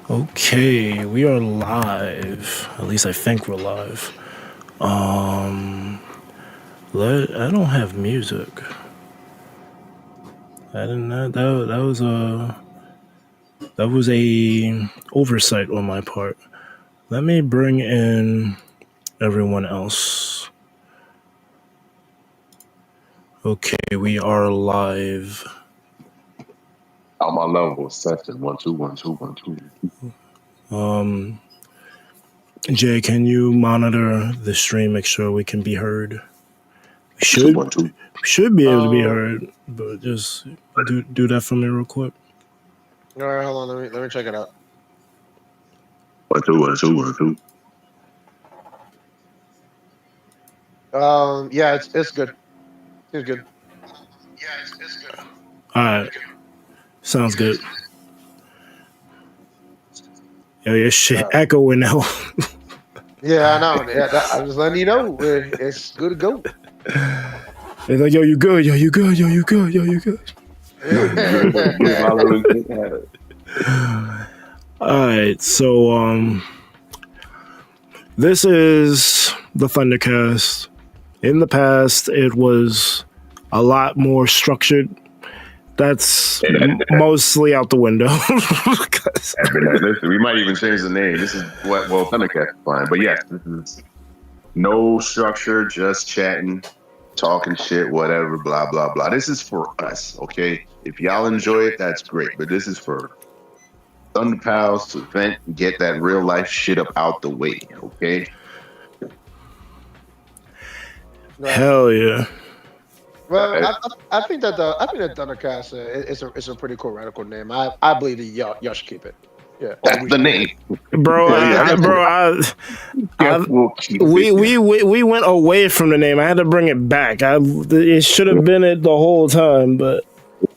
Okay, we are live. At least I think we're live. I don't have music. I didn't know that was a oversight on my part. Let me bring in everyone else. Okay, we are live. On my level, session 1 2 1 2 1 2. Jay, can you monitor the stream? Make sure we can be heard. We should be able to be heard, but just do that for me real quick. All right, hold on. Let me check it out. 1 2 1 2 1 2. Yeah, it's good. It's good. All right, sounds good. Yo, your shit echoing now. Yeah, I know. Yeah, I'm just letting you know it's good to go. It's like, yo, you good? Yo, you good? Yo, you good? Yo, you good? All right, so this is the Thundercast. In the past, it was a lot more structured. That's mostly out the window. Listen, we might even change the name. This is Thundercat is fine. But yes, this is no structure, just chatting, talking shit, whatever, blah, blah, blah. This is for us, okay? If y'all enjoy it, that's great. But this is for Thunder Pals to vent and get that real life shit up out the way, okay? Hell yeah. Well, I think that Thundercast is a pretty cool radical name. I believe that y'all should keep it. Yeah, that's the name, bro. We went away from the name. I had to bring it back. It should have been it the whole time, but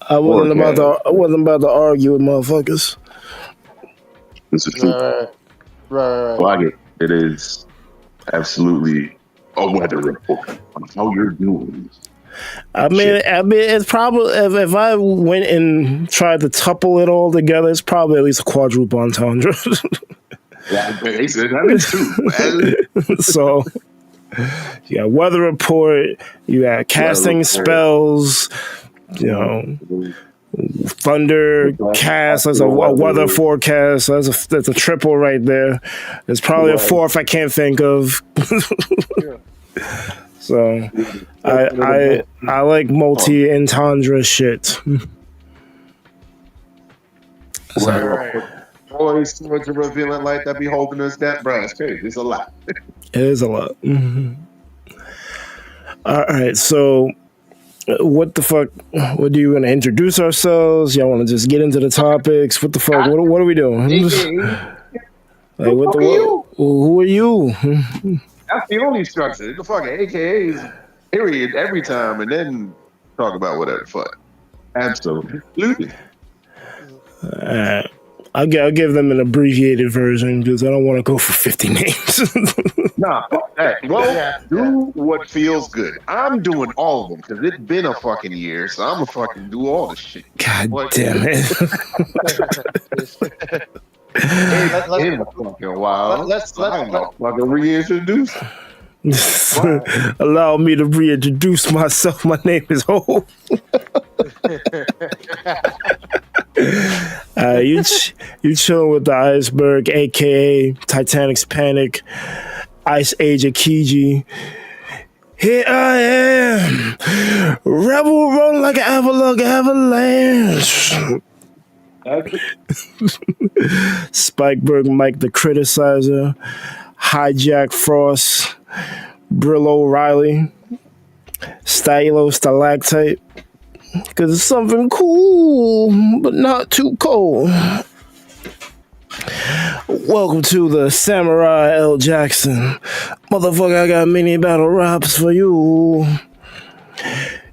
I wasn't about to argue with motherfuckers. This is true. Right. Like it is absolutely a weather report on how you're doing. I mean, it's probably if I went and tried to tuple it all together, it's probably at least a quadruple entendre. Yeah, that is true. So you got weather report, you got casting spells, you know, thunder cast. That's a weather forecast. That's a triple right there. There's probably a fourth I can't think of. So I like multi-entendre shit. Right. Always what you're revealing like that be holding us that, bro. It's crazy. It's a lot. It is a lot. Mm-hmm. All right, so what the fuck? What do you want to introduce ourselves? Y'all want to just get into the topics? What the fuck? What are we doing? Like, who are you? That's the only structure. The fucking AKAs, period, every time, and then talk about whatever fuck. Absolutely. I'll give them an abbreviated version because I don't want to go for 50 names. Nah, fuck that. Well, do what feels good. I'm doing all of them because it's been a fucking year, so I'm gonna fucking do all this shit. God damn it. Let's fucking reintroduce. Allow me to reintroduce myself. My name is Ho. You chilling with the Iceberg, aka Titanic's Panic, Ice Age Akiji. Here I am, rebel rolling like an avalanche. Spikeberg Mike the Criticizer, Hijack Frost, Brillo Riley, Stylo Stalactite, because it's something cool, but not too cold. Welcome to the Samurai L. Jackson. Motherfucker, I got mini battle raps for you.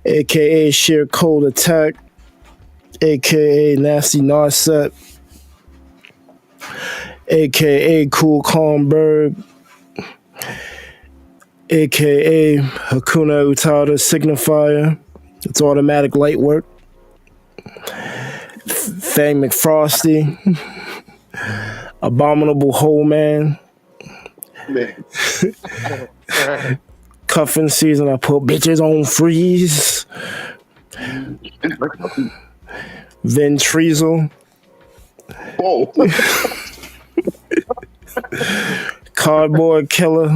AKA Sheer Cold Attack, AKA Nasty Narset, AKA Cool Calm Bird, AKA Hakuna Utada Signifier. It's automatic light work. Fang McFrosty. Abominable Hole Man. Cuffing season, I put bitches on freeze. Vin Treasel. Whoa. Cardboard Killer.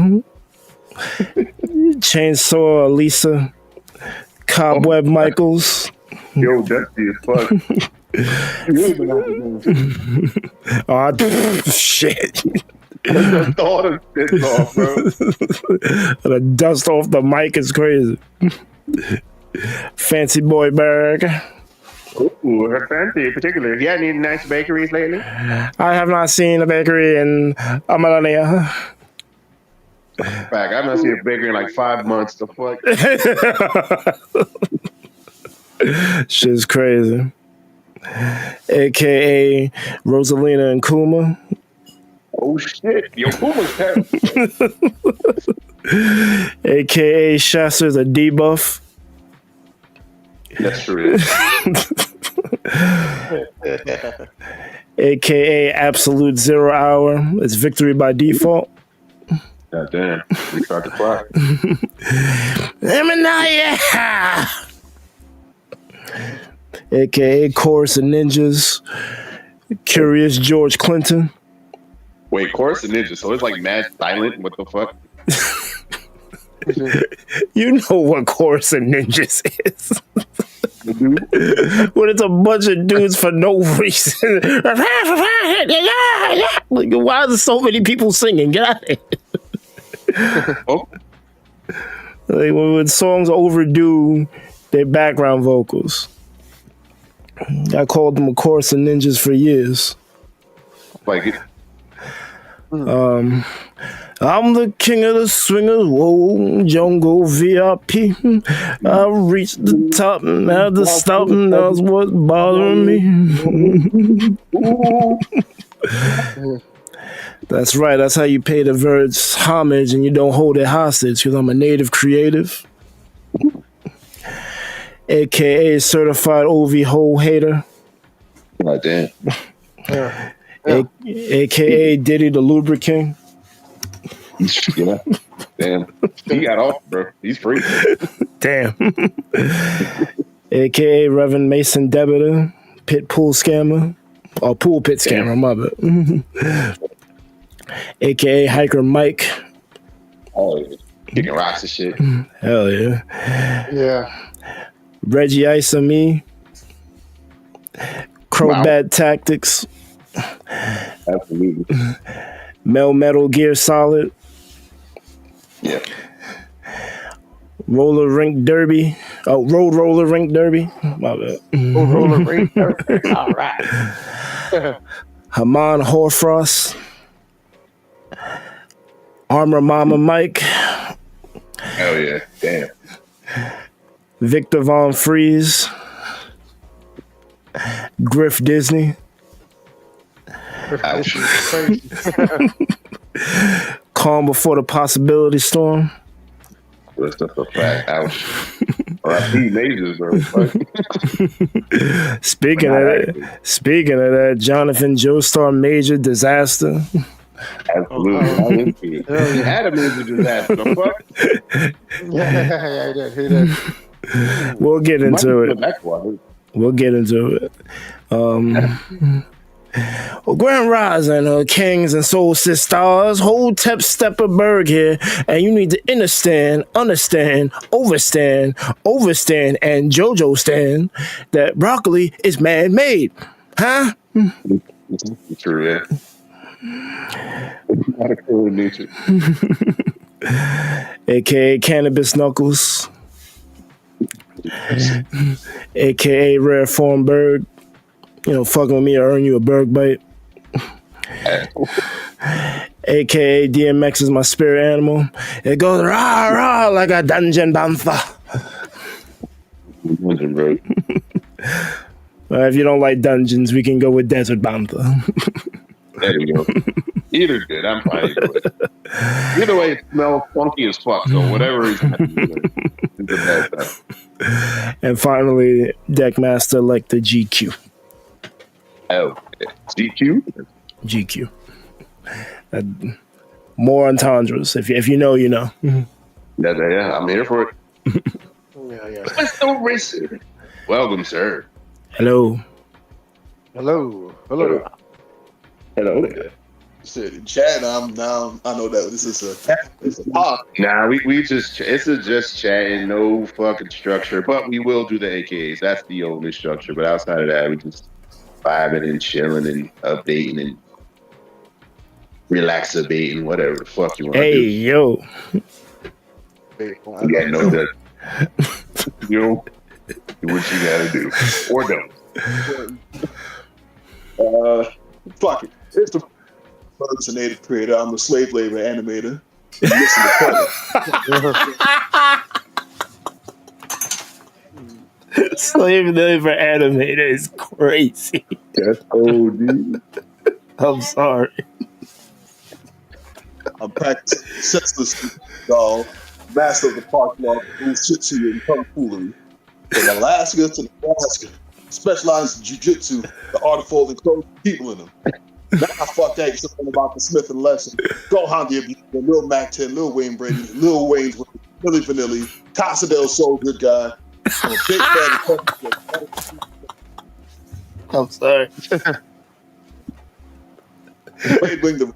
Chainsaw Elisa. Cobweb Michaels. Yo, dusty as fuck. Oh, shit. The thought of this off, bro. The dust off the mic is crazy. Fancy Boy Berg. Ooh, her fancy in particular. You had any nice bakeries lately? I have not seen a bakery in a millennia. Fact, I've not seen a bakery in like 5 months. The fuck? Shit's crazy. AKA Rosalina and Kuma. Oh shit. Yo, Puma's terrible. AKA Shaster's a debuff. That's true. AKA Absolute 0 Hour. It's victory by default. God damn. We start the clock. AKA Chorus of Ninjas. Curious George Clinton. Wait, Chorus of Ninja, so it's like mad silent? What the fuck? You know what Chorus of Ninjas is. When it's a bunch of dudes for no reason. Like, why are there so many people singing? Get out of here. Oh. Like, when songs overdo their background vocals. I called them a Chorus of Ninjas for years. Like it. I'm the king of the swingers, whoa, jungle VIP. I reached the top and had to stop, and that's what's bothering me. That's right, that's how you pay the Verge homage and you don't hold it hostage, because I'm a native creative. AKA certified OV hole hater. God damn. Yeah. AKA Diddy the lubricant. Yeah. Damn. He got off, bro. He's free. Damn. AKA Reverend Mason Debitor. Pit pool scammer. Or pool pit scammer, my bad. AKA Hiker Mike. Oh, yeah. Kicking rocks and shit. Hell yeah. Yeah. Reggie Ice and me. Crowbat Wow. Tactics. Absolutely. Mel Metal Gear Solid. Yeah. Roller Rink Derby. Oh, Road Roller Rink Derby. My bad. Roller rink. All right. Haman Horfrost. Armor Mama Mike. Hell yeah. Damn. Victor Von Freeze. Griff Disney. Ouch. Calm Before the Possibility Storm. That's just a fact. Ouch. R.I.P. Majors, bro. Speaking of that, Jonathan Joestar Major Disaster. Absolutely. He had a major disaster. The fuck? Yeah, he did. We'll get into it. We'll get into it. Grand Rising, kings and soul sisters, whole Stepper Berg here, and you need to understand, overstand, and JoJo stand that broccoli is man-made. Huh? True, yeah. Not a cool nature. AKA Cannabis Knuckles. AKA Rare Form Berg. You know, fucking with me or earn you a Berg bite. AKA DMX is my spirit animal. It goes rah rah like a dungeon bantha. Dungeon, bro. If you don't like dungeons, we can go with Desert Bantha. There we go. Either's good. I'm fine either way, it smells funky as fuck. So whatever is happening, it's the best. And finally, Deckmaster like the GQ. Oh, GQ? GQ. More entendres. If you know, you know. Yeah, I'm here for it. Yeah. Mr. Rhy'zrd. Welcome, sir. Hello. Hello. Hello there. Shit, chat. I know that this is a pod. Nah, we just it's just chatting, no fucking structure. But we will do the AKAs. That's the only structure. But outside of that, we just vibing and chilling and updating and relaxabating, whatever the fuck you want to Hey, do. yo. Yeah, no that. Yo, do what you gotta do. Or don't. Fuck it. It's the first native creator. I'm a slave labor animator. Listen to Slave labor animator is crazy. That's OD. I'm sorry. I'm practicing senseless doll, master of the park law, jiu-jitsu and kung foolery. From Alaska to Nebraska, specialized in jiu-jitsu, the art of folding clothes with people in them. Now I fuck that something about the Smith and Lesson, Gohan the Abuser, Lil Mac 10, Lil Wayne Brady, Lil Wayne's with Milli Vanilli, Casa del Sol, good guy. I'm a big fan of I'm sorry. Blade Wing, the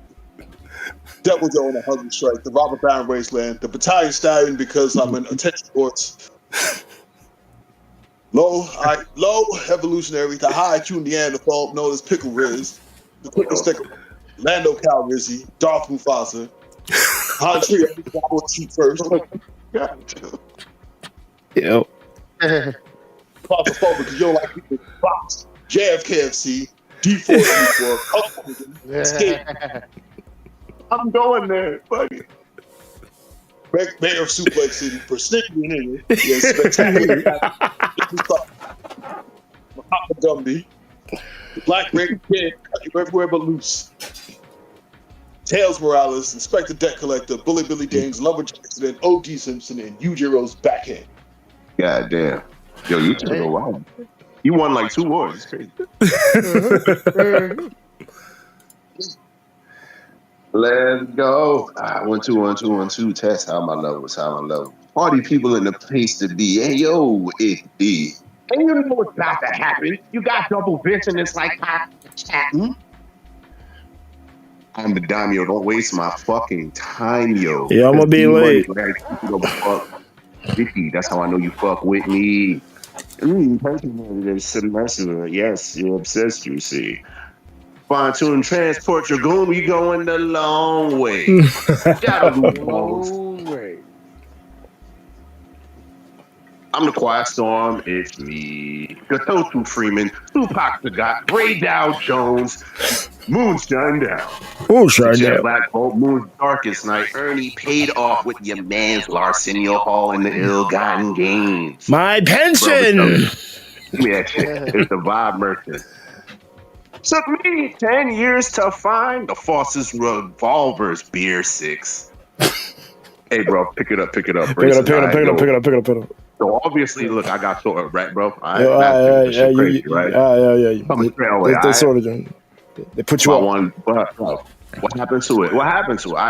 Devil Joe on a Hungry Strike, the Robert Baron Wasteland, the Battalion Stallion because I'm in attention sports. Low evolutionary, the high IQ Neanderthal known as Pickle Riz, the Pickle Sticker, Lando Calrissian, Darth Mufasa, Han Trio, T first. Yo. Claustrophobic because you don't like people box, JFKFC, D4, Escape. I'm going there, buddy. Mayor of Suplex City, persnickety nigga. Yeah, spectacular. Muhammad Gumby. The Black Raven Kid, cut you everywhere but loose. Tails Morales, Inspector Debt Collector, Bully Billy Dames, Lumberjack Accident, O.G. Simpson, and Yujiro's backhand. God damn. Yo, you took a while. You won like 2 wars. It's crazy. Let's go. 1 2 1 2 1 2. Test how my levels. Party people in the place to be. Hey yo, it be. And you know what's about to happen. You got double vision. It's like chatting. I'm the daimyo. Don't waste my fucking time, yo. Yeah, I'm gonna be late. That's how I know you fuck with me. Personal, yes, you're obsessed, you see. Fine-tune transport your goon, we going the long way. Long way. I'm the Quiet Storm, it's me. Gatotu Freeman, Tupac the God, Ray Dow Jones, Moonshine Down. Moonshine Down. Black Bolt, Moon's darkest night. Ernie paid off with your man's Arsenio Hall in the ill-gotten gains. My pension! Yeah, it's the vibe merchant. Took me 10 years to find the Foster's Revolver's Beer 6. Hey, bro, pick it up. Pick it up. So obviously, look, I got sort of right, bro. Yeah. Right? They sort of they put you on. What happened to it? I'm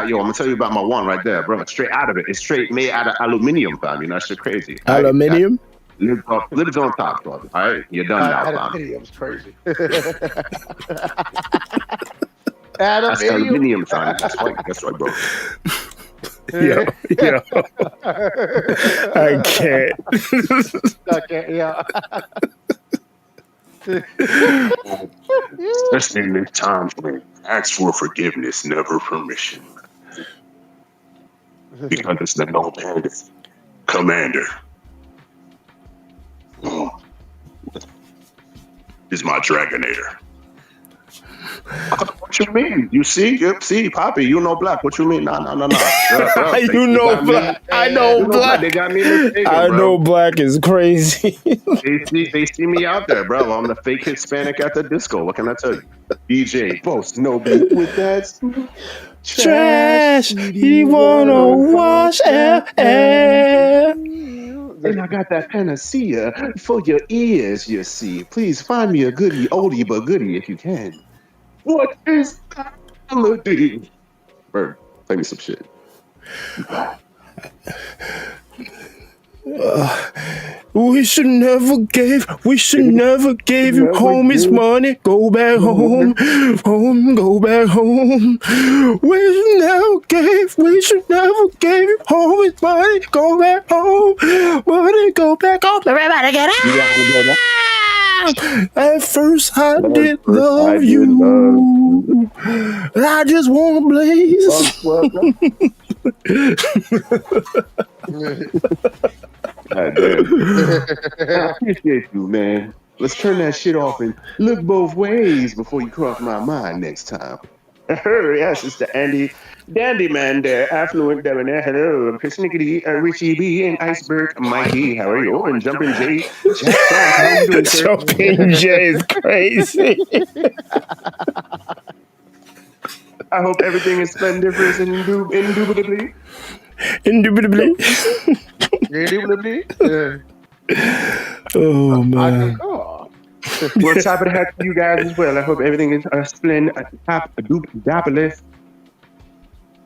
gonna tell you about my one right there, bro. Straight out of it. It's straight made out of aluminium, fam. You know, that shit crazy. Aluminium? Lids on top, bro. All right, you're done now, fam. Aluminium's crazy. That's aluminium, fam. That's right, bro. Yeah. I can't. Yeah. Especially in times when ask for forgiveness, never permission. Because it's the no bandit commander. Is my Dragonator. What you mean? You see, Poppy, you know black. What you mean? No. You know black. I know black. They got me mistaken, I know black is crazy. they see me out there, bro. I'm the fake Hispanic at the disco. What can I tell you? DJ Boast no beat with that trash. He wanna wash air. And I got that panacea for your ears, you see. Please find me a goodie, oldie but goodie if you can. What is that? Melody. Bird, play me some shit. We should never gave him home his money. Go back home, go back home. We should never gave him home his money. Go back home, money, go back home. Everybody get out! At first I did love you. I just want to blaze. God damn. I appreciate you, man. Let's turn that shit off and look both ways before you cross my mind next time. Yes, it's the Dandy Man there, affluent debonair. Hello, Persnickety, Richie B, and Iceberg Mikey. How are you? Oh, and Jumpin' J. Jack Frost, how are you doing, sir? Jumpin' J is crazy. I hope everything is splendiferous and indubitably. Indubitably. Yeah. Oh, man. Well, top of the hat to you guys as well. I hope everything is splendid.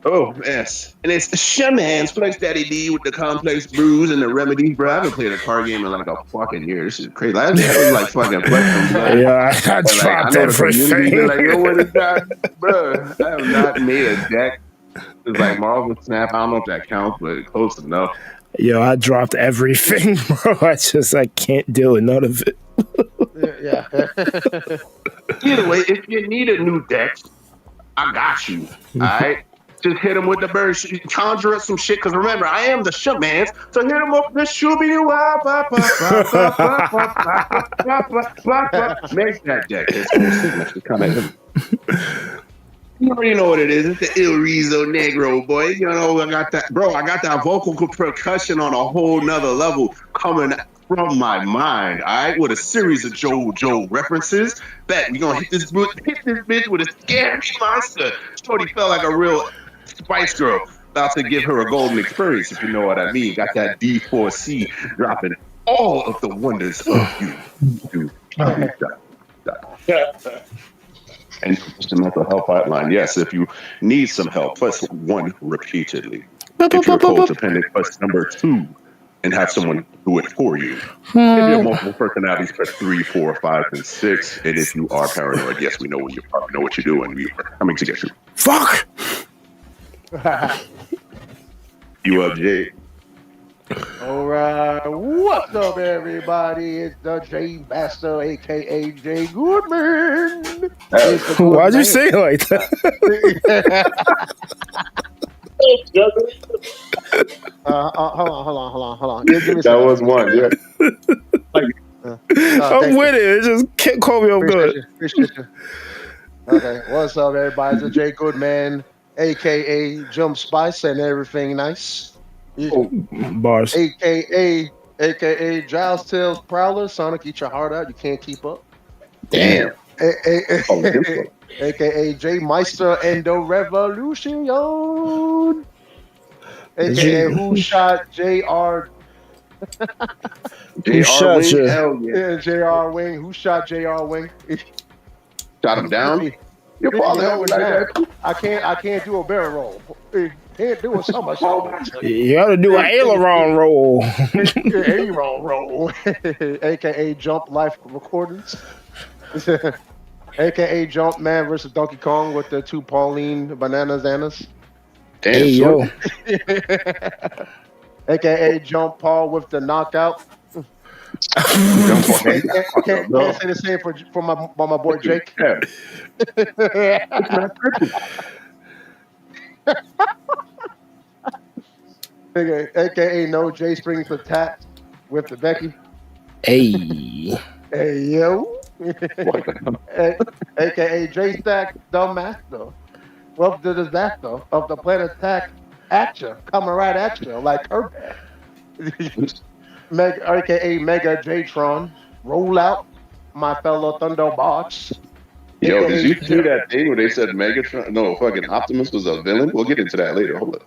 Oh, yes. And it's Shaman's Flex Daddy D with the complex brews and the remedies, bro. I haven't played a card game in like a fucking year. This is crazy. Last year I was like fucking Flex. Yeah, I dropped everything. Like, yo, what is that? Bro, I have not made a deck. It's like Marvel Snap. I don't know if that counts, but close enough. Yo, I dropped everything, bro. I can't deal with none of it. Yeah. Either way, if you need a new deck, I got you. All right? Just hit him with the bird. Conjure up some shit. Because remember, I am the shaman. So hit him up with the shooby Make that deck. It's full signature. Come at him. You already know what it is. It's the Il Rizzo Negro, boy. You know, I got that vocal percussion on a whole nother level coming from my mind, all right? With a series of Joe references. Bet we gonna hit this bitch with a scary monster. Shorty felt like a real Spice Girl. About to give her a golden experience, if you know what I mean. Got that D4C dropping all of the wonders of you. And the mental health hotline. Yes, if you need some help, press 1 repeatedly. If you're codependent, press number 2 and have someone do it for you. If you have multiple personalities, press 3, 4, 5, and 6. And if you are paranoid, yes, we know what you are. We know what you're doing. We are coming to get you. Fuck! You up, Jay? All right, what's up, everybody? It's the J Master, aka Jay Goodman. Why'd you say it like that? Hold on. Give me that was one, yeah. I'm with it. It just can't call me off good. Appreciate you. Okay, what's up, everybody? It's the Jay Goodman, aka Jump Spice and everything nice. Bars. AKA Giles Tails Prowler, Sonic eat your heart out, you can't keep up. Damn. AKA J Meister Endo Revolution. AKA Who Shot JR. Who shot you? Yeah, JR Wing. Who shot JR Wing? Shot him down? You're falling over like that. I can't do a barrel roll. Can't do a somersault. You gotta do an aileron roll. Aileron roll. AKA Jump Life Recordings. AKA Jump Man versus Donkey Kong with the 2 Pauline Bananas. Damn, hey, yo. AKA Jump Paul with the knockout. Can't say the same for my boy Jake. AKA No J Strings Attack with the Becky. Hey yo. AKA J Stack the Master. Well, the disaster of the planet attack at you, coming right at you like her. AKA Mega J-Tron, roll out, my fellow Thunderbots. Yo, did you see that thing where they said Megatron? No, fucking Optimus was a villain? We'll get into that later. Hold up.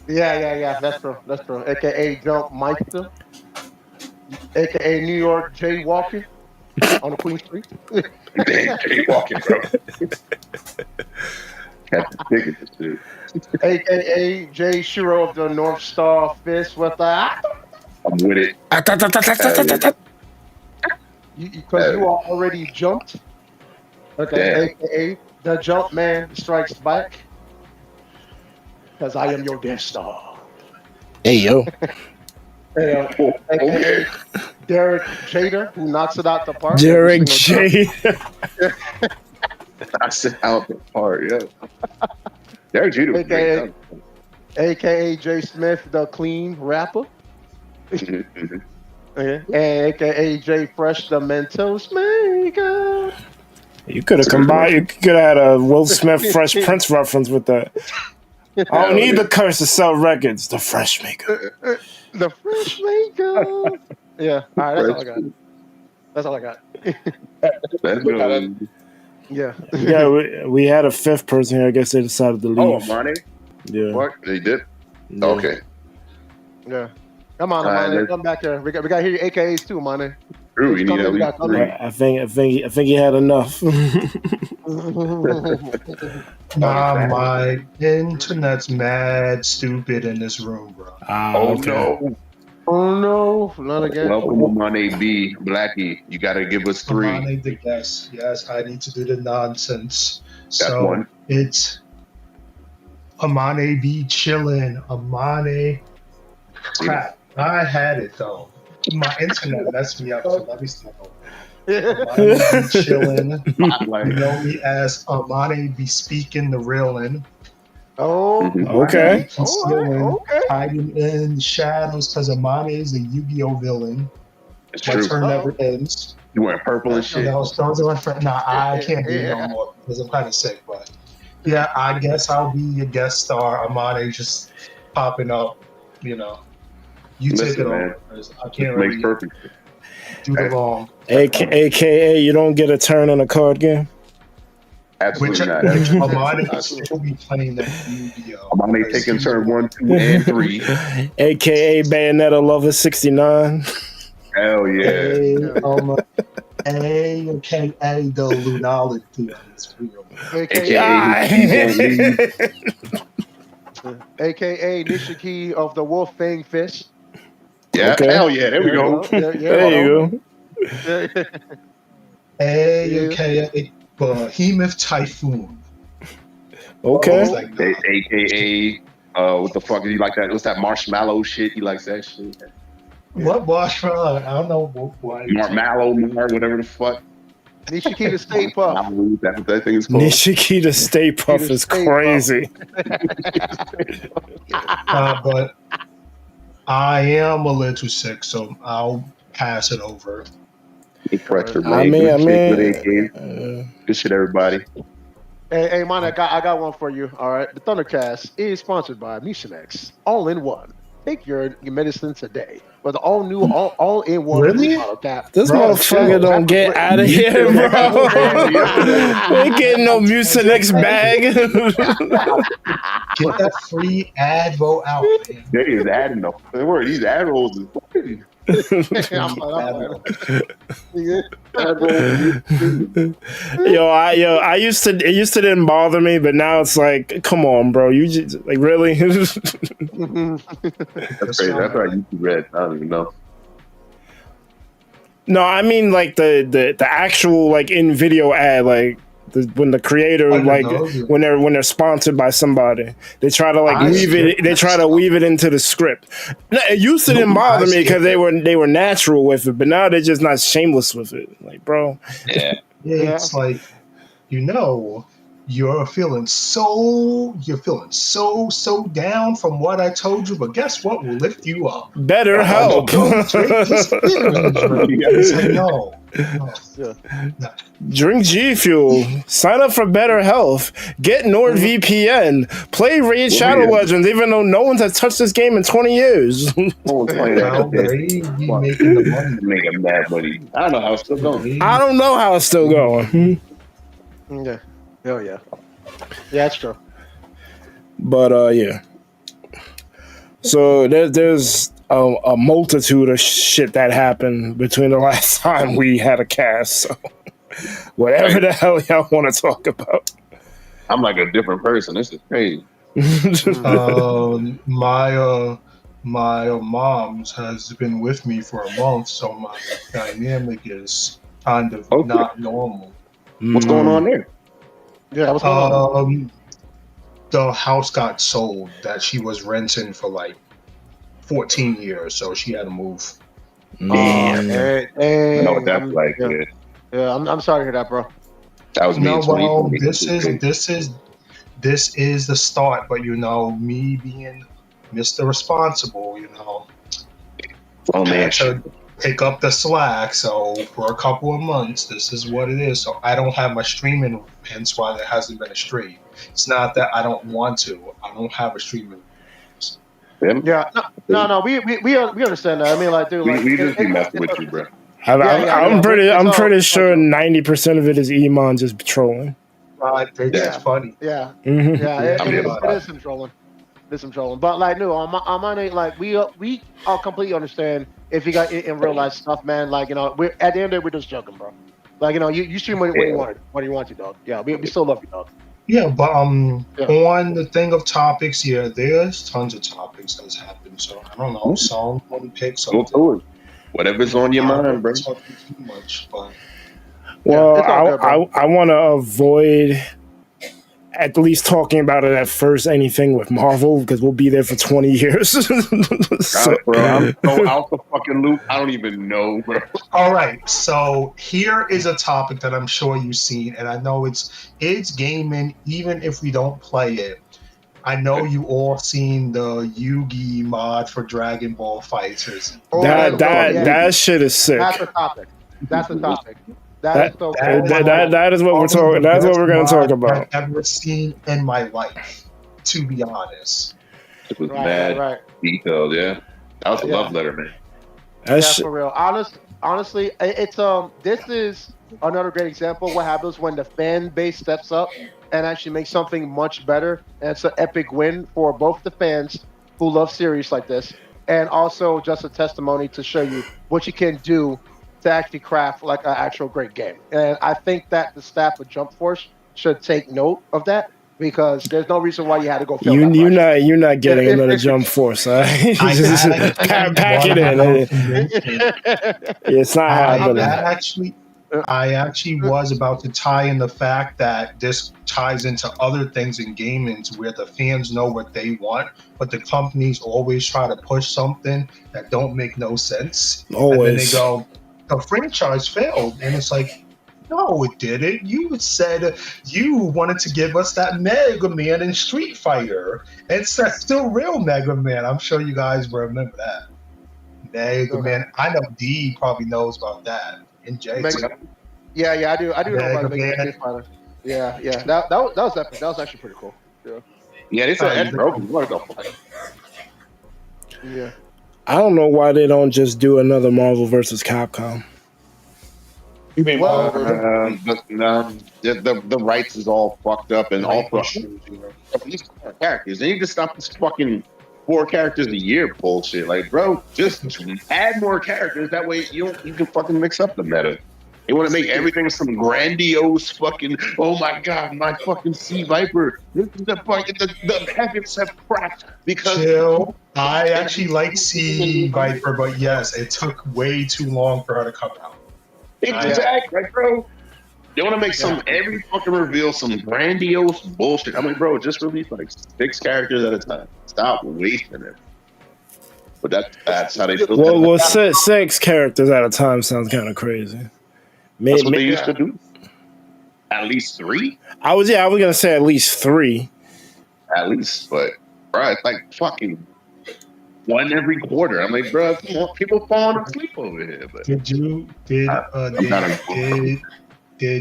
Yeah. That's true. AKA Jump Meister. AKA New York Jaywalking on the Queen Street. Jaywalking, bro. Catch the ticket and shit. AKA Jay Shiro of the North Star Fist with the I'm with it. because you are already jumped. Okay, Damn. AKA the Jump Man Strikes Back. Because I am your Death Star. Hey yo. AKA Derek Jader, who knocks it out the park. Derek J. I said out the park, yeah. Derek Jeter was great. AKA Jay Smith, the clean rapper. Mhm. And AKA Jay Fresh, the Mentos maker. You could have combined. You could have had a Will Smith Fresh Prince reference with that. I don't need the curse to sell records. The Fresh Maker. The Fresh Maker. Yeah. All right. That's all I got. That's all I got. That's good. Yeah. Yeah, we had a fifth person here. I guess they decided to leave. Oh, Money? Yeah. What? They did? Yeah. Okay. Yeah. Come on, Money. Come back here. We got to hear your AKAs too, Money. True, you need at least three. I think he had enough. Nah, my internet's mad stupid in this room, bro. No. Oh no, not again. Welcome, Money B. Blackie. You got to give us three. Amane, the guess. Yes, I need to do the nonsense. That's So one. it's Amane be chilling. Amane. Crap. I had it though. My internet messed me up, so let me start over. Amane be chilling. You know me as Amane be speaking the realin'. Oh, Okay. Okay. Hiding in shadows because Amane is a Yu-Gi-Oh villain. It's My true. turn never ends. You wearing purple and shit. Those are my friends. Nah, I can't do it no more because I'm kind of sick. But yeah, I guess I'll be a guest star. Amane just popping up. You know, you Listen, take it man. over. 'Cause I can't Makes really perfect. do the wrong. AKA, you don't get a turn in a card game. Which Absolutely not. Amane will still be playing that Yu-Gi-Oh. I'm only taking turn 1, 2, and 3. AKA Bayonetta Lover 69. Hell yeah. AKA the Lunality. AKA Nishiki of the Wolf Fang Fish. Yeah, Okay. hell yeah. There we go. There you go. AKA Behemoth Typhoon. Okay. Like, nah. AKA, what the fuck? You like that? What's that marshmallow shit? He likes that shit. What marshmallow? I don't know what. Marshmallow, whatever the fuck. Nishiki the Stay Puff. That's what that thing is called. Nishiki the Stay Puff is crazy. But I am a little sick, so I'll pass it over. Good shit, everybody. Hey, man, I got one for you. All right, the Thundercast is sponsored by Mucinex All in One. Take your medicine today with the all new all in one. Really? Cap. This motherfucker don't get out of here, bro. Ain't getting no Mucinex bag. Get that free Advo out, man. They is adding them. These ad rolls is fucking. I used to. It used to didn't bother me, but now it's like, come on, bro. You just like really. That's crazy. That's why I used to read. I don't even know. No, I mean like the actual like in video ad, like when the creator when they're sponsored by somebody, they try to like weave it into the script. It used to didn't bother me because they were natural with it, but now they're just not shameless with it. Like, bro, yeah. It's like, you're feeling so down from what I told you, but guess what will lift you up? Better help. Drink G Fuel. Sign up for better health. Get NordVPN. Play Raid Shadow Legends, even though no one has touched this game in 20 years. Making mad money. I don't know how it's still going. I don't know how it's still going. Yeah. Oh yeah. Yeah, that's true. But yeah. So there's a multitude of shit that happened between the last time we had a cast. So whatever the hell y'all want to talk about. I'm like a different person. This is crazy. My mom's has been with me for a month, so my dynamic is kind of not normal. What's going on there? Yeah, what's going on? The house got sold that she was renting for like 14 years, so she had to move. Damn. Hey, I know what that's like. Yeah, I'm sorry to hear that, bro. That was me. No, in well, 2020. this is the start, but me being Mr. Responsible, Oh man, to pick up the slack. So for a couple of months, this is what it is. So I don't have my streaming, hence why there hasn't been a stream. It's not that I don't want to. I don't have a streaming. Yeah, no, we understand that. I mean, like, dude, like, we just be messing with you, bro. I'm pretty sure 90% of it is Iman just trolling. It's funny. Yeah, Mm-hmm. yeah, it is some trolling. There's some trolling, but like, no, on my like, we all completely understand if you got in real life stuff, man. Like, we're at the end of it, we're just joking, bro. Like, you stream when you want to, dog. Yeah, we still love you, dog. Yeah, but on the thing of topics here, there's tons of topics that's happened. So I don't know, someone pick something. Go to it. Whatever's on your mind, bro. Talking too much, but well, I want to avoid at least talking about it at first, anything with Marvel, because we'll be there for 20 years. Bro, I'm so out the fucking loop. I don't even know, bro. All right, so here is a topic that I'm sure you've seen, and I know it's gaming, even if we don't play it. I know you all seen the Yugi mod for Dragon Ball Fighters. That shit is sick. That's the topic. That is so cool. That is what we're talking. That's what we're going to talk about. I've ever seen in my life, to be honest. It was mad detailed, yeah. That was a love letter, man. That's for real. Honestly, it's this is another great example of what happens when the fan base steps up and actually makes something much better. And it's an epic win for both the fans who love series like this, and also just a testimony to show you what you can do to actually craft like an actual great game. And I think that the staff of Jump Force should take note of that, because there's no reason why you had to go. You're not getting another Jump Force. Pack it in. It's not happening. I actually was about to tie in the fact that this ties into other things in gaming where the fans know what they want, but the companies always try to push something that don't make no sense. Always. And then they go, the franchise failed. And it's like, no, it didn't. You said you wanted to give us that Mega Man in Street Fighter. It's still real Mega Man. I'm sure you guys will remember that. Mega Man. I know D probably knows about that. And Jay. Yeah, I do know about Mega Man Street Fighter. Yeah. That was epic. That was actually pretty cool. Yeah, they said broken. What the fuck? Yeah. I don't know why they don't just do another Marvel versus Capcom. You mean the rights is all fucked up, and also these characters. They need to stop this fucking 4 characters a year bullshit. Like, bro, just add more characters. That way you can fucking mix up the meta. They want to make everything some grandiose fucking, oh my god, my fucking Sea Viper. This is the fucking, the heavens have cracked because... Chill. I actually like Sea Viper, but yes, it took way too long for her to come out. Exactly, like, bro. They want to make every fucking reveal some grandiose bullshit. I'm like, bro, just release like 6 characters at a time. Stop wasting it. But that's how they feel. Well, 6 characters at a time sounds kind of crazy. That's what they used to do. At least 3? I was gonna say at least 3. At least, but bro, it's like fucking 1 every quarter. I'm like, bro, people falling asleep over here. But did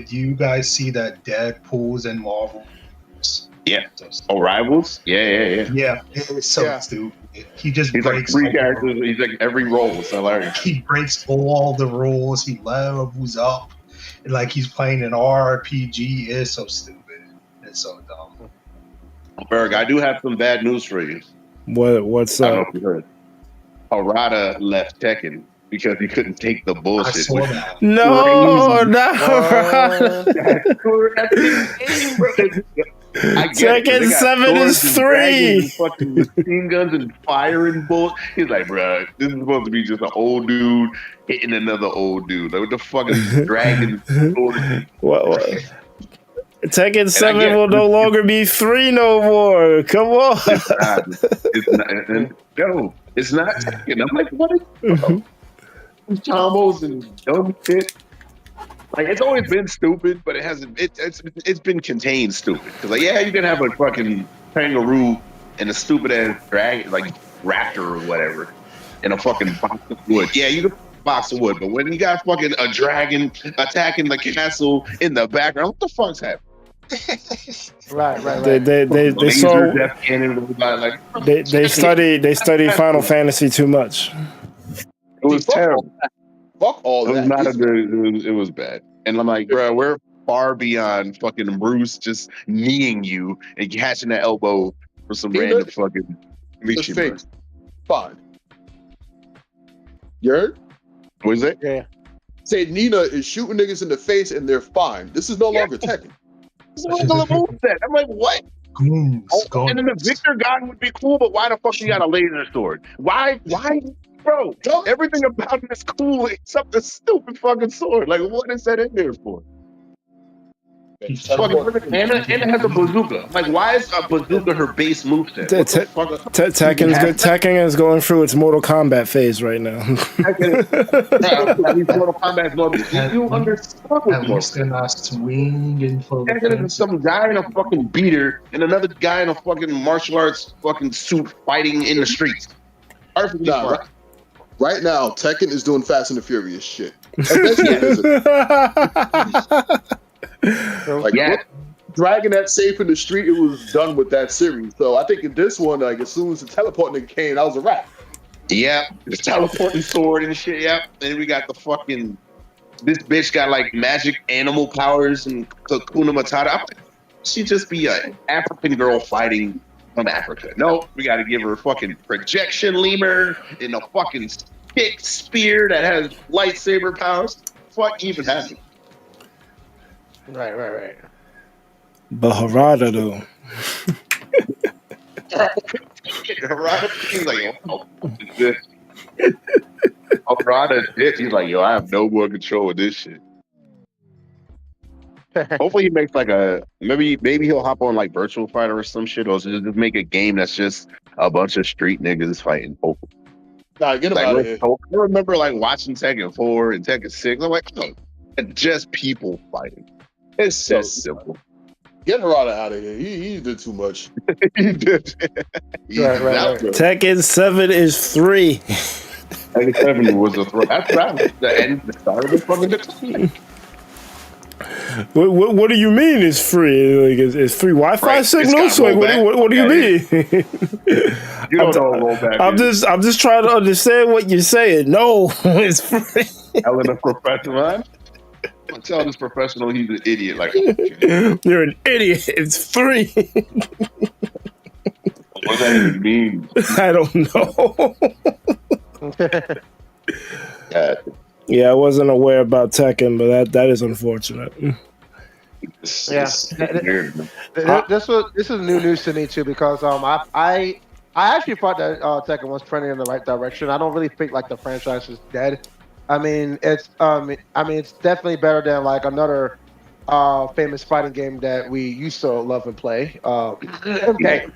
you guys see that Deadpool's in Marvel? Yeah. Oh, Rivals? Yeah. Yeah, it's so stupid. He's breaks like 3 characters. He's like every role. It's hilarious. He breaks all the rules. He levels up. Like he's playing an RPG. It's so stupid. It's so dumb. Berg, I do have some bad news for you. What's up? I don't know if you heard. Harada left Tekken because he couldn't take the bullshit. I saw that. No. I get it. 'Cause Tekken they got 7 swords is and 3. dragons and fucking machine guns and firing bullets. He's like, bro, this is supposed to be just an old dude hitting another old dude. Like, what the fuck are these dragons? What? Tekken 7 get will no longer be 3 no more. Come on. It's not. It's not. No, it's not Tekken. I'm like, what is combos and dumb shit? Like, it's always been stupid, but it hasn't. It's been contained stupid. Because like, yeah, you can have a fucking kangaroo and a stupid ass dragon, like raptor or whatever, in a fucking box of wood. Yeah, you can box of wood, but when you got fucking a dragon attacking the castle in the background, what the fuck's happening? Right. They saw Laser death cannon, like they studied Final Fantasy too much. it was terrible. Fuck all It was that. not a good. It was bad. And I'm like, bro, we're far beyond fucking Bruce just kneeing you and catching the elbow for some random fucking The mission. Bro. face. Fine. You heard? What is it? Yeah. Say Nina is shooting niggas in the face and they're fine. This is no longer Tekken. This is what the move said. I'm like, what? Goons, And then the Victor guy would be cool, but why the fuck you got a laser sword? Why, bro? Everything about it is cool except the stupid fucking sword. Like, what is that in there for? Anna has a bazooka. Like, why is a bazooka her base moveset? Tekken is going through its Mortal Kombat phase right now. Mortal Kombat mode. You understand? At least they're not swinging for Tekken is some guy in a fucking beater and another guy in a fucking martial arts fucking suit fighting in the streets. Perfectly fine. Right now, Tekken is doing Fast and the Furious shit. Like, dragging that safe in the street, it was done with that series. So I think in this one, like as soon as the teleporting came, that was a wrap. Yeah, the teleporting sword and shit. Yeah, and then we got the fucking. This bitch got like magic animal powers and Hakuna Matata. She just be an African girl fighting from Africa. No, we got to give her a fucking projection lemur and a fucking stick spear that has lightsaber powers. Fuck even happened. Right. But Harada though. Harada, he's like, oh, this. Harada, he's like, yo, I have no more control of this shit. Hopefully he makes like a maybe he'll hop on like Virtual Fighter or some shit, or just make a game that's just a bunch of street niggas fighting. Nah, get him out of here. I remember like watching Tekken 4 and Tekken 6. I'm like, oh, just people fighting. It's just simple. Get Harada out of here. He did too much. He did. Right. Tekken 7 is 3. Tekken 7 was a throw. That's right. The start of the fucking decline. What do you mean it's free? Like it's free Wi-Fi signals? Like what do you mean? You don't know rollback. I'm just trying to understand what you're saying. No, it's free. Ellen, a professional. I'm telling this professional he's an idiot. Like, you're an idiot. It's free. What does that even mean? I don't know. Yeah, I wasn't aware about Tekken, but that is unfortunate. This is new news to me too, because I actually thought that Tekken was trending in the right direction. I don't really think like the franchise is dead. I mean, it's definitely better than like another famous fighting game that we used to love and play. Okay.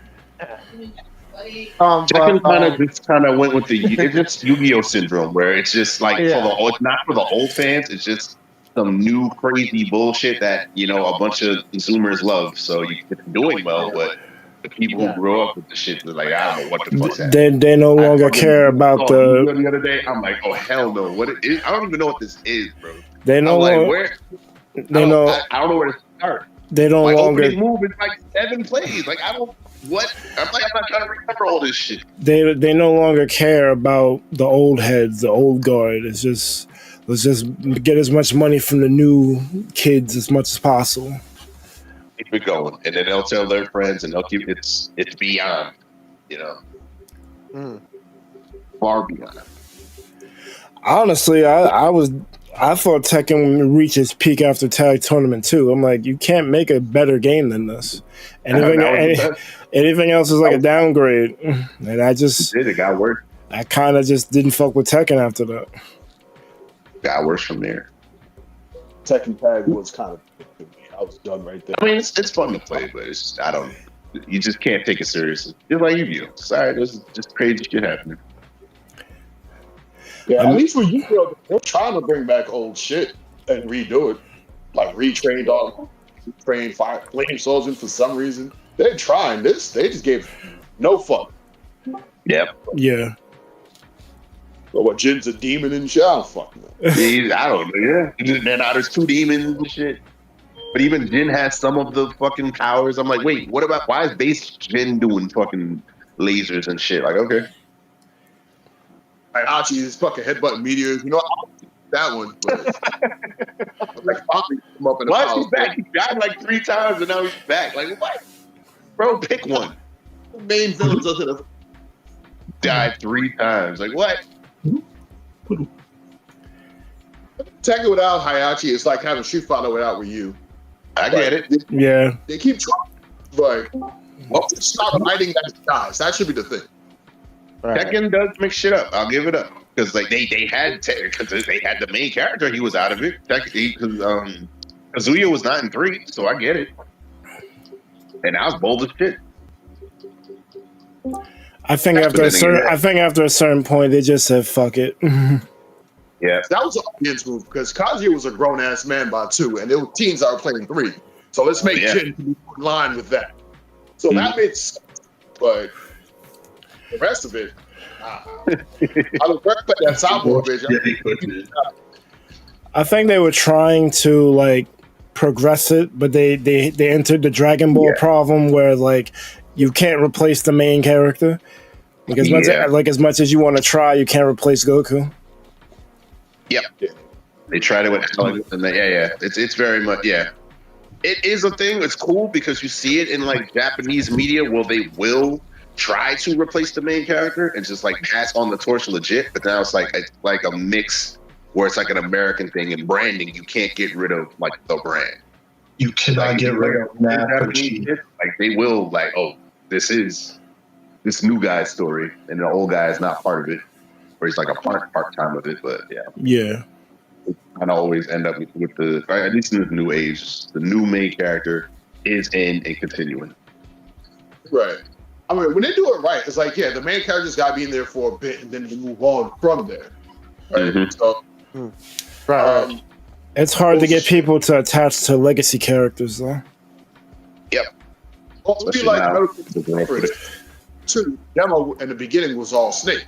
Tekken kind of went with it's just Yu-Gi-Oh syndrome, where it's just like it's not for the old fans. It's just some new crazy bullshit that a bunch of consumers love. So it's doing well, but the people who grew up with the shit, they're like, I don't know what the fuck's happening. They no longer care about the other day. I'm like, oh hell no! What it is? I don't even know what this is, bro. They no longer. I don't know where to start. They no longer opening move is like 7 plays. Like I don't. What? I'm not trying to remember all this shit. They no longer care about the old heads, the old guard. It's just let's just get as much money from the new kids as much as possible. Keep it going, and then they'll tell their friends, and they'll keep it's beyond, far beyond. Honestly, I I thought Tekken reached its peak after Tag Tournament 2. I'm like, you can't make a better game than this. Anything else is like a downgrade. And it got worse. I kind of just didn't fuck with Tekken after that. Got worse from there. Tekken Tag was kind of, I was done right there. I mean, it's fun to play, but it's just, you just can't take it seriously. Just like you. Sorry, there's just crazy shit happening. Yeah, at least with Yu-Gi-Oh, they're trying to bring back old shit and redo it. Like retrain Flame Soldier for some reason. They're trying this. They just gave no fuck. Yep. Yeah. But what, Jin's a demon and shit? I don't fucking know. I don't know. Yeah. Now there's 2 demons and shit. But even Jin has some of the fucking powers. I'm like, wait, why is base Jin doing fucking lasers and shit? Like, okay. Like Hachi is fucking headbutting meteors. You know, I don't think that one. But like, come up in the why is he back? He died like 3 times and now he's back. Like, what? Bro, pick one. The main villains doesn't have died 3 times. Like, what? Tekken without Hayachi is like having Street Fighter without Ryu. I get it. Yeah. They keep trying. But stop writing that dies. That should be the thing. Right. Tekken does mix shit up. I'll give it up because like they had the main character. He was out of it. Kazuya was not in 3, so I get it. And I was bold as shit. I think after a certain point, they just said fuck it. Yeah, that was an audience move because Kazuya was a grown ass man by 2, and there were teens that were playing 3. So let's make Jin be in line with that. So that made sense, but the rest of it, I was respect that soundboard bitch. I think they were trying to like progress it, but they entered the Dragon Ball problem where like you can't replace the main character. Like as much as you want to try, you can't replace Goku. Yep. They tried it with Alex, and it's very much It is a thing. It's cool because you see it in like Japanese media where they will try to replace the main character and just like pass on the torch legit, but now it's like a mix where it's like an American thing and branding. You can't get rid of like the brand. You cannot get rid of that. Like they will like, oh, this is this new guy's story, and the old guy is not part of it, or he's like a part time of it. But yeah. And always end up with the, at least in the new age, the new main character is in and continuing. Right. I mean, when they do it right, it's like, the main character's got to be in there for a bit and then they move on from there. Right. Mm-hmm. So, right. It's hard to get people to attach to legacy characters, though. Yep. Well, it'd be like demo in the beginning was all Snake.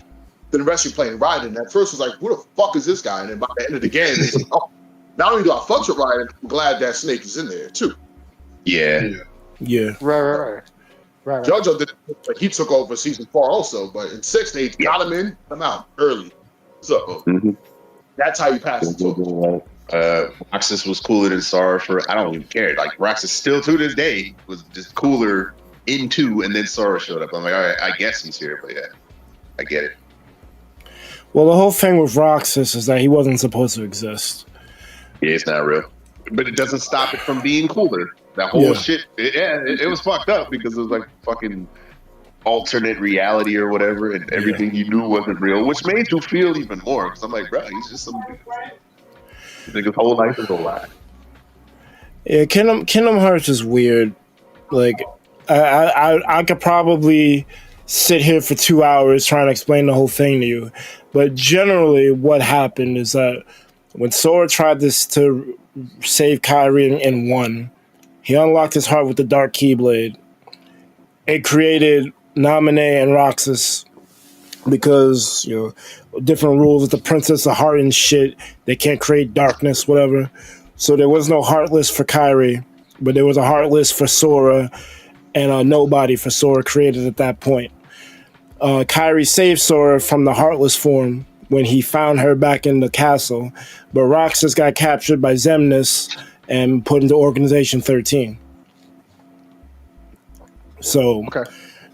Then the rest you're playing Raiden. At first, it was like, who the fuck is this guy? And then by the end of the game, it's like, oh, not only do I fuck with Raiden, I'm glad that Snake is in there too. Yeah. Right. JoJo did, but he took over season 4 also. But in 6, they got him in, I'm out early. So that's how you pass the torch. Roxas was cooler than Sora for, I don't even care. Like Roxas still to this day was just cooler in 2, and then Sora showed up. I'm like, all right, I guess he's here, but I get it. Well, the whole thing with Roxas is that he wasn't supposed to exist. Yeah, it's not real. But it doesn't stop it from being cooler. That whole shit, it was fucked up because it was like fucking alternate reality or whatever, and everything you knew wasn't real, which made you feel even more. Because I'm like, bro, he's just some dude. You think his whole life is a lie. Yeah, Kingdom Hearts is weird. Like, I could probably sit here for 2 hours trying to explain the whole thing to you. But generally, what happened is that when Sora tried to save Kairi in 1, he unlocked his heart with the Dark Keyblade. It created Naminé and Roxas because, different rules with the Princess of Heart and shit. They can't create darkness, whatever. So there was no Heartless for Kairi, but there was a Heartless for Sora and a Nobody for Sora created at that point. Kairi saved Sora from the Heartless form when he found her back in the castle, but Roxas got captured by Xemnas and put into Organization 13. So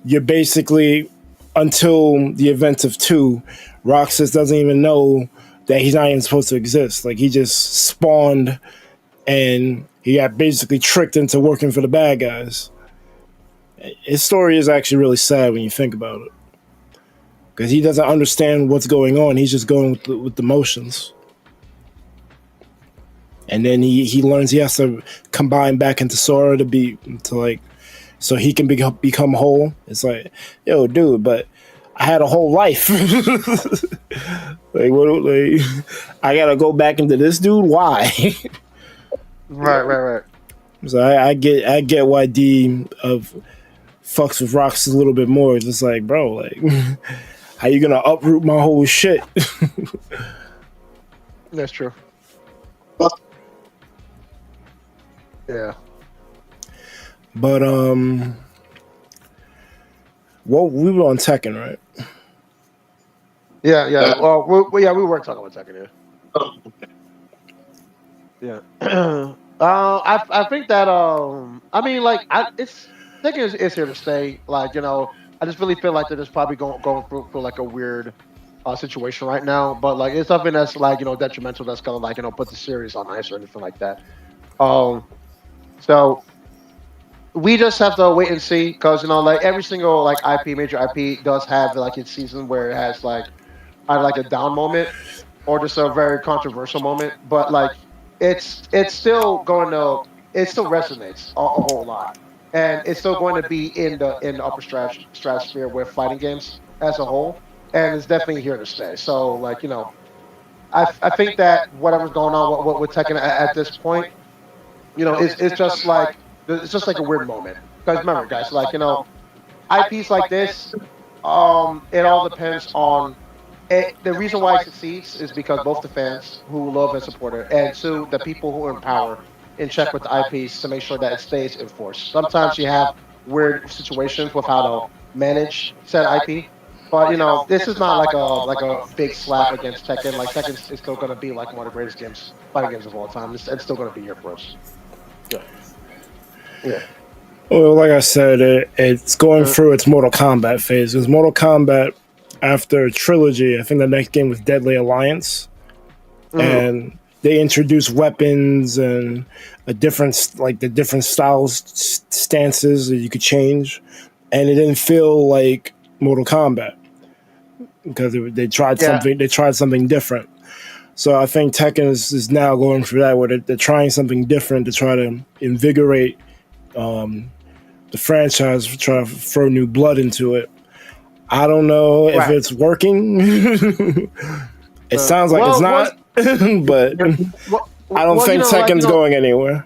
you're basically, until the events of 2, Roxas doesn't even know that he's not even supposed to exist. Like he just spawned, and he got basically tricked into working for the bad guys. His story is actually really sad when you think about it, because he doesn't understand what's going on. He's just going with the motions. And then he learns he has to combine back into Sora so he can become whole. It's like, yo, dude, but I had a whole life. I gotta go back into this dude. Why? Right. So I get why D of fucks with Rocks a little bit more. It's just like, bro, like, how you gonna uproot my whole shit? That's true. Yeah. But well, we were on Tekken, right? Yeah. Well, we were talking about Tekken. Yeah. I think that I mean, like, it's Tekken is here to stay. Like, I just really feel like they're just probably going through like a weird situation right now. But like, it's something that's like detrimental. That's gonna like put the series on ice or anything like that. So we just have to wait and see, because like every single like major IP does have like its season where it has like either like a down moment or just a very controversial moment. But like it's still it still resonates a whole lot, and it's still going to be in the upper stratosphere with fighting games as a whole, and it's definitely here to stay. So like I think that whatever's going on with Tekken at this point, it's just like a weird moment. Because remember, guys, like IPs like this, it all depends on it. The reason why it succeeds is because both the fans who love and support it, and two, the people who are in power in check with the IPs to make sure that it stays in force. Sometimes you have weird situations with how to manage said IP. But this is not like a big slap against Tekken. Like Tekken is still going to be like one of the greatest fighting games of all time. It's still going to be here for us. Yeah. Well, like I said, it's going through its Mortal Kombat phase. Because Mortal Kombat, after Trilogy, I think the next game was Deadly Alliance, and they introduced weapons and the different styles, stances that you could change, and it didn't feel like Mortal Kombat because they tried something. They tried something different. So I think Tekken is now going through that, where they're trying something different to try to invigorate the franchise, try to throw new blood into it. I don't know if it's working. It sounds like it's not, but I don't think Tekken's going anywhere.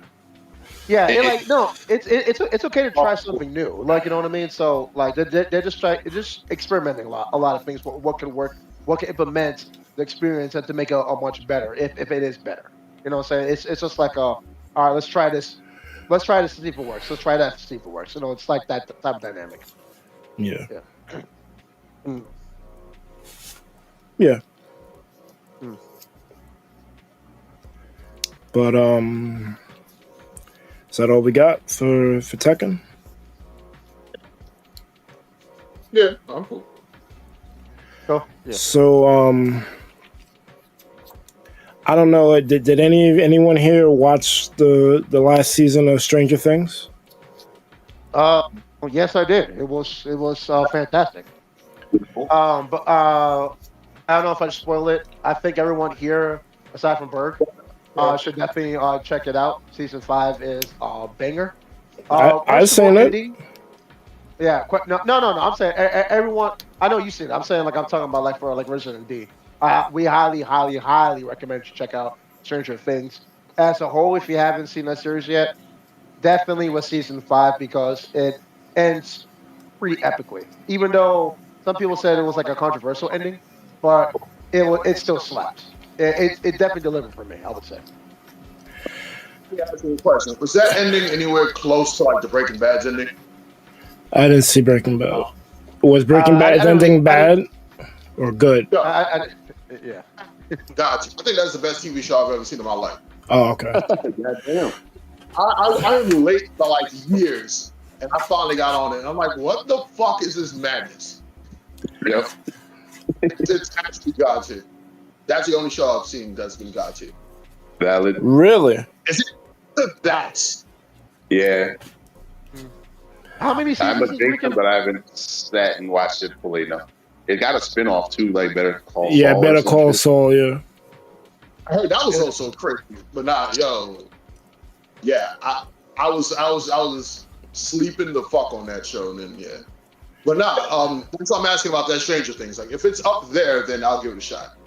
Yeah, it's okay to try something new. Like, you know what I mean? So like they're just experimenting a lot of things. What can work? What can implement the experience and to make a much better if it is better. You know what I'm saying? It's just like all right, let's try this. Let's try this to see if it works. Let's try that to see if it works. It's like that type of dynamic. Yeah. Yeah. But is that all we got for Tekken? Yeah, I'm cool. Oh, yeah. So I don't know. Did anyone here watch the last season of Stranger Things? Yes, I did. It was fantastic. But I don't know if I should spoil it. I think everyone here, aside from Berg, should definitely check it out. Season 5 is banger. I've seen it. Yeah, no. I'm saying everyone. I know you've seen it. I'm saying I'm talking about like for like Rhy'zrd and D. We highly recommend you check out Stranger Things as a whole. If you haven't seen that series yet, definitely with season 5, because it ends pretty epically. Even though some people said it was like a controversial ending, but it still slaps. It definitely delivered for me, I would say. Yeah, that's a question. Was that ending anywhere close to like the Breaking Bad's ending? I didn't see Breaking Bad. Was Breaking Bad's ending bad or good? Yeah. Gotcha. I think that's the best TV show I've ever seen in my life. Oh, okay. Goddamn. I am late by like years, and I finally got on it. And I'm like, what the fuck is this madness? Yep. It's actually God's shit. That's the only show I've seen that's been God tier. Valid. Really? Is it? That's Yeah. How many I'm a seasons is big Rick fan, and but I haven't sat and watched it fully enough. It got a spinoff too, like Better Call Saul. Yeah, or Better some Call shit. Saul. Yeah. I heard that was also crazy, but nah, yo, yeah, I was sleeping the fuck on that show, and then yeah, but nah, that's why I'm asking about that Stranger Things. Like, if it's up there, then I'll give it a shot.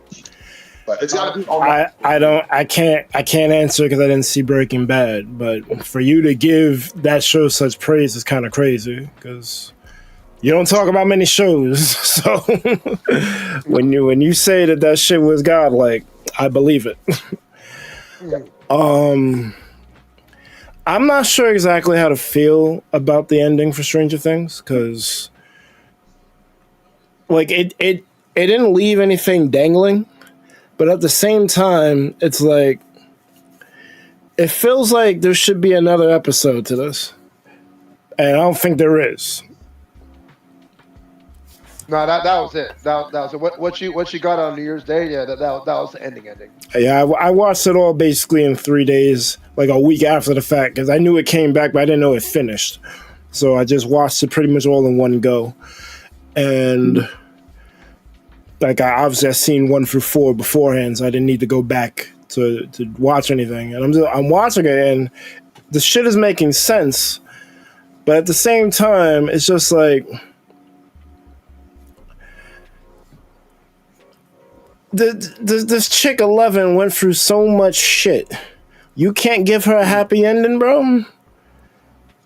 But it's gotta be on. I can't answer because I didn't see Breaking Bad. But for you to give that show such praise is kind of crazy because you don't talk about many shows. So when you say that shit was godlike, I believe it. I'm not sure exactly how to feel about the ending for Stranger Things because, like, it didn't leave anything dangling, but at the same time, it's like it feels like there should be another episode to this, and I don't think there is. No, that was it. That was it. What she got on New Year's Day? Yeah, that was the ending. Yeah, I watched it all basically in 3 days, like a week after the fact, because I knew it came back, but I didn't know it finished. So I just watched it pretty much all in one go, and like I've seen 1 through 4 beforehand, so I didn't need to go back to watch anything. And I'm watching it, and the shit is making sense, but at the same time, it's just like. This chick 11 went through so much shit. You can't give her a happy ending, bro.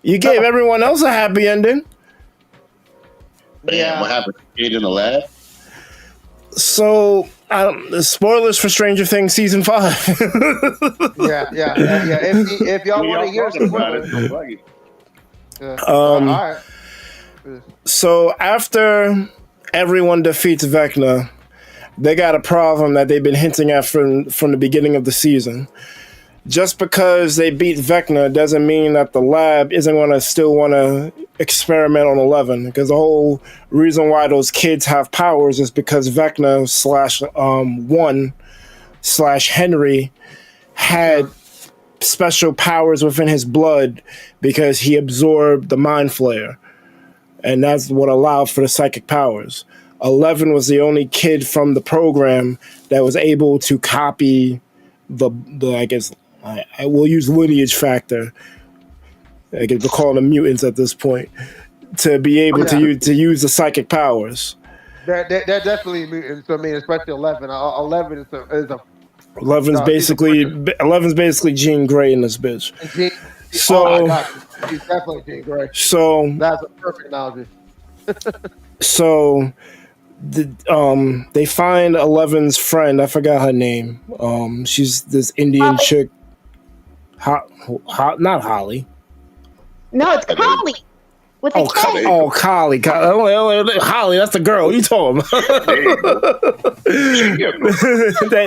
You gave everyone else a happy ending. Damn, what happened? Kid in the lab? So, spoilers for Stranger Things season 5. Yeah. If y'all want to hear spoilers, all right. So after everyone defeats Vecna, they got a problem that they've been hinting at from the beginning of the season. Just because they beat Vecna doesn't mean that the lab isn't going to still want to experiment on 11. Because the whole reason why those kids have powers is because Vecna / Henry had special powers within his blood because he absorbed the Mind Flayer. And that's what allowed for the psychic powers. 11 was the only kid from the program that was able to copy the I guess I will use lineage factor. I guess we're calling them mutants at this point to be able to use the psychic powers. They're definitely mutants. I mean, especially 11. 11 is a 11's basically Jean Grey in this bitch. He's definitely Jean Grey. So that's a perfect analogy. So they find 11's friend. I forgot her name. She's this Indian chick. Not Holly. No, it's Collie. With a K. Collie. Holly, that's the girl. You told him.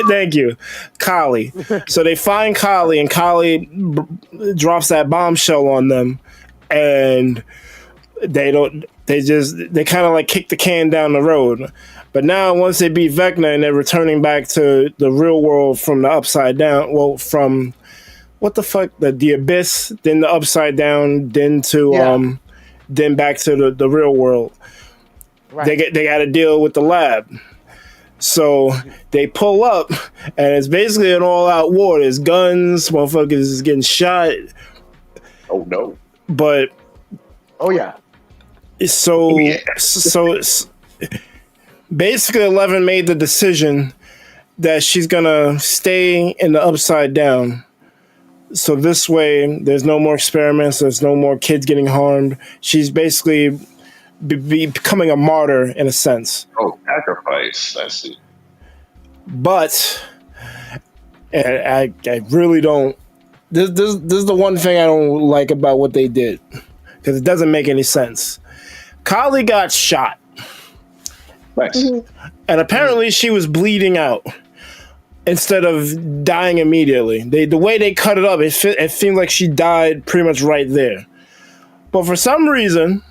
Thank you. Collie. So they find Collie, and Collie drops that bombshell on them, and they kind of like kick the can down the road. But now once they beat Vecna and they're returning back to the real world from the upside down, well, from what the fuck, the abyss, then the upside down, then to then back to the real world. Right. They got to deal with the lab. So they pull up, and it's basically an all-out war. There's guns, motherfuckers is getting shot. Oh no! But So basically 11 made the decision that she's gonna stay in the upside down. So this way, there's no more experiments. There's no more kids getting harmed. She's basically becoming a martyr in a sense. Oh, sacrifice! I see. But I really don't. This is the one thing I don't like about what they did, because it doesn't make any sense. Kylie got shot. Nice. And apparently she was bleeding out instead of dying immediately. The way they cut it up, it seemed like she died pretty much right there. But for some reason,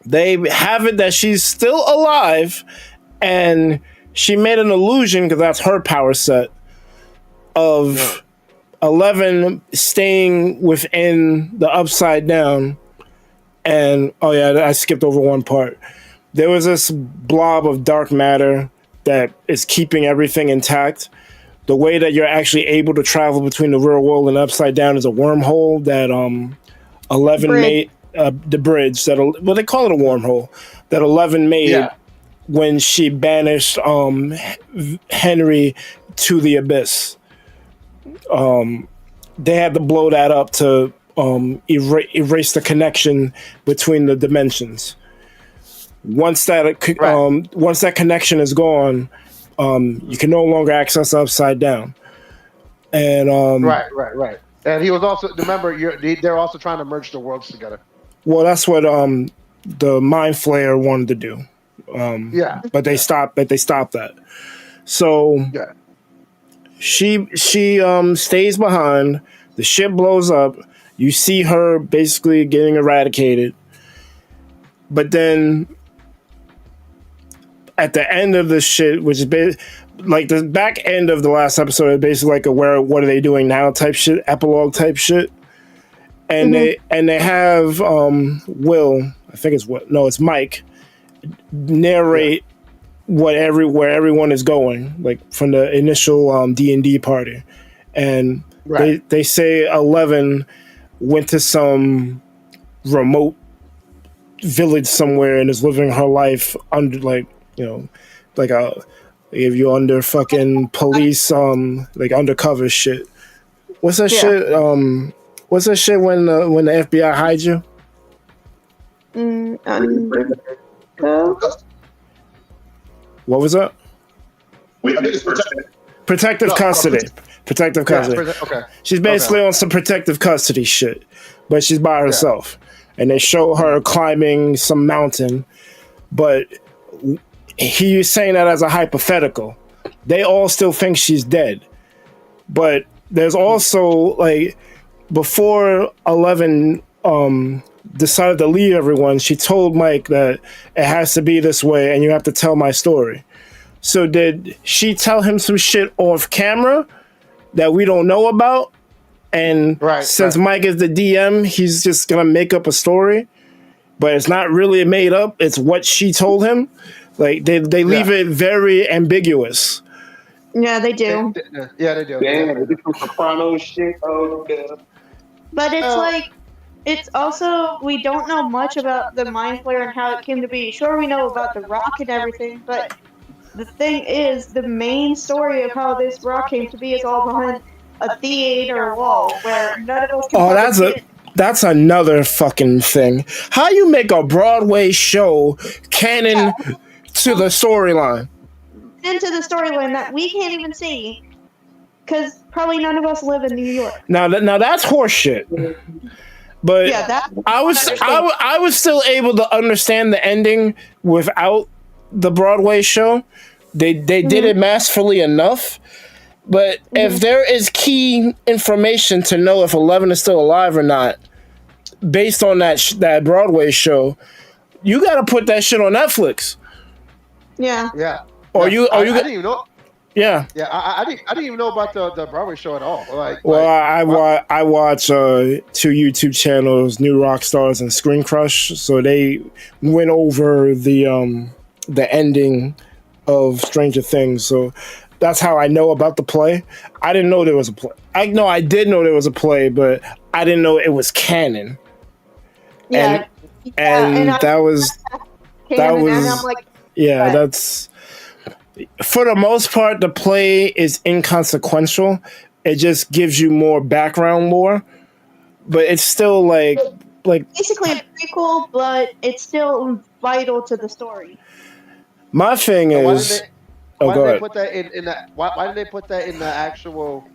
they have it that she's still alive, and she made an illusion, because that's her power set, of 11 staying within the Upside Down. And, oh yeah, I skipped over one part. There was this blob of dark matter that is keeping everything intact. The way that you're actually able to travel between the real world and Upside Down is a wormhole that 11 made, the bridge, well, they call it a wormhole, that 11 made when she banished Henry to the Abyss. They had to blow that up to erase the connection between the dimensions. Once that connection is gone, you can no longer access the Upside Down. And right. And he was also, remember, they're also trying to merge the worlds together. Well, that's what the Mind Flayer wanted to do. But they stopped that. So she stays behind. The ship blows up. You see her basically getting eradicated. But then at the end of the shit, which is like the back end of the last episode, is basically like a what are they doing now type shit, epilogue type shit. And they have Will, I think it's Mike, narrate where everyone is going, like from the initial D&D party. And they say 11 went to some remote village somewhere and is living her life under, like, you know, like if you're under fucking police, like undercover shit. What's that shit? What's that shit when the FBI hides you? What was that? Protective custody. Protective custody. Okay. She's basically on some protective custody shit, but she's by herself. And they show her climbing some mountain, but he's saying that as a hypothetical. They all still think she's dead. But there's also, like, before 11 decided to leave everyone, she told Mike that it has to be this way and you have to tell my story. So did she tell him some shit off camera that we don't know about? And since Mike is the DM, he's just gonna make up a story, but it's not really made up. It's what she told him. Like they leave it very ambiguous. Yeah, they do. Yeah, they do. Damn, this is Soprano shit. Oh, God. But it's like, it's also, we don't know much about the Mind Flayer and how it came to be. Sure, we know about the rock and everything, but the thing is, the main story of how this rock came to be is all behind a theater wall where none of us can that's another fucking thing. How you make a Broadway show canon to the storyline? Into the storyline that we can't even see, because probably none of us live in New York. Now that's horseshit. But I was still able to understand the ending without the Broadway show. They did it masterfully enough. But if there is key information to know if 11 is still alive or not, based on that Broadway show, you got to put that shit on Netflix. Yeah. I didn't even know. Yeah. Yeah, I didn't even know about the Broadway show at all. I watch 2 YouTube channels, New Rock Stars and Screen Crush. So they went over the ending of Stranger Things. So that's how I know about the play. I didn't know there was a play. I did know there was a play, but I didn't know it was canon. Yeah. And that was that's, for the most part, the play is inconsequential. It just gives you more background lore, but it's still like basically a prequel, but it's still vital to the story. My thing is, why did they put that in that? Why did they put that in the actual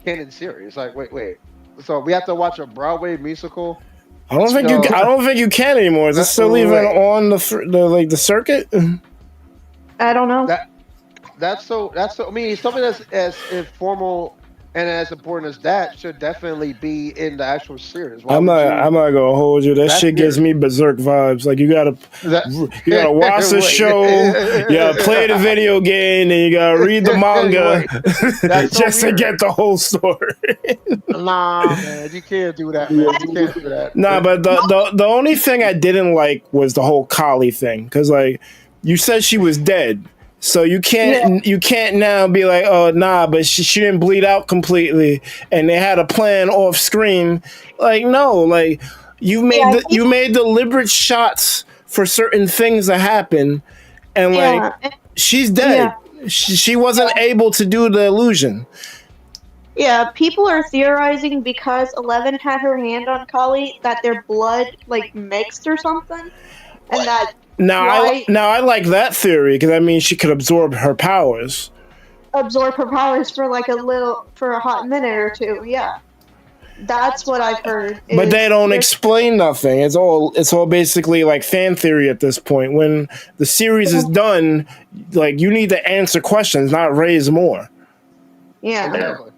canon series? Like, wait. So we have to watch a Broadway musical? I don't think you can anymore. Is it still even on the circuit? I don't know. That's so. I mean, something as informal and as important as that, should definitely be in the actual series. Why I'm would not. you? I'm not gonna hold you. That That's shit gives weird. me berserk vibes. Like you gotta watch the Wait. show. You gotta play the video game, and you gotta read the manga That's so just to weird. get the whole story. Nah, man, you can't do that, man. You can't do that. Nah, but the only thing I didn't like was the whole Kali thing, because like you said she was dead. So you can't now be like, oh nah, but she didn't bleed out completely, and they had a plan off screen. Like no, like you made deliberate shots for certain things to happen, and like she's dead. She wasn't able to do the illusion. Yeah, people are theorizing because 11 had her hand on Kali that their blood like mixed or something, and that. Now I like that theory because I mean she could absorb her powers. Absorb her powers for like for a hot minute or two. Yeah, that's what I've heard. But they don't explain nothing. It's all basically like fan theory at this point. When the series is done, like you need to answer questions, not raise more. Yeah. Exactly.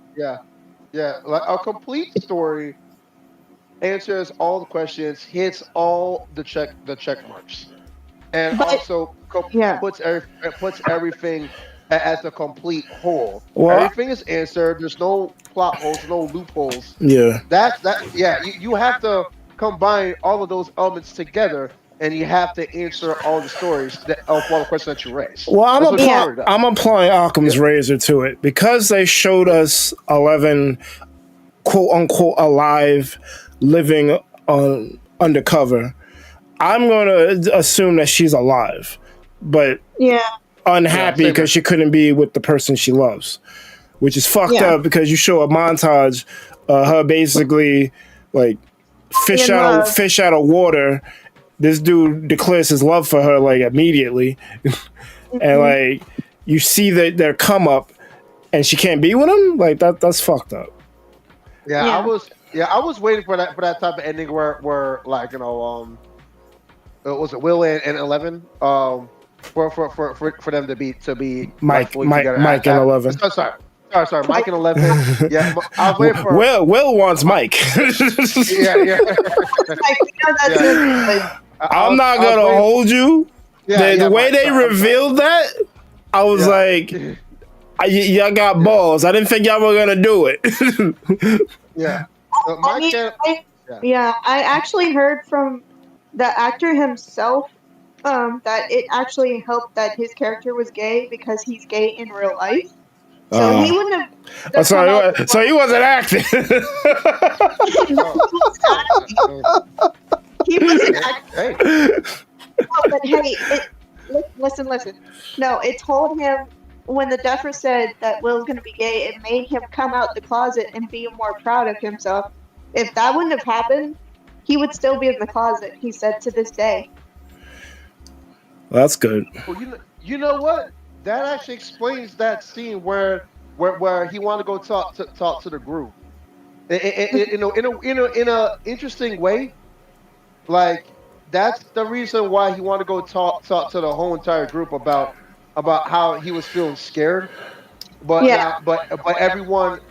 Yeah. Like a complete story answers all the questions, hits all the check marks. And also puts everything as a complete whole. Well, everything is answered. There's no plot holes, no loopholes. Yeah. You have to combine all of those elements together, and you have to answer all the stories of all the questions that you raise. Well, I'm applying Occam's Rhy'zrd to it because they showed us 11 quote unquote alive, living undercover. I'm going to assume that she's alive, but unhappy because she couldn't be with the person she loves, which is fucked up because you show a montage her basically like fish out of water. This dude declares his love for her like immediately, and like you see that their come up, and she can't be with him. Like that's fucked up. I was waiting for that type of ending where like was it Will and 11? For them to be Mike and 11. Sorry, Mike and 11. Yeah, I was waiting for. Will wants Mike. I'm not gonna hold you. The way they revealed that, I was like, y'all got balls. I didn't think y'all were gonna do it. I actually heard from the actor himself that it actually helped that his character was gay because he's gay in real life. So he wouldn't have. So he wasn't acting. He wasn't acting. Oh, but hey, listen. No, it told him when the Duffer said that Will's going to be gay, it made him come out the closet and be more proud of himself. If that wouldn't have happened, he would still be in the closet, he said to this day. Well, that's good. Well, you know what? That actually explains that scene where he wanted to go talk to the group. In a interesting way. Like that's the reason why he wanted to go talk to the whole entire group about how he was feeling scared. But but everyone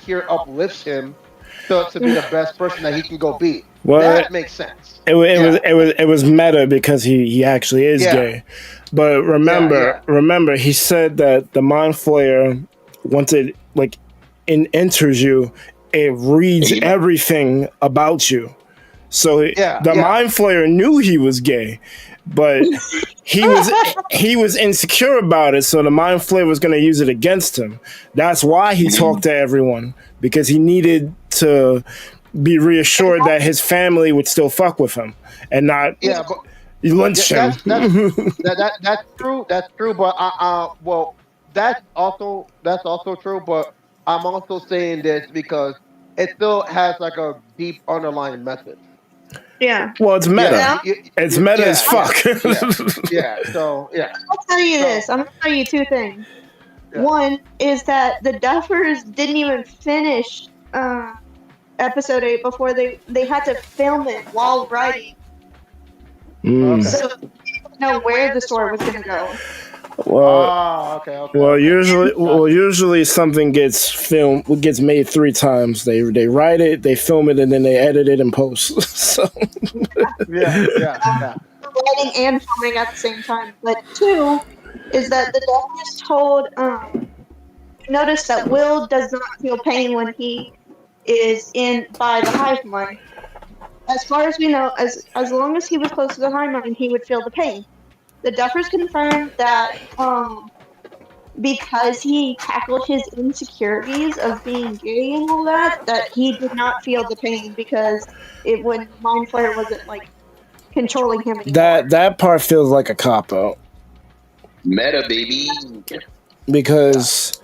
here uplifts him to be the best person that he can go be. Well, that makes sense. It was meta because he actually is gay. But remember, he said that the mind flayer, once it like enters you, it reads everything about you. So the mind flayer knew he was gay, but he was insecure about it. So the mind flayer was going to use it against him. That's why he talked to everyone, because he needed to be reassured that his family would still fuck with him and not lynch him. That's true. That's true. But well, that's also true. But I'm also saying this because it still has like a deep underlying message. Yeah. Well, it's meta. It's meta as fuck. So I'll tell you this. I'm gonna tell you two things. Yeah. One is that the Duffers didn't even finish episode 8 before they had to film it while writing. So they didn't know where the story was gonna go. Well, Okay. usually something gets made 3 times. They write it, they film it, and then they edit it and post. So Yeah. Writing and filming at the same time. But 2 is that the doctors told notice that Will does not feel pain when he is in by the hive mind. As far as we know, as long as he was close to the hive mind, he would feel the pain. The Duffers confirmed that because he tackled his insecurities of being gay and all that, that he did not feel the pain because when Mind Flayer wasn't like controlling him anymore. that part feels like a cop out. Meta, baby. Because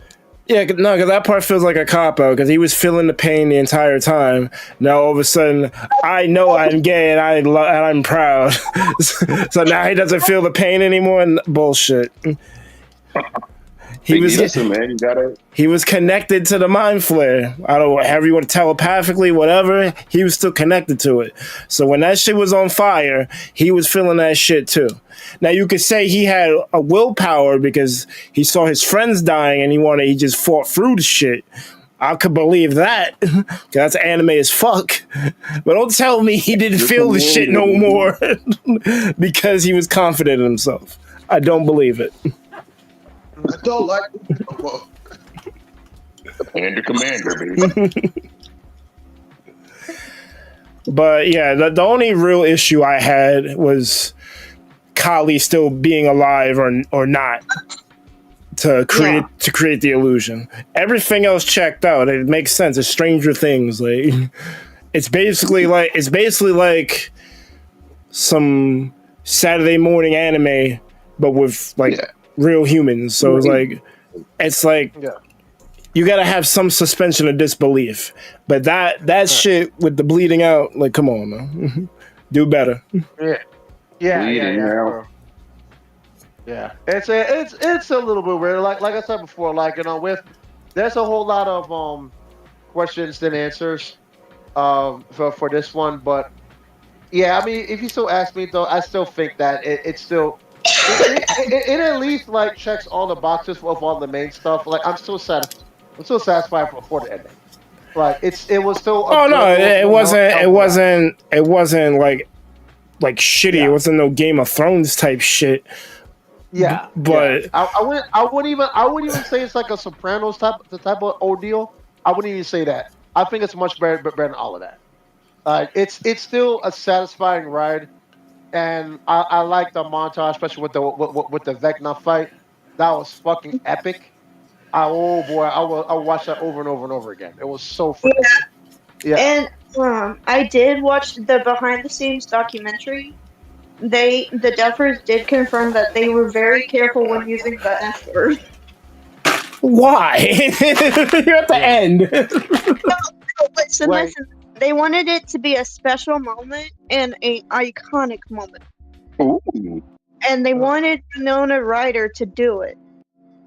that part feels like a cop out because he was feeling the pain the entire time. Now all of a sudden, I know I'm gay and I'm proud. So now he doesn't feel the pain anymore. And bullshit. He was connected to the Mind Flayer. I don't know, however you want to telepathically, whatever. He was still connected to it. So when that shit was on fire, he was feeling that shit too. Now you could say he had a willpower because he saw his friends dying and he just fought through the shit. I could believe that. That's anime as fuck. But don't tell me he didn't feel the shit no more because he was confident in himself. I don't believe it. I don't like Commander, baby. But yeah, the only real issue I had was Kali still being alive or not to create the illusion. Everything else checked out. It makes sense. It's Stranger Things. Like it's basically like some Saturday morning anime, but with real humans. So it's like you gotta have some suspension of disbelief. But that shit with the bleeding out, like, come on, man. Do better. Yeah. It's a little bit weird. Like I said before, there's a whole lot of questions and answers for this one. But yeah, I mean, if you still ask me though, I still think that it still it at least like checks all the boxes of all the main stuff. Like I'm still satisfied for the ending. Like it was still. It wasn't like shitty. Yeah. It wasn't no Game of Thrones type shit. Yeah, but I wouldn't even say it's like a Sopranos type of ordeal. I wouldn't even say that. I think it's much better than all of that. It's still a satisfying ride, and I like the montage, especially with the Vecna fight. That was fucking epic. Oh boy, I'll watch that over and over and over again. It was so fun. Yeah. And I did watch the behind the scenes documentary. The Duffers did confirm that they were very careful when using the F word. Why? You're at the end. No, listen. They wanted it to be a special moment and an iconic moment. Ooh. And they wanted Winona Ryder to do it.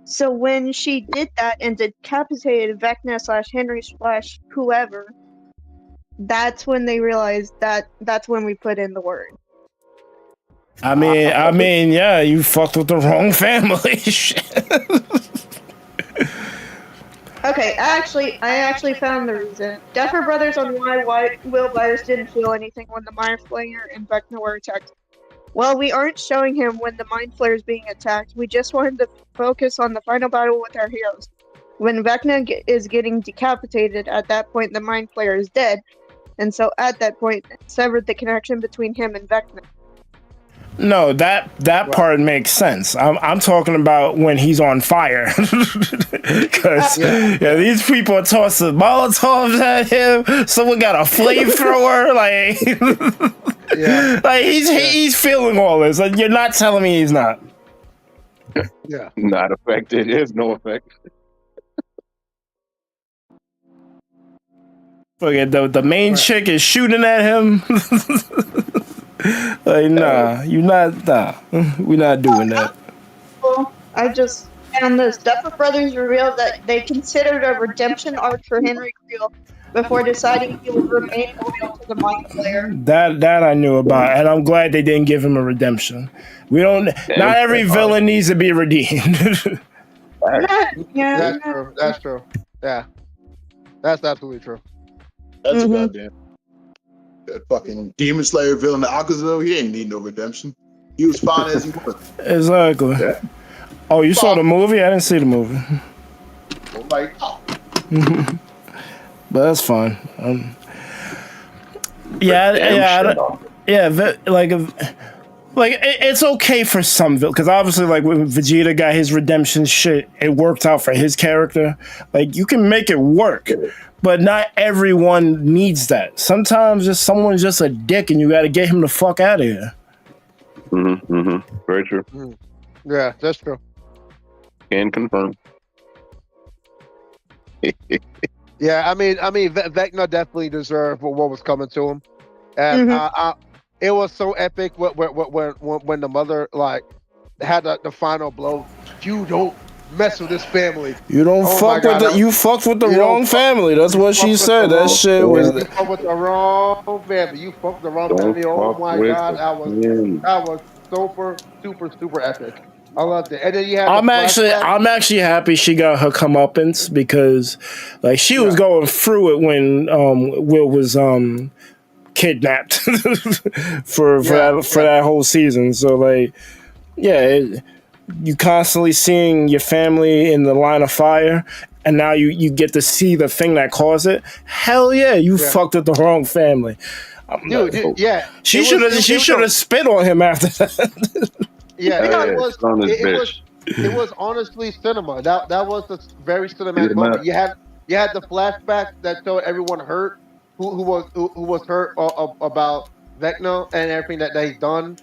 So when she did that and decapitated Vecna / Henry / whoever, that's when they realized that's when we put in the word. I mean, yeah, you fucked with the wrong family. Okay, I actually found the reason. Duffer Brothers on why Will Byers didn't feel anything when the Mind Flayer and Vecna were attacked. Well, we aren't showing him when the Mind Flayer is being attacked. We just wanted to focus on the final battle with our heroes. When Vecna is getting decapitated, at that point the Mind Flayer is dead, and so at that point it severed the connection between him and Vecna. No, that part makes sense. I'm talking about when he's on fire, because these people are tossing Molotovs at him. Someone got a flamethrower, like he's feeling all this. Like, you're not telling me he's not. Yeah, not affected. There's no effect. Forget the main chick is shooting at him. Like, nah, we're not doing that. Well, I just found this. Duffer Brothers revealed that they considered a redemption arc for Henry Creel before deciding he would remain loyal to the Mind Flayer. That I knew about, and I'm glad they didn't give him a redemption. We don't. Not every villain needs to be redeemed. Yeah, That's true. That's true. Yeah, that's absolutely true. That's a goddamn. That fucking Demon Slayer villain, Akazu, he ain't need no redemption. He was fine as he was. Exactly. Yeah. Oh, you saw the movie? I didn't see the movie. Oh my God. But that's fine. It's okay for some because obviously, like when Vegeta got his redemption shit, it worked out for his character. Like you can make it work, but not everyone needs that. Sometimes just someone's just a dick, and you got to get him the fuck out of here. Very true. Yeah, that's true. Can confirm. Yeah, I mean, Vecna definitely deserved what was coming to him, and it was so epic when the mother like had the final blow. You don't mess with this family. You don't fuck with you fucked with the wrong family. That's what she said. That shit was. You fucked with the wrong family. You fucked the wrong family. Oh my god, that was super epic. I loved it. And then you had I'm actually happy she got her comeuppance because like she was going through it when Will was kidnapped for that whole season. So like you constantly seeing your family in the line of fire, and now you get to see the thing that caused it. Hell yeah, you fucked with the wrong family. She should have spit on him after that. It was honestly cinema. That was a very cinematic moment. You had the flashback that showed everyone hurt who was hurt about Vecna and everything that he's done,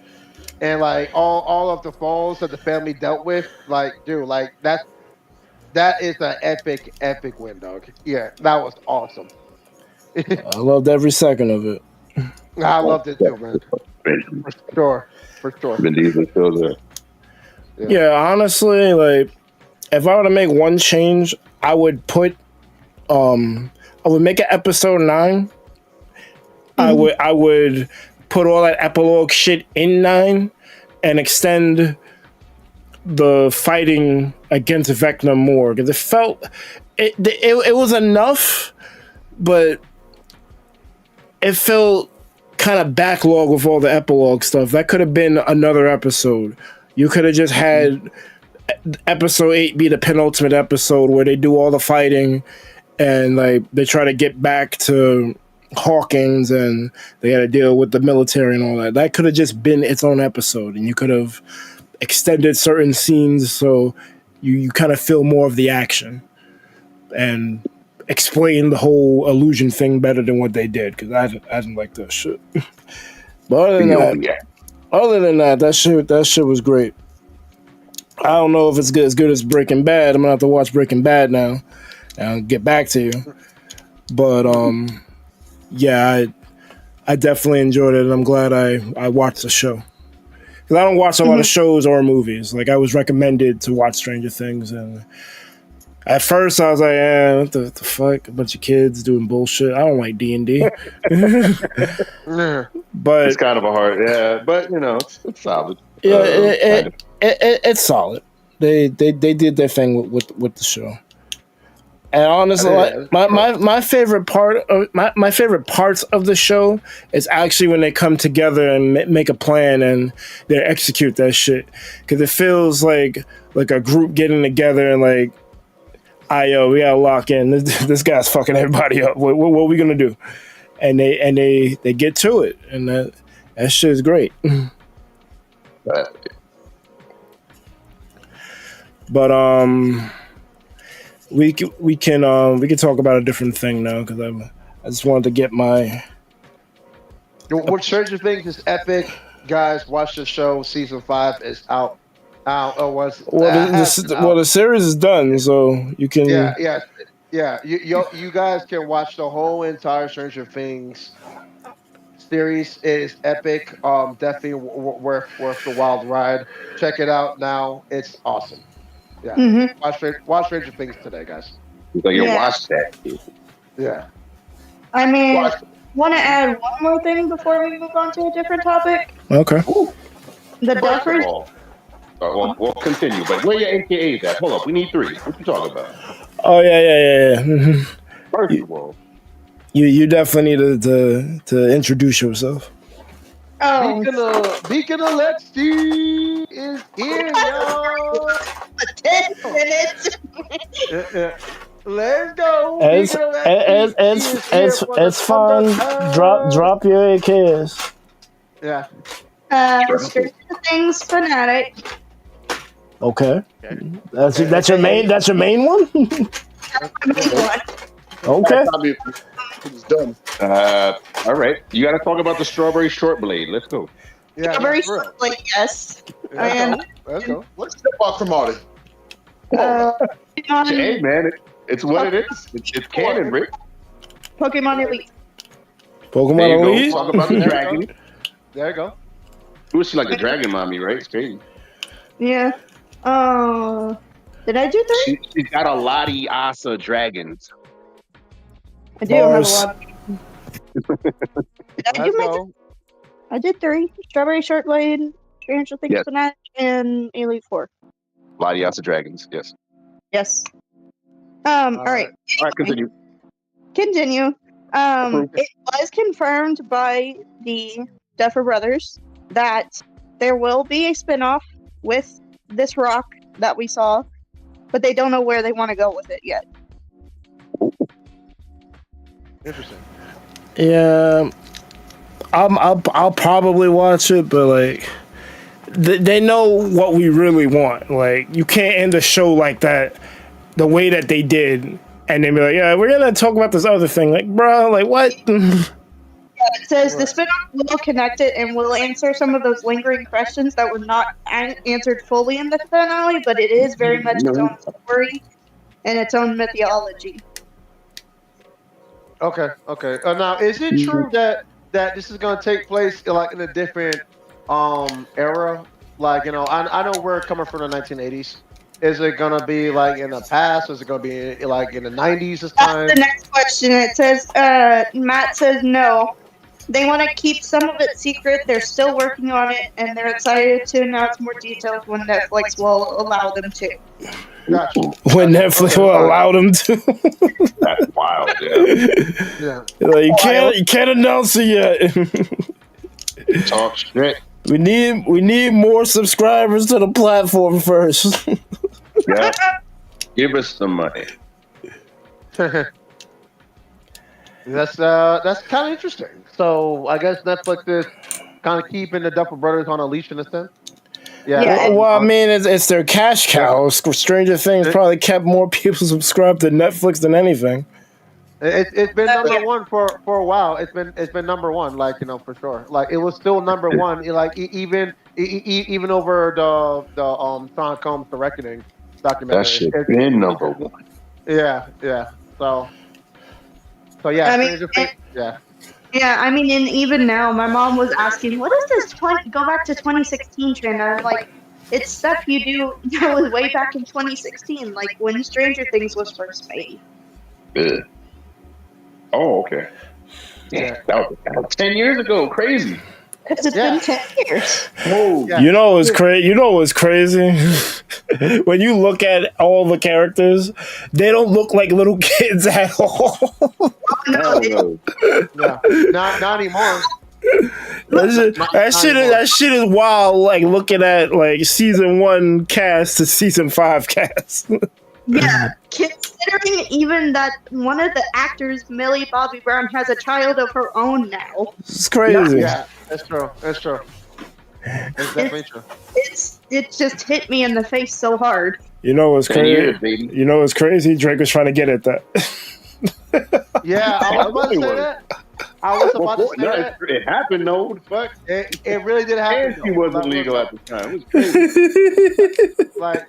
and like all of the falls that the family dealt with. Like, dude, like that is an epic win, dog. Yeah, that was awesome. I loved every second of it. I loved it too, man. For sure. Vin Diesel still there. Yeah, honestly, like if I were to make one change, I would make it episode 9. I would put all that epilogue shit in 9 and extend the fighting against Vecna more because it felt it was enough, but it felt kind of backlog with all the epilogue stuff. That could have been another episode. You could have just had episode 8 be the penultimate episode where they do all the fighting and like they try to get back to Hawkins and they got to deal with the military and all that. That could have just been its own episode, and you could have extended certain scenes so you kind of feel more of the action and explain the whole illusion thing better than what they did because I didn't like that shit. But other than that, that shit was great. I don't know if it's as good as Breaking Bad. I'm gonna have to watch Breaking Bad now and I'll get back to you. But I definitely enjoyed it, and I'm glad I watched the show because I don't watch a lot of shows or movies. Like I was recommended to watch Stranger Things, and at first I was like, what the fuck? A bunch of kids doing bullshit. I don't like D&D. But it's kind of a hard, but you know, it's solid. Yeah, it's solid. They did their thing with the show. And honestly, my favorite part of my favorite parts of the show is actually when they come together and make a plan and they execute that shit because it feels like a group getting together and like, we gotta lock in. This guy's fucking everybody up. What are we gonna do? And they get to it, and that shit is great. But we can talk about a different thing now because I just wanted to get my. What Stranger Things is epic, guys. Watch the show. Season 5 is out. The series is done, so you can. Yeah. You guys can watch the whole entire Stranger Things series. It is epic. Definitely worth the wild ride. Check it out now. It's awesome. Yeah. Watch Stranger Things today, guys. So you watch that. Yeah. I mean, want to add one more thing before we move on to a different topic? Okay. The First Duffers. of all, we'll continue. But where your AKAs at? Hold up, we need 3. What you talking about? Oh yeah. First of all, You definitely need to introduce yourself. Oh, Beacon of Lexi is here, y'all. 10 minutes. Let's go. It's fun. Drop your AKs. Yeah. Stranger Things fanatic. Okay. That's your main. That's your main one. Okay. It's done. all right. You got to talk about the strawberry shortblade. Let's go. Yeah. Strawberry for real. shortblade, yes. Let's go. Let's step out from Marty. Hey, man, it's what it is. It's canon, Rick. Pokemon Elite. Pokemon There you go. Elite. Talk about the dragon. There you go. Who is she like the dragon mommy, right? It's crazy. Yeah. Did I do 3? She's got a Lottie Asa dragons. I do have a Bars. lot. Did I do Let's my go. I did 3. Strawberry Shortblade, Stranger Things Yes. Fanatic, and Elite 4. Lottie Asa dragons, yes. Yes. All All right. All right, continue. Continue. Approved. It was confirmed by the Duffer Brothers that there will be a spinoff with this rock that we saw, but they don't know where they want to go with it yet. Interesting. Yeah. I'll probably watch it, but like they know what we really want. Like you can't end a show like that the way that they did, and then be like, yeah, we're gonna talk about this other thing. Like, bro, like what? It says the spinoff will connect it and will answer some of those lingering questions that were not answered fully in the finale, but it is very much its own story and its own mythology. Okay. Now, is it true that this is going to take place like in a different era? Like, I know we're coming from the 1980s. Is it going to be like in the past? Is it going to be like in the 90s this time? That's the next question. It says, Matt says no. They want to keep some of it secret. They're still working on it, and they're excited to announce more details when Netflix will allow them to. Gotcha. When Netflix will allow them to. That's wild, yeah. Like, you can't announce it yet. Talk shit. We need more subscribers to the platform first. Yeah. Give us the money. That's kind of interesting. So I guess Netflix is kind of keeping the Duffer Brothers on a leash in a sense. Yeah. Well, I mean, it's their cash cow. Stranger Things probably kept more people subscribed to Netflix than anything. It's been number one for a while. It's been number one, like for sure. Like it was still number one, like even over the Sean Combs The Reckoning documentary. That shit been number one. Yeah. So yeah. I mean, yeah. Yeah, I mean, and even now, my mom was asking, "What is this? Go back to 2016 trend?" And I'm like, "It's stuff you do that was way back in 2016, like when Stranger Things was first made." Good. Oh, okay. Yeah, that was 10 years ago. Crazy. Because it's been 10 years. Oh, Yeah. You know what's crazy? You know what's crazy? When you look at all the characters, they don't look like little kids at all. no. Yeah. Not anymore. That shit is wild. Like looking at like season 1 cast to season 5 cast. Yeah, considering even that one of the actors, Millie Bobby Brown, has a child of her own now. It's crazy. Yeah, that's true. It's definitely true. It just hit me in the face so hard. You know what's 10 crazy? years, baby. You know what's crazy? Drake was trying to get at that. Yeah, I was about to say that. It happened, though. What the fuck? It really did happen. And she wasn't legal at the time. It was crazy. But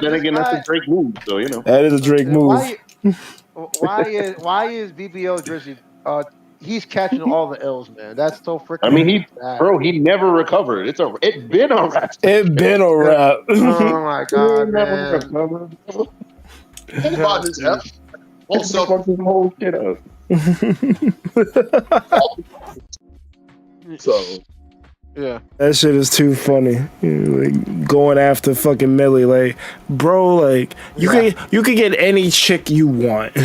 then again, that's a Drake move, so you know. That is a Drake move. Why is BBO Drizzy? He's catching all the L's, man. That's so freaking. I mean, bad. he never recovered. It's been a rap. It been a rap. Oh my god, man. Think about this, F. Whole self. Fuck this whole shit up. So Yeah. That shit is too funny. Like, going after fucking Millie, like, bro, like you could get any chick you want.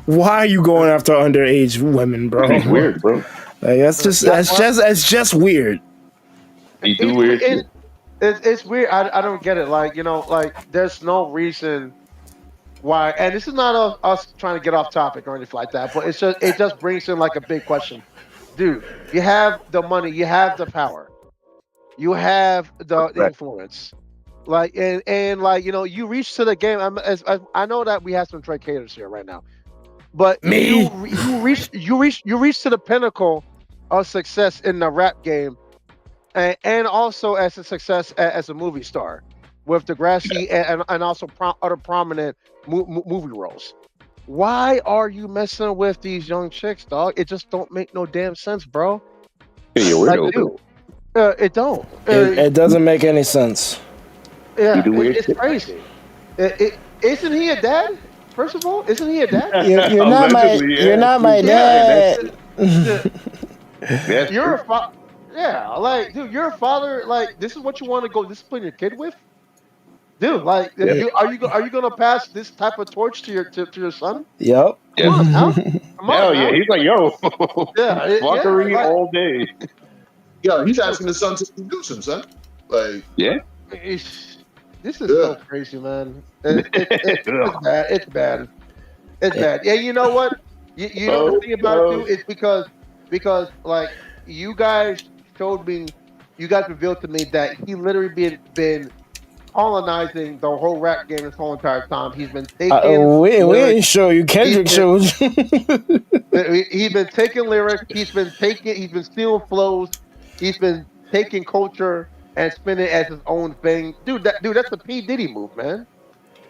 Why are you going after underage women, bro? It's weird, bro. Like that's just weird. You do weird shit. It's weird. I don't get it. Like, like there's no reason why, and this is not us trying to get off topic or anything like that, but it just brings in like a big question. Dude, you have the money, you have the power, you have the influence, like and like you reach to the game. I know that we have some Drake haters here right now, but Me? you reach to the pinnacle of success in the rap game, and also as a success as a movie star with Degrassi and also other prominent movie roles. Why are you messing with these young chicks, dog? It just don't make no damn sense, bro. Hey, you're weirdo. Like, it don't. It doesn't make any sense. Yeah, You do weird it's shit. crazy. Isn't he a dad? First of all, isn't he a dad? You're not my Allegedly, yeah. you're not my dad. That's You're true. a father. Yeah, like, dude, you're a father. Like, this is what you want to go discipline your kid with, dude. Like, are you gonna pass this type of torch to your son? Yep. Come on now. Come on Hell now. yeah, he's like, yo, Yeah, fuckery like- all day. yeah, he's asking his son to introduce him, son. Like, Yeah. This is so crazy, man. It's bad. It's bad. It's bad. Yeah, you know what? You know the thing about it too is because like you guys showed me, you guys revealed to me that he literally been colonizing the whole rap game this whole entire time. He's been taking. We didn't show you. Kendrick showed you. He's been taking lyrics. He's been stealing flows. He's been taking culture and spinning it as his own thing. Dude, that's a P Diddy move, man.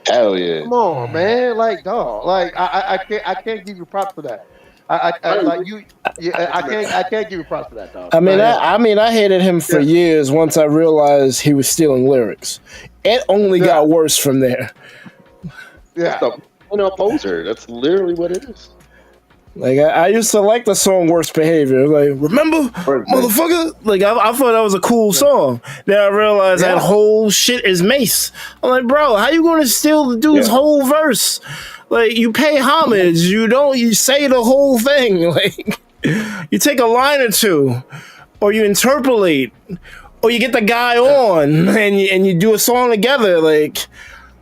Hell yeah. Come on, man. Like, dog. Like, I can't give you props for that. I can't give you props for that, dog. I hated him for years once I realized he was stealing lyrics. It only got worse from there. Yeah. A poser. That's literally what it is. Like, I used to like the song Worst Behavior. Like, remember, motherfucker? Like, I thought that was a cool song. Then I realized that whole shit is Mace. I'm like, bro, how you going to steal the dude's whole verse? Like, you pay homage. You say the whole thing. Like, you take a line or two, or you interpolate, or you get the guy on, and you do a song together. Like,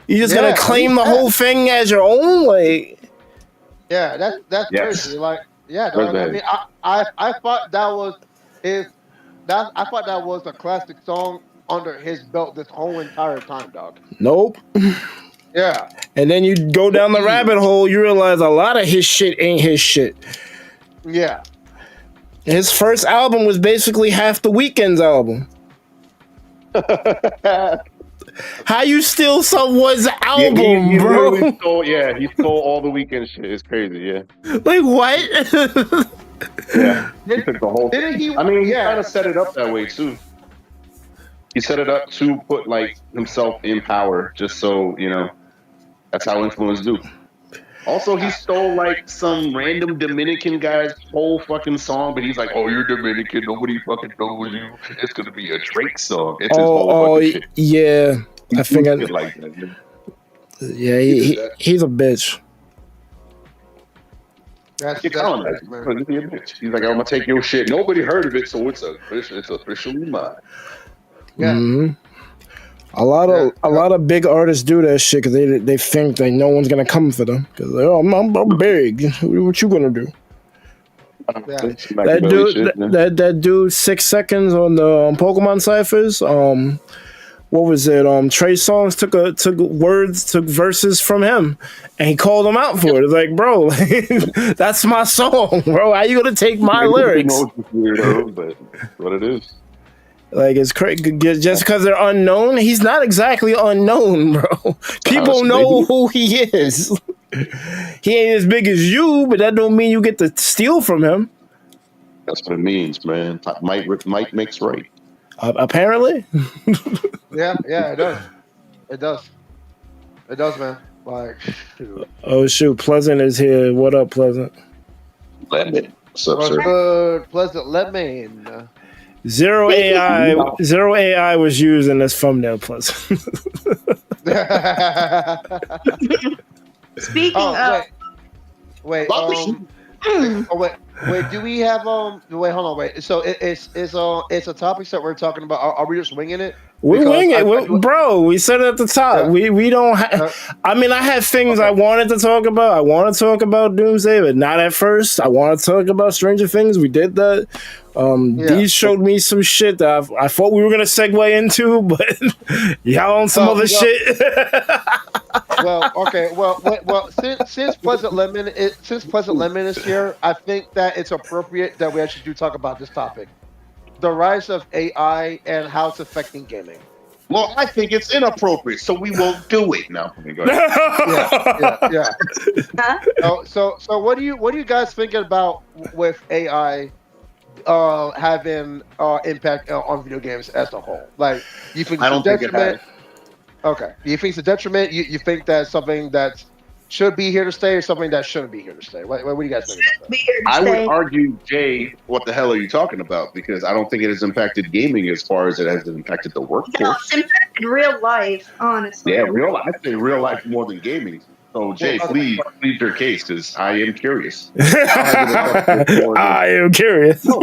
you just gonna claim the whole thing as your own? Like... Yeah, that's crazy. Like, dog, I mean, I thought that was I thought that was a classic song under his belt this whole entire time, dog. Nope. Yeah. And then you go down the rabbit hole, you realize a lot of his shit ain't his shit. Yeah. His first album was basically half the Weeknd's album. How you steal someone's album, he bro? He stole all the Weeknd shit. It's crazy, yeah. Like, what? Yeah. He took the whole Didn't he? he kind of set it up that way, too. He set it up to put, like, himself in power, just so, that's how influence do. Also, he stole, like, some random Dominican guy's whole fucking song, but he's like, oh, you're Dominican, nobody fucking knows you. It's gonna be a Drake song. It's his whole fucking shit. Yeah. I think like that, man. Yeah, he's a bitch. That's man. He's like, I'm gonna take your shit. Nobody heard of it, so it's officially mine. Yeah. Mm-hmm. A lot of big artists do that shit because they think that no one's gonna come for them because I'm big. What you gonna do? That dude 6 seconds on the Pokemon ciphers. What was it? Trey Songz took verses from him, and he called him out for it. It's like, bro, that's my song, bro. How you gonna take my lyrics? Weirdo, but what it is. Like, it's crazy. Just because they're unknown, he's not exactly unknown, bro. People know who he is. He ain't as big as you, but that don't mean you get to steal from him. That's what it means, man. Mike makes right. Apparently. Yeah, it does. It does, man. Like, shoot. Oh shoot, Pleasant is here. What up, Pleasant? Lemon. What's up, What's sir? good, Pleasant Lemon? Zero AI was used in this thumbnail plus. Speaking of, wait, wait, do we have wait, hold on, wait. So it's a topics that we're talking about. Are we just winging it? We Because wing it, bro. We said it at the top. Yeah. We don't. I mean, I had things I wanted to talk about. I want to talk about Doomsday, but not at first. I want to talk about Stranger Things. We did that. These showed me some shit that I thought we were gonna segue into, but y'all on some other shit. Since Pleasant Lemon is here, I think that it's appropriate that we actually do talk about this topic: the rise of AI and how it's affecting gaming. Well, I think it's inappropriate, so we won't do it now. Yeah. So what do you guys think about with AI having impact on video games as a whole? Like, you think I don't think it has. Okay, you think it's a detriment? You think that's something that should be here to stay, or something that shouldn't be here to stay? What do you guys think about that? I would argue, Jay, what the hell are you talking about? Because I don't think it has impacted gaming as far as it has impacted the workforce. No, it's impacted real life, honestly. Yeah, real life. I say real life more than gaming. So, Jay, please your case, because I am curious. I am curious. No,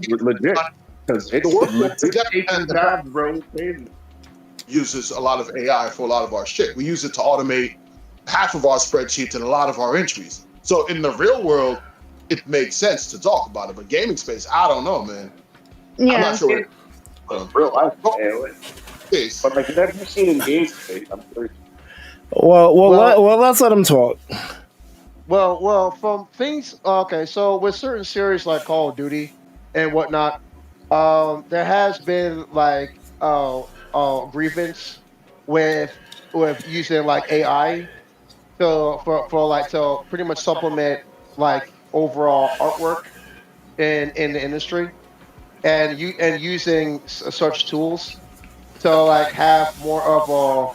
legit. Because it's job, bro. Uses a lot of AI for a lot of our shit. We use it to automate half of our spreadsheets and a lot of our entries. So in the real world, it makes sense to talk about it. But gaming space, I don't know, man. Yeah. I'm not sure. Real life, but like that you've seen in game space, I'm curious. Well, let's let him talk. Well, from things. Okay, so with certain series like Call of Duty and whatnot, there has been like grievance with using like AI to pretty much supplement like overall artwork in the industry, and using such tools to like have more of a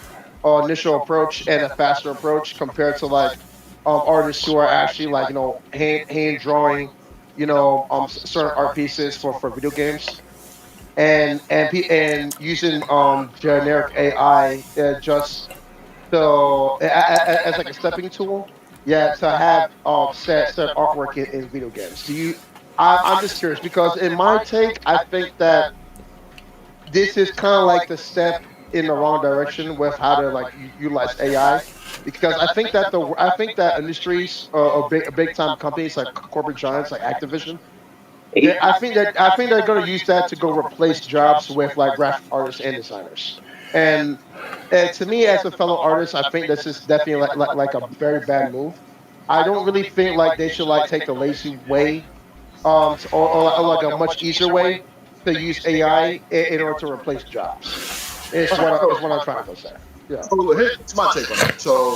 initial approach and a faster approach compared to like artists who are actually like hand drawing certain art pieces for video games, and using generic AI just as like a stepping tool, to have set artwork in video games. I'm just curious, because in my take, I think that this is kind of like the step in the wrong direction with how to like utilize AI, because I think that industries or big time companies like corporate giants like Activision, I think they're going to use that to go replace jobs with like graphic artists and designers. And to me, as a fellow artist, I think this is definitely like a very bad move. I don't really think like they should like take the lazy way, or like a much easier way to use AI in order to replace jobs. Is what I'm trying to say. Yeah. So here's my take on that. So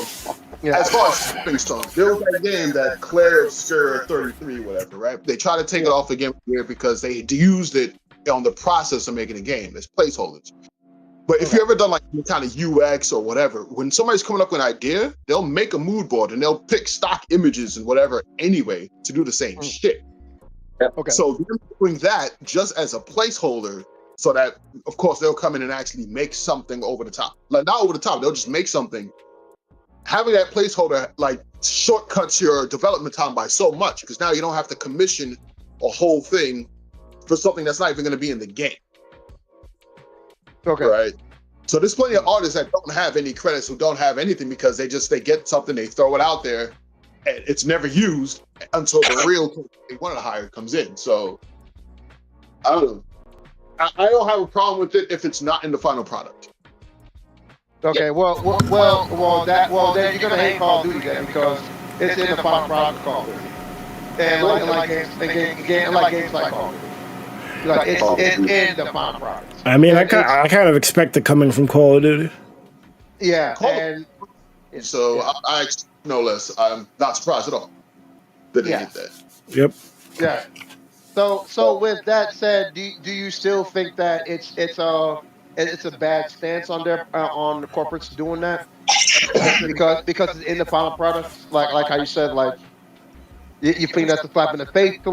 as far as stepping stones, there was that game that Claire Obscura 33, whatever, right? They tried to take it off the game here because they used it on the process of making a game as placeholders. But if you ever done like any kind of UX or whatever, when somebody's coming up with an idea, they'll make a mood board and they'll pick stock images and whatever anyway to do the same shit. Okay. So they're doing that just as a placeholder, so that of course they'll come in and actually make something over the top. Like not over the top, they'll just make something. Having that placeholder like shortcuts your development time by so much, because now you don't have to commission a whole thing for something that's not even going to be in the game. Okay. Right. So there's plenty of artists that don't have any credits, who don't have anything, because they get something, they throw it out there, and it's never used until the real they want to hire comes in. So I don't know. I don't have a problem with it if it's not in the final product. Okay. Well, then you're gonna hate Call of Duty then, because it's in the final product of Call of Duty, and like games like Call of Duty. Like it's in the final product. I mean, I kind of expect it coming from Call of Duty. Yeah, so I no less. I'm not surprised at all that they did that. Yep. Yeah. So with that said, do you still think that it's a bad stance on the corporates doing that because it's in the final product, like how you said, like You think that's a slap in the face to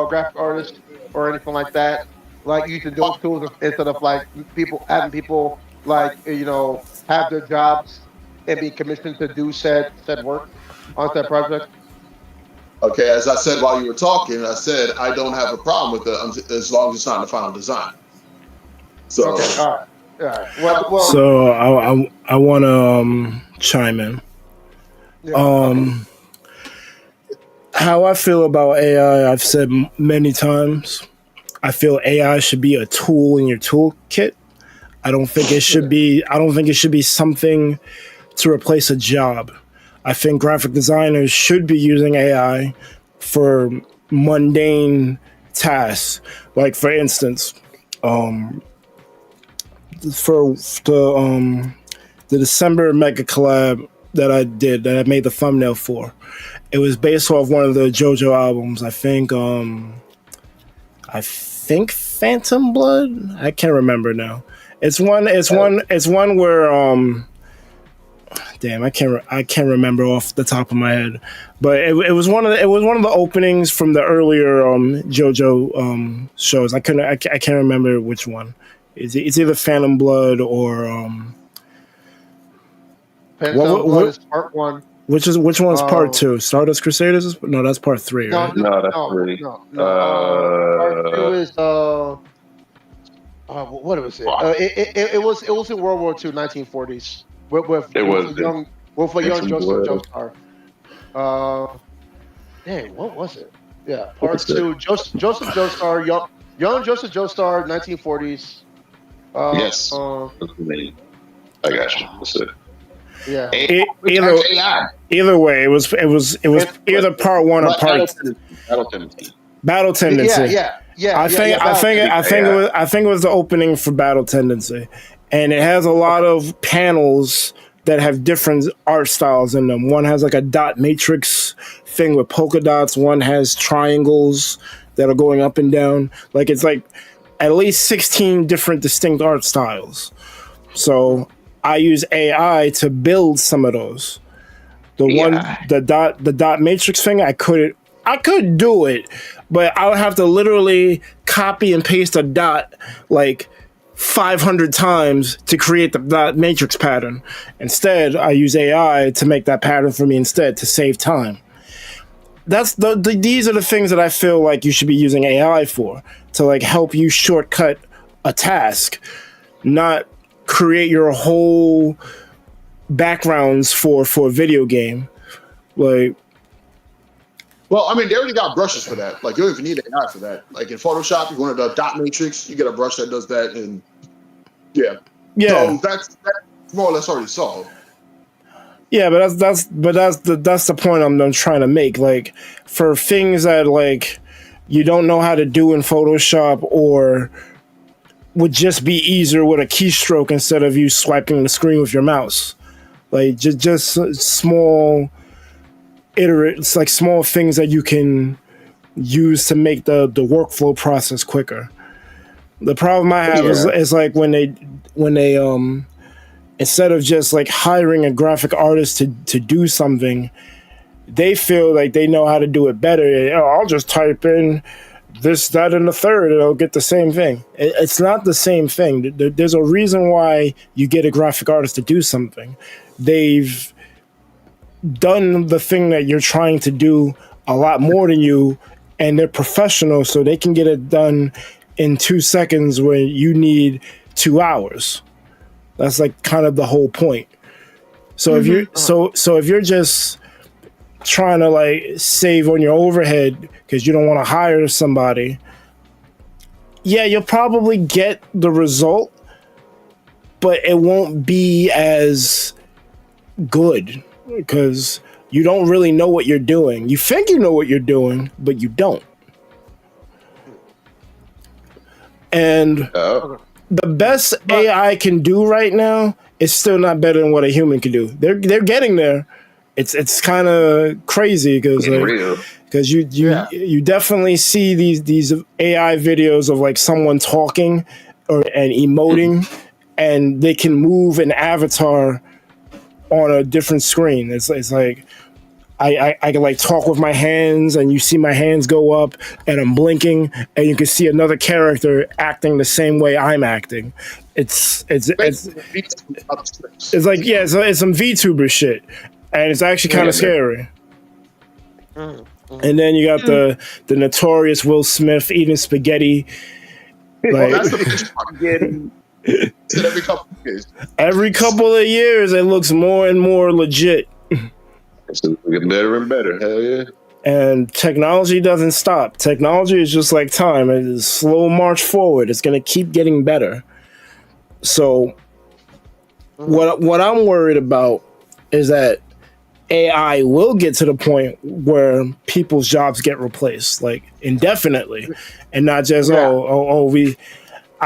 graphic artists or anything like that? Like using those tools instead of like having people like have their jobs and be commissioned to do said work on said project. Okay, as I said while you were talking, I said I don't have a problem with it as long as it's not in the final design. So, okay, all right. Well, so I want to chime in. yeah, How I feel about AI, I've said many times. I feel AI should be a tool in your toolkit. I don't think it should be. I don't think it should be something to replace a job. I think graphic designers should be using AI for mundane tasks. Like, for instance, for the December mega collab that I made the thumbnail for, it was based off one of the JoJo albums. I think Phantom Blood. I can't remember now. It's one where damn, I can't remember off the top of my head, but it was one of the openings from the earlier JoJo shows. I can't remember which one. It's either Phantom Blood or Phantom Blood is part 1. Which one's part 2? Stardust Crusaders? No, that's part 3, right? No, that's 3. No. Part 2 is what was it? It was in World War II, 1940s. With a young Joestar. Dang, what was it? Yeah, part 2. Joseph Joestar, young Joseph Joestar, 1940s. Yes. I got you. That's it. Yeah. Either way, it was either part 1 or part Battle Tendency. Yeah. I think it was the opening for Battle Tendency, and it has a lot of panels that have different art styles in them. One has like a dot matrix thing with polka dots. One has triangles that are going up and down. Like, it's like at least 16 different distinct art styles. So I use AI to build some of those. The dot matrix thing, I could do it, but I would have to literally copy and paste a dot like 500 times to create the dot matrix pattern. Instead, I use AI to make that pattern for me instead to save time. These are the things that I feel like you should be using AI for, to like help you shortcut a task, not create your whole backgrounds for a video game. Like, well, I mean, they already got brushes for that. Like, you don't even need AI for that. Like, in Photoshop, you want the dot matrix, you get a brush that does that, and yeah. So that's more or less already solved. Yeah, but that's the point I'm trying to make. Like, for things that like you don't know how to do in Photoshop, or would just be easier with a keystroke instead of you swiping the screen with your mouse. Like, just small it's like small things that you can use to make the workflow process quicker. The problem I have is like when they instead of just like hiring a graphic artist to do something, they feel like they know how to do it better. I'll just type in this, that, and the third, and it'll get the same thing. It's not the same thing. There's a reason why you get a graphic artist to do something. They've done the thing that you're trying to do a lot more than you, and they're professional, so they can get it done in 2 seconds when you need 2 hours. That's like kind of the whole point. So if you're if you're just trying to like save on your overhead because you don't want to hire somebody, yeah, you'll probably get the result, but it won't be as good because you don't really know what you're doing. You think you know what you're doing, but you don't. And the best AI can do right now is still not better than what a human can do. They're getting there. It's kind of crazy because you definitely see these AI videos of like someone talking and emoting, and they can move an avatar on a different screen. It's like I can like talk with my hands, and you see my hands go up, and I'm blinking, and you can see another character acting the same way I'm acting. It's like it's some VTuber shit, and it's actually kind of scary. And then you got the notorious Will Smith eating spaghetti. Like, that's the spaghetti. Every couple of years, it looks more and more legit. It's getting better and better. Hell yeah. And technology doesn't stop. Technology is just like time. It's a slow march forward. It's going to keep getting better. So what I'm worried about is that AI will get to the point where people's jobs get replaced, like indefinitely, and not just I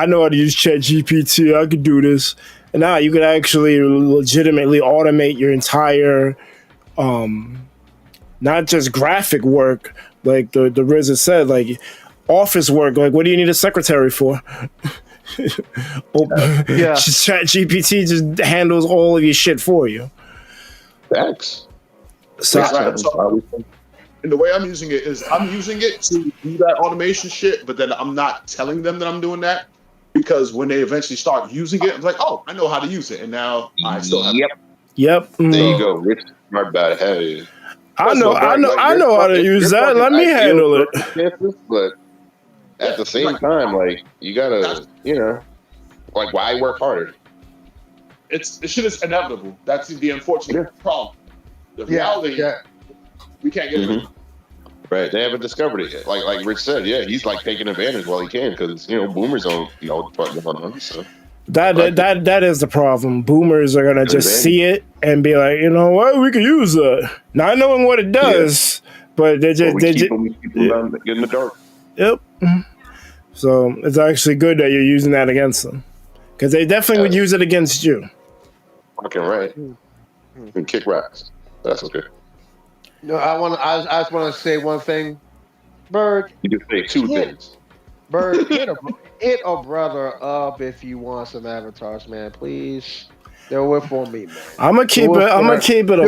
know how to use ChatGPT. I could do this. And now you could actually legitimately automate your entire, not just graphic work, like the Rhy'zrd said, like office work. Like, what do you need a secretary for? ChatGPT just handles all of your shit for you. Facts. So, and the way I'm using it is I'm using it to do that automation shit, but then I'm not telling them that I'm doing that, because when they eventually start using it, I'm like, oh, I know how to use it, and now I still have. Yep. There you go. Rich smart about it. Hell yeah. I know how to use that. Let me handle it. But at the same time, like, you gotta, like, why work harder? It's shit is inevitable. That's the unfortunate problem. The reality, we can't get it. Right, they haven't discovered it yet. Like Rich said, he's like taking advantage while he can, because boomers don't know what the fuck going on. So that is the problem. Boomers are gonna just see it and be like, you know what, we could use that, not knowing what it does, but they keep them in the dark. Yep. So it's actually good that you're using that against them, because they definitely would use it against you. Fucking right. And kick rocks. That's okay. No, I just want to say one thing. Berg. You can say two things. Berg, hit a brother up if you want some avatars, man. Please. Do it for me, man. I'm gonna keep it a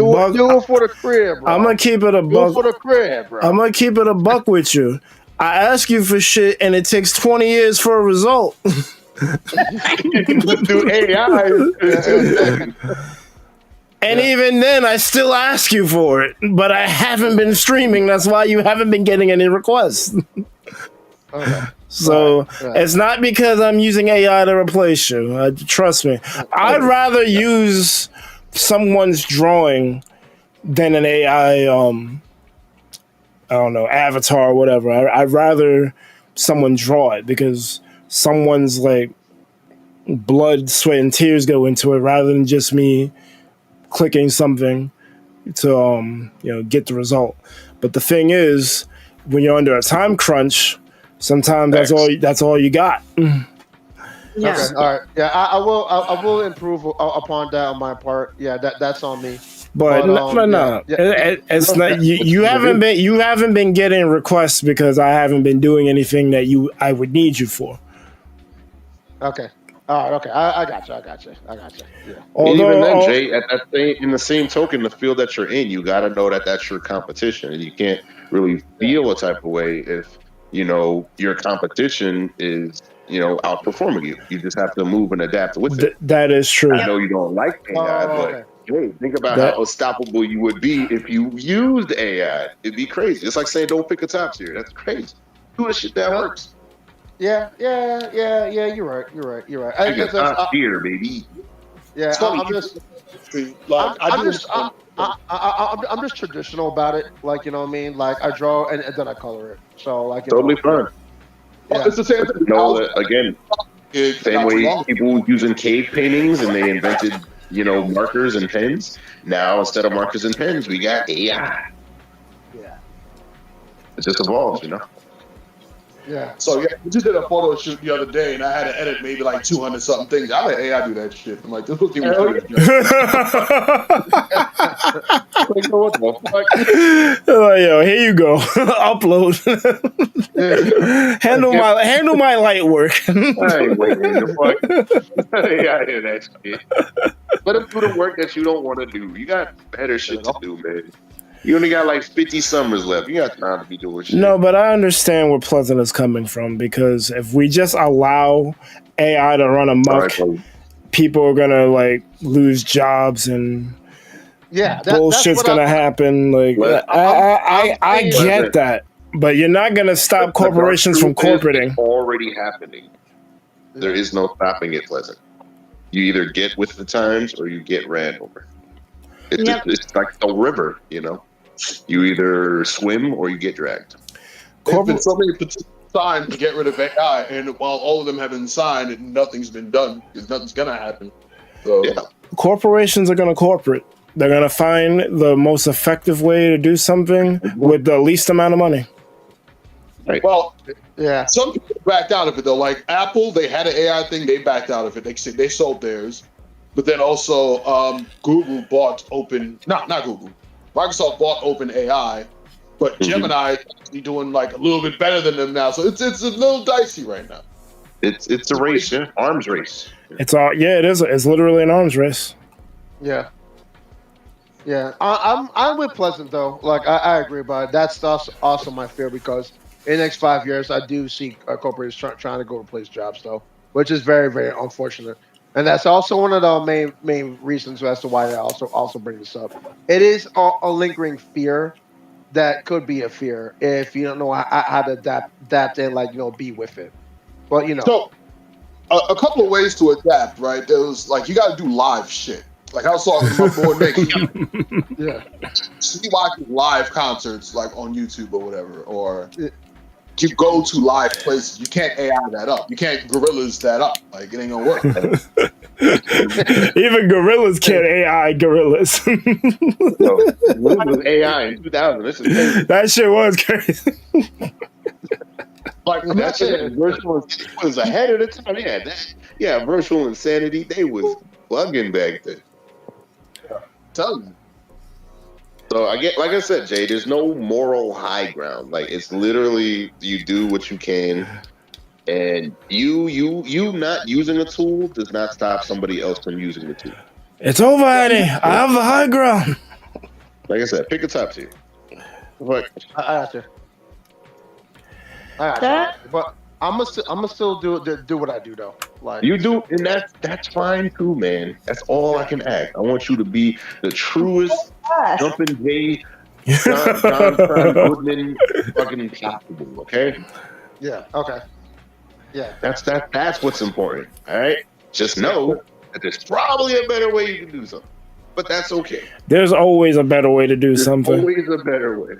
buck. Do it for the crib, bro. I'm gonna keep it a buck. Do it for the crib, bro. I'm gonna keep it a buck with you. I ask you for shit, and it takes 20 years for a result. Do AI. And even then, I still ask you for it, but I haven't been streaming. That's why you haven't been getting any requests. Okay. So it's not because I'm using AI to replace you. Trust me. I'd rather use someone's drawing than an AI, I don't know, avatar or whatever. I'd rather someone draw it, because someone's like blood, sweat, and tears go into it, rather than just me clicking something to get the result. But the thing is, when you're under a time crunch, sometimes that's all you got. Yeah. Okay. All right. Yeah, I will improve upon that on my part. Yeah, that's on me. But no. It's not. You haven't been getting requests because I haven't been doing anything that I would need you for. Okay. All right, okay. I got you. Yeah. Even then, Jay, in the same token, the field that you're in, you got to know that that's your competition, and you can't really feel a type of way if your competition is outperforming you. You just have to move and adapt with it. That is true. I know you don't like AI, but hey, think about how unstoppable you would be if you used AI. It'd be crazy. It's like saying don't pick a top tier. That's crazy. Do the shit that works. Yeah. You're right. I guess top tier, baby. Yeah, I'm just traditional about it. Like, you know what I mean? Like, I draw and then I color it. So, like, totally fun. Yeah. It's the same thing. Again, same way people using cave paintings and they invented, markers and pens. Now, instead of markers and pens, we got AI. Yeah. It just evolves, Yeah. So we just did a photo shoot the other day, and I had to edit maybe like 200 something things. I let AI do that shit. I'm like, this was even what the fuck? Yo, here you go. Upload. handle my light work. I ain't waiting the fuck. AI did that shit. Let him do the work that you don't want to do. You got better shit to do, man. You only got like 50 summers left. You got time to be doing shit. No, but I understand where Pleasant is coming from, because if we just allow AI to run amok, people are gonna like lose jobs and bullshit's gonna happen. Like I get that, but you're not gonna stop corporations from corporating. It's already happening. There is no stopping it, Pleasant. You either get with the times or you get ran over. It's like a river, you know. You either swim or you get dragged. There's been so many petitions signed to get rid of AI, and while all of them have been signed, nothing's been done because nothing's gonna happen. So corporations are gonna corporate. They're gonna find the most effective way to do something with the least amount of money. Right. Well, some people backed out of it though. Like Apple, they had an AI thing, they backed out of it. They sold theirs, but then also Google bought not Google. Microsoft bought OpenAI, but Gemini is actually doing like a little bit better than them now. So it's a little dicey right now. It's a race, arms race. It is. It's literally an arms race. Yeah. I'm with Pleasant though. Like I agree, but that's also my fear, because in the next 5 years I do see corporations trying to go replace jobs though, which is very, very unfortunate. And that's also one of the main reasons as to why I also bring this up. It is a lingering fear that could be a fear if you don't know how to adapt and be with it. But So a couple of ways to adapt, right? There was like you got to do live shit. Like I was talking to my boy Nick. He watches live concerts like on YouTube or whatever, or you go to live places. You can't AI that up. You can't gorillas that up. Like it ain't gonna work. Even gorillas can't AI gorillas. What was AI in 2000? That shit was crazy. Like that shit was ahead of the time. Yeah, virtual insanity. They was bugging back then. Tell you. So like I said, Jay, there's no moral high ground. Like it's literally you do what you can, and you not using a tool does not stop somebody else from using the tool. It's over, Eddie. I have the high ground. Like I said, pick a top tier. But I got you. But I'm gonna still do what I do though. Like you do, and that's fine too, man. That's all I can ask. I want you to be the truest jumping Jay, John Goodman fucking possible. Okay. Yeah. Okay. Yeah. That's what's important. All right. Just know that there's probably a better way you can do something, but that's okay. There's always a better way to do something. Always a better way.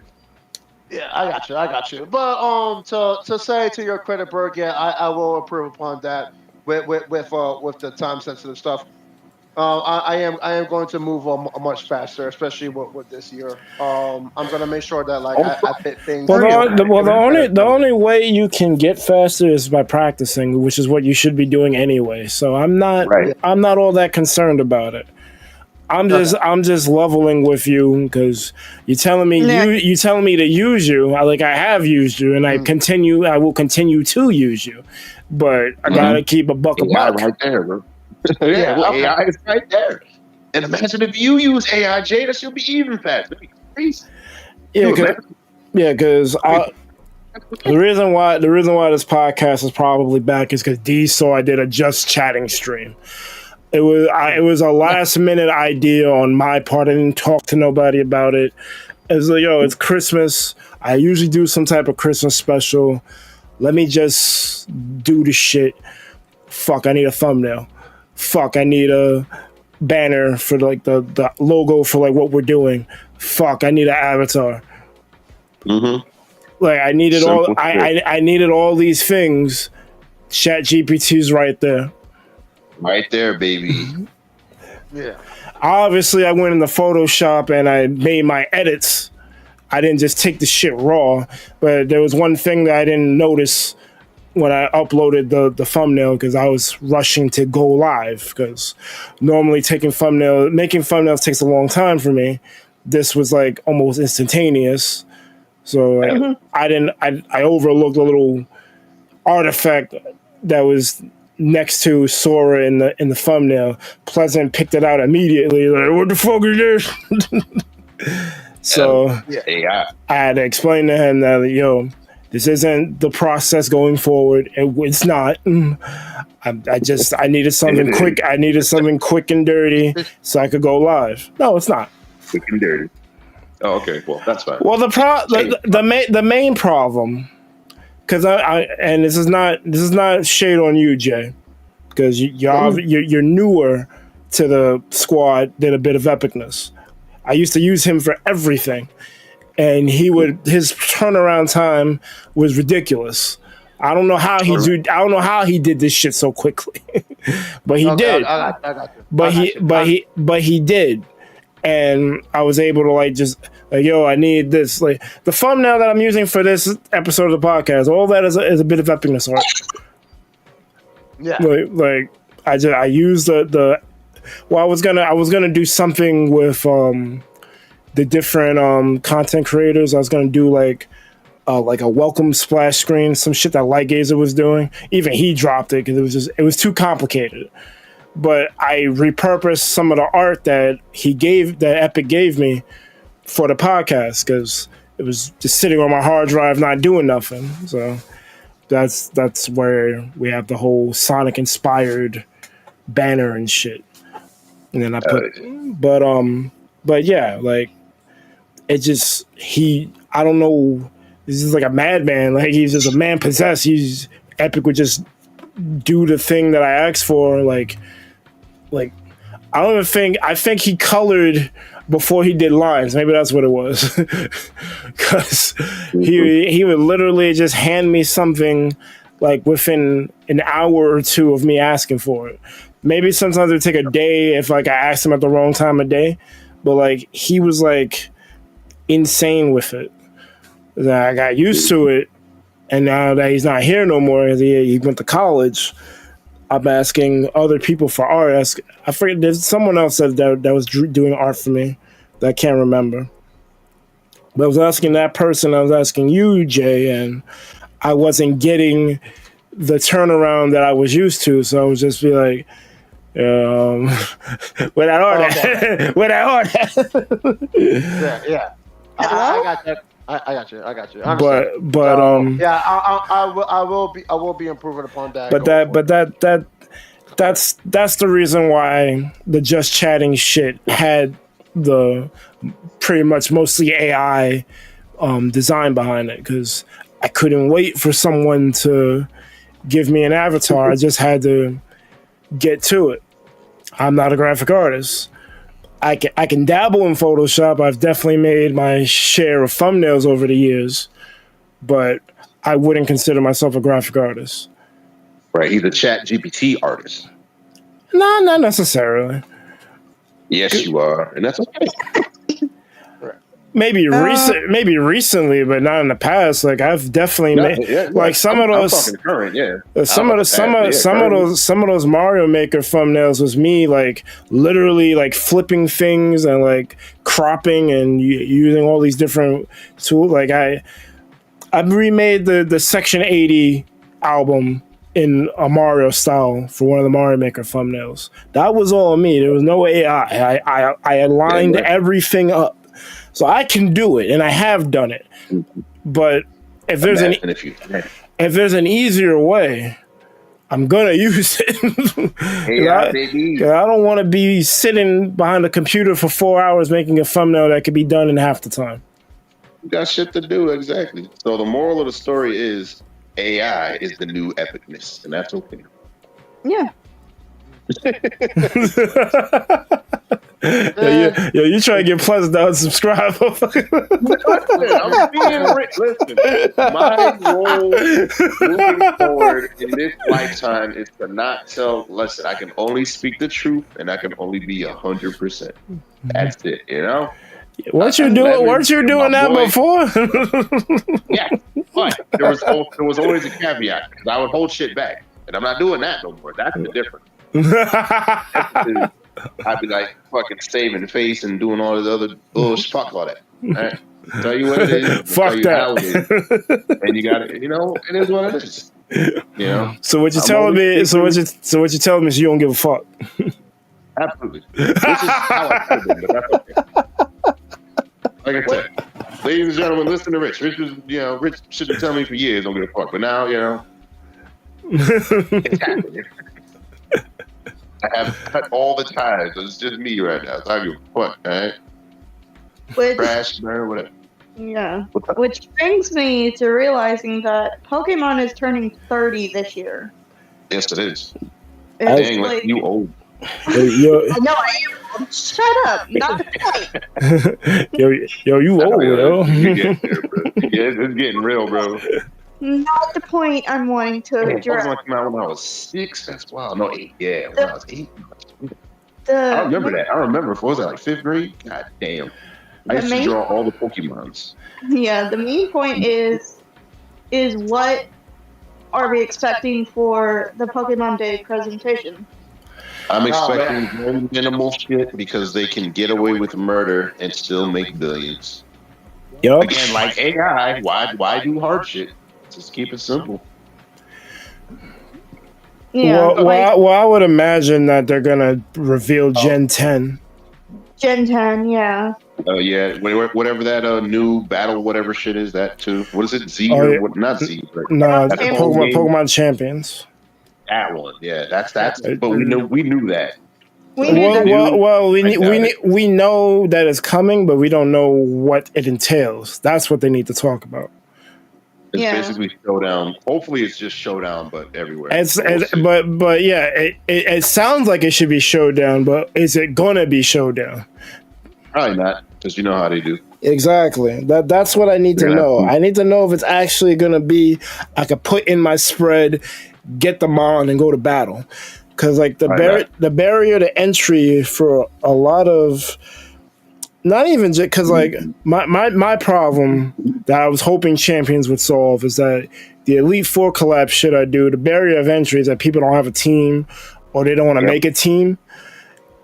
Yeah, I got you. But to say to your credit, Berg, I will approve upon that with the time sensitive stuff. I am going to move on much faster, especially with this year. I'm going to make sure that I fit things. Well, the only way you can get faster is by practicing, which is what you should be doing anyway. So I'm not all that concerned about it. I'm just leveling with you because you're telling me you telling me to use you. I have used you, and I will continue to use you, but I gotta keep a buck of buck. Right there, bro. AI is right there. And imagine if you use AI, Jay, that should be even faster. That'd be crazy. Because the reason why this podcast is probably back is because D saw I did a just chatting stream. It was a last minute idea on my part. I didn't talk to nobody about it. It was like, it's Christmas. I usually do some type of Christmas special. Let me just do the shit. Fuck, I need a thumbnail. Fuck, I need a banner for the logo for what we're doing. Fuck, I need an avatar. I needed I needed all these things. Chat GPT's right there. Right there, baby. Yeah. Obviously, I went into Photoshop and I made my edits. I didn't just take the shit raw, but there was one thing that I didn't notice when I uploaded the thumbnail because I was rushing to go live because normally making thumbnails takes a long time for me. This was almost instantaneous. So I overlooked a little artifact that was next to Sora in the thumbnail. Pleasant picked it out immediately. What the fuck is this? So AI. I had to explain to him that, yo, this isn't the process going forward. It's not. I needed something quick. I needed something quick and dirty so I could go live. No, it's not. Quick and dirty. Oh, okay. Well, that's fine. Well, the main problem, because and this is not shade on you, Jay, because you're newer to the squad than a bit of epicness. I used to use him for everything, and his turnaround time was ridiculous. I don't know how he did this shit so quickly, but he did. I got you. But he did, and I was able to yo, I need this. Like the thumbnail that I'm using for this episode of the podcast, all that is a bit of epicness art. Yeah. Like I used the. Well, I was gonna do something with the different content creators. I was gonna do like a welcome splash screen, some shit that Lightgazer was doing. Even he dropped it because it was too complicated. But I repurposed some of the art that Epic gave me for the podcast because it was just sitting on my hard drive, not doing nothing. So that's where we have the whole Sonic inspired banner and shit. And then I put, but yeah, like it just I don't know. This is like a madman. Like he's just a man possessed. Epic would just do the thing that I asked for. Like I don't even think. I think he colored before he did lines. Maybe that's what it was. Because he would literally just hand me something like within an hour or two of me asking for it. Maybe sometimes it would take a day if like I asked him at the wrong time of day. But like he was like insane with it. I got used to it, and now that he's not here no more, he went to college. I'm asking other people for art. I forget. There's someone else that was doing art for me that I can't remember. But I was asking that person. I was asking you, Jay, and I wasn't getting the turnaround that I was used to. So I would just be like, where that art? Where that art? Yeah. I got that. I got you. Yeah, I will be improving upon that. But that's the reason why the just chatting shit had the pretty much mostly AI design behind it, because I couldn't wait for someone to give me an avatar. I just had to get to it. I'm not a graphic artist. I can dabble in Photoshop. I've definitely made my share of thumbnails over the years, but I wouldn't consider myself a graphic artist. Right, he's a Chat GPT artist. No, not necessarily. Yes, you are, and that's okay. Maybe recently, but not in the past. Like I've definitely made some of those. I'm current, some of those Mario Maker thumbnails was me like literally like flipping things and like cropping and using all these different tools. Like I've remade the Section 80 album in a Mario style for one of the Mario Maker thumbnails. That was all me. There was no AI. I aligned everything up. So I can do it, and I have done it. But if there's an easier way, I'm gonna use it. I don't want to be sitting behind a computer for 4 hours making a thumbnail that could be done in half the time. You got shit to do, exactly. So the moral of the story is AI is the new epicness, and that's okay. Yeah. You try to get Pleasant to unsubscribe. I'm being rich. Listen, my role moving forward in this lifetime is to not tell. Listen, I can only speak the truth, and I can only be 100%. That's it. You know. Weren't you doing that before? Yeah, but there was always a caveat, because I would hold shit back, and I'm not doing that no more. That's the difference. I'd be like fucking saving face and doing all the other bullshit. Fuck all that. All right? Tell you what it is. Fuck that. How it is. And you got it. You know, it is what it is. You know. So what you're telling me? So what you're telling me is you don't give a fuck. Absolutely. This is how I feel, but that's okay. Like I said, ladies and gentlemen, listen to Rich. Rich was, Rich should have told me for years, don't give a fuck. But now, it's happening. I have cut all the ties. So it's just me right now. So I give a fuck, all right? Crash, burn, whatever. Yeah. Which brings me to realizing that Pokemon is turning 30 this year. Yes, it is. It's Dang, you old. I know I am. Shut up. Not the point. yo, you old, yo. You getting there, bro. Yeah, it's getting real, bro. Not the point I'm wanting to address. Pokemon came out when I was 6. That's wild. No, 8. Yeah, when I was 8. I remember that. I remember. What was that, like 5th grade? God damn. I used to draw all the Pokemons. Yeah, the main point is what are we expecting for the Pokemon Day presentation? I'm expecting very minimal shit because they can get away with murder and still make billions. Yep. Again, like AI, why do hard shit? Just keep it simple. Yeah. Well, I would imagine that they're gonna reveal Gen 10. Gen 10, yeah. Yeah, whatever that new battle, whatever shit is, that too. What is it? Z Oh, or yeah. what? Not Z. But No, that's a whole game. Pokemon Champions. That one, yeah, that's. But we knew that. We know that it's coming, but we don't know what it entails. That's what they need to talk about. It's basically Showdown. Hopefully, it's just Showdown, but everywhere. But yeah, it sounds like it should be Showdown, but is it gonna be Showdown? Probably not, because you know how they do. Exactly. That's what I need to know. I need to know if it's actually gonna be. I could put in my spread, get them on, and go to battle. Because like the barrier to entry for a lot of, not even just because like my problem that I was hoping Champions would solve is that the Elite Four collapse shit I do, the barrier of entry is that people don't have a team or they don't want to make a team.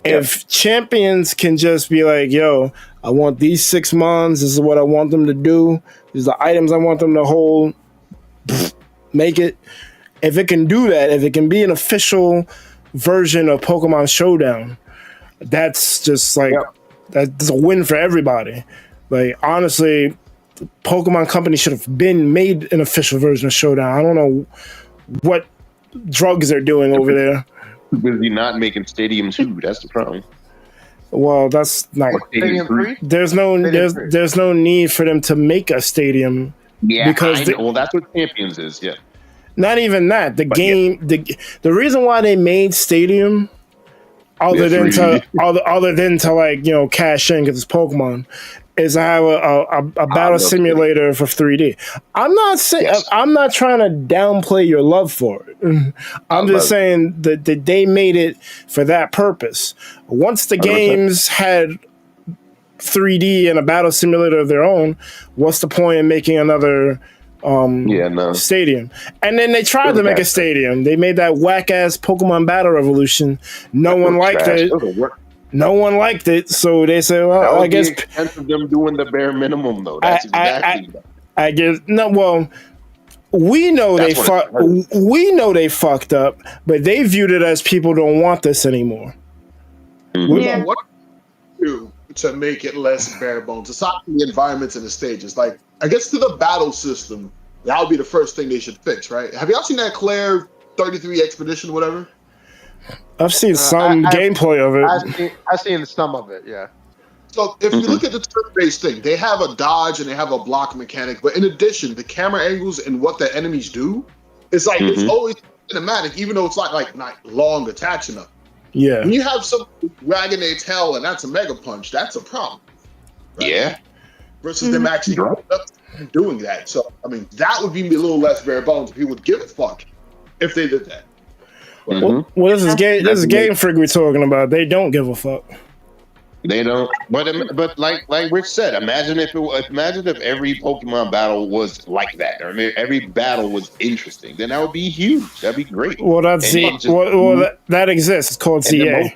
If Champions can just be like, yo, I want these 6 months, this is what I want them to do, these are the items I want them to hold, make it. If it can do that, if it can be an official version of Pokemon Showdown, that's just like that's a win for everybody. Like honestly, the Pokemon Company should have been made an official version of Showdown. I don't know what drugs they're doing over there. Busy not making Stadium 2. That's the problem. Well, that's not. Stadium 3? There's no need for them to make a stadium. Yeah, because well, that's what Champions is. Yeah. Not even that. The the reason why they made Stadium, other than to like cash in because it's Pokemon, is I have a battle simulator for 3D. I'm not saying I'm not trying to downplay your love for it. I'm just saying that they made it for that purpose. Once the 100%. Games had 3D and a battle simulator of their own, what's the point in making another stadium? And then they tried to make a stadium. They made that whack ass Pokemon Battle Revolution. No one liked it. No one liked it, so they said, "Well, I guess." The expense of them doing the bare minimum, though. That's exactly. I guess no. Well, we know they fucked up, but they viewed it as people don't want this anymore. Mm-hmm. What do to make it less bare bones? Aside from the environments and the stages, like I guess to the battle system, that would be the first thing they should fix, right? Have y'all seen that Claire 33 Expedition, whatever? I've seen some gameplay of it. I've seen some of it, yeah. So if you look at the turn-based thing, they have a dodge and they have a block mechanic, but in addition, the camera angles and what the enemies do, it's like it's always cinematic, even though it's not long attached enough. Yeah. When you have some wagging their tail and that's a mega punch, that's a problem. Right? Yeah. Versus them actually doing that. So I mean, that would be a little less bare bones if people would give a fuck if they did that. Well, this is Game Freak we're talking about. They don't give a fuck. They don't. But like Rich said, imagine if every Pokemon battle was like that, or every battle was interesting. Then that would be huge. That'd be great. Well, that exists. It's called CA.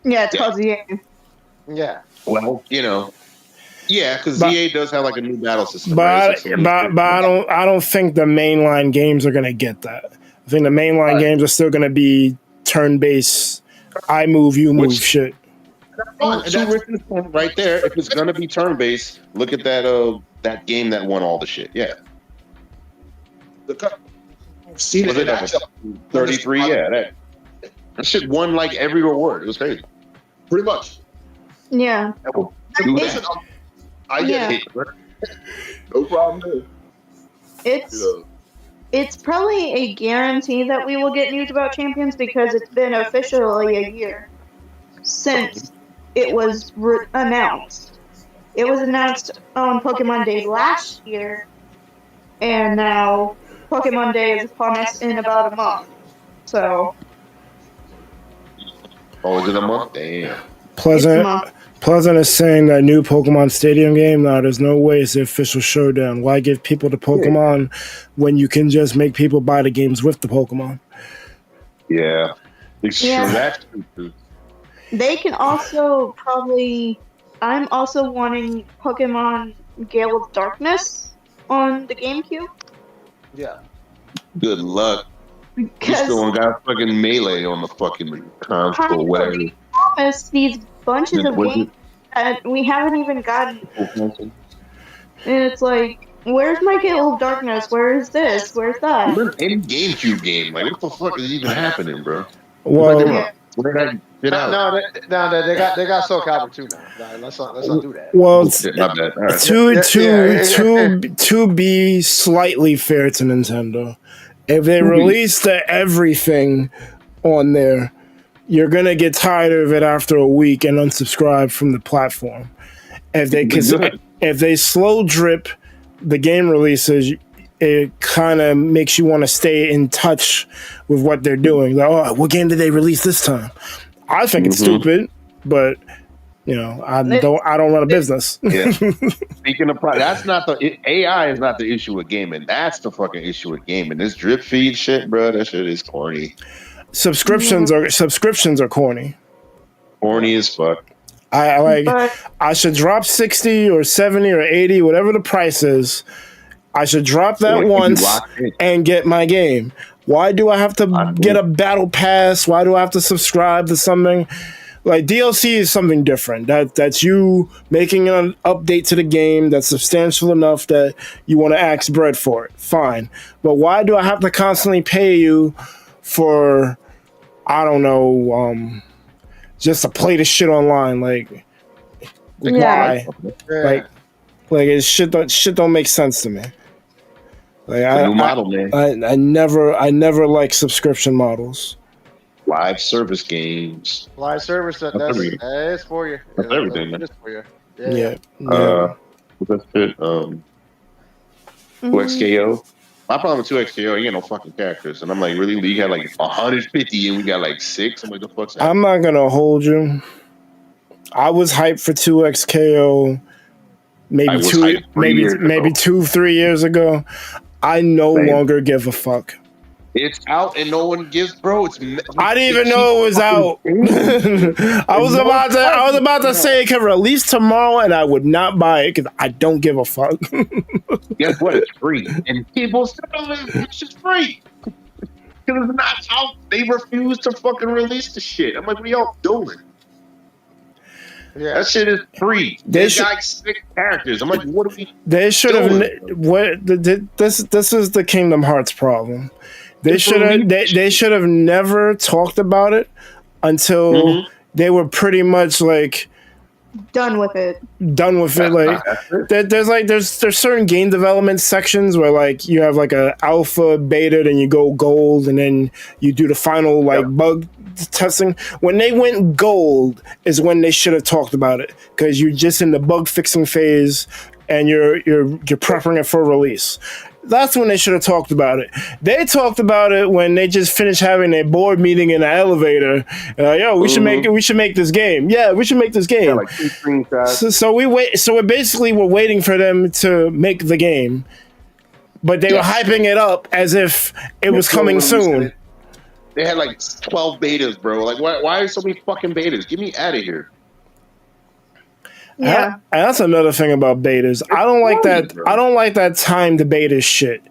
Yeah, it's called CA. Yeah. Well, yeah, because ZA does have like a new battle system. But I don't think the mainline games are gonna get that. I think the mainline games are still going to be turn-based, I move, you move shit. Two Richards right there. If it's gonna be turn based, look at that game that won all the shit. Yeah, I've seen it in action. 33. Yeah, that shit won like every reward. It was crazy. Pretty much. Yeah. Do that. I get it. No problem there. It's probably a guarantee that we will get news about Champions because it's been officially a year since it was announced. It was announced on Pokemon Day last year, and now Pokemon Day is upon us in about a month. So. Oh, is it a month? Damn. Pleasant is saying that new Pokemon Stadium game, no, there's no way it's the official showdown. Why give people the Pokemon when you can just make people buy the games with the Pokemon? Yeah. That's true. They can also probably... I'm also wanting Pokemon Gale of Darkness on the GameCube. Yeah. Good luck. You still got fucking Melee on the fucking console, whatever. We promised these bunches of games that we haven't even gotten. And it's like, where's my Gale of Darkness? Where is this? Where's that? Any GameCube game, like what the fuck is even happening, bro? Well, where did I get out? No, they got Soul Calibur 2 now. Let's not do that. Well, right. to be slightly fair to Nintendo, if they release everything on there, you're gonna get tired of it after a week and unsubscribe from the platform. If they slow drip the game releases, it kind of makes you want to stay in touch with what they're doing. Like, oh, what game did they release this time? I think it's stupid, but I don't run a business. Yeah. Speaking of that's not AI is not the issue with gaming. That's the fucking issue with gaming. This drip feed shit, bro. That shit is corny. Subscriptions are corny. Corny as fuck. I should drop 60 or 70 or 80, whatever the price is. I should drop that once and get my game. Why do I have to get a battle pass? Why do I have to subscribe to something? Like DLC is something different. That's you making an update to the game that's substantial enough that you want to ask bread for it. Fine. But why do I have to constantly pay you for, I don't know, just to play this shit online? Like why? Like it shit don't make sense to me. Like I never like subscription models. Live service games. Live service that is for you. That's everything. That's for you. Yeah. That's it. 2XKO. My problem with 2XKO, you get no fucking characters. And I'm like, really? League had like 150 and we got like 6? I'm like, the fuck's that? I'm not gonna hold you. I was hyped for 2XKO maybe 2-3 years ago. I no longer give a fuck. It's out and no one gives, bro. I didn't even know it was out. I was about to say it can release tomorrow, and I would not buy it because I don't give a fuck. Guess what? It's free, and people still it's just free because it's not out. They refuse to fucking release the shit. I'm like, what are y'all doing? Yeah, that shit is free. They got 6 characters. I'm like, what are we? They should have. This is the Kingdom Hearts problem. They should have never talked about it until they were pretty much like done with it. Like there's certain game development sections where like you have like a alpha, beta, then you go gold, and then you do the final bug testing. When they went gold is when they should have talked about it, because you're just in the bug fixing phase and you're prepping it for release. That's when they should have talked about it. They talked about it when they just finished having a board meeting in the elevator. We should make this game. Yeah, we should make this game. Like 2 screenshots. So we wait. So we're waiting for them to make the game, but they were hyping it up as if it was coming soon. They had like 12 betas, bro. Like, why are so many fucking betas? Get me out of here. Yeah, and that's another thing about betas. I don't like that. Bro. I don't like that timed beta shit.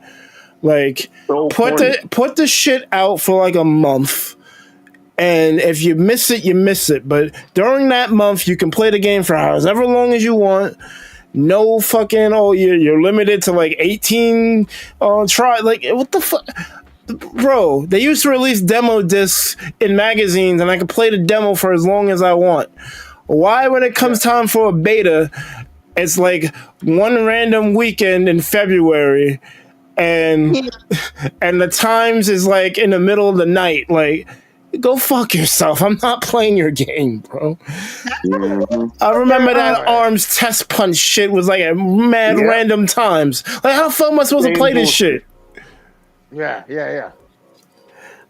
Like, put the shit out for like a month, And if you miss it, you miss it. But during that month, you can play the game for however long as you want. No fucking, you're limited to like 18 try. Like, what the fuck? Bro, they used to release demo discs in magazines and I could play the demo for as long as I want. Why, when it comes time for a beta, it's like one random weekend in February and the times is like in the middle of the night? Like, go fuck yourself. I'm not playing your game, bro. I remember that arms test punch shit was like at mad random times. Like, how the fuck am I supposed to play this shit? Yeah.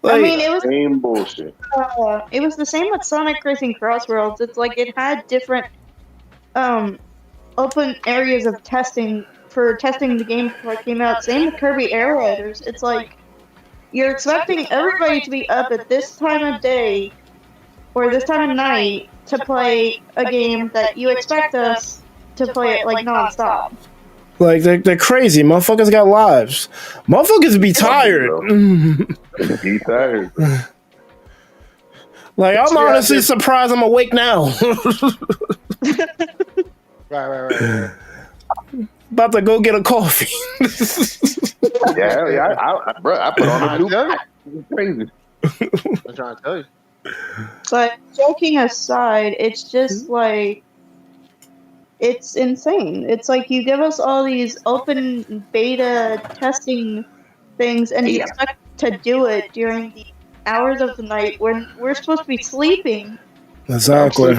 Like, I mean, it was Same bullshit. it was the same with Sonic Racing Crossworlds. It's like it had different open areas of testing for testing the game before it came out. Same with Kirby Air Riders. It's like you're expecting everybody to be up at this time of day or this time of night to play a game that you expect us to play it like nonstop. Like, they're crazy. Motherfuckers got lives. Motherfuckers be tired. Be tired. Like, I'm honestly surprised I'm awake now. Right. About to go get a coffee. Bro, I put on a new pack. It's crazy. I'm trying to tell you. But joking aside, it's just like, it's insane. It's like you give us all these open beta testing things and you expect to do it during the hours of the night when we're supposed to be sleeping. Exactly.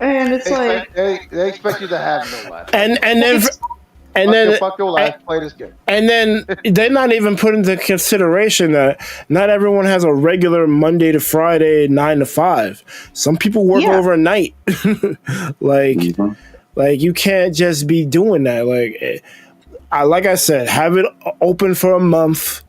And it's they expect you to have no life. And then fuck your life, play this game. And then they're not even put into consideration that not everyone has a regular Monday to Friday 9 to 5. Some people work overnight. Like you can't just be doing that. Like I said, have it open for a month.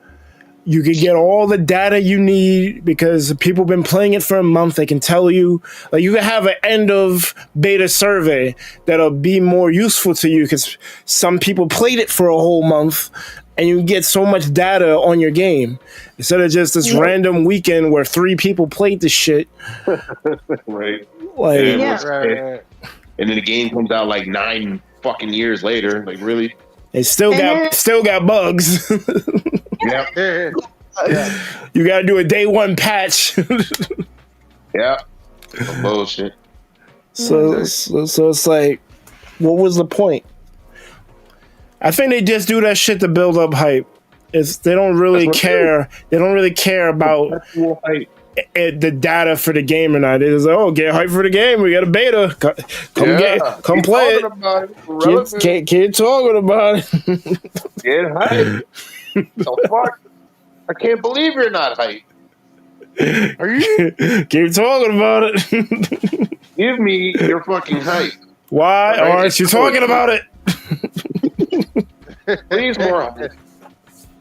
You can get all the data you need because people have been playing it for a month. They can tell you, like, you can have an end of beta survey that'll be more useful to you because some people played it for a whole month and you get so much data on your game instead of just this random weekend where 3 people played the shit. Right. Like, Right. And then the game comes out like 9 fucking years later. Like, really? it still got bugs. Yeah. You got to do a day 1 patch. Yeah. Some bullshit. So it's like, what was the point? I think they just do that shit to build up hype. They don't really care. They don't really care about the data for the game or not. They just like, get hype for the game. We got a beta. Come play it. Keep talking about it. Get hype. The fuck? I can't believe you're not hype. Are you? Keep talking about it. Give me your fucking hype. Why aren't you talking about it? Please more hype.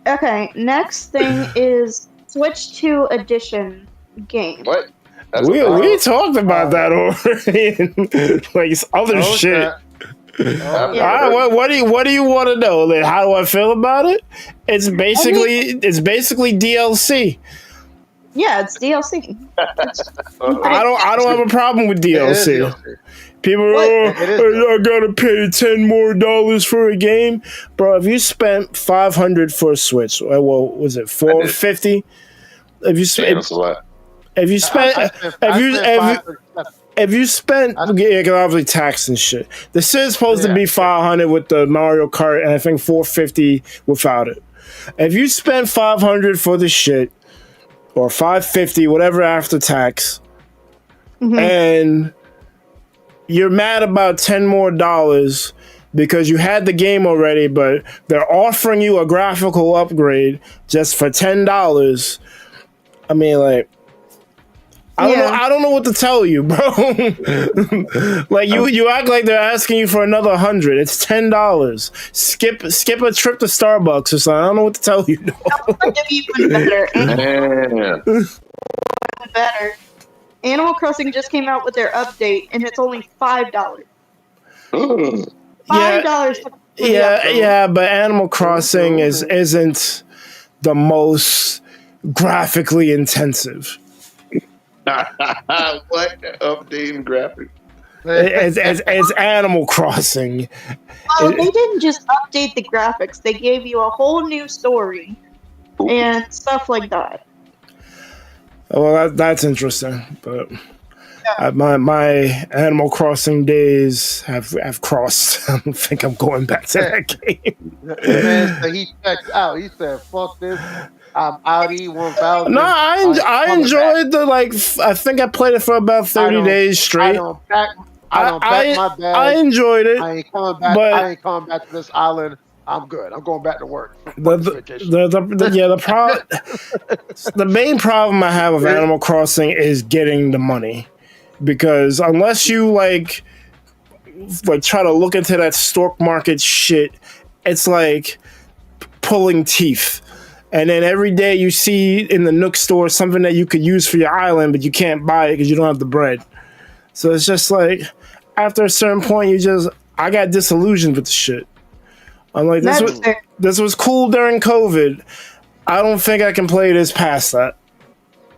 Okay, next thing is Switch 2 Edition game. What? We talked about that already. Like other shit. What do you want to know? Like, how do I feel about it? It's basically DLC. Yeah, it's DLC. I don't have a problem with DLC. People are, I gotta pay $10 more for a game, bro. If you spent $500 for a Switch, well, was it $450? If you spent, because obviously tax and shit. This is supposed to be $500 with the Mario Kart, and I think $450 without it. If you spent $500 for the shit, or $550, whatever after tax, and you're mad about $10 more because you had the game already, but they're offering you a graphical upgrade just for $10. I mean, like, I don't know what to tell you, bro. Like, you act like they're asking you for another $100. It's $10. Skip a trip to Starbucks or something. I don't know what to tell you. Better. Animal Crossing just came out with their update, and it's only $5. $5. Yeah, but Animal Crossing isn't the most graphically intensive. What updating graphics? It's Animal Crossing. Well, they didn't just update the graphics; they gave you a whole new story and stuff like that. Well, that's interesting, but my Animal Crossing days have crossed. I don't think I'm going back to that game. Man, so he checked out. He said, "Fuck this. I'm out. 1000." No, I enjoyed the I think I played it for about 30 days straight. I don't pack my bag. I enjoyed it. I ain't coming back. But I ain't coming back to this island. I'm good. I'm going back to work. The main problem I have with Animal Crossing is getting the money, because unless you like try to look into that stock market shit, it's like pulling teeth. And then every day you see in the Nook store something that you could use for your island, but you can't buy it because you don't have the bread. So it's just like, after a certain point, I got disillusioned with the shit. I'm like, this was cool during COVID. I don't think I can play this past that.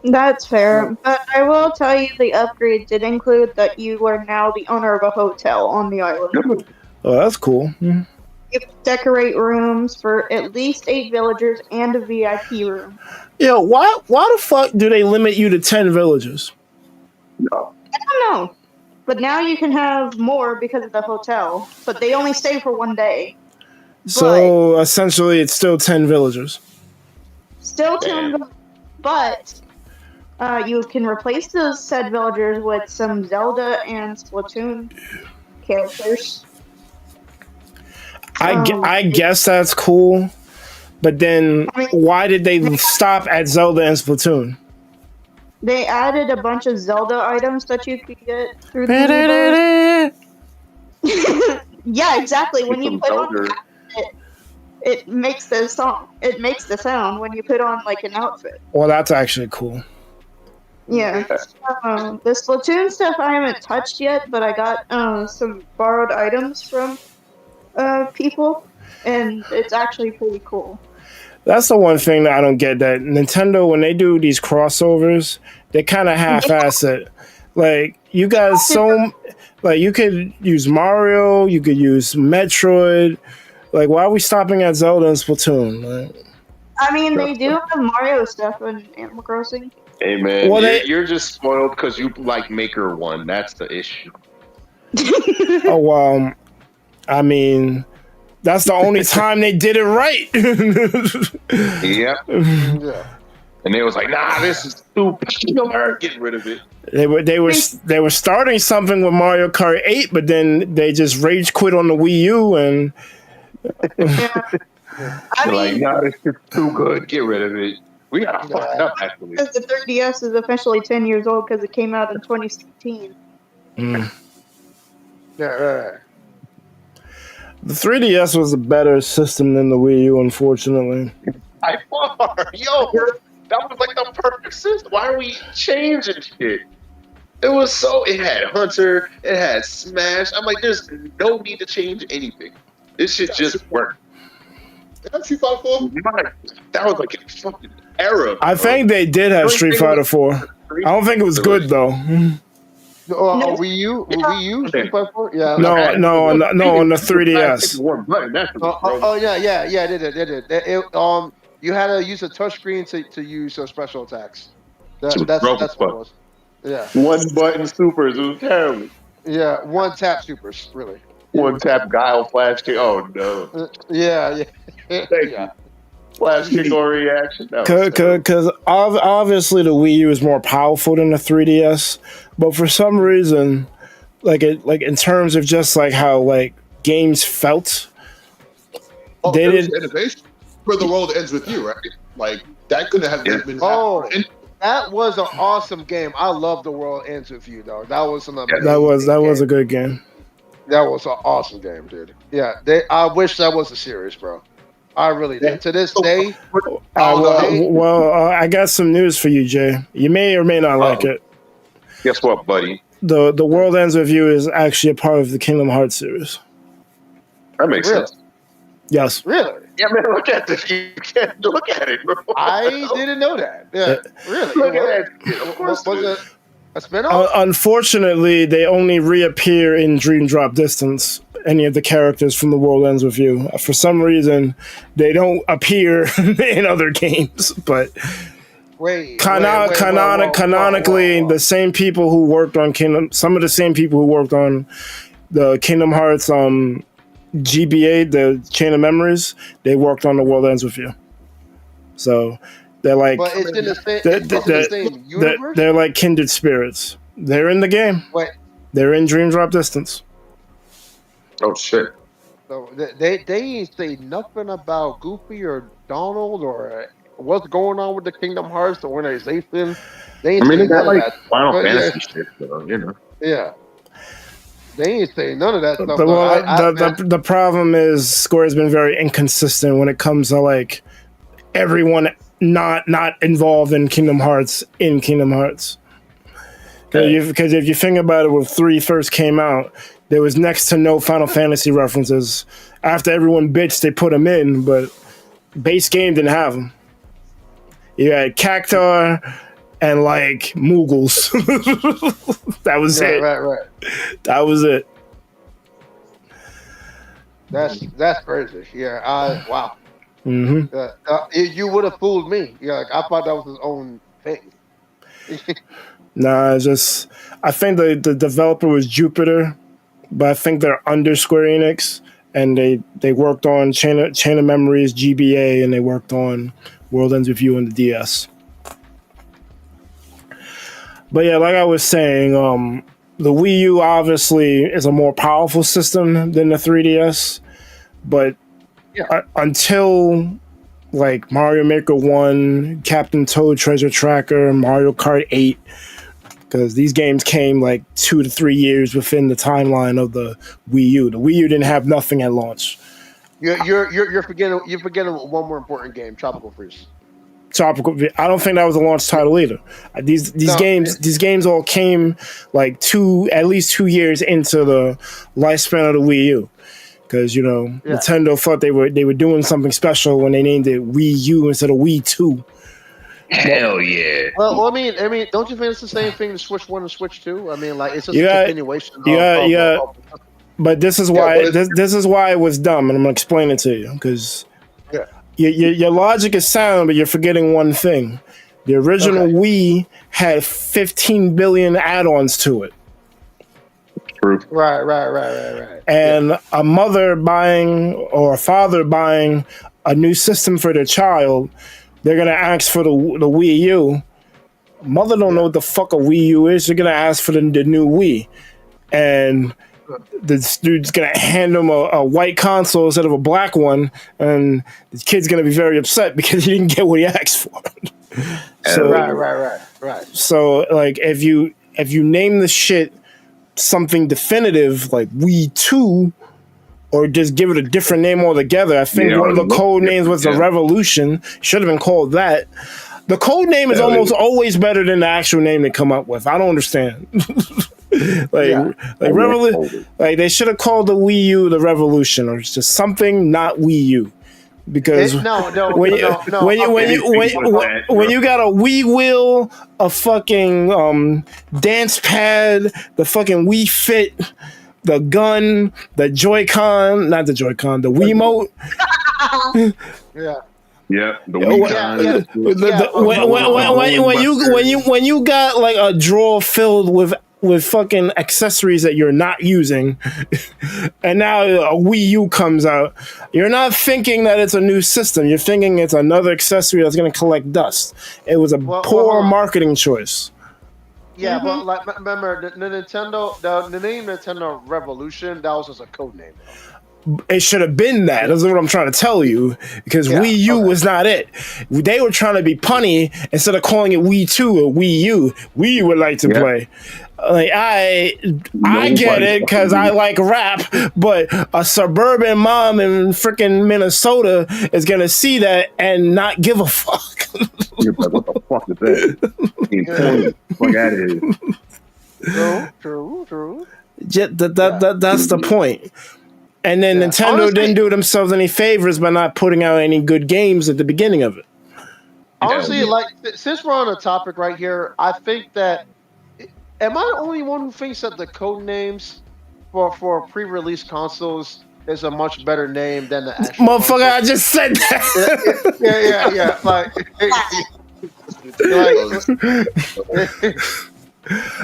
That's fair, but I will tell you the upgrade did include that you are now the owner of a hotel on the island. Oh, that's cool. Mm-hmm. You can decorate rooms for at least 8 villagers and a VIP room. Yeah, why the fuck do they limit you to 10 villagers? No. I don't know. But now you can have more because of the hotel. But they only stay for 1 day. So essentially it's still 10 villagers. Still 10, but you can replace those said villagers with some Zelda and Splatoon characters. I guess that's cool, but then why did they stop at Zelda and Splatoon? They added a bunch of Zelda items that you could get through the Yeah, exactly. When you put on it makes the song. It makes the sound when you put on like an outfit. Well, that's actually cool. Yeah. The Splatoon stuff I haven't touched yet, but I got some borrowed items from people, and it's actually pretty cool. That's the one thing that I don't get, that Nintendo, when they do these crossovers, they kind of half-ass it. Like, you guys you could use Mario, you could use Metroid. Like, why are we stopping at Zelda and Splatoon? Like, I mean, they do have Mario stuff in Animal Crossing. Hey, man, you're just spoiled because you like Maker 1. That's the issue. Oh, well, I mean, that's the only time they did it right. Yeah. And they was like, nah, this is too popular. Get rid of it. They were starting something with Mario Kart 8, but then they just rage quit on the Wii U and I mean, like, nah, this is too good. Get rid of it. We got fucked up, actually. Because the 3DS is officially 10 years old because it came out in 2016. Yeah. The 3DS was a better system than the Wii U, unfortunately. By far. Yo, that was like the perfect system. Why are we changing shit? It had Hunter, it had Smash. I'm like, there's no need to change anything. This shit just worked. That's Street Fighter 4? That was like a fucking era. I think they did have Street Fighter 4. I don't think it was good, though. Wii U? Street Fighter 4? Yeah. No, on the 3DS. Yeah, they did. You had to use a touchscreen to use special attacks. That's what it was. Yeah. One button supers. It was terrible. Yeah, one tap supers, really. One tap guile flash kick. Oh no. Yeah. Flash kick or reaction. Because obviously the Wii U is more powerful than the 3DS, but for some reason, like in terms of just like how like games felt, they did innovation. For the world ends with you, right? Like that couldn't have been. That was an awesome game. I love The World Ends With You, though. That was an amazing That was a good game. That was an awesome game, dude. Yeah, I wish that was a series, bro. I really did. To this day. I got some news for you, Jay. You may or may not like it. Guess what, buddy? The World Ends With You is actually a part of the Kingdom Hearts series. That makes sense. Yes. Really? Yeah, man, look at this. You can't look at it, bro. I didn't know that. Yeah, really. Look at that. Of course, Was it a spinoff? Unfortunately, they only reappear in Dream Drop Distance. Any of the characters from The World Ends With You. For some reason, they don't appear in other games. But canonically, the same people who worked on some of the same people who worked on the Kingdom Hearts GBA, the Chain of Memories, they worked on The World Ends With You. So they're like, but it's in the same universe? They're like kindred spirits. They're in the game. Wait. They're in Dream Drop Distance. Oh shit! So they ain't say nothing about Goofy or Donald or what's going on with the Kingdom Hearts organization. They ain't they got like that. Final Fantasy shit, though, you know. Yeah. They ain't saying none of that stuff. The problem is Square has been very inconsistent when it comes to like everyone not involved in Kingdom Hearts in Kingdom Hearts. Because if you think about it, when 3 first came out, there was next to no Final Fantasy references. After everyone bitched, they put them in, but base game didn't have them. You had Cactar and like Moogles. That was it. Right. That was it. That's crazy. Yeah. Wow. Mm-hmm. You would have fooled me. Yeah. Like, I thought that was his own thing. Nah, it's just I think the developer was Jupiter, but I think they're under Square Enix, and they worked on Chain of Memories GBA, and they worked on World Ends With You on the DS. But yeah, like I was saying, the Wii U obviously is a more powerful system than the 3DS, but until like Mario Maker 1, Captain Toad Treasure Tracker, Mario Kart 8, because these games came like 2 to 3 years within the timeline of the Wii U. The Wii U didn't have nothing at launch. You're forgetting one more important game, Tropical Freeze. I don't think that was a launch title either. These games all came like at least 2 years into the lifespan of the Wii U. Because Nintendo thought they were doing something special when they named it Wii U instead of Wii 2. Hell yeah! Well, I mean, don't you think it's the same thing to Switch 1 and Switch 2? I mean, like it's just a continuation. But this is why this is why it was dumb, and I'm gonna explain it to you because your logic is sound, but you're forgetting one thing: the original Wii had 15 billion add-ons to it. True. Right. And a mother buying or a father buying a new system for their child, they're gonna ask for the Wii U. Mother don't know what the fuck a Wii U is. They're gonna ask for the new Wii, and this dude's gonna hand them a white console instead of a black one, and the kid's gonna be very upset because he didn't get what he asked for. So, right. So, like, if you name the shit something definitive like Wii 2, or just give it a different name altogether. I think one of the code names was the Revolution. Should have been called that. The code name is almost always better than the actual name they come up with. I don't understand. Like they should have called the Wii U the Revolution, or just something not Wii U. Because when you got a Wii Wheel, a fucking dance pad, the fucking Wii Fit, the gun, the Joy-Con, not the Joy-Con, the Wiimote. Yeah, the Wii-Con. When you got like a drawer filled with fucking accessories that you're not using, and now a Wii U comes out, you're not thinking that it's a new system. You're thinking it's another accessory that's going to collect dust. It was a poor marketing choice. Yeah, but like remember the name Nintendo Revolution, that was just a code name. It should have been that. That's what I'm trying to tell you. Because Wii U was not it. They were trying to be punny instead of calling it Wii 2 or Wii U. We would like to play. Like I get it because I like rap, but a suburban mom in freaking Minnesota is gonna see that and not give a fuck. You're like, what the fuck is that? Fuck out of here. True. That's the point. And then Nintendo Honestly, didn't do themselves any favors by not putting out any good games at the beginning of it. Honestly, like since we're on a topic right here, I think that am I the only one who thinks that the code names for pre-release consoles is a much better name than the actual Motherfucker, console? I just said that. Yeah.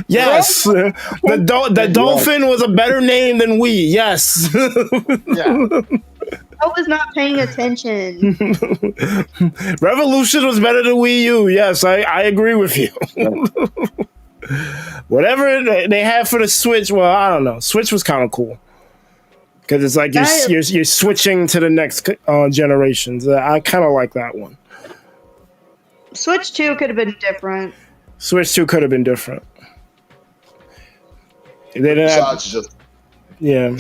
Yes, the Dolphin was a better name than Wii. Yes. I was not paying attention. Revolution was better than Wii U. Yes, I agree with you. Whatever they had for the Switch, well, I don't know. Switch was kind of cool because it's like you're switching to the next generations. I kind of like that one. Switch 2 could have been different. Switch 2 could have been different. They didn't have, just yeah.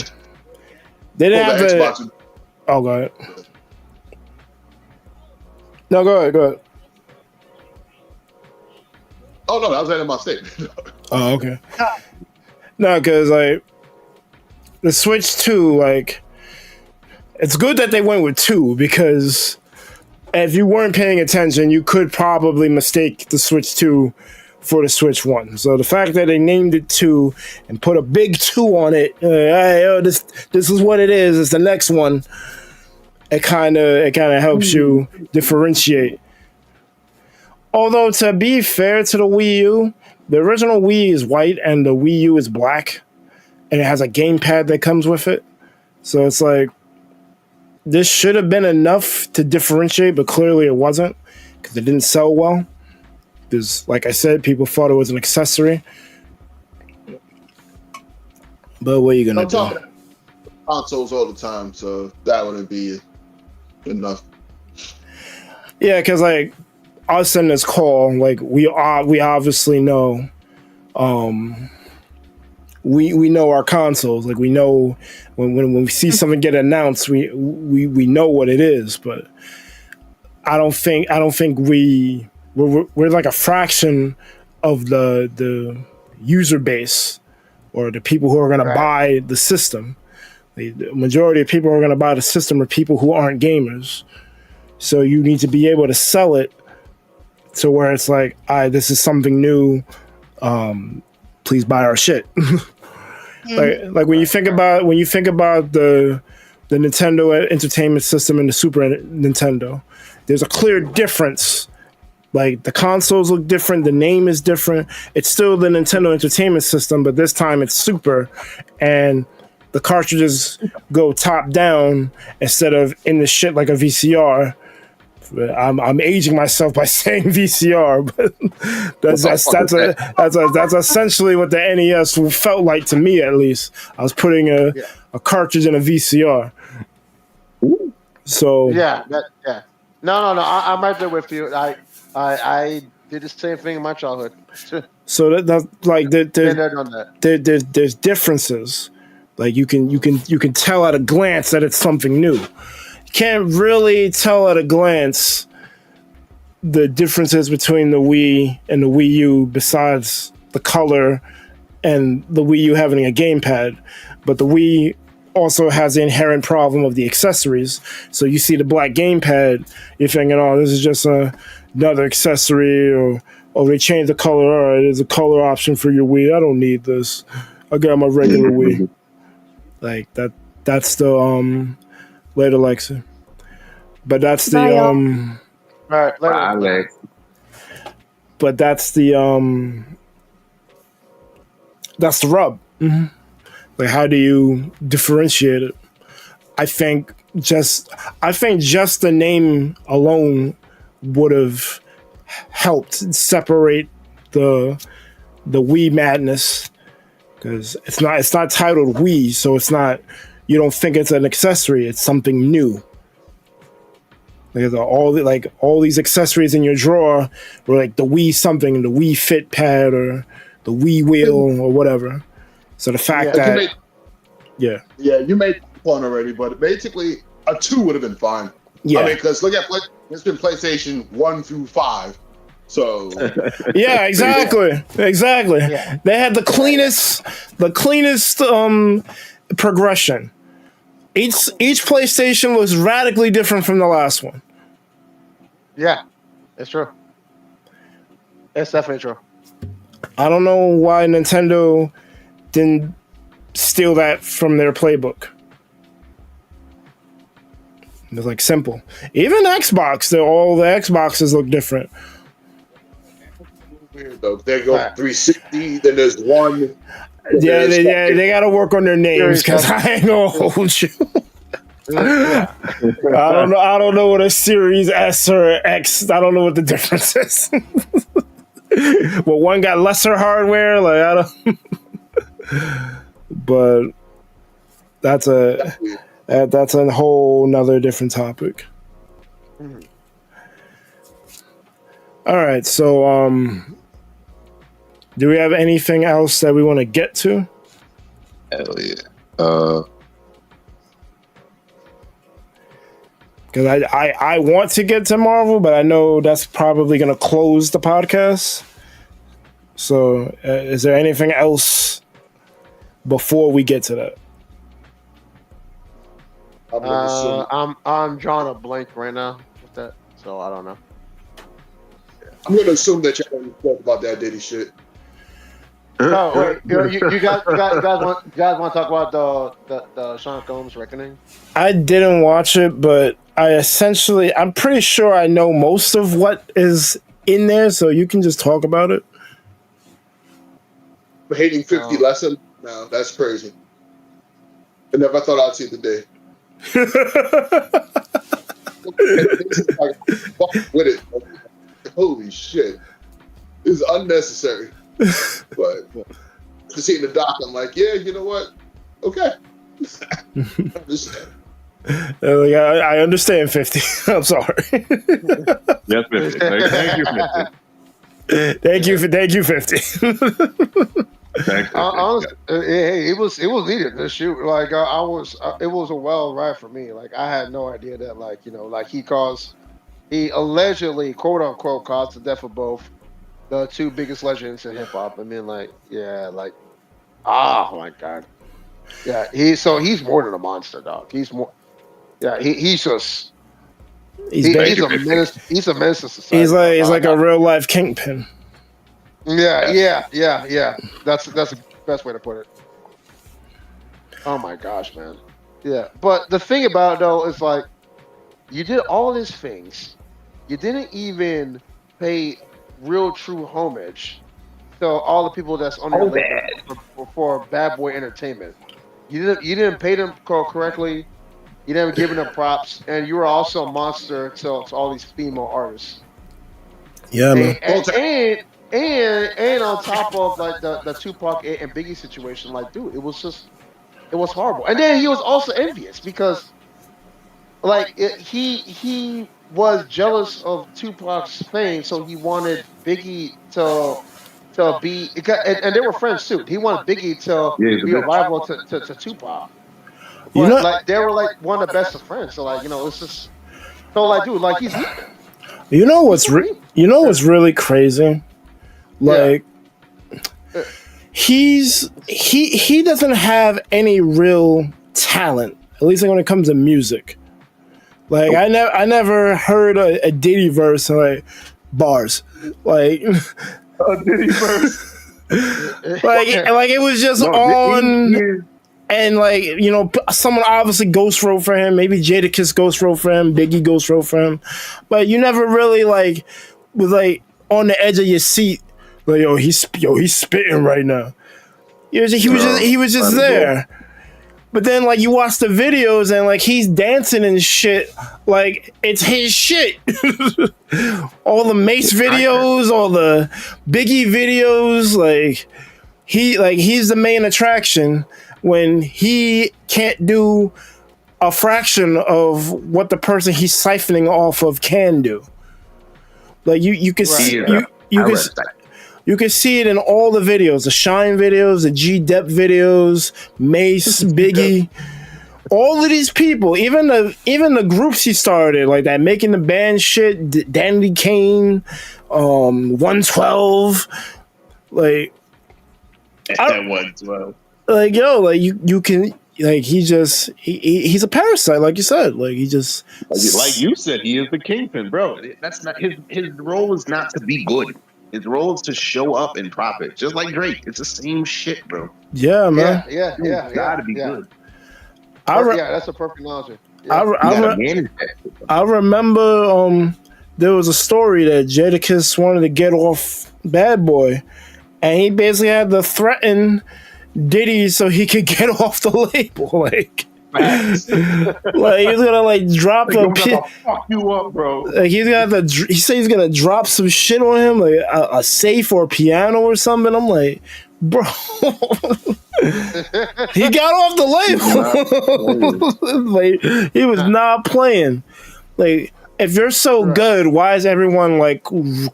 They didn't have the Xbox. Oh, go ahead. No, go ahead. Oh no, that was the end of my statement. Oh, okay. No, because like the Switch 2, like it's good that they went with 2 because if you weren't paying attention, you could probably mistake the Switch 2 for the Switch 1. So the fact that they named it 2 and put a big 2 on it, this is what it is. It's the next one. It kind of helps you differentiate. Although to be fair to the Wii U, the original Wii is white and the Wii U is black, and it has a gamepad that comes with it. So it's like this should have been enough to differentiate, but clearly it wasn't because it didn't sell well. Because, like I said, people thought it was an accessory. But what are you gonna do? Consoles all the time, so that wouldn't be enough. Yeah, because like us in this call, like we obviously know, we know our consoles. Like we know when we see something get announced, we know what it is. But I don't think we're like a fraction of the user base or the people who are going to buy the system. The majority of people who are going to buy the system are people who aren't gamers. So you need to be able to sell it to where it's like, this is something new. Please buy our shit. like when you think about the Nintendo Entertainment System and the Super Nintendo, there's a clear difference. Like the consoles look different, the name is different. It's still the Nintendo Entertainment System, but this time it's Super, and the cartridges go top down instead of in the shit like a VCR. I'm aging myself by saying VCR, but that's essentially what the NES felt like to me, at least. I was putting a cartridge in a VCR. So no, I'm right there with you. I did the same thing in my childhood. So that's like there's differences. Like you can tell at a glance that it's something new. You can't really tell at a glance the differences between the Wii and the Wii U besides the color and the Wii U having a gamepad. But the Wii also has the inherent problem of the accessories. So you see the black gamepad, you're thinking, oh, this is just another accessory, or they changed the color. All right, there's a color option for your Wii. I don't need this. I got my regular Wii. Like that's the later Alexa. But that's the all right, later. But that's the rub. Mm-hmm. Like, how do you differentiate it? I think just the name alone would have helped separate the Wii madness, because it's not titled Wii, so it's not. You don't think it's an accessory; it's something new. Like all these accessories in your drawer were like the Wii something, the Wii Fit pad, or the Wii wheel, or whatever. So the fact that you made fun already, but basically a 2 would have been fine. Yeah, I mean, because look at it's been PlayStation 1 through 5, so yeah, exactly. Yeah. They had the cleanest progression. Each PlayStation looks radically different from the last one. Yeah, it's true. It's definitely true. I don't know why Nintendo didn't steal that from their playbook. It's like simple. Even Xbox, all the Xboxes look different. Weird though. They go 360. Then there's one. They got to work on their names because I ain't gonna hold you. I don't know what a Series S or X. I don't know what the difference is. Well, one got lesser hardware. Like I don't. But that's a whole nother different topic. All right, so do we have anything else that we want to get to? Hell yeah. Because I want to get to Marvel, but I know that's probably going to close the podcast. So is there anything else before we get to that? I'm drawing a blank right now with that, so I don't know. I'm gonna assume that y'all don't talk about that Diddy shit. Oh wait, you guys want to talk about the Sean Combs Reckoning? I didn't watch it, but I'm pretty sure I know most of what is in there, so you can just talk about it. Hating 50 lesson? No, that's crazy. I never thought I'd see the day. Fuck with it. Holy shit. This is unnecessary. But to see the doc, I'm like, yeah, you know what? Okay. I understand 50. I'm sorry. Yes, 50. Thank you, 50. Thank you, 50. Honestly, it was needed to shoot. Like it was a well ride for me. Like I had no idea that, like, you know, like he allegedly, quote unquote, caused the death of both the two biggest legends in hip hop. I mean, like, yeah, like, oh my god, yeah. He's more than a monster, dog. He's more. Yeah, he's just. He's a menace. He's a menace to society. He's like a real life kingpin. Yeah. That's the best way to put it. Oh my gosh, man. Yeah, but the thing about it though is, like, you did all these things, you didn't even pay real true homage to all the people that's on your label for Bad Boy Entertainment. You didn't pay them correctly. You didn't give them props, and you were also a monster to all these female artists. Yeah, man. And on top of, like, the Tupac and Biggie situation, like, dude, it was horrible. And then he was also envious because, like, he was jealous of Tupac's fame, so he wanted Biggie to be, and they were friends too. He wanted Biggie to be a rival to Tupac. But, you know, like, they were like one of the best of friends. So, like, you know, it's just so, like, dude, like, he's evil. You know what's really crazy? Like, he doesn't have any real talent, at least when it comes to music. Like, I never heard a Diddy verse, like, bars, like a Diddy verse, like it was just on. And, like, you know, someone obviously ghost wrote for him. Maybe Jadakiss ghost wrote for him. Biggie ghost wrote for him. But you never really, like, was, like, on the edge of your seat. Like, he's spitting right now. He was just there. But then, like, you watch the videos and, like, he's dancing and shit. Like, it's his shit. All the Mace videos, all the Biggie videos, like, he's the main attraction when he can't do a fraction of what the person he's siphoning off of can do. Like, you can see you can see it in all the videos, the Shine videos, the G-Dep videos, Mace, Biggie, all of these people, even the groups he started, like that Making the Band shit, Dandy Kane, 112, like, at 112. Like, yo, like, you can, he's a parasite, like you said. Like he just like you said, he is the kingpin, bro. That's not his role is not to be good. His role is to show up and profit, just like Drake. It's the same shit, bro. Yeah, man. Yeah. Gotta be good. That's a perfect analogy. Yeah. I remember there was a story that Jadakiss wanted to get off Bad Boy, and he basically had to threaten Diddy so he could get off the label. Like he's gonna drop fuck you up, bro. Like he said he's gonna drop some shit on him, like a safe or a piano or something. I'm like, bro, he got off the label. Like he was not playing. Like if you're so good, why is everyone like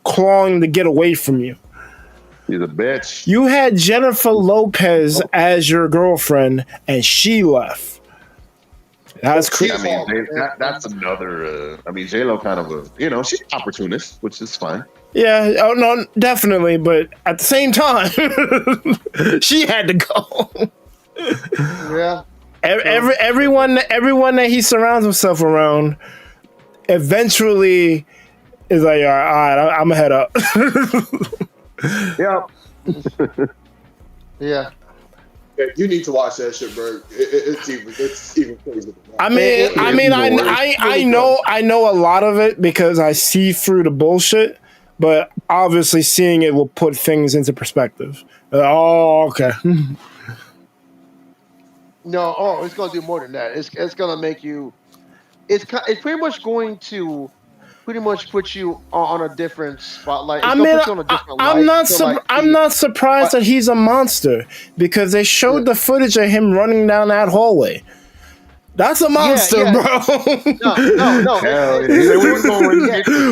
clawing to get away from you? He's a bitch. You had Jennifer Lopez as your girlfriend, and she left. That's crazy. I mean, that's another. J-Lo kind of she's an opportunist, which is fine. Yeah, oh no, definitely. But at the same time, she had to go. Yeah. Everyone that he surrounds himself around, eventually, is like, all right, I'm gonna head up. Yeah. Yeah. You need to watch that shit, bro. It's even crazy. I know a lot of it because I see through the bullshit, but obviously seeing it will put things into perspective. Okay. No, it's gonna do more than that. It's gonna make you. It's pretty much going to put you on a different spotlight. I'm not surprised that he's a monster because they showed the footage of him running down that hallway. That's a monster, bro. No.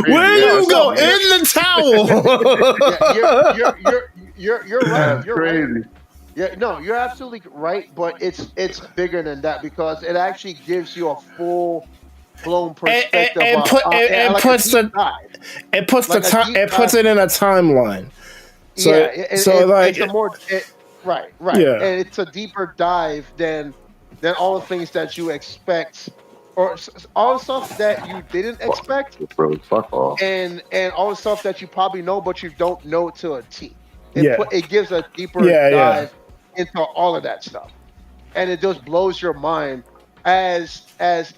Where you go? In the towel. You're right. You're crazy. Right. Yeah, no, you're absolutely right, but it's bigger than that because it actually gives you a full blown perspective. It puts it in a timeline. So, it's a more right. Yeah. And it's a deeper dive than all the things that you expect, or all the stuff that you didn't expect, fuck off, and all the stuff that you probably know but you don't know to a T. It gives a deeper dive into all of that stuff, and it just blows your mind as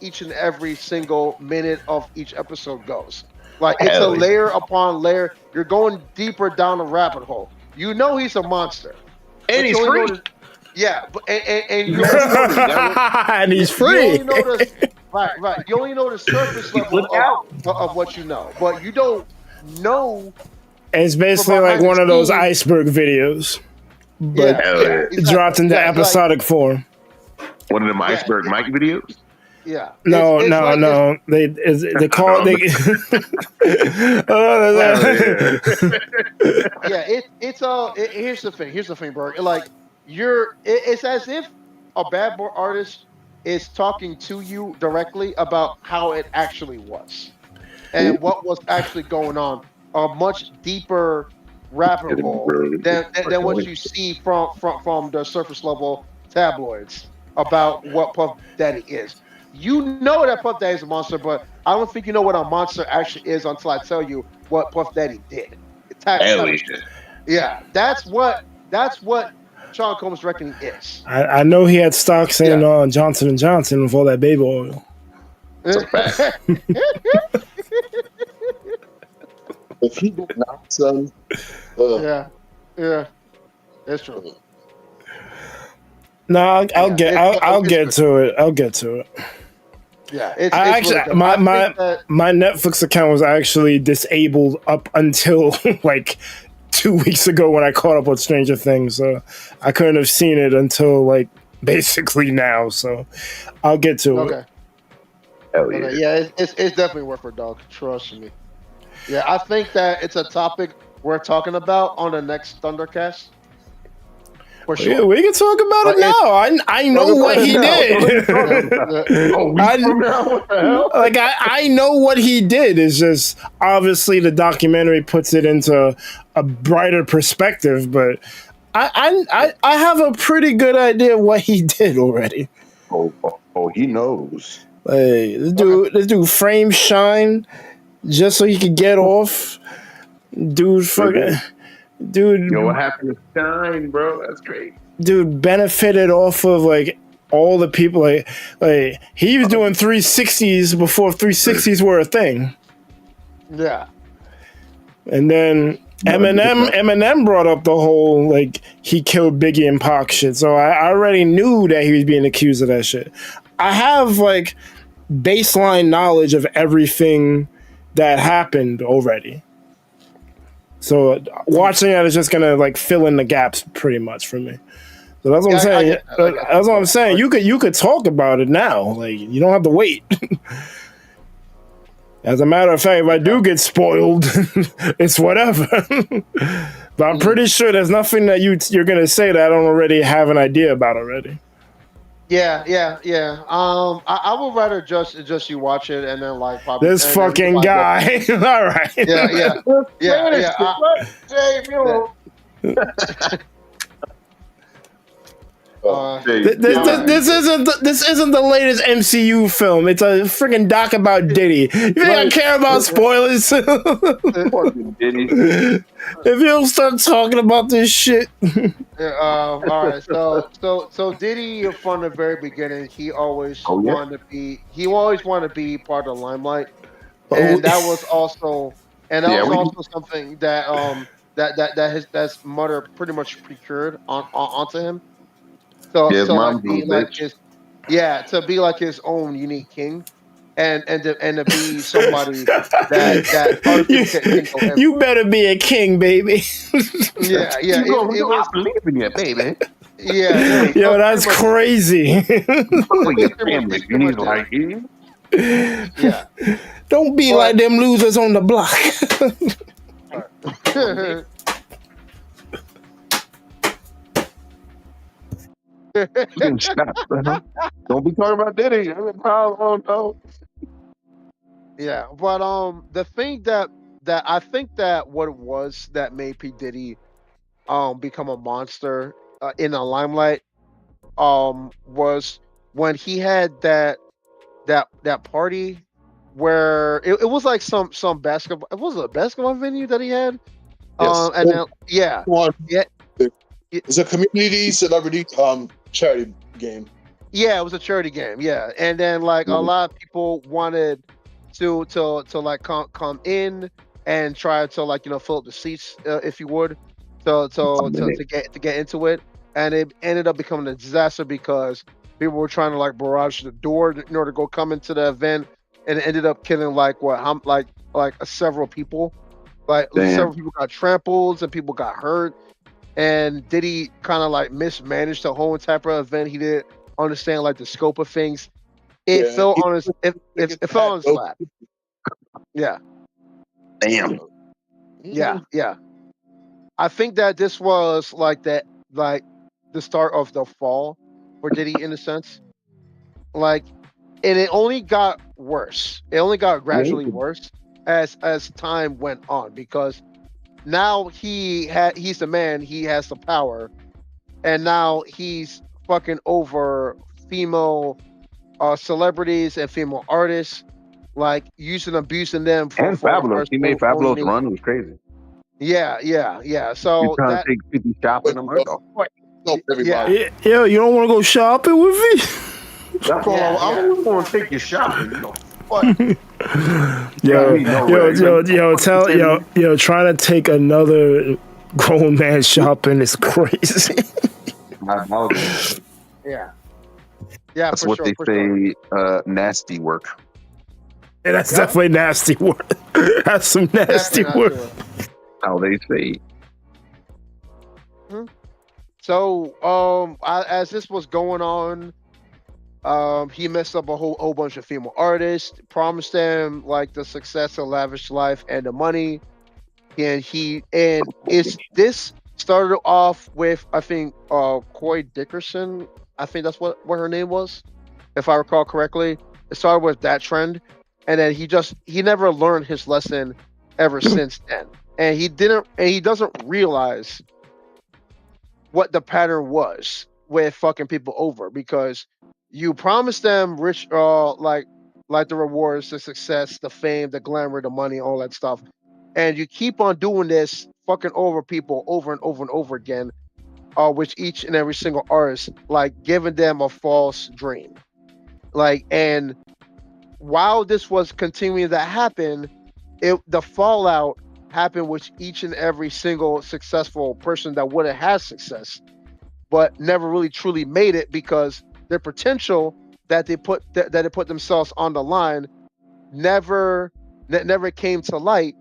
each and every single minute of each episode goes. Like it's a layer upon layer. You're going deeper down the rabbit hole. You know he's a monster, and he's free. But you and he's free. Right. You only know the surface level of what you know, but you don't know. It's basically like one of those Iceberg videos, but it dropped into episodic form. One of them Iceberg Mike videos. Yeah. No. They call it. It's all. Here's the thing, Berg. Like it's as if a bad boy artist is talking to you directly about how it actually was and what was actually going on. A much deeper rabbit hole than what you see from the surface level tabloids about what Puff Daddy is. You know that Puff Daddy is a monster, but I don't think you know what a monster actually is until I tell you what Puff Daddy did. That's what Sean Combs' reckoning is. I know he had stocks in Johnson & Johnson with all that baby oil. If he did not, son. Yeah, that's true. No, I'll get to it. I'll get to it. Yeah, my Netflix account was actually disabled up until like 2 weeks ago when I caught up with Stranger Things. So I couldn't have seen it until like basically now. So I'll get to it. Okay. Yeah, it's definitely worth it, dog. Trust me. Yeah, I think that it's a topic we're talking about on the next Thundercast. For sure. Yeah, we can talk about it now. I know what he did. I know what he did. It's just obviously the documentary puts it into a brighter perspective, but I have a pretty good idea what he did already. Oh, he knows. Like this dude frame shine just so he could get off. Dude, fucking, dude. Yo, what happened to Shine, bro? That's great. Dude benefited off of like all the people. Like he was doing 360s before 360s were a thing. Yeah. And then Eminem brought up the whole like he killed Biggie and Pac shit. So I already knew that he was being accused of that shit. I have like baseline knowledge of everything that happened already. So watching that is just gonna like fill in the gaps pretty much for me. So that's what I'm saying. That's what I'm saying. You could talk about it now. Like you don't have to wait. As a matter of fact, if I do get spoiled, it's whatever. But I'm pretty sure there's nothing that you're gonna say that I don't already have an idea about already. Yeah. I would rather just you watch it and then like probably This fucking guy. All right. Yeah. This isn't the latest MCU film. It's a freaking doc about Diddy. You think I care about spoilers? If you don't start talking about this shit. All right. So Diddy from the very beginning, he always wanted to be part of the limelight, and that was also something that that's mother pretty much procured onto him. So like be like to be like his own unique king, and to be somebody that other people can go you better be a king, baby. Yeah. It was believing it, baby. Yeah. Yo, that's crazy. Yeah. Don't be like them losers on the block. Don't be talking about Diddy. Oh no. Yeah, but the thing that I think that what it was that made P Diddy become a monster in the limelight was when he had that party where it was like some basketball, it was a basketball venue that he had. Yes. And then yeah. It's a community celebrity charity game. Yeah, it was a charity game. Yeah, and then like a lot of people wanted to like come in and try to like fill up the seats if you would to get into it, and it ended up becoming a disaster because people were trying to like barrage the door in order to go come into the event, and it ended up killing like several people. Like several people got trampled and people got hurt. And Diddy kind of like mismanaged the whole type of event. He didn't understand like the scope of things. It fell on his lap. Yeah. Damn. Yeah. I think that this was like the start of the fall for Diddy in a sense. Like, and it only got worse. It only got gradually worse as time went on because now he's the man, he has the power, and now he's fucking over female celebrities and female artists, like abusing them and Fabulous. He made Fabulous run. It was crazy. Yeah. So he's trying to take 50 shopping. I'm like, yo, you don't want to go shopping with me? That's all. I was going to take you shopping. Trying to take another grown man shopping is crazy. Yeah. That's what they say. Nasty work. Yeah, that's definitely nasty work. That's some nasty work. How they say. So, as this was going on, he messed up a whole bunch of female artists, promised them like the success, a lavish life, and the money. And this started off with, I think, Coy Dickerson. I think that's what her name was, if I recall correctly. It started with that trend, and then he never learned his lesson ever since then. And he doesn't realize what the pattern was with fucking people over, because you promise them rich, like the rewards, the success, the fame, the glamour, the money, all that stuff, and you keep on doing this, fucking over people over and over and over again, with each and every single artist, like giving them a false dream, like, and while this was continuing to happen, the fallout happened with each and every single successful person that would have had success, but never really truly made it because their potential that they put themselves on the line never came to light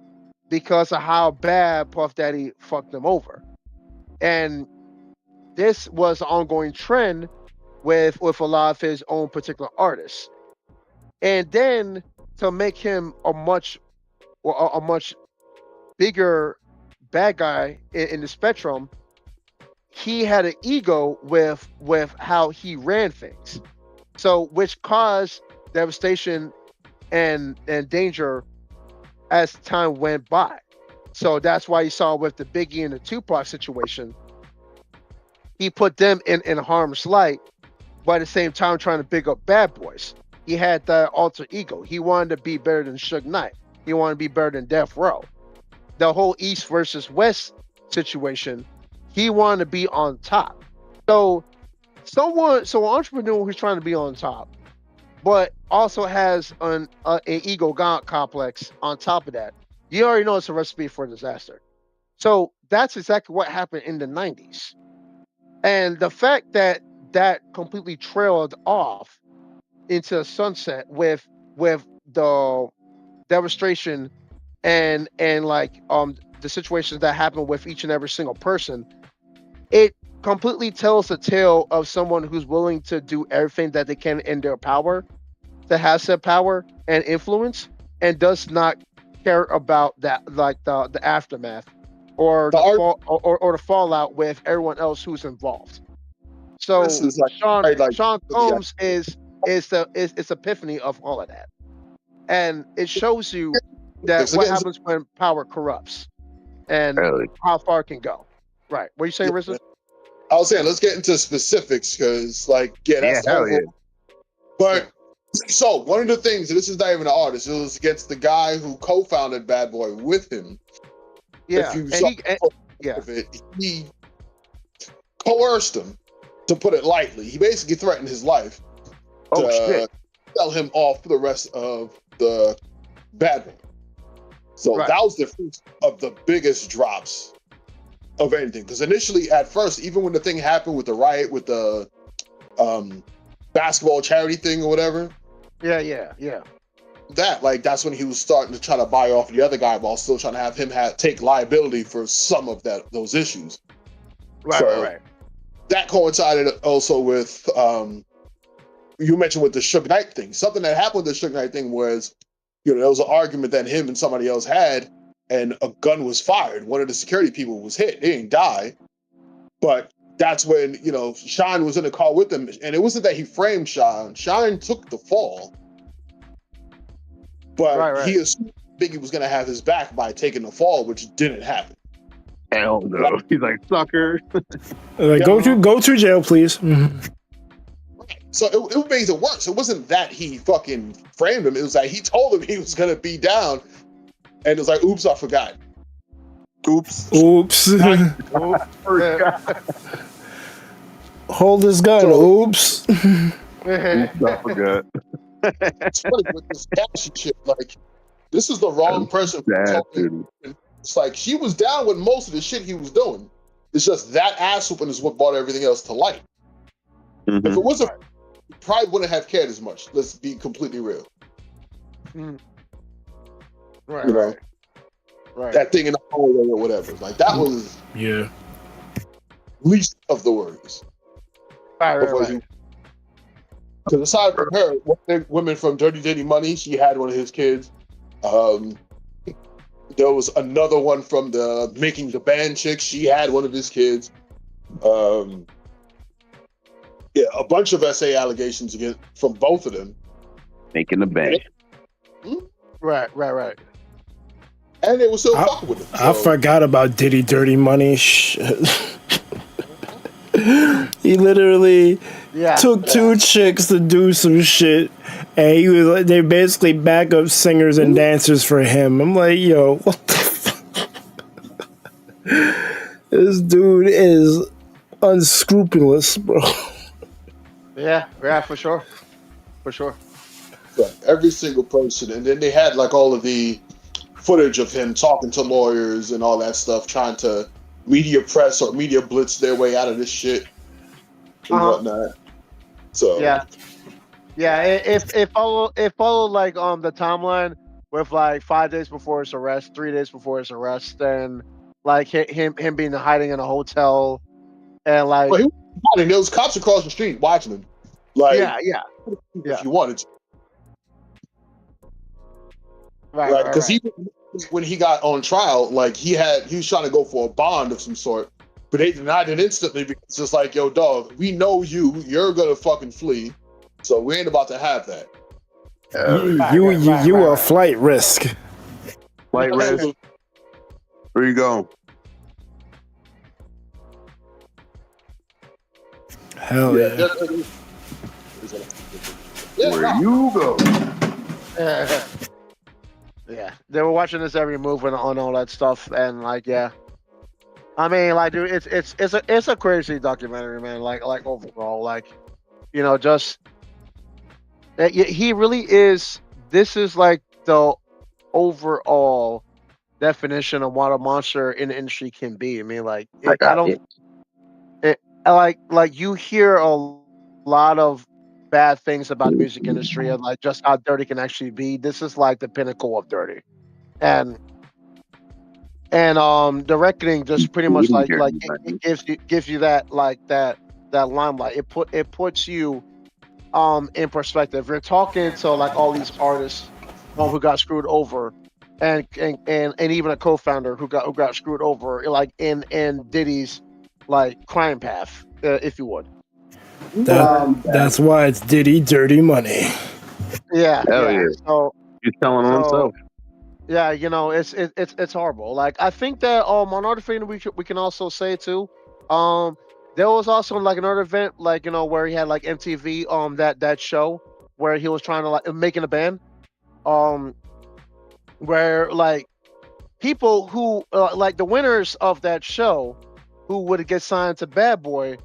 because of how bad Puff Daddy fucked them over. And this was an ongoing trend with a lot of his own particular artists. And then to make him a much bigger bad guy in the spectrum, he had an ego with how he ran things, so which caused devastation and danger as time went by. So that's why you saw with the Biggie and the Tupac situation, he put them in harm's light, but at the same time trying to big up Bad Boys. He had that alter ego. He wanted to be better than Suge Knight. He wanted to be better than Death Row. The whole East versus West situation, he wanted to be on top. So an entrepreneur who's trying to be on top, but also has an ego complex on top of that, you already know it's a recipe for disaster. So that's exactly what happened in the 90s. And the fact that completely trailed off into the sunset with the devastation and like the situations that happen with each and every single person, it completely tells the tale of someone who's willing to do everything that they can in their power to have said power and influence, and does not care about that, like the aftermath or the fallout with everyone else who's involved. So Sean Combs is epiphany of all of that, and it shows you that what happens when power corrupts and how far it can go. Right? What are you saying, Rhy'zrd? I was saying, let's get into specifics because, that's the whole. But so one of the things, and this is not even an artist, it was against the guy who co-founded Bad Boy with him. Yeah, if you he coerced him, to put it lightly. He basically threatened his life to sell him off for the rest of the Bad Boy. So that was the first of the biggest drops of anything. Because initially, at first, even when the thing happened with the riot, with the basketball charity thing or whatever. Yeah. That's when he was starting to try to buy off the other guy while still trying to have him take liability for some of those issues. Right. That coincided also with you mentioned with the Suge Knight thing. Something that happened with the Suge Knight thing was, there was an argument that him and somebody else had, and a gun was fired. One of the security people was hit. He didn't die, but that's when Shine was in the car with him, and it wasn't that he framed Shine. Shine took the fall, but he assumed Biggie was going to have his back by taking the fall, which didn't happen. Hell no. He's like, sucker. Go to jail, please. Mm-hmm. So it made it worse. It wasn't that he fucking framed him. It was like he told him he was going to be down, and it was like, oops, I forgot. Oops. Hold his gun. Oops. I forgot. It's funny with this Cassie shit. This is the wrong person. It's like she was down with most of the shit he was doing. It's just that ass whooping is what brought everything else to light. Mm-hmm. If it wasn't, he probably wouldn't have cared as much. Let's be completely real. Mm. Right. That thing in the hallway or whatever. That was least of the worries. Right. Because aside from her, women from Dirty Diddy Money, she had one of his kids. There was another one from the Making the Band chick. She had one of his kids. A bunch of SA allegations again from both of them. Making the Band. Right. And they were still fucking with him. So. I forgot about Diddy Dirty Money. He literally took two chicks to do some shit, and he was like, they basically backup singers and dancers for him. I'm like, yo, what the fuck? This dude is unscrupulous, bro. Yeah, for sure. Right. Every single person, and then they had like all of the footage of him talking to lawyers and all that stuff, trying to media press or media blitz their way out of this shit and whatnot. So it followed like the timeline with like 5 days before his arrest, 3 days before his arrest, and like him being hiding in a hotel, and like there was cops across the street watching him. Like if you wanted to. Right, because when he got on trial, like he was trying to go for a bond of some sort, but they denied it instantly because it's just like, yo, dog, we know you're gonna fucking flee, so we ain't about to have that. You are a flight risk. Flight risk. Where you going? Hell yeah. Where you go? Yeah, they were watching this every move on all that stuff, and like, I mean, like, dude, it's a crazy documentary, man. Like overall, like, just he really is. This is like the overall definition of what a monster in the industry can be. I mean, like, like you hear a lot of bad things about the music industry and like just how dirty can actually be. This is like the pinnacle of dirty, and the reckoning just pretty much like it gives you that like that limelight. It puts you in perspective. You're talking to like all these artists who got screwed over, and even a co-founder who got screwed over, like in Diddy's like crime path, if you would. That's why it's Diddy Dirty Money. Yeah. So he's telling on himself. Yeah, it's horrible. Like, I think that another thing we can also say too, there was also like another event, like, where he had like MTV that show where he was trying to like making a band, where like people who like the winners of that show who would get signed to Bad Boy,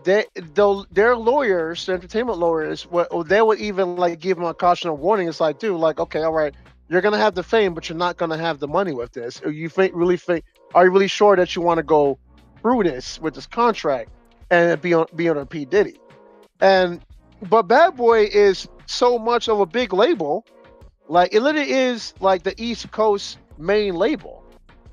their lawyers, the entertainment lawyers, they would even like give them a cautionary warning. It's like, dude, like, okay, all right, you're gonna have the fame, but you're not gonna have the money with this. Are you really sure that you want to go through this with this contract and be on a P Diddy? But Bad Boy is so much of a big label, like it literally is like the East Coast main label.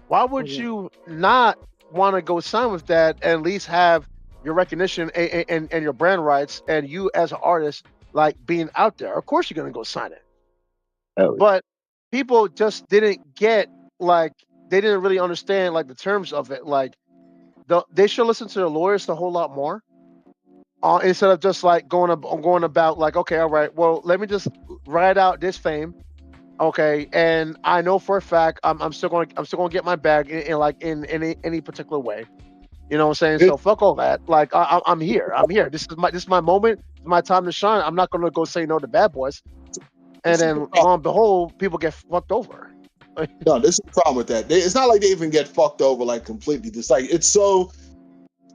Why would you not want to go sign with that and at least have your recognition and your brand rights and you as an artist like being out there? Of course you're gonna go sign it. But people just didn't get, like, they didn't really understand like the terms of it. Like they should listen to their lawyers a whole lot more, instead of just like going about like, okay, all right, well, let me just ride out this fame, okay, and I know for a fact I'm still going to get my bag in any particular way. You know what I'm saying? So fuck all that. Like I'm here. This is my moment. It's my time to shine. I'm not gonna go say no to Bad Boys. And then lo and behold, people get fucked over. No, this is the problem with that. It's not like they even get fucked over like completely. It's like it's so.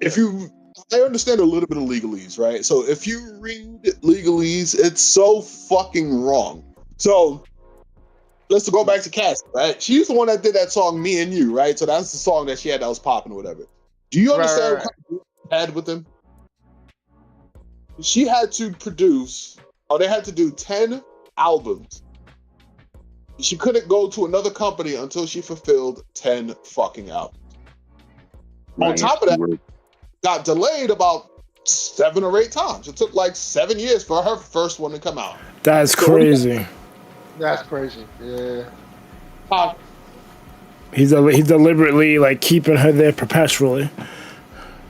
I understand a little bit of legalese, right? So if you read legalese, it's so fucking wrong. So let's go back to Cass, right? She's the one that did that song "Me and You," right? So that's the song that she had that was popping or whatever. Do you understand what kind of deal she had with them? She had to produce, or they had to do 10 albums. She couldn't go to another company until she fulfilled 10 fucking albums. On top of that, got delayed about 7 or 8 times. It took like 7 years for her first one to come out. That's crazy. That's crazy. Yeah. He's deliberately like keeping her there perpetually.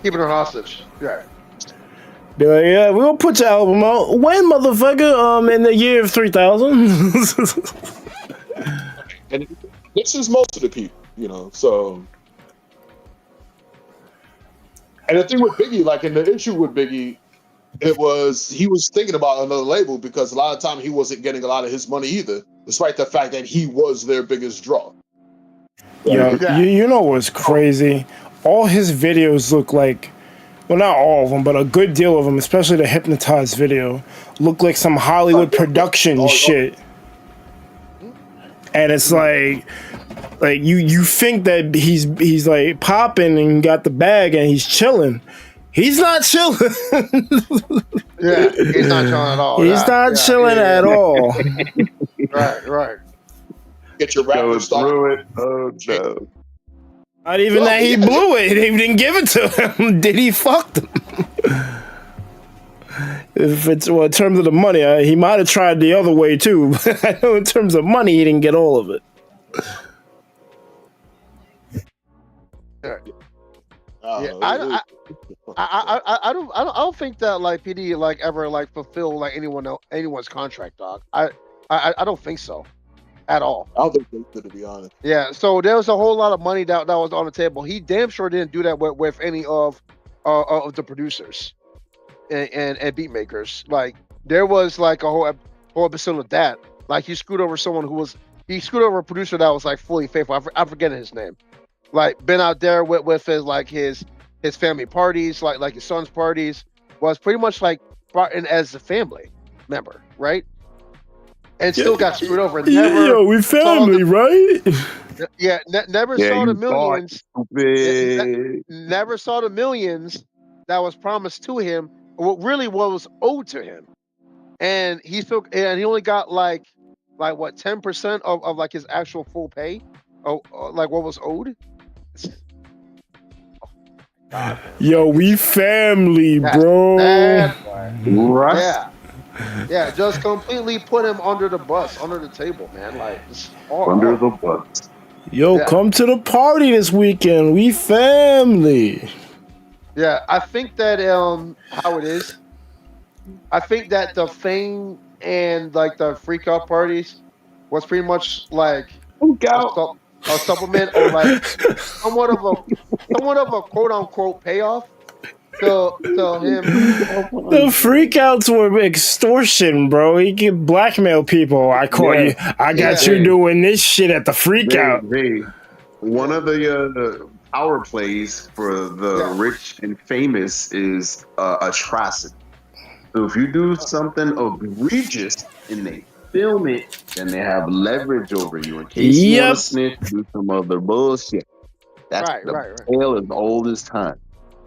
Keeping her hostage. Yeah. Be like, yeah, we're gonna put your album out. When, motherfucker? In the year of 3000. And this is most of the people, so. And the thing with Biggie, like, and the issue with Biggie he was thinking about another label because a lot of time he wasn't getting a lot of his money either, despite the fact that he was their biggest draw. Yo, you know what's crazy? All his videos look like, well, not all of them, but a good deal of them, especially the Hypnotized video, look like some Hollywood production shit. And it's like you think that he's like popping and got the bag and he's chilling. He's not chilling. Yeah, he's not chilling at all. He's not chilling at all. Right. Get your rapper started. Oh, no. Not even that he blew it. They didn't give it to him. Did he fuck them? If it's in terms of the money, he might have tried the other way too. But I know in terms of money, he didn't get all of it. I don't think that like PD like ever like fulfill like anyone's contract, dog. I don't think so at all. I don't think they could, to be honest. Yeah, so there was a whole lot of money that was on the table. He damn sure didn't do that with any of the producers and beat makers. Like there was like a whole episode of that. Like he screwed over he screwed over a producer that was like fully faithful. I'm forgetting his name. Like been out there with his family parties, like his son's parties, was pretty much like brought in as a family member, right? And still got screwed over. Yo, we family, right? Yeah, never saw the millions. Never saw the millions that was promised to him. What was owed to him, and he only got like what 10% of like his actual full pay, like what was owed. Yo, we family, bro. Right. Yeah, just completely put him under the bus, under the table, man. Like under the bus. Yo, come to the party this weekend. We family. Yeah, I think that how it is. I think that the Fame and like the freak out parties was pretty much like a supplement or like somewhat of a quote unquote payoff to him. The freakouts were extortion, bro. He can blackmail people. I caught you. I got you doing this shit at the freakout. One of the power plays for the rich and famous is atrocity. So if you do something egregious and they film it, then they have leverage over you in case you want to snitch, do some other bullshit. That's the tale as old as time.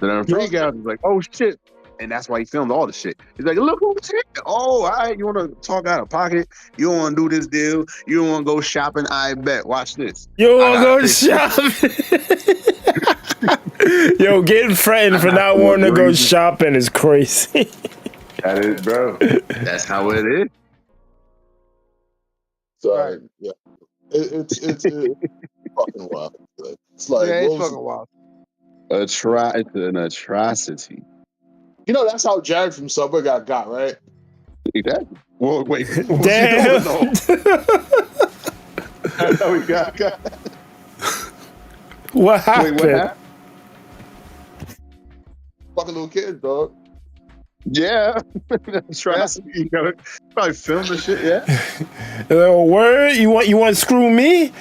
Then a freak out is like, oh shit. And that's why he filmed all the shit. He's like, look who's here. Oh, all right, you want to talk out of pocket? You don't want to do this deal? You don't want to go shopping? I bet. Watch this. You don't want to go shopping? Yo, getting threatened for not wanting to go shopping is crazy. That is, bro. That's how it is. Sorry. Yeah. It's fucking wild. It's like, it's fucking wild. It's an atrocity. You know, that's how Jared from Subway got, right? Exactly. Well, wait. Damn. That's how he got. What happened? Wait, what happened? Fucking little kid, dog. Yeah. Atrocity. You gotta probably film the shit, yeah. Word? You want to screw me?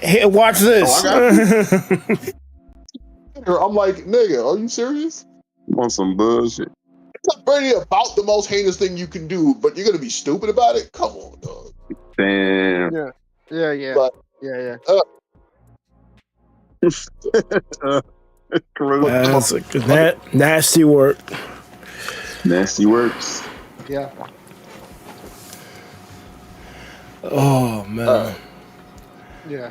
Hey, watch this. I'm like, nigga, are you serious? On some bullshit. It's not really about the most heinous thing you can do, but you're gonna be stupid about it? Come on, dog. Damn. Yeah. But, That's like nasty work. Nasty works. Yeah. Oh man. Yeah.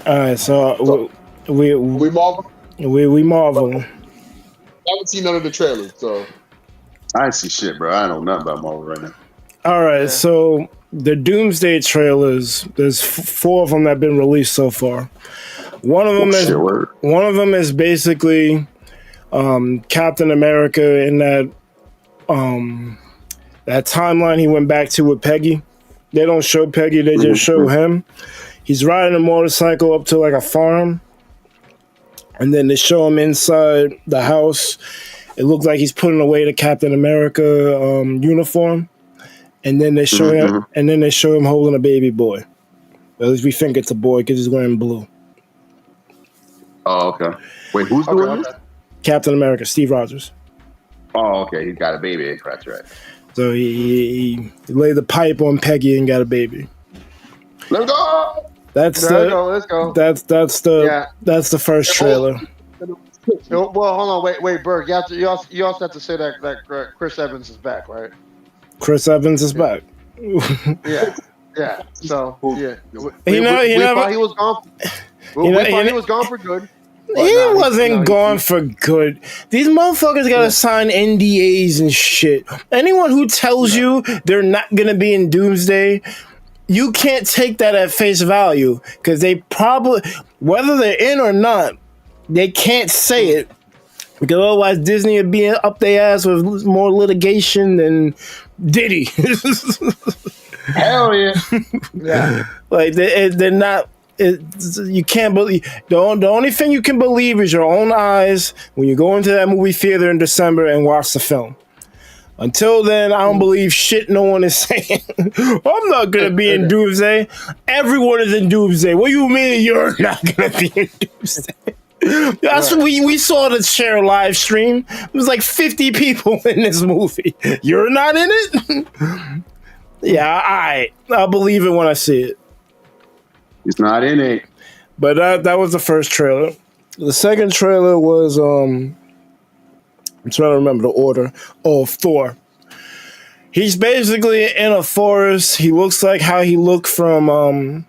All right, so we marvel. We marvel. I haven't seen none of the trailers, so I ain't see shit, bro. I don't know nothing about Marvel right now. All right, so the Doomsday trailers. There's 4 of them that have been released so far. One of them is basically Captain America in that timeline he went back to with Peggy. They don't show Peggy; they just show him. He's riding a motorcycle up to like a farm, and then they show him inside the house. It looked like he's putting away the Captain America uniform, and then they show him holding a baby boy. At least we think it's a boy because he's wearing blue. Oh, okay. Wait, who's doing this? Captain America, Steve Rogers. Oh, okay. He's got a baby. That's right. So he laid the pipe on Peggy and got a baby. Let's go. Let's go. That's the first trailer. Well, hold on, wait, Berg. You also have to say that Chris Evans is back, right? Chris Evans is back. Yeah. So yeah, we thought he was gone. We thought he was gone for good. He wasn't gone for good. These motherfuckers gotta sign NDAs and shit. Anyone who tells you they're not gonna be in Doomsday, you can't take that at face value because they probably, whether they're in or not, they can't say it because otherwise Disney would be up their ass with more litigation than Diddy. Hell yeah. Yeah. Like they're not. You can't believe. The only thing you can believe is your own eyes when you go into that movie theater in December and watch the film. Until then, I don't believe shit no one is saying. I'm not gonna be in Doomsday. Everyone is in Doomsday. What do you mean you're not gonna be in Doomsday? That's what we saw the share live stream. It was like 50 people in this movie. You're not in it? Yeah, I'll believe it when I see it. He's not in it. But that was the first trailer. The second trailer was I'm trying to remember the order. Oh, Thor. He's basically in a forest. He looks like how he looked from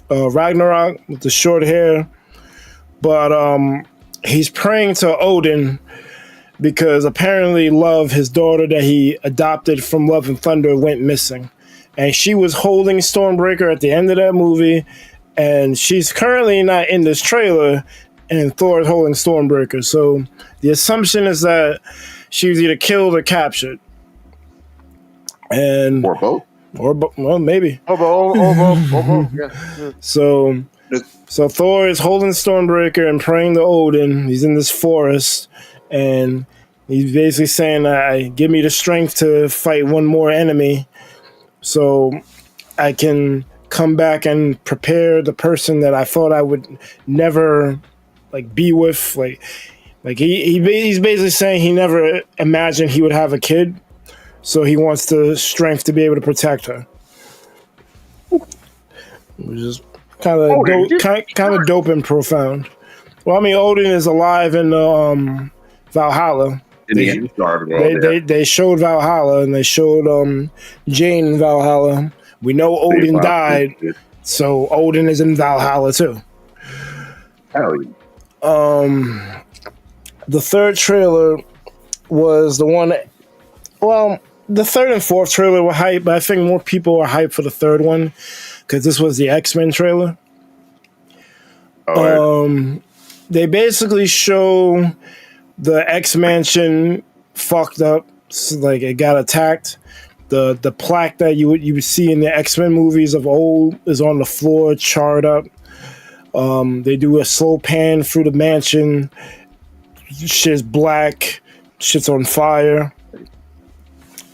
Ragnarok with the short hair. But he's praying to Odin because apparently Love, his daughter that he adopted from Love and Thunder, went missing. And she was holding Stormbreaker at the end of that movie. And she's currently not in this trailer. And Thor is holding Stormbreaker. So the assumption is that she was either killed or captured. And or both. Well, maybe. Or both. Yeah. So Thor is holding Stormbreaker and praying to Odin. He's in this forest. And he's basically saying, give me the strength to fight one more enemy so I can come back and prepare the person that I thought I would never be with. He's basically saying he never imagined he would have a kid. So he wants the strength to be able to protect her. Which is kind of dope and profound. Well, I mean, Odin is alive in Valhalla. They showed Valhalla and they showed Jane in Valhalla. We know Odin died, so Odin is in Valhalla too. Hell yeah. The third trailer was the one. Well, the third and fourth trailer were hype, but I think more people are hyped for the third one because this was the X-Men trailer. They basically show the X-Mansion fucked up, like it got attacked. The plaque that you would see in the X-Men movies of old is on the floor, charred up. They do a slow pan through the mansion. Shit's black. Shit's on fire.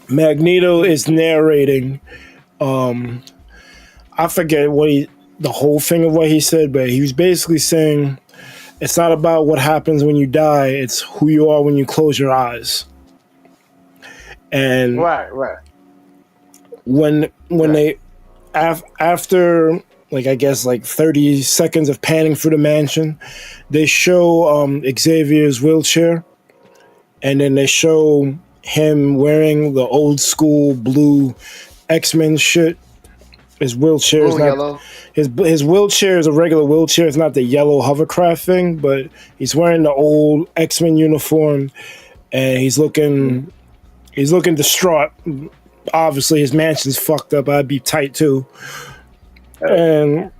Magneto is narrating. I forget the whole thing of what he said, but he was basically saying it's not about what happens when you die, it's who you are when you close your eyes. And right. When they after I guess 30 seconds of panning through the mansion, they show Xavier's wheelchair, and then they show him wearing the old school blue X-Men shit. His wheelchair is not yellow. His wheelchair is a regular wheelchair. It's not the yellow hovercraft thing, but he's wearing the old X-Men uniform, and he's looking distraught. Obviously, his mansion's fucked up. I'd be tight too. And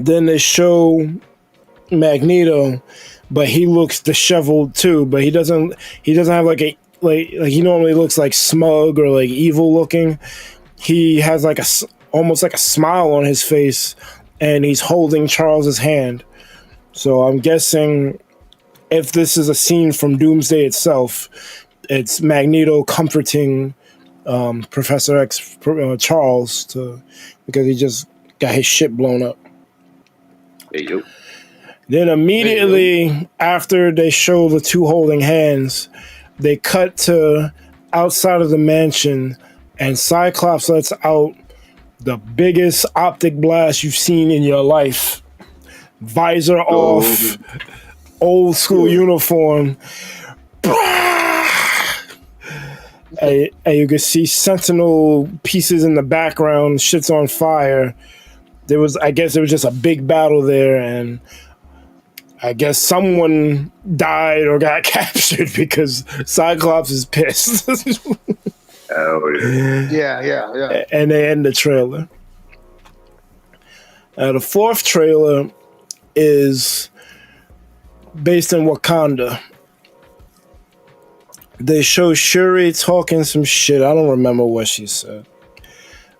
then they show Magneto, but he looks disheveled too. But he doesn't have he normally looks smug or evil looking. He has almost a smile on his face, and he's holding Charles's hand. So I'm guessing if this is a scene from Doomsday itself, it's Magneto comforting Professor X, Charles, because he just got his shit blown up. Hey, yo. Then immediately after they show the two holding hands, they cut to outside of the mansion, and Cyclops lets out the biggest optic blast you've seen in your life. Visor off, old school uniform. And you can see Sentinel pieces in the background, shit's on fire. I guess there was just a big battle there, and I guess someone died or got captured because Cyclops is pissed. Oh, yeah. Yeah. And they end the trailer. The fourth trailer is based in Wakanda. They show Shuri talking some shit. I don't remember what she said.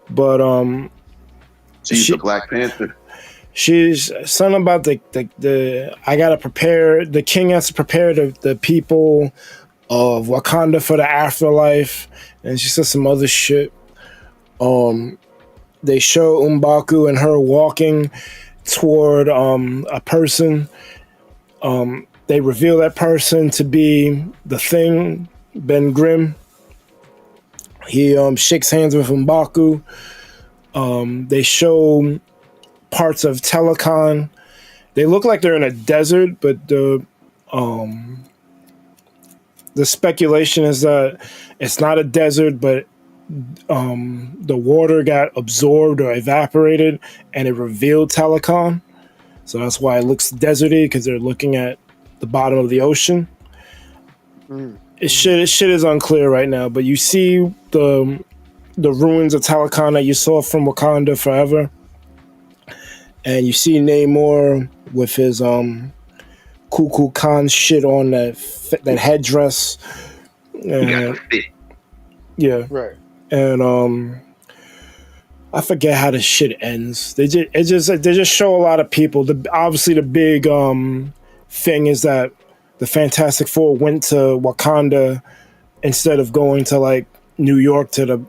But She's the Black Panther. She's something about the I gotta prepare. The king has to prepare the people of Wakanda for the afterlife, and she said some other shit. They show M'Baku and her walking toward a person. They reveal that person to be the Thing, Ben Grimm. He shakes hands with M'Baku. They show parts of Telecon. They look like they're in a desert, but the speculation is that it's not a desert, but the water got absorbed or evaporated, and it revealed Telecon. So that's why it looks deserty, because they're looking at the bottom of the ocean. Shit is unclear right now, but you see the ruins of Telecon that you saw from Wakanda Forever. And you see Namor with his Cuckoo Khan shit on that headdress. And, yeah. Right. And I forget how the shit ends. They just show a lot of people. Obviously the big thing is that the Fantastic Four went to Wakanda instead of going to like New York to the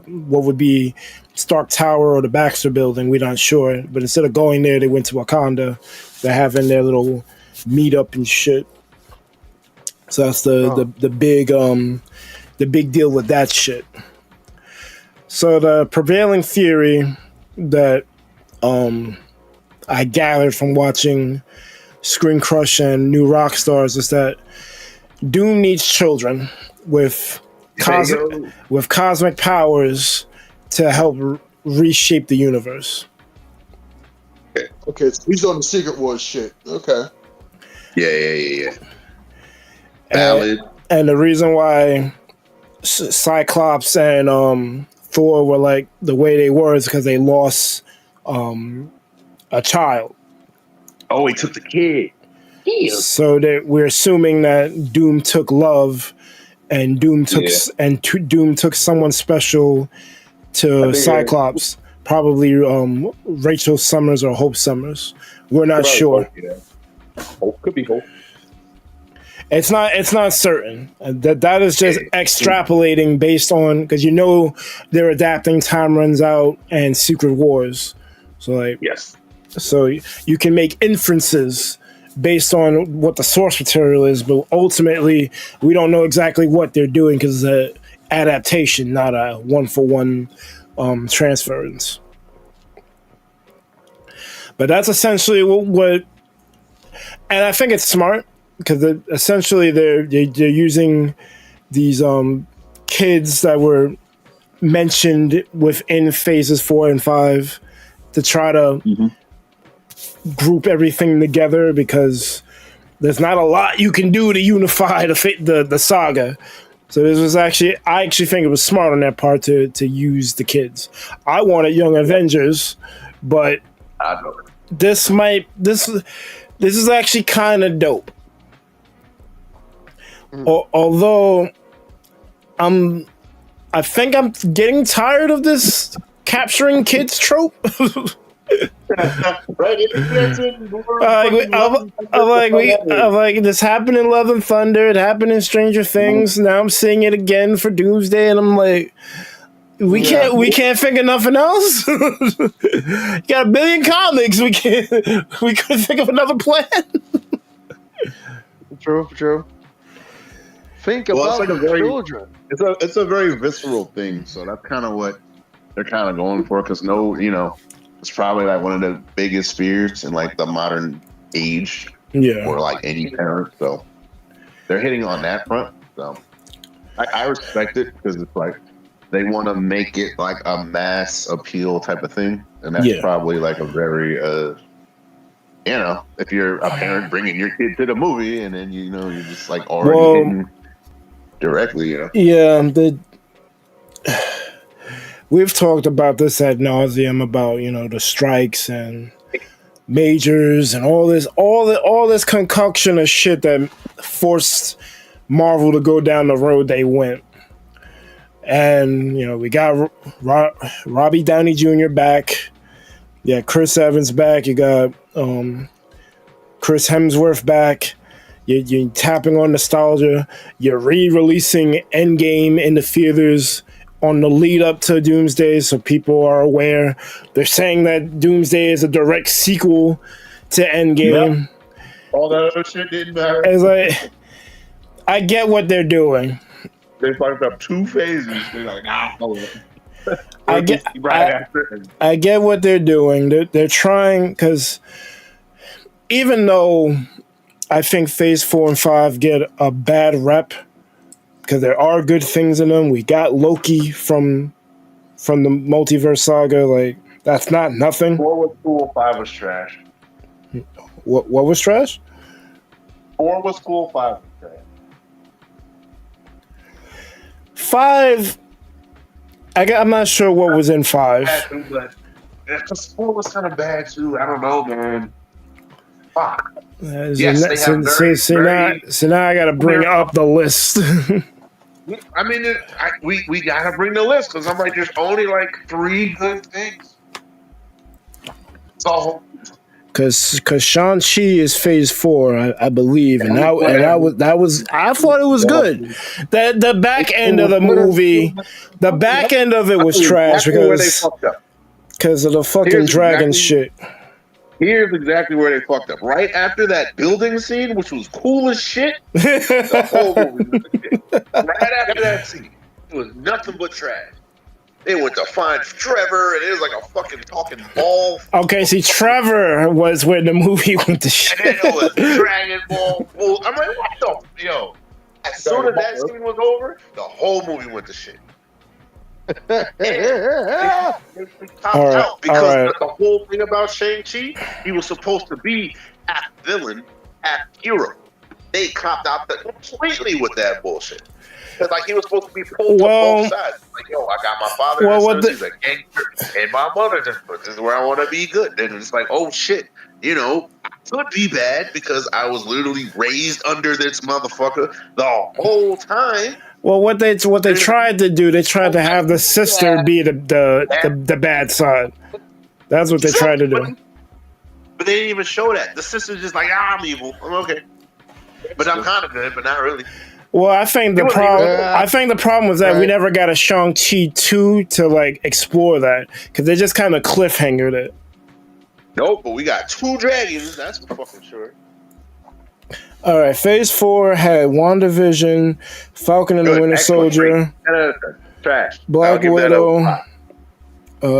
what would be Stark Tower or the Baxter Building. We're not sure, but instead of going there, they went to Wakanda. They're having their little meetup and shit. So that's the big deal with that shit. So the prevailing theory that I gathered from watching Screen Crush and New Rockstars is that Doom needs children with cosmic powers to help reshape the universe. Okay, so he's on the Secret Wars shit. Okay. Yeah. Valid. And the reason why Cyclops and Thor were like the way they were is because they lost a child. Oh, he took the kid. Damn. So that we're assuming that Doom took love, and Doom took someone special to Cyclops. Probably Rachel Summers or Hope Summers. We're not sure. Hope could be Hope. It's not certain. That is just extrapolating based on, because they're adapting Time Runs Out and Secret Wars. So like yes. So you can make inferences based on what the source material is, but ultimately we don't know exactly what they're doing because it's an adaptation, not a one-for-one transference. But that's essentially what, and I think it's smart because essentially they're using these kids that were mentioned within phases 4 and 5 to try to group everything together, because there's not a lot you can do to unify the saga. So I actually think it was smart on their part to use the kids. I wanted Young Avengers, but this is actually kind of dope. Although I think I'm getting tired of this capturing kids trope. Right? I'm like, this happened in Love and Thunder. It happened in Stranger Things. Now I'm seeing it again for Doomsday, and I'm like, we can't think of nothing else. You got a billion comics. We couldn't think of another plan. True. Think about the children. It's a very visceral thing, so that's kind of what they're kind of going for. Because it's probably like one of the biggest fears in like the modern age, or like any parent. So they're hitting on that front. So I respect it because it's like they want to make it like a mass appeal type of thing, and that's probably like a very if you're a parent bringing your kid to the movie, and then you're just like already hitting directly, we've talked about this ad nauseum about the strikes and majors and all this concoction of shit that forced Marvel to go down the road they went. And we got Robbie Downey Jr. back. Yeah, Chris Evans back. You got Chris Hemsworth back. You're tapping on nostalgia. You're re-releasing Endgame in the theaters on the lead up to Doomsday, so people are aware. They're saying that Doomsday is a direct sequel to Endgame. Yep. All that other shit didn't matter. It's like, I get what they're doing. They fucked up 2 phases. They're like, I get what they're doing. They're trying, because even though I think Phase 4 and 5 get a bad rep, because there are good things in them. We got Loki from the multiverse saga. Like, that's not nothing. 4 was cool, 5 was trash. What was trash? 4 was cool, 5 was trash. 5, I'm not sure what was in 5. But 4 was kind of bad too. I don't know, man. Fuck. Yes, so now I gotta bring up the list. I mean, we gotta bring the list because I'm like, there's only like 3 good things. So, because Shang-Chi is Phase 4, I believe, and I thought it was good. The back end of the movie, the back end of it was trash because of the fucking dragon shit. Here's exactly where they fucked up. Right after that building scene, which was cool as shit, the whole movie was shit. Right after that scene, it was nothing but trash. They went to find Trevor, and it was like a fucking talking ball. Okay, see, Trevor was where the movie went to shit. And then it was Dragon Ball. I'm like, what the? Yo. As soon as that scene was over, the whole movie went to shit. They topped out because the whole thing about Shang-Chi, he was supposed to be half villain, half hero. They copped out completely with that bullshit. Because like he was supposed to be pulled to both sides. Like, yo, I got my father he's a gangster, and my mother this is where I want to be good. And it's like, oh shit, I could be bad because I was literally raised under this motherfucker the whole time. Well, what they tried to do, they tried to have the sister be the bad side. That's what they tried to do. But they didn't even show that. The sister's just like, I'm evil. I'm okay. But I'm kind of good, but not really. Well, I think the problem was that we never got a Shang-Chi 2 to like explore that because they just kind of cliffhangered it. Nope, but we got 2 dragons. That's for fucking sure. All right, Phase 4 had WandaVision, Falcon and the Winter Soldier, trash. Black Widow,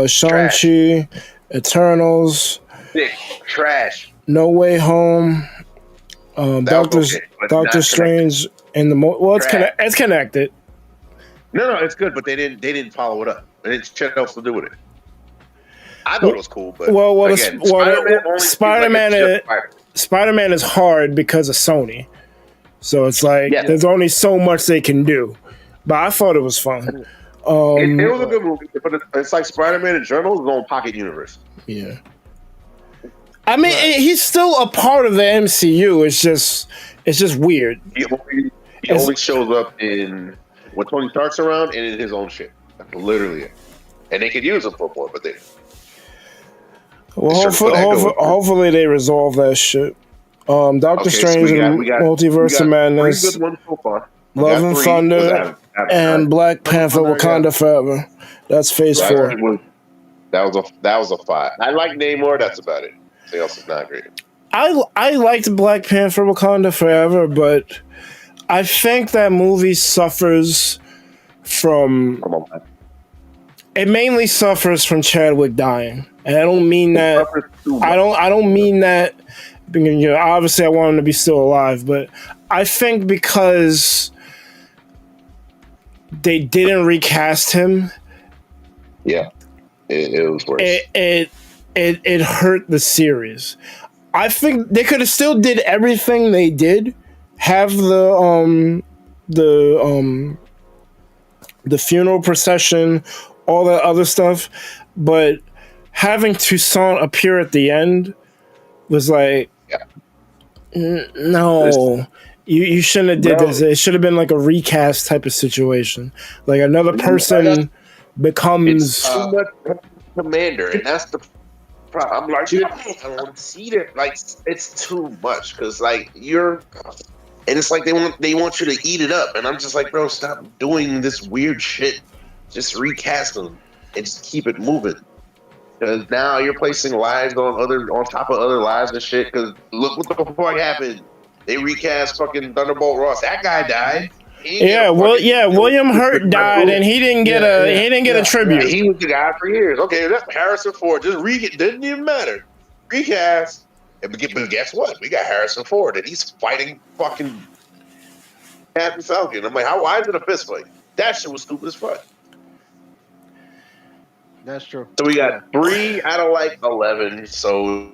Shang-Chi, Eternals, trash. No Way Home, Doctor Strange, and it's connected. No, it's good, but they didn't follow it up. They didn't check else to do with it. I thought it was cool, but Spider-Man is hard because of Sony, so it's like there's only so much they can do. But I thought it was fun. It was a good movie, but it's like Spider-Man in Journal is on Pocket Universe. Yeah, I mean he's still a part of the MCU. It's just weird. He only shows up in when Tony Stark's around and in his own shit. That's literally it. And they could use him for more, but they. Well, Sure, where that goes. hopefully they resolve that shit. Doctor Okay, so Strange we and got Multiverse of three Madness, good ones so far. We Love got and three. Thunder, and Black Panther: Thunder, Wakanda Forever. That's Phase Right. 4. That was a 5. I like Namor. That's about it. Everything else is not great. I liked Black Panther: Wakanda Forever, but I think that movie suffers from. Come on, man. It mainly suffers from Chadwick dying, and I don't mean that. I don't mean that. You know, obviously, I want him to be still alive, but I think because they didn't recast him. Yeah, it was worse. It hurt the series. I think they could have still did everything they did. Have the funeral procession, all that other stuff, but having Toussaint appear at the end was like, no, you shouldn't have did this. It should have been like a recast type of situation. Like another person becomes too much commander, and that's the problem. I'm like, I don't want to see that. Like, it's too much because like and it's like they want you to eat it up, and I'm just like, bro, stop doing this weird shit. Just recast them and just keep it moving. Because now you're placing lives on top of other lives and shit. Because look what the fuck happened. They recast fucking Thunderbolt Ross. That guy died. William Hurt died, and he didn't get a tribute. He was the guy for years. Okay, that's Harrison Ford. Didn't even matter. Recast. But guess what? We got Harrison Ford, and he's fighting fucking Captain Falcon. I'm like, why is it a fist fight? That shit was stupid as fuck. That's true. So we got 3 out of like 11. So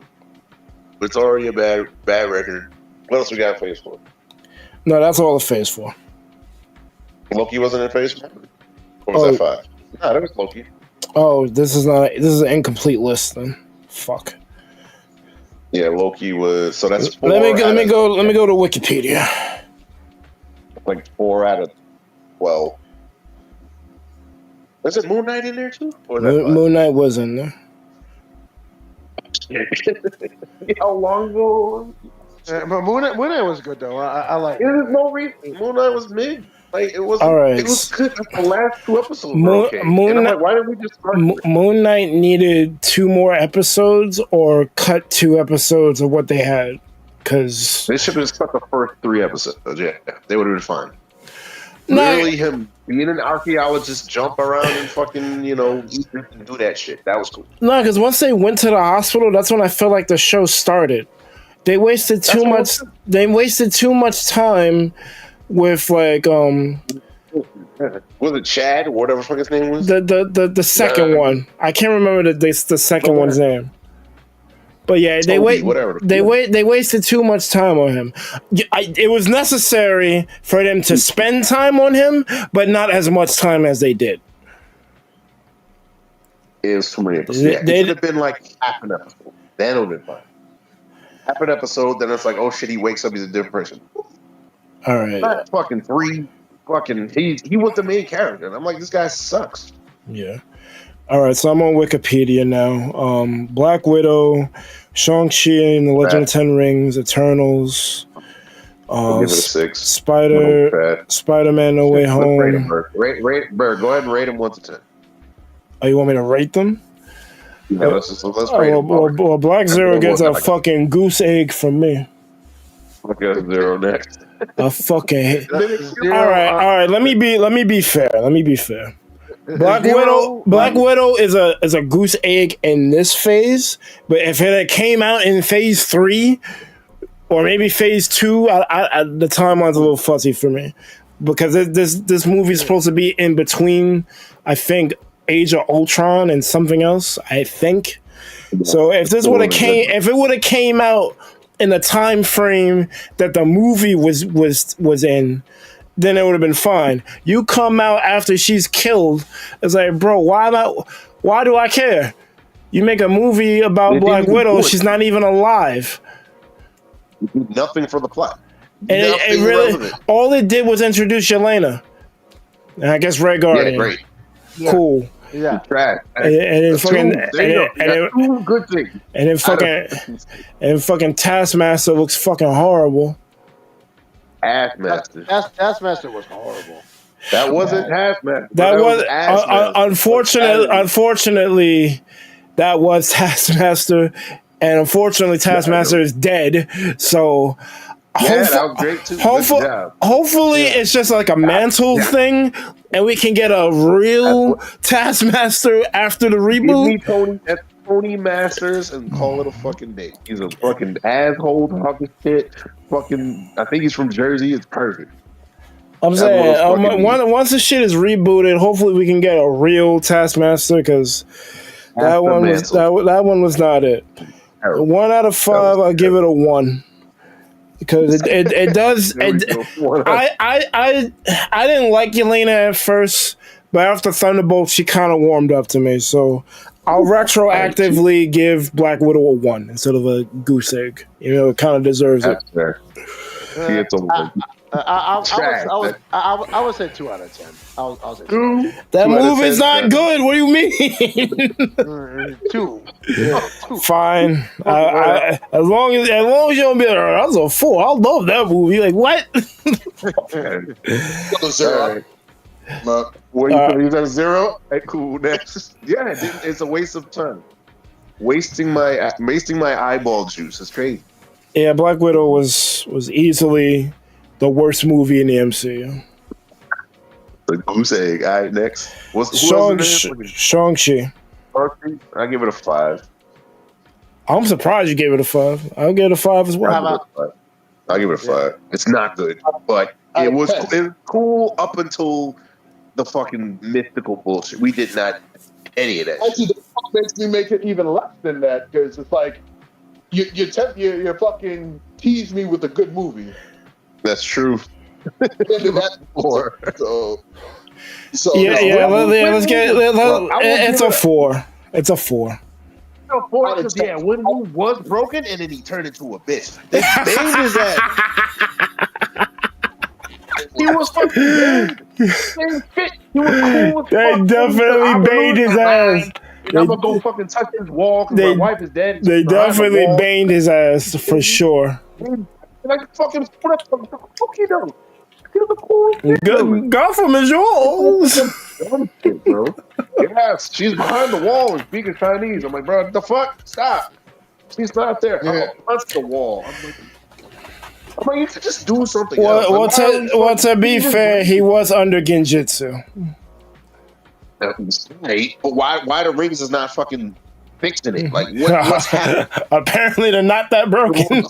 it's already a bad record. What else we got in Phase 4? No, that's all of Phase 4. Loki wasn't in Phase 4? Or was that 5? No, that was Loki. Oh, this is an incomplete list then. Fuck. Yeah, Loki was. So that's 4. Let me go to Wikipedia. Like 4 out of 12. Is it Moon Knight in there too? Or Moon Knight was in there. How long ago? But Moon Knight was good though. I like. There's no reason. Moon Knight was mid. Like it was. All right. It was good. The last 2 episodes were okay. Why did we just start? Moon Knight needed 2 more episodes, or cut 2 episodes of what they had, because they should have just cut the first 3 episodes. Yeah, they would have been fine. Literally, him being an archaeologist, jump around and fucking, do that shit. That was cool. No, because once they went to the hospital, that's when I felt like the show started. They wasted too much. They wasted too much time with like Was it Chad or whatever the fuck his name was? The second one. I can't remember the second one's name. But yeah, they wasted too much time on him. It was necessary for them to spend time on him, but not as much time as they did. It was too many episodes. It should have been like half an episode. Then it would have been fine. Half an episode, then it's like, oh shit, he wakes up, he's a different person. All right. Not fucking 3. Fucking, he was the main character. And I'm like, this guy sucks. Yeah. All right, so I'm on Wikipedia now. Black Widow, Shang-Chi and the Legend of Ten Rings, Eternals, give it a 6. Spider-Man No Way Home. Rate him, Bird. Go ahead and rate him 1 to 10. Oh, you want me to rate them? Yeah, let's rate him. Well, Black Zero gets a fucking goose egg from me. Okay, 0 next. A fucking all right. Let me be fair. Black Widow is a goose egg in this phase, but if it had came out in Phase 3 or maybe Phase 2, the timeline's a little fuzzy for me, because this movie is supposed to be in between, I think, Age of Ultron and something else. I think so. If it would have came out in the time frame that the movie was in, then it would have been fine. You come out after she's killed. It's like, bro, why do I care? You make a movie about Black Widow, she's not even alive. Nothing for the plot. And it really, all it did was introduce Yelena. And I guess Red Guardian. Yeah, great. Cool. Yeah. Trash. And then fucking Two good things. And fucking Taskmaster looks fucking horrible. Taskmaster. Taskmaster was horrible. That wasn't Taskmaster. That was Assmaster. unfortunately that was Taskmaster, and unfortunately Taskmaster is dead. So that was great too. Hopefully it's just like a mantle thing, and we can get a real Taskmaster after the reboot. Tony Masters and call it a fucking day. He's a fucking asshole talking shit. Fucking, I think he's from Jersey. It's perfect. I'm saying once the shit is rebooted, hopefully we can get a real Taskmaster, because that one was not it. 1 out of 5, I'll give it a 1. Because it does. I didn't like Yelena at first, but after Thunderbolt, she kind of warmed up to me. So I'll retroactively give Black Widow a 1 instead of a goose egg. You know, it kind of deserves it. I would say 2 out of 10. I would say 2. That movie's not good. What do you mean? 2. Fine. As long as you don't be like, that's a 4. I love that movie. Like, what? Zero. What you at 0? Hey, cool. Next. Yeah, it's a waste of time. Wasting my eyeball juice. It's crazy. Yeah, Black Widow was easily the worst movie in the MCU. The goose egg. All right, next. Shang-Chi. I give it a 5. I'm surprised you gave it a 5. I'll give it a 5 as well. I'll give it a 5. It's not good, but it was cool up until the fucking mystical bullshit. We did not any of that. Actually, the fuck makes me make it even less than that, because it's like you fucking tease me with a good movie. That's true. So let's get. It's a 4. It's a 4. When he was broken and then he turned into a bitch. They banged his ass. He was fucking same shit. He was cool. They definitely banged his ass. I'm gonna go fucking touch his wall because my wife is dead. They definitely banged his ass for sure. Like fucking what the fuck you know? Gotham is yours. Bro. Yes, she's behind the wall and speaking Chinese. I'm like, bro, what the fuck? Stop. She's not there. I'm gonna punch the wall. I'm like, you could just do something else. Well, to be fair, he was under Genjutsu. Right, but why the rings is not fucking fixing it? Like, what's happening? Apparently, they're not that broken.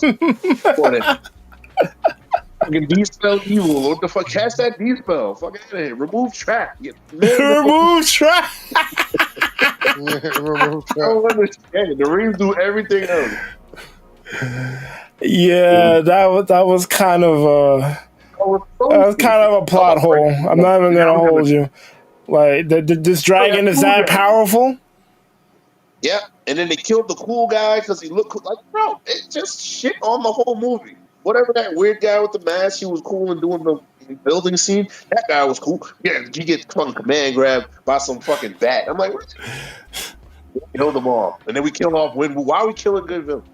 Fucking D-spell evil. What the fuck? Cast that D-spell. Fuck out of here. Remove trap. Remove trap. I don't understand. The rings do everything else. Yeah, that was kind of a plot hole. I'm not even gonna hold you. Like this dragon is that powerful? Yeah, and then they killed the cool guy because he looked cool. Like, bro, it just shit on the whole movie. Whatever that weird guy with the mask, he was cool and doing the building scene. That guy was cool. Yeah, he gets fucking command grabbed by some fucking bat. I'm like, what? Killed them all, and then we kill off Winwu. Why are we killing good villains?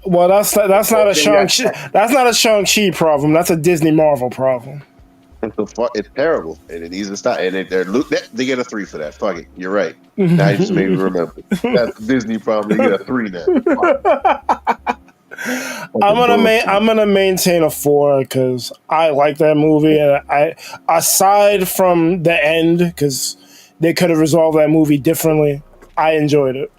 Well, that's not a Shang-Chi. That's not a Shang-Chi problem. That's a Disney Marvel problem. It's terrible, and it needs to stop. And they get a 3 for that. Fuck it, you're right. Now you just made me remember. That's a Disney problem. They get a 3 now. I'm gonna maintain a 4 because I like that movie, and aside from the end, because they could have resolved that movie differently, I enjoyed it.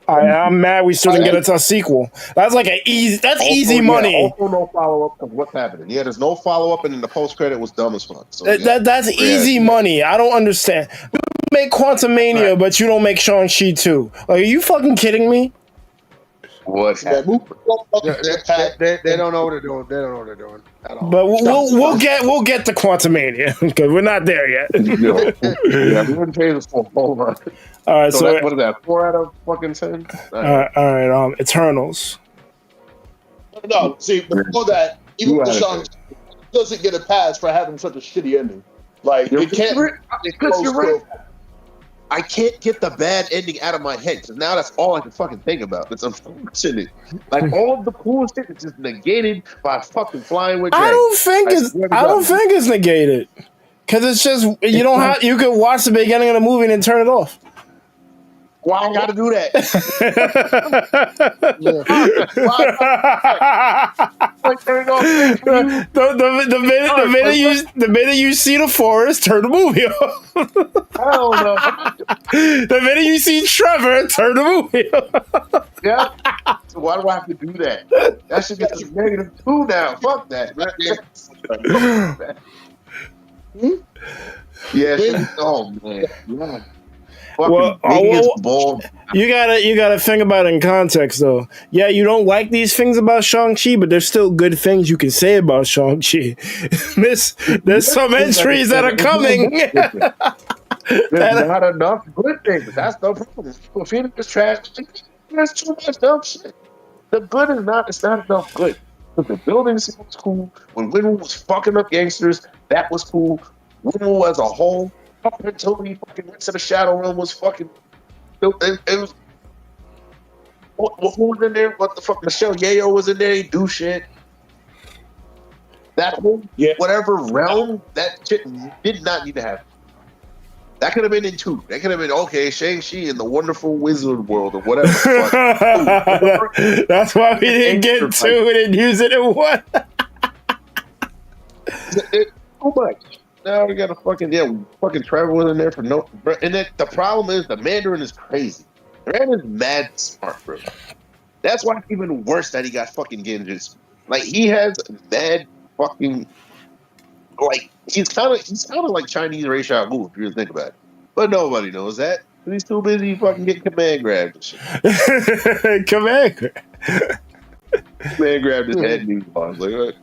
I'm mad we still didn't get a sequel. That's like easy money. Also, no follow up of what's happening. Yeah, there's no follow up, and then the post credit was dumb as fuck. So, that's easy money. I don't understand. You make Quantumania, but you don't make Shang-Chi 2. Like, are you fucking kidding me? What's happening? They don't know what they're doing. They don't know what they're doing at all. But we'll get to Quantumania because we're not there yet. Yeah, we wouldn't pay this for. Hold on. All right, so what is that? 4 out of fucking 10. All right. Eternals. No, see, before that, even Shang doesn't get a pass for having such a shitty ending. Like, it can't. I can't get the bad ending out of my head because now that's all I can fucking think about. It's unfortunate. Like all of the cool shit is just negated by fucking flying with dragons. I don't think it's negated because it's just you don't have. You can watch the beginning of the movie and then turn it off. Why I gotta do that? The minute you see the forest, turn the movie off. Hell no. The minute you see Trevor, turn the movie off. Yeah. So why do I have to do that? That should get to -2 now. Fuck that. Yeah. Oh man. Yeah. Well, you gotta think about it in context, though. Yeah, you don't like these things about Shang-Chi, but there's still good things you can say about Shang-Chi. there's some entries that are coming. There's not enough good things. That's the problem. People feeling this trash. There's too much dumb shit. The good is not. It's not enough good. But the building was cool. When Winwood was fucking up gangsters, that was cool. Winwood as a whole. Up until he fucking went to the Shadow Realm was fucking. It was. Who was in there? What the fuck? Michelle Yeoh was in there. He do shit. That whole whatever realm that shit did not need to happen. That could have been in 2. That could have been okay. Shang-Chi in the wonderful wizard world or whatever. That's why we didn't get 2 and didn't use it in 1. Too much. Now we got a fucking Trevor was in there for no. And then the problem is the Mandarin is crazy. The Mandarin's mad smart, bro. That's why it's even worse that he got fucking Genjutsu. Like he has mad fucking like he's kind of like Chinese Ray Wu if you really think about it. But nobody knows that. He's too busy fucking getting command grabbed and shit. Command grab. Command grabbed his head and he was like, what?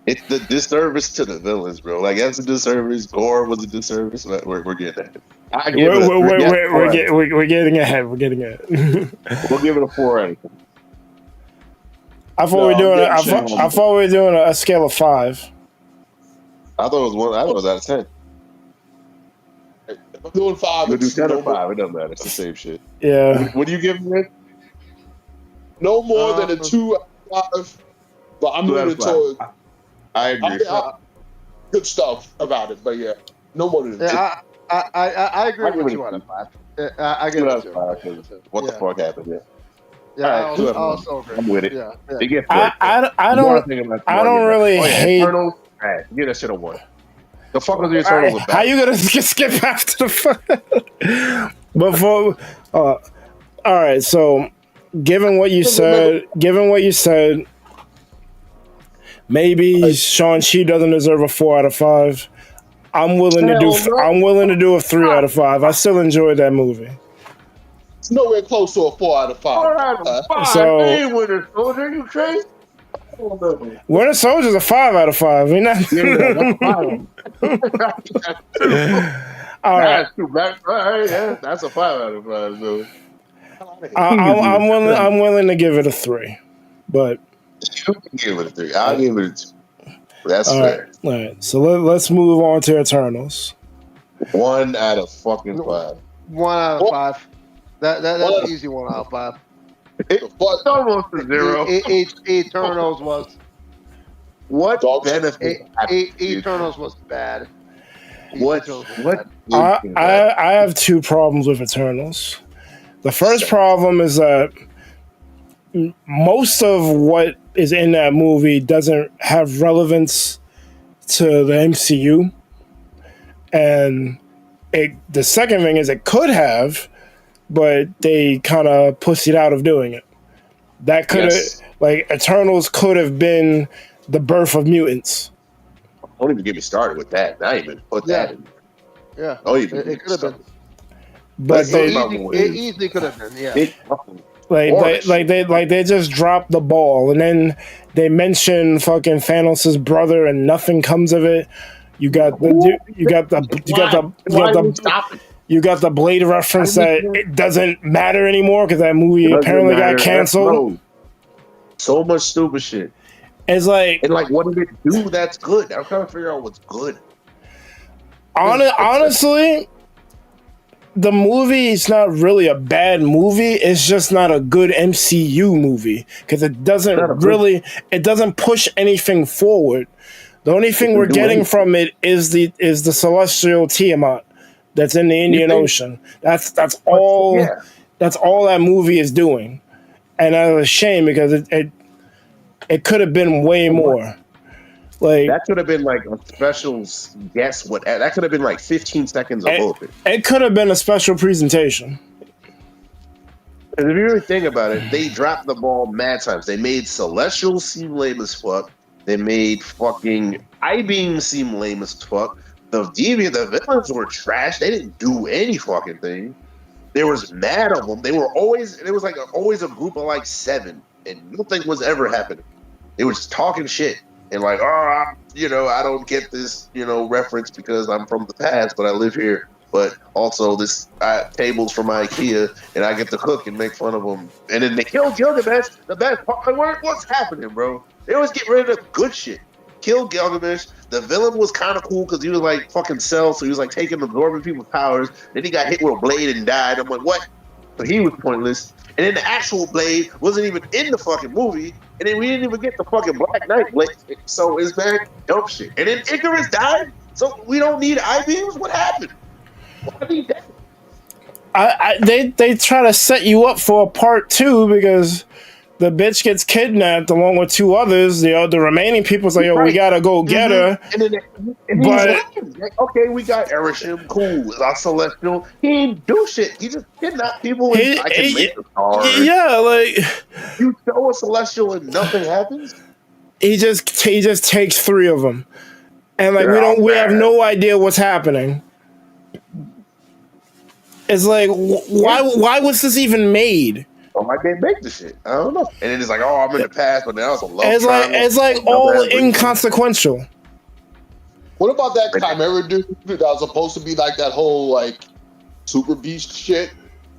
It's the disservice to the villains, bro. Like that's a disservice. Gore was a disservice. We're getting at it. We're getting ahead. We're getting ahead. We'll give it a 4 out of 10. I thought we were doing a scale of 5. I thought it was 1. I thought it was out of 10. If I'm doing 5, we'll do 10 or 5. It doesn't matter. It's the same shit. Yeah. What do you give it? No more than a 2 out of 5. But I'm moving towards. I agree. Good stuff about it, but yeah, no more than 2. I agree with 2 out of 5. I give it 2. What the fuck happened? Yeah, I also agree. I'm with it. Yeah. I don't really hate. Eternals, give that shit a 1. The fuck was the Eternals about? How you gonna skip after the fuck? Before, all right. So, given what you said, maybe Shang-Chi doesn't deserve a 4 out of 5. I'm willing to do a 3 out of 5. I still enjoyed that movie. It's nowhere close to a 4 out of 5. 4 out of 5. So, hey, Winter Soldier, you crazy? Winter Soldier's a 5 out of 5. I mean, that's all right. That's a 5 out of 5. So. I'm willing to give it a 3, but you can give it a 3. I'll give it a 2. That's all fair. Right. All right. So let's move on to Eternals. 1 out of fucking 5. 1 out of 5. That's an easy 1 out of 5. It's almost a 0. Eternals was. What benefit? Eternals was bad. What? I have 2 problems with Eternals. The first problem is that most of what is in that movie doesn't have relevance to the MCU. And the second thing is it could have, but they kind of pussied out of doing it. That could have, like, Eternals could have been the birth of mutants. Don't even get me started with that. Not even put that in. Yeah. It could have been. But it easily could have been, yeah. They just dropped the ball, and then they mention fucking Thanos' brother, and nothing comes of it. You got the Blade reference that it doesn't matter anymore because that movie apparently got canceled. So much stupid shit. It's like, and like, what did it do? That's good. I'm trying to figure out what's good. Honestly, the movie is not really a bad movie. It's just not a good MCU movie because it doesn't push anything forward. The only thing we're getting from it is the celestial Tiamat that's in the Indian Ocean. That's all. Yeah. That's all that movie is doing, and that's a shame because it could have been way more. Like that could have been like a special guess. That could have been like 15 seconds of bullshit. It could have been a special presentation. And if you really think about it, they dropped the ball mad times. They made Celestial seem lame as fuck. They made fucking I-Beam seem lame as fuck. The villains were trash. They didn't do any fucking thing. There was mad of them. It was like always a group of like 7, and nothing was ever happening. They were just talking shit. And like, I don't get this, reference because I'm from the past, but I live here. But also, this table's from IKEA, and I get to cook and make fun of them. And then they killed Gilgamesh. The best part, what's happening, bro? They always get rid of the good shit. Kill Gilgamesh. The villain was kind of cool because he was like fucking Cell, so he was like absorbing people's powers. Then he got hit with a blade and died. I'm like, what? So he was pointless. And then the actual Blade wasn't even in the fucking movie. And then we didn't even get the fucking Black Knight Blade. So it's that dumb shit. And then Icarus died. So we don't need I-beams? What happened? Why need that? They try to set you up for a part 2 because the bitch gets kidnapped along with 2 others. The remaining people's like, we gotta go get her. And like, okay, we got Erishim, cool. Our Celestial. He didn't do shit. He just kidnapped people. And I can make the star. Yeah, like you show a Celestial and nothing happens. He just takes 3 of them, and like we have no idea what's happening. It's like why was this even made? Why they make the shit? I don't know. And then it's like, I'm in the past, but now it's a love. It's like all inconsequential. What about that Chimera dude that was supposed to be like that whole like super beast shit?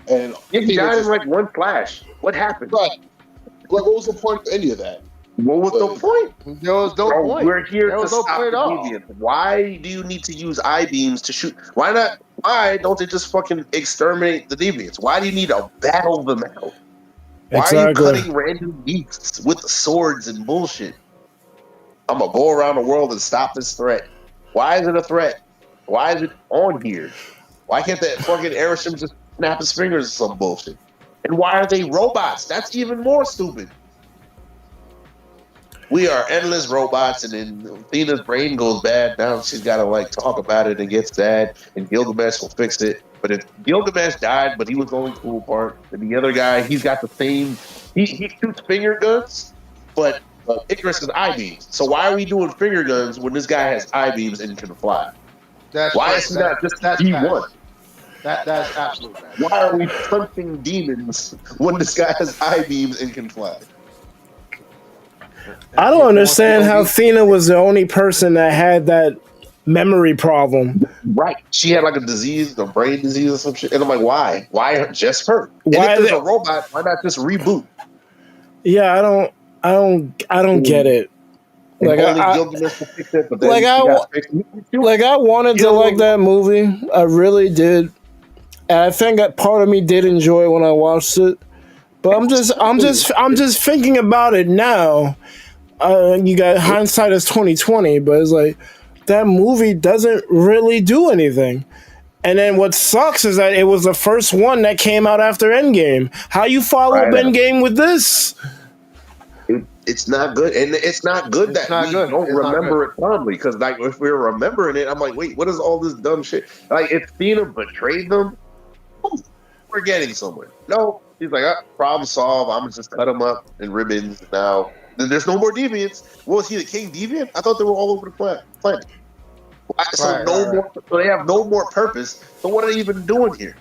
And he died in like one flash. What happened? Right. What was the point of any of that? What was the point? There was no point. We're here to stop the deviants. Why do you need to use I-beams to shoot? Why not? Why don't they just fucking exterminate the deviants? Why do you need to battle them out? Why are you cutting random beasts with swords and bullshit? I'm gonna go around the world and stop this threat. Why is it a threat? Why is it on here? Why can't that fucking Erishim just snap his fingers or some bullshit? And why are they robots? That's even more stupid. We are endless robots, and then Athena's brain goes bad. Now she's got to like talk about it and gets sad, and Gilgamesh will fix it. But if Gilgamesh died, but he was the only cool part, and the other guy, he's got the same. He shoots finger guns, but Icarus has I-beams. So why are we doing finger guns when this guy has I-beams and can fly? Why is he not just D1? That's absolutely bad. Why are we punching demons when this guy has I-beams and can fly? I don't understand how Athena was the only person that had that memory problem. Right. She had like a disease, a brain disease or some shit. And I'm like, why? Why just her? Why if there's a robot, why not just reboot? Yeah, I don't get it. Like I wanted to like that movie. I really did. And I think that part of me did enjoy it when I watched it. But I'm just thinking about it now. You got hindsight is 2020, but it's like that movie doesn't really do anything. And then what sucks is that it was the first one that came out after Endgame. How you follow up Endgame with this? It's not good, and it's not good that we don't remember it fondly. Because like if we're remembering it, I'm like, wait, what is all this dumb shit? Like if Cena betrayed them, we're getting somewhere. No, he's like, problem solved. I'm gonna just cut them up in ribbons now. There's no more deviants. What was he, the king deviant? I thought they were all over the planet. So they have no more purpose. So what are they even doing here?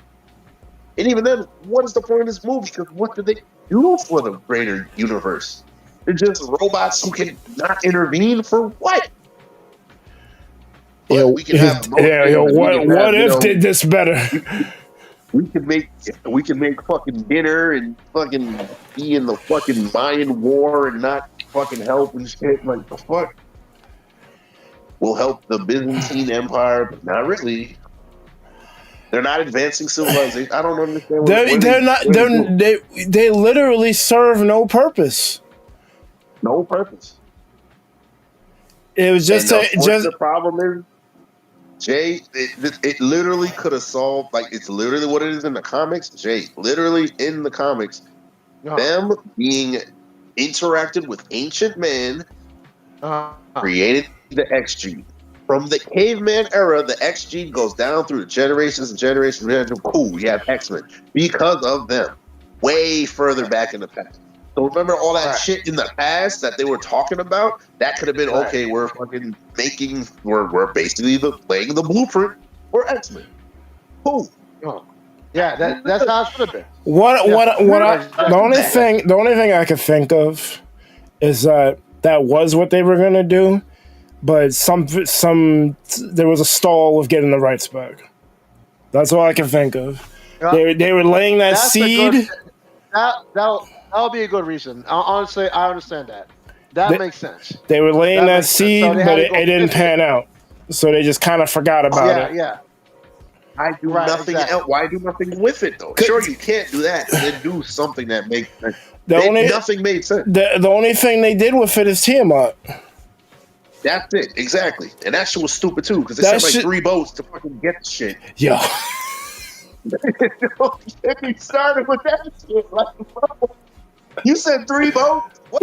And even then, what is the point of this movie? Because what do they do for the greater universe? They're just robots who can not intervene for what? Yeah, what if did this better? We can make fucking dinner and fucking be in the fucking Mayan war and not fucking help and shit. Like the fuck? We'll help the Byzantine Empire, but not really. They're not advancing civilization. I don't understand. They're not. They literally serve no purpose. No purpose. It was just the problem is, Jay. It literally could have solved. Like it's literally what it is in the comics. Jay, literally in the comics, them being interacted with ancient man created the XG. From the caveman era, the XG goes down through the generations and generations. Cool, we have X-Men because of them. Way further back in the past. So remember all that shit in the past that they were talking about? That could have been okay. We're fucking we're basically laying the blueprint for X-Men. Cool. Yeah, that's how it should have been. The only thing I could think of is that was what they were gonna do. But there was a stall with getting the rights back. That's all I can think of. They were laying that seed. That'll be a good reason. Honestly, I understand that. That makes sense. They were laying that seed, but it didn't pan out. So they just kind of forgot about it. Yeah. I do nothing else. Why do nothing with it though? Sure, you can't do that. Then do something that makes sense. Nothing made sense. The only thing they did with it is Tiamat. That's it, exactly. And that shit was stupid too, because they sent like 3 boats to fucking get the shit. Yeah. He started with that shit. Like, you said 3 boats? What?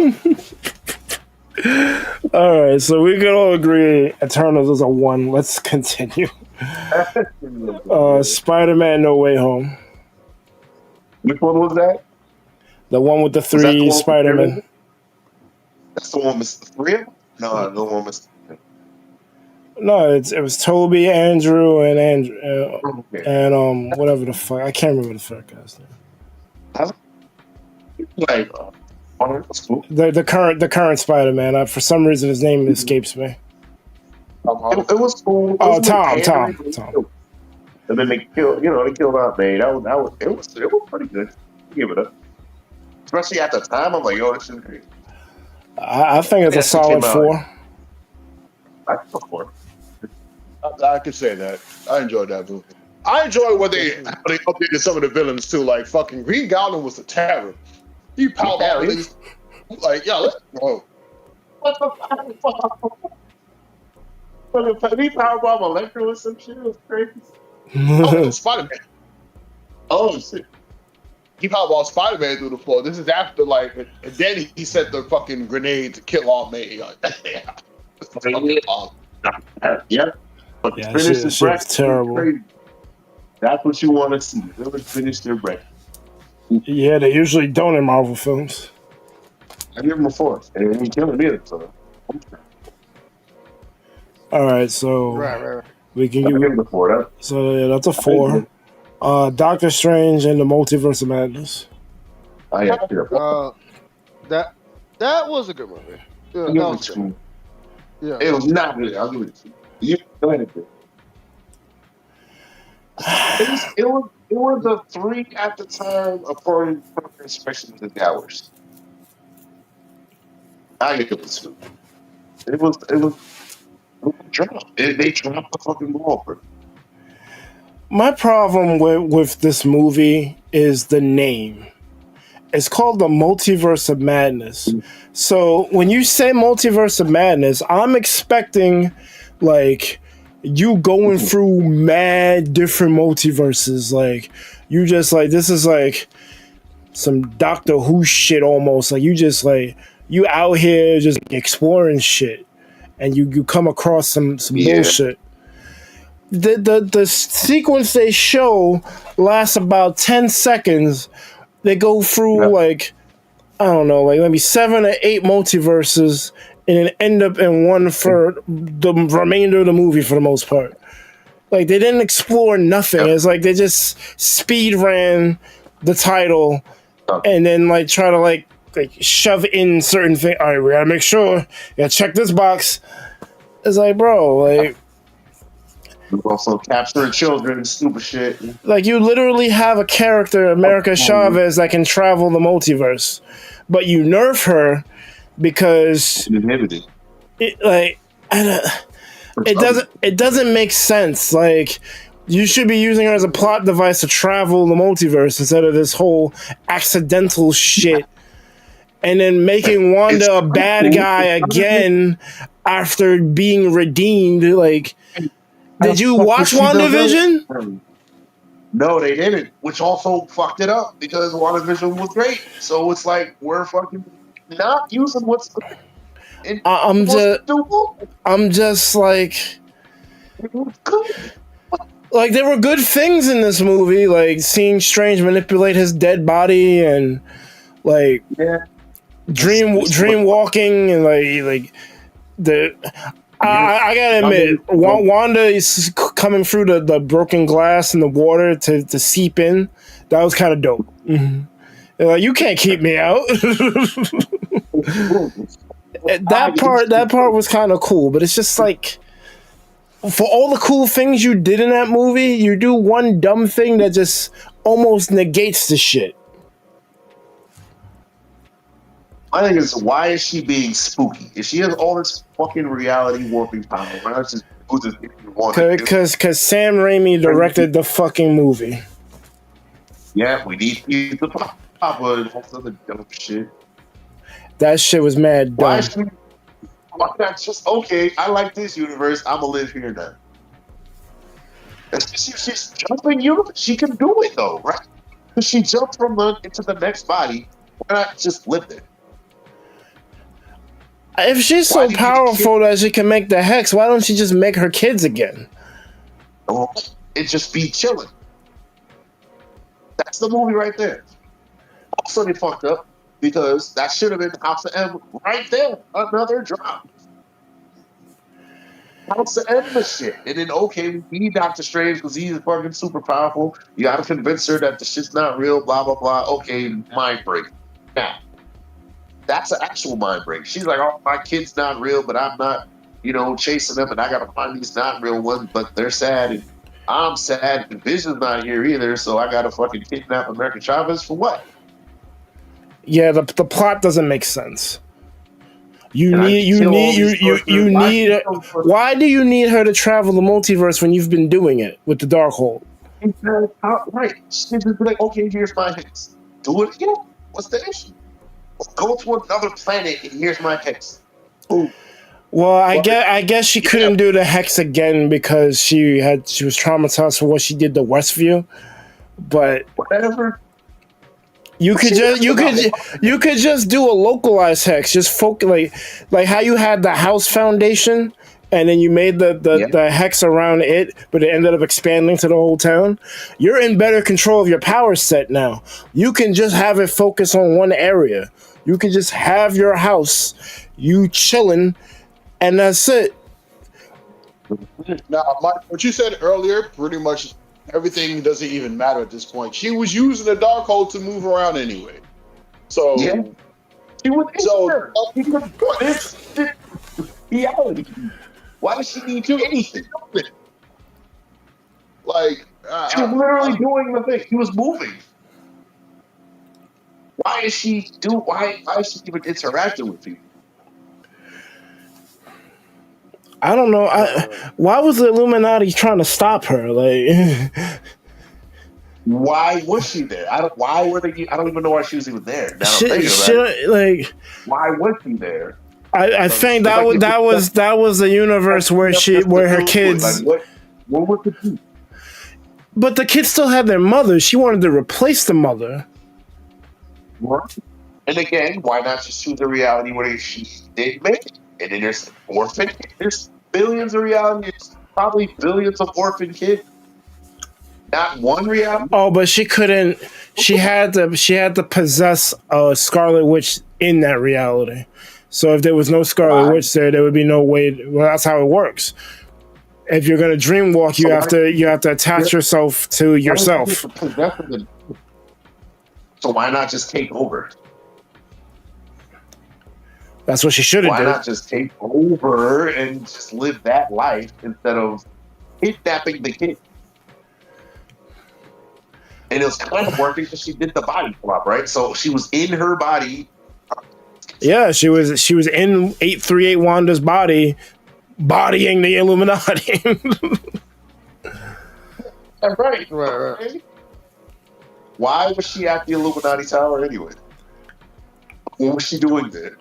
Alright, so we can all agree Eternals is a 1. Let's continue. Spider-Man No Way Home. Which one was that? The one with the 3 Spider-Man. That's the one with 3 of them? No, the one was. No, it was Toby, Andrew, and whatever the fuck. I can't remember the third guy's name. Like, the current Spider-Man. For some reason, his name escapes me. It was cool. Tom. And then they killed Aunt May. It was pretty good. Give it up. Especially at the time, I'm like, yo, this is great. I think it's a solid 4. I could say that. I enjoyed that movie. I enjoyed when they updated some of the villains too. Like fucking Green Goblin was a terror. He powered out things. Like, yeah, let's go. What the fuck? He powerbomb Electro or some shit? It was crazy. Oh, Spider-Man. Oh, shit. He powerballed Spider-Man through the floor. This is after, like, and then he sent the fucking grenade to kill Aunt May. Like, yeah. Finish the breath. Terrible. That's what you want to see. Really finish their breath. Yeah, they usually don't in Marvel films. I give them a 4. And they ain't killing either. So. All right, so we can give them a 4. So yeah, that's a 4. Doctor Strange and the Multiverse of Madness. That was a good movie. It was not good. I'll give it to you. You go ahead. It was a 3 at the time, according to especially the hours. I give it 2. It was dropped. They dropped the fucking ball for it. My problem with this movie is the name. It's called the Multiverse of Madness. So when you say Multiverse of Madness, I'm expecting like you going through mad different multiverses. Like you just like this is like some Doctor Who shit almost. Like you just like you out here just exploring shit, and you come across some bullshit. The sequence they show lasts about 10 seconds. They go through like I don't know, like maybe 7 or 8 multiverses, and then end up in one for the remainder of the movie for the most part. Like they didn't explore nothing. It's like they just speed ran the title, and then like try to like shove in certain things. All right, we gotta make sure. Yeah, check this box. It's like, bro, like. Also capturing children and stupid shit. Like you literally have a character, America Chavez, that can travel the multiverse, but you nerf her because it doesn't make sense. Like You should be using her as a plot device to travel the multiverse instead of this whole accidental shit. And then making Wanda a bad guy again after being redeemed. Like, did you watch WandaVision? No, they didn't, which also fucked it up because WandaVision was great. So it's like we're fucking not using what's. I'm just like. Like, there were good things in this movie, like seeing Strange manipulate his dead body and like dream walking and like the. I gotta admit, Wanda is coming through the broken glass and the water to seep in. That was kind of dope. Mm-hmm. Like, you can't keep me out. that part was kind of cool, but it's just like, for all the cool things you did in that movie, you do one dumb thing that just almost negates the shit. I think it's, why is she being spooky? If she has all this fucking reality warping power, why not just do this if you want? Because Sam Raimi directed the fucking movie. Yeah, we need the papa and all other dumb shit. That shit was mad dumb. Why not just, okay, I like this universe, I'm gonna live here now. Especially if she's jumping universe, she can do it though, right? If she jumped from into the next body, why not just live there? If she's so powerful that she can make the hex, why don't she just make her kids again? Oh, it just be chilling. That's the movie right there. Also, they fucked up because that should have been House of M right there. Another drop. House of M the shit. And then, okay, we need Doctor Strange because he's fucking super powerful. You gotta convince her that the shit's not real, blah, blah, blah. Okay, mind break. Now, that's an actual mind break. She's like, oh, my kid's not real, but I'm not, chasing them, and I gotta find these not real ones, but they're sad, and I'm sad, and Vision's not here either, so I gotta fucking kidnap America Chavez for what? Yeah, the plot doesn't make sense. Why do you need her to travel the multiverse when you've been doing it with the Darkhold? Right. She's just like, okay, here's my hex. Do it again. What's the issue? Go to another planet and here's my hex. Ooh. Well, I guess she couldn't do the hex again because she was traumatized for what she did to Westview. But whatever. You could just do a localized hex. Just focus like how you had the house foundation and then you made the hex around it, but it ended up expanding to the whole town. You're in better control of your power set now. You can just have it focus on one area. You can just have your house, you chilling, and that's it. Now, Mike, what you said earlier, pretty much everything doesn't even matter at this point. She was using the Darkhold to move around anyway. So, yeah. She was reality. Why does she need to do anything? Like, she was literally doing the thing. She was moving. Why is she even interacting with people? I don't know. Why was the Illuminati trying to stop her? Like, why was she there? Why were they? I don't even know why she was even there. Now I'm thinking why was she there? I think that was the universe where her kids. Like, what was the key? But the kids still had their mother. She wanted to replace the mother. And again, why not just choose a reality where she did make it? And then there's orphan. There's billions of realities, probably billions of orphan kids. Not one reality. Oh, but she couldn't. She had to possess a Scarlet Witch in that reality. So if there was no Scarlet Witch there would be no way. Well, that's how it works. If you're gonna dream walk, you have to attach yourself to yourself. So why not just take over? That's what she should have done. Why not just take over and just live that life instead of kidnapping the kid? And it was kind of working because she did the body swap, right? So she was in her body. Yeah, she was in 838 Wanda's body, bodying the Illuminati. That's right. Right. Why was she at the Illuminati Tower anyway? What was she doing there?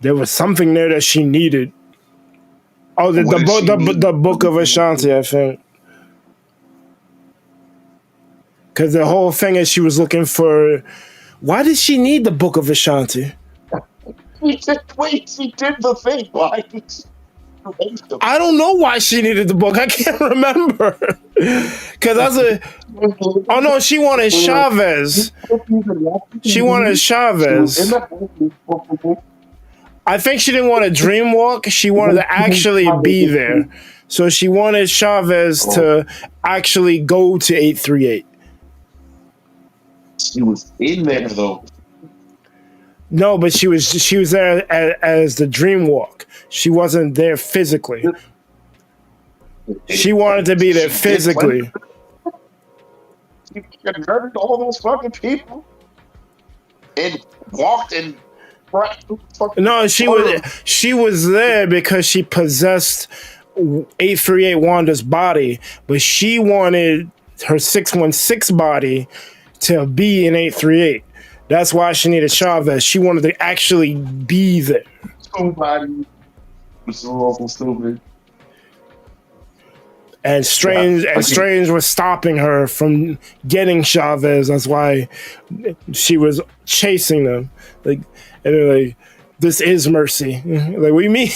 There was something there that she needed. Oh, the book of Ashanti, I think. Because the whole thing is she was looking for. Why did she need the book of Ashanti? She did the thing. Why? I don't know why she needed the book. I can't remember. Because that's a. Oh no, she wanted Chavez. She wanted Chavez. I think she didn't want to dreamwalk. She wanted to actually be there. So she wanted Chavez to actually go to 838. She was in there though. No, but she was there as the dreamwalk. She wasn't there physically. She wanted to be there physically. She murdered all those fucking people and walked and. No, she was there because she possessed 838 Wanda's body, but she wanted her 616 body to be in 838. That's why she needed Chavez. She wanted to actually be there. Somebody was so awful stupid. And Strange was stopping her from getting Chavez. That's why she was chasing them. And they're like, this is mercy. Like, what do you mean?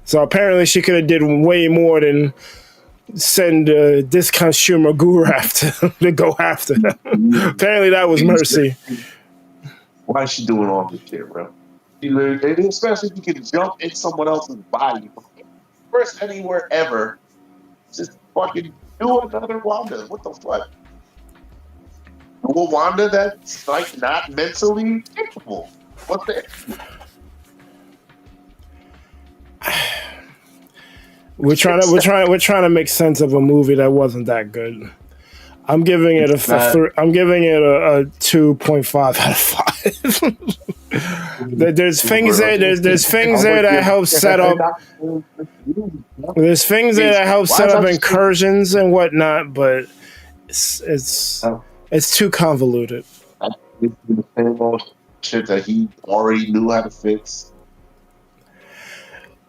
So apparently she could have did way more than send this consumer guru after to go after them. Apparently that was mercy. Why is she doing all this shit, bro? Especially if you can jump in someone else's body. First anywhere ever. Just fucking do another Wanda. What the fuck? Do a Wanda that's like not mentally capable. What's that? We're trying to make sense of a movie that wasn't that good. I'm giving it a 2.5 out of 5. There's things there. There's things there that help set up. There's things there that help set up incursions and whatnot, but it's too convoluted. The same old shit that he already knew how to fix.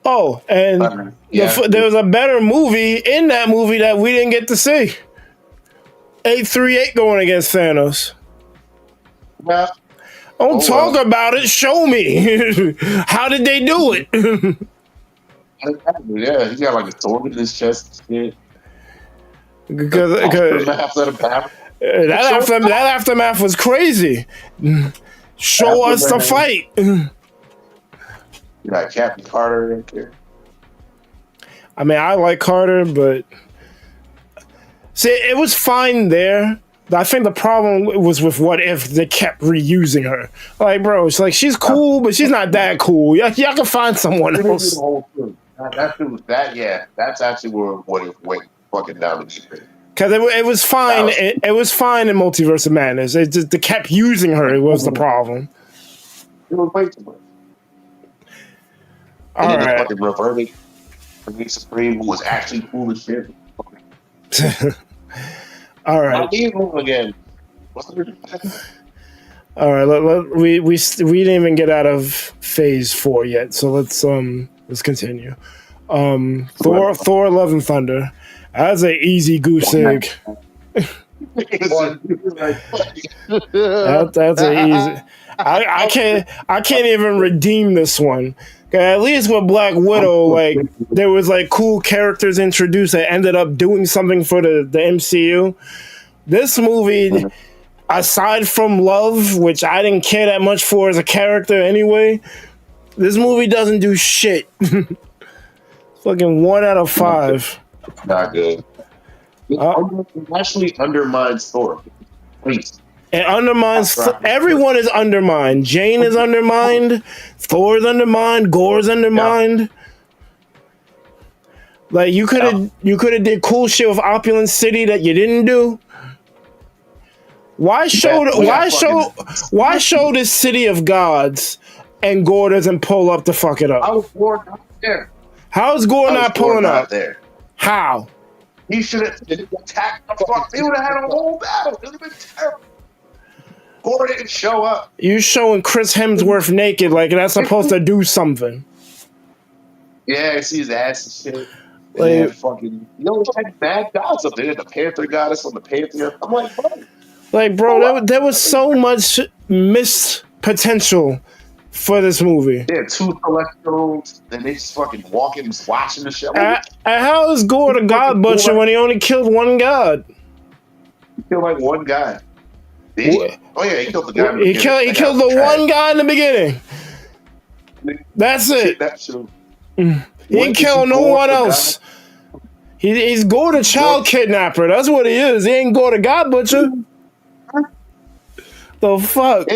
Oh, and there was a better movie in that movie that we didn't get to see. 838 going against Thanos. Yeah. Don't talk about it. Show me. How did they do it? Yeah, he got like a sword in his chest and shit. Because that aftermath was crazy. Show us the fight. You got Captain Carter right there. I mean, I like Carter, but see, it was fine there. I think the problem was with what if they kept reusing her. Like, bro, it's like she's cool, but she's not that cool. Y'all can find someone else. That's actually what it went fucking down to. Because it was fine. It was fine in Multiverse of Madness. It just they kept using her. It was the problem. It was way too much. All right. Fucking reverted from the Supreme, who was actually cool as shit. All right. Again. All right. We didn't even get out of Phase 4 yet, so let's continue. Thor: Love and Thunder. That's an easy goose egg. That's an easy. I can't even redeem this one. At least with Black Widow, like there was like cool characters introduced that ended up doing something for the MCU. This movie, aside from Love, which I didn't care that much for as a character anyway, this movie doesn't do shit. Fucking 1 out of 5. Not good. It actually undermines Thor. Please. It undermines. Everyone is undermined. Jane is undermined. Thor is undermined. Gore's undermined. Yeah. Like you could have did cool shit with Opulent City that you didn't do. Why show this City of Gods and Gore doesn't pull up to fuck it up? I was born out there. How's Gore not pulling up? There. How? He should have attacked the fuck. They would have had a whole battle. It would have been terrible. Gore didn't show up. You showing Chris Hemsworth naked like that's supposed to do something. Yeah, I see his ass and shit. Like, fucking, like bad gods up there. The Panther goddess on the Panther. I'm like, bro. Like, bro, there was so much missed potential for this movie. Yeah, 2 celestials, and they just fucking walking, just watching the show. How is Gore the God Butcher when he only killed one god? He killed like one guy. Oh yeah, he killed the guy. He killed the one guy in the beginning. That's it. That's true. He didn't kill no one else. He's Gore the child kidnapper. That's what he is. He ain't Gore the God Butcher. The fuck?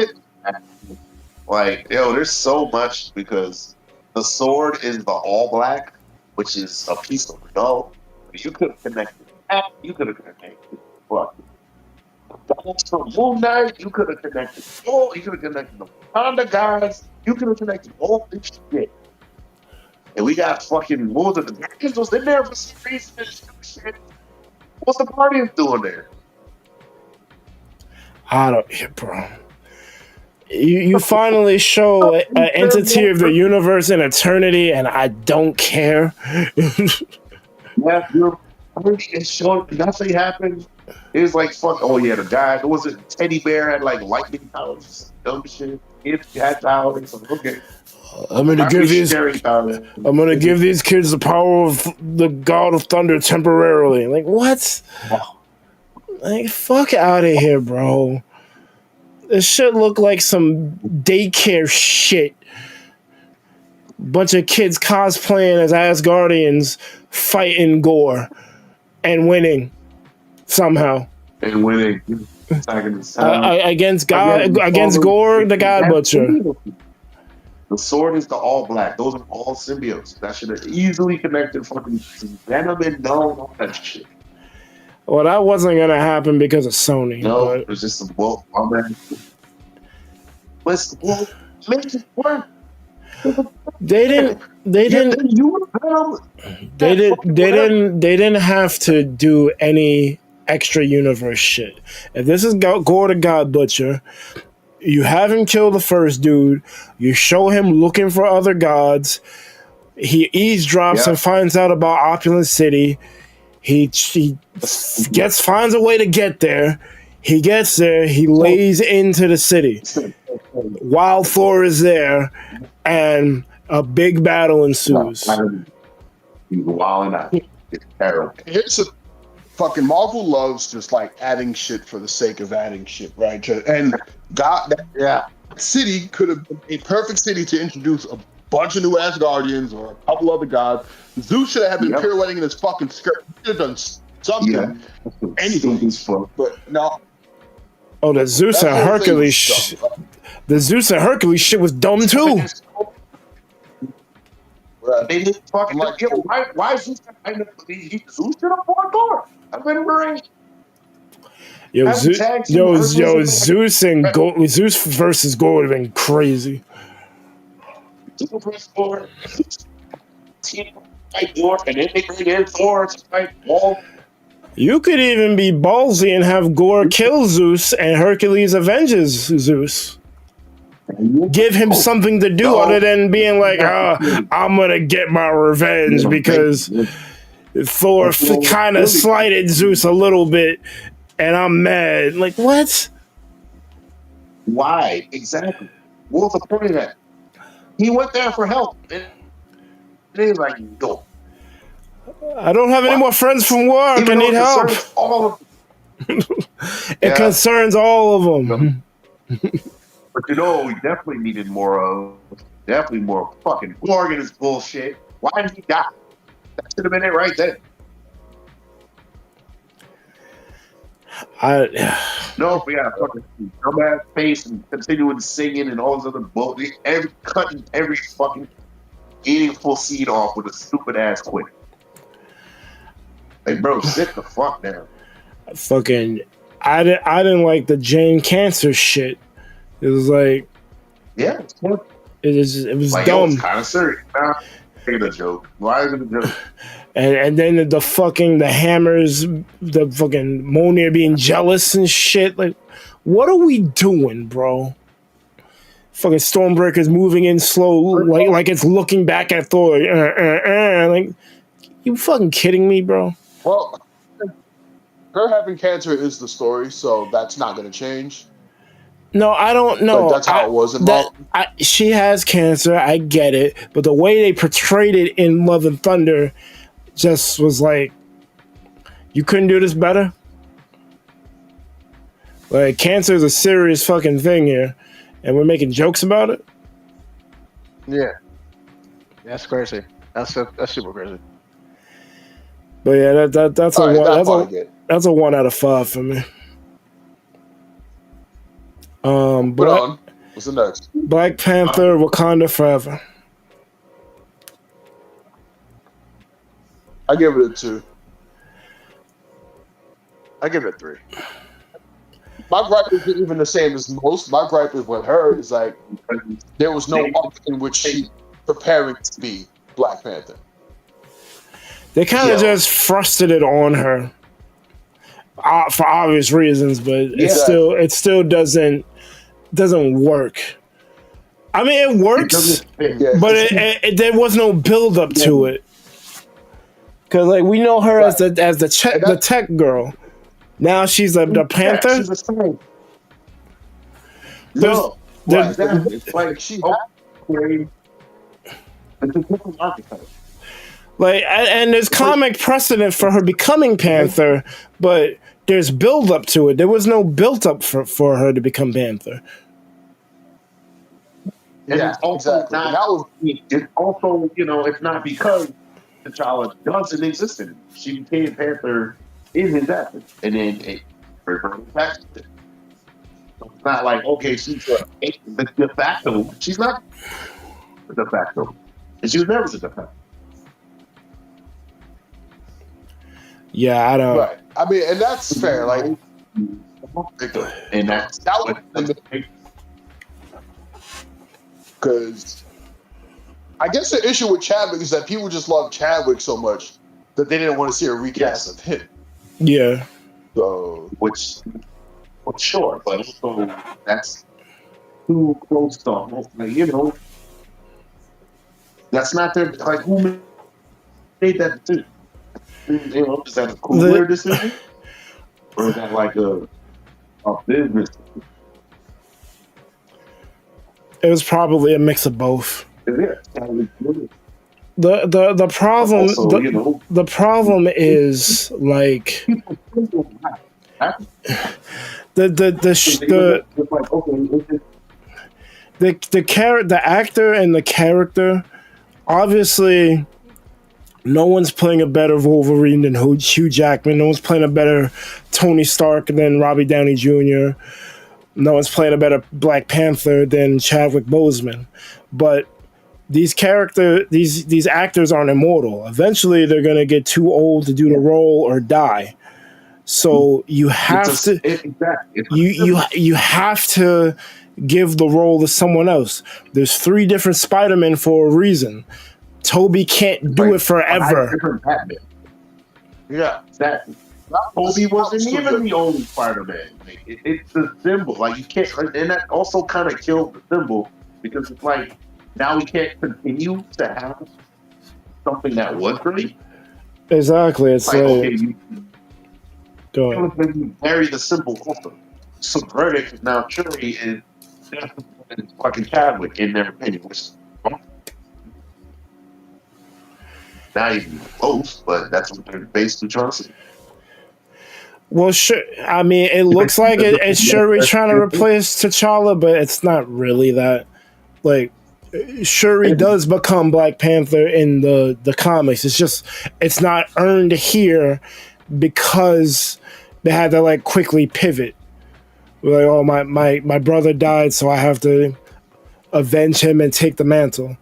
Like, yo, there's so much because the sword is the all black, which is a piece of no. You could have connected that. You could have connected. Fuck. From Moon Knight, you could have connected. Oh, you could have connected the Honda guys. You could have connected all this shit. And we got fucking more of the Angels in there for some reason. Shit. What's the party doing there? I don't, bro. You finally show an entity of the universe in eternity, and I don't care. Yeah, it's showing nothing happened. It was like fuck. Oh yeah, the guy. It was a teddy bear had like lightning powers, dumb shit. It had powers. Okay. I'm gonna give these kids the power of the God of Thunder temporarily. Like what? Like fuck out of here, bro. This shit look like some daycare shit. Bunch of kids cosplaying as Asgardians fighting Gore and winning somehow. And winning against Gore, the God Butcher. The sword is the all black. Those are all symbiotes. That should have easily connected fucking Venom and all that shit. Well, that wasn't gonna happen because of Sony. No, it was just some Let's make it work. They didn't have to do any extra universe shit. If this is Gore the God Butcher, you have him kill the first dude, you show him looking for other gods, he eavesdrops and finds out about Opulent City, he finds a way to get there, he gets there, he lays into the city. While Thor is there, and a big battle ensues. He's wilding out. It's terrible. Here's a fucking Marvel loves just like adding shit for the sake of adding shit, right? And that city could have been a perfect city to introduce a bunch of new Asgardians or a couple other gods. Zeus should have been pirouetting in his fucking skirt. He should have done something. Anything. But no. Oh, the Zeus and Hercules shit. The Zeus and Hercules shit was dumb too. They didn't fucking like, why is Zeus should have fought Thor? I've been worried. Zeus and Zeus versus Gore would have been crazy. Zeus versus Gore. Team fight Gore, and then they bring in Thor to fight all. You could even be ballsy and have Gore kill Zeus and Hercules avenges Zeus. Give him something to do other than being like, I'm gonna get my revenge because Thor kind of slighted Zeus a little bit and I'm mad. Like, what? Why? Exactly. What was the point of that? He went there for help. And he's like, go. I don't have any more friends from work. I need help. It concerns all of them. But we definitely needed more of. Definitely more fucking Borg in his bullshit. Why did he die? That should have been it right then. We got a fucking dumbass face and continuing singing and all this other bullshit. Cutting every fucking eating full seed off with a stupid ass quit. Like, bro, sit the fuck down. I didn't like the Jane Cancer shit. It was like, it was it was like, dumb. It was kind of serious. it a joke? Why is it a joke? And then the fucking the hammers, the fucking Mjolnir being jealous and shit. Like, what are we doing, bro? Fucking Stormbreaker's moving in slow, like it's looking back at Thor. Like, you fucking kidding me, bro? Well, her having cancer is the story, so that's not going to change. No, I don't know. Like, that's how it was in she has cancer, I get it, but the way they portrayed it in Love and Thunder just was like, you couldn't do this better? Like, cancer is a serious fucking thing here, and we're making jokes about it? Yeah. That's crazy. That's super crazy. But yeah, that's All a right, one. That's a 1 out of 5 for me. What's the next? Black Panther, Wakanda Forever. I give it a 2. I give it a 3. My gripe isn't even the same as most. My gripe is with her is like there was no arc in which she preparing to be Black Panther. They kind of just thrusted it on her for obvious reasons, but it still doesn't work. I mean, it works, but there was no build up to it. Because like we know her as the tech girl. Now she's the Panther. She's a slave. It's like she it's a different archetype. Like, and there's comic precedent for her becoming Panther, but there's build up to it. There was no build up for her to become Panther. And it's also not. It's also, it's not because T'Challa doesn't exist anymore. She became Panther in his absence, and then it back. So it's not like, okay, she's the de facto. She's not the de facto, and she was never the de facto. Yeah, I don't. Right. I mean, and that's fair. Like, and that was because I guess the issue with Chadwick is that people just love Chadwick so much that they didn't want to see a recast of him. Yeah. So, which, well, sure, but also that's too close to almost, like, that's not their, like, who made that decision? Is that a cooler decision? Or is that like a business decision? It was probably a mix of both. The problem also, the problem is like the actor and the character, obviously no one's playing a better Wolverine than Hugh Jackman. No one's playing a better Tony Stark than Robbie Downey Jr. No one's playing a better Black Panther than Chadwick Boseman. But these actors aren't immortal. Eventually, they're going to get too old to do the role or die. So you have you have to give the role to someone else. There's 3 different Spider-Men for a reason. Toby can't do it forever. Yeah, exactly. Toby wasn't even the only Spider-Man. It's the symbol. Like, you can't, and that also kind of killed the symbol because it's like now we can't continue to have something that was great. Exactly. It's like okay, go ahead. You bury the symbol also. Subvert it now. Shuri is fucking Chadwick in their opinion, which not even close, but that's what they're basically trying to say. Well, sure. I mean, it looks like it's Shuri trying to replace T'Challa, but it's not really that. Like, Shuri does become Black Panther in the comics. It's just it's not earned here because they had to like quickly pivot. Like, oh, my brother died, so I have to avenge him and take the mantle.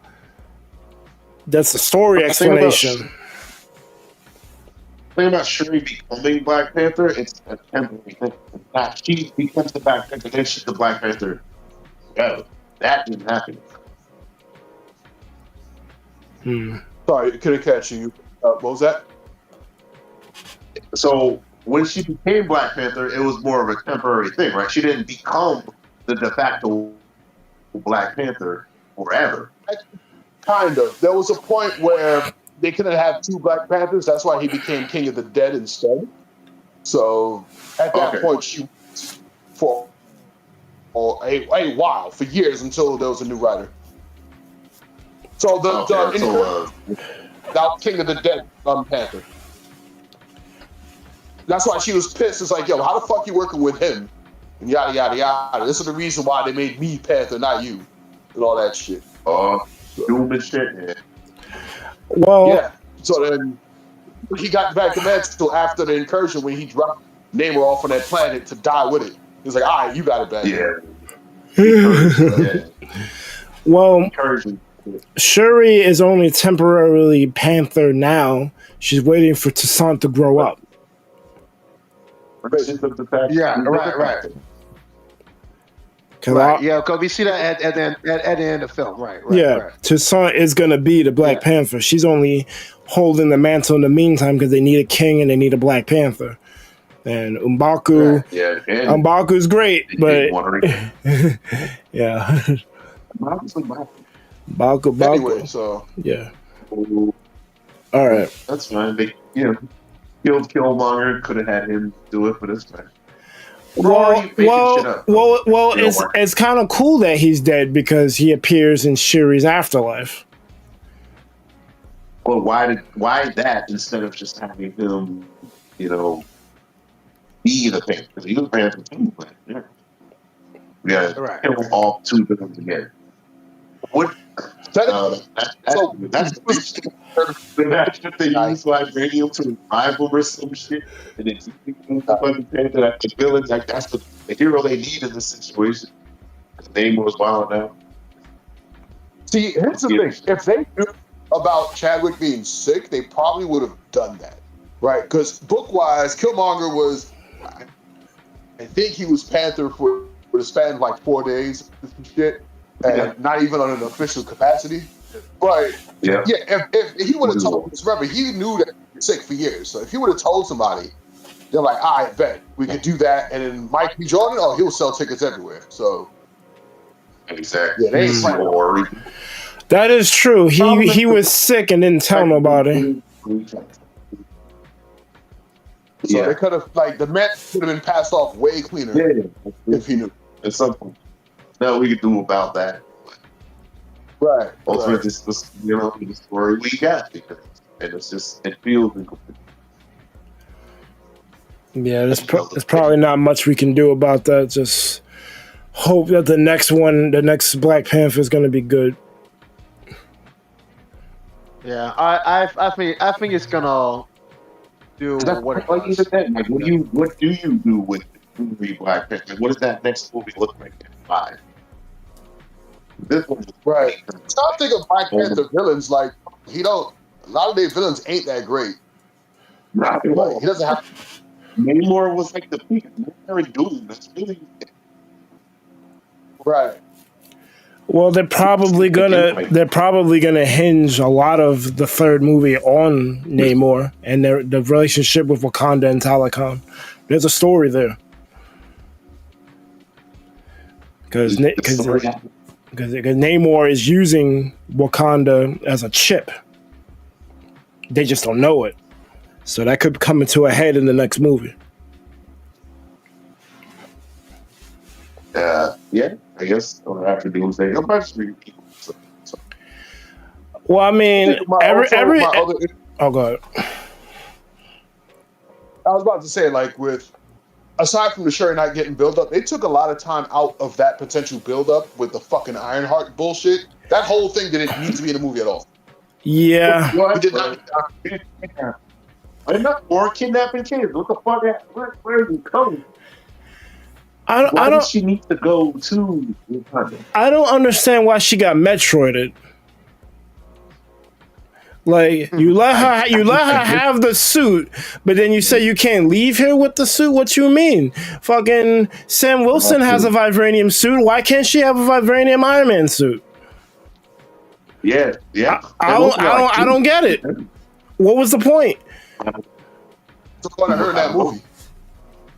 That's the story explanation. The thing about Shuri becoming Black Panther, it's a temporary thing. She becomes the Black Panther, then she's the Black Panther. Yeah, that didn't happen. Sorry, couldn't catch you. What was that? So when she became Black Panther, it was more of a temporary thing, right? She didn't become the de facto Black Panther forever. Kind of. There was a point where they couldn't have two Black Panthers. That's why he became King of the Dead instead. So at that point, she for a while, for years, until there was a new writer. So that King of the Dead Panther. That's why she was pissed. It's like, yo, how the fuck you working with him? And yada yada yada. This is the reason why they made me Panther, not you, and all that shit. Doom and shit. Yeah. Well, yeah. So then he got back to Mantle after the incursion when he dropped Namor off on that planet to die with it. He was like, all right, you got it back. Yeah. Well, Shuri is only temporarily Panther now. She's waiting for Toussaint to grow up. Yeah, right. Right, yeah, because we see that at the end of the film, right. Toussaint is going to be the Black Panther. She's only holding the mantle in the meantime because they need a king and they need a Black Panther. And M'Baku, M'Baku's great, but yeah. M'Baku. Anyway, so yeah. All right, that's fine. They, killed Killmonger. Could have had him do it for this time. It's kind of cool that he's dead because he appears in Shuri's afterlife. Well, why that instead of just having him, be the Panther? Because he was Panther too. Yeah, kill all two of them together. What? That's they use vibranium to revive him or some shit, and then understand that the villains that's the hero they need in this situation. His name was wild now. See, here's the thing: if they knew about Chadwick being sick, they probably would have done that, right? Because book-wise, Killmonger was, I think he was Panther for the span of like 4 days and shit. And not even on an official capacity. But if he would have told, remember, he knew that he was sick for years. So if he would have told somebody, they're like, I bet we could do that. And then Mike B. Jordan, he'll sell tickets everywhere. So exactly. Yeah, they ain't playing. That is true. He was sick and didn't tell nobody. So they could have, the match could have been passed off way cleaner if he knew. At some point. No, we could do about that. Right. Also, this the story we got, because it feels incomplete. Yeah, there's probably not much we can do about that. Just hope that the next Black Panther is going to be good. Yeah, I think it's gonna do what it does. What do you do with movie Black Panther? What does that next movie look like in 5? This one, right. Stop thinking of Black Panther villains a lot of their villains ain't that great. He doesn't have. Namor was like the peak. That's really right. Well, they're probably gonna hinge a lot of the third movie on Namor and the relationship with Wakanda and Talokan. There's a story there. Because Namor is using Wakanda as a chip. They just don't know it. So that could come into a head in the next movie. I guess after Doomsday, you'll probably be people. Well, I mean, go ahead. I was about to say, aside from the Shuri not getting build up, they took a lot of time out of that potential build up with the fucking Ironheart bullshit. That whole thing didn't need to be in the movie at all. Yeah. We did not. Are not more kidnapping kids? What the fuck? Where are you coming? Why does she need to go to Wakanda? I don't understand why she got Metroided. You let her have the suit, but then you say you can't leave here with the suit. What you mean? Fucking Sam Wilson has a vibranium suit. Why can't she have a vibranium Iron Man suit? Yeah, yeah. I don't get it. What was the point? So what I heard in that movie.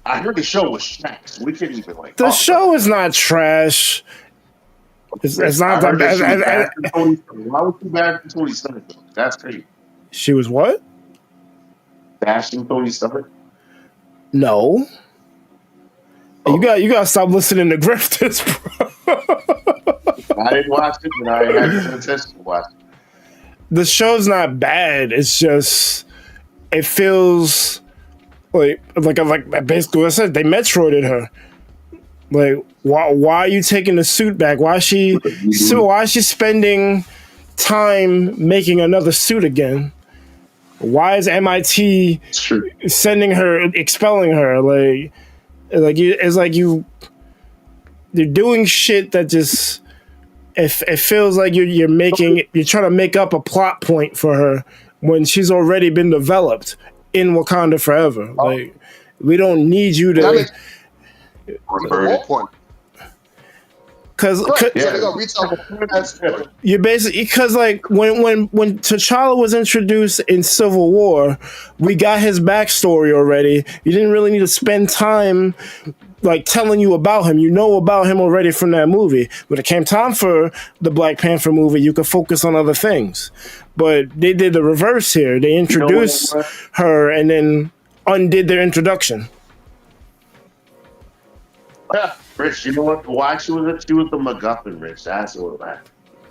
I heard the show was trash. We can't even like. The show is not trash. It's not that bad. Why was she bad for Tony Stark? That's crazy. She was what? Bashing Tony Stark? No. You gotta stop listening to grifters, bro. I didn't watch it, and I had no intention to watch it. The show's not bad. It's just it feels like basically what I said. They Metroided her. Like why are you taking the suit back? Why is she spending time making another suit again? Why is MIT sending her, expelling her? You're doing shit that just it feels like you're trying to make up a plot point for her when she's already been developed in Wakanda Forever. Like we don't need you to. Because you basically like when T'Challa was introduced in Civil War, we got his backstory already. You didn't really need to spend time like telling you about him. You know about him already from that movie. When it came time for the Black Panther movie, you could focus on other things. But they did the reverse here. They introduced her and then undid their introduction. Rich, you know what? Why she was the MacGuffin, Rich. That's what it was.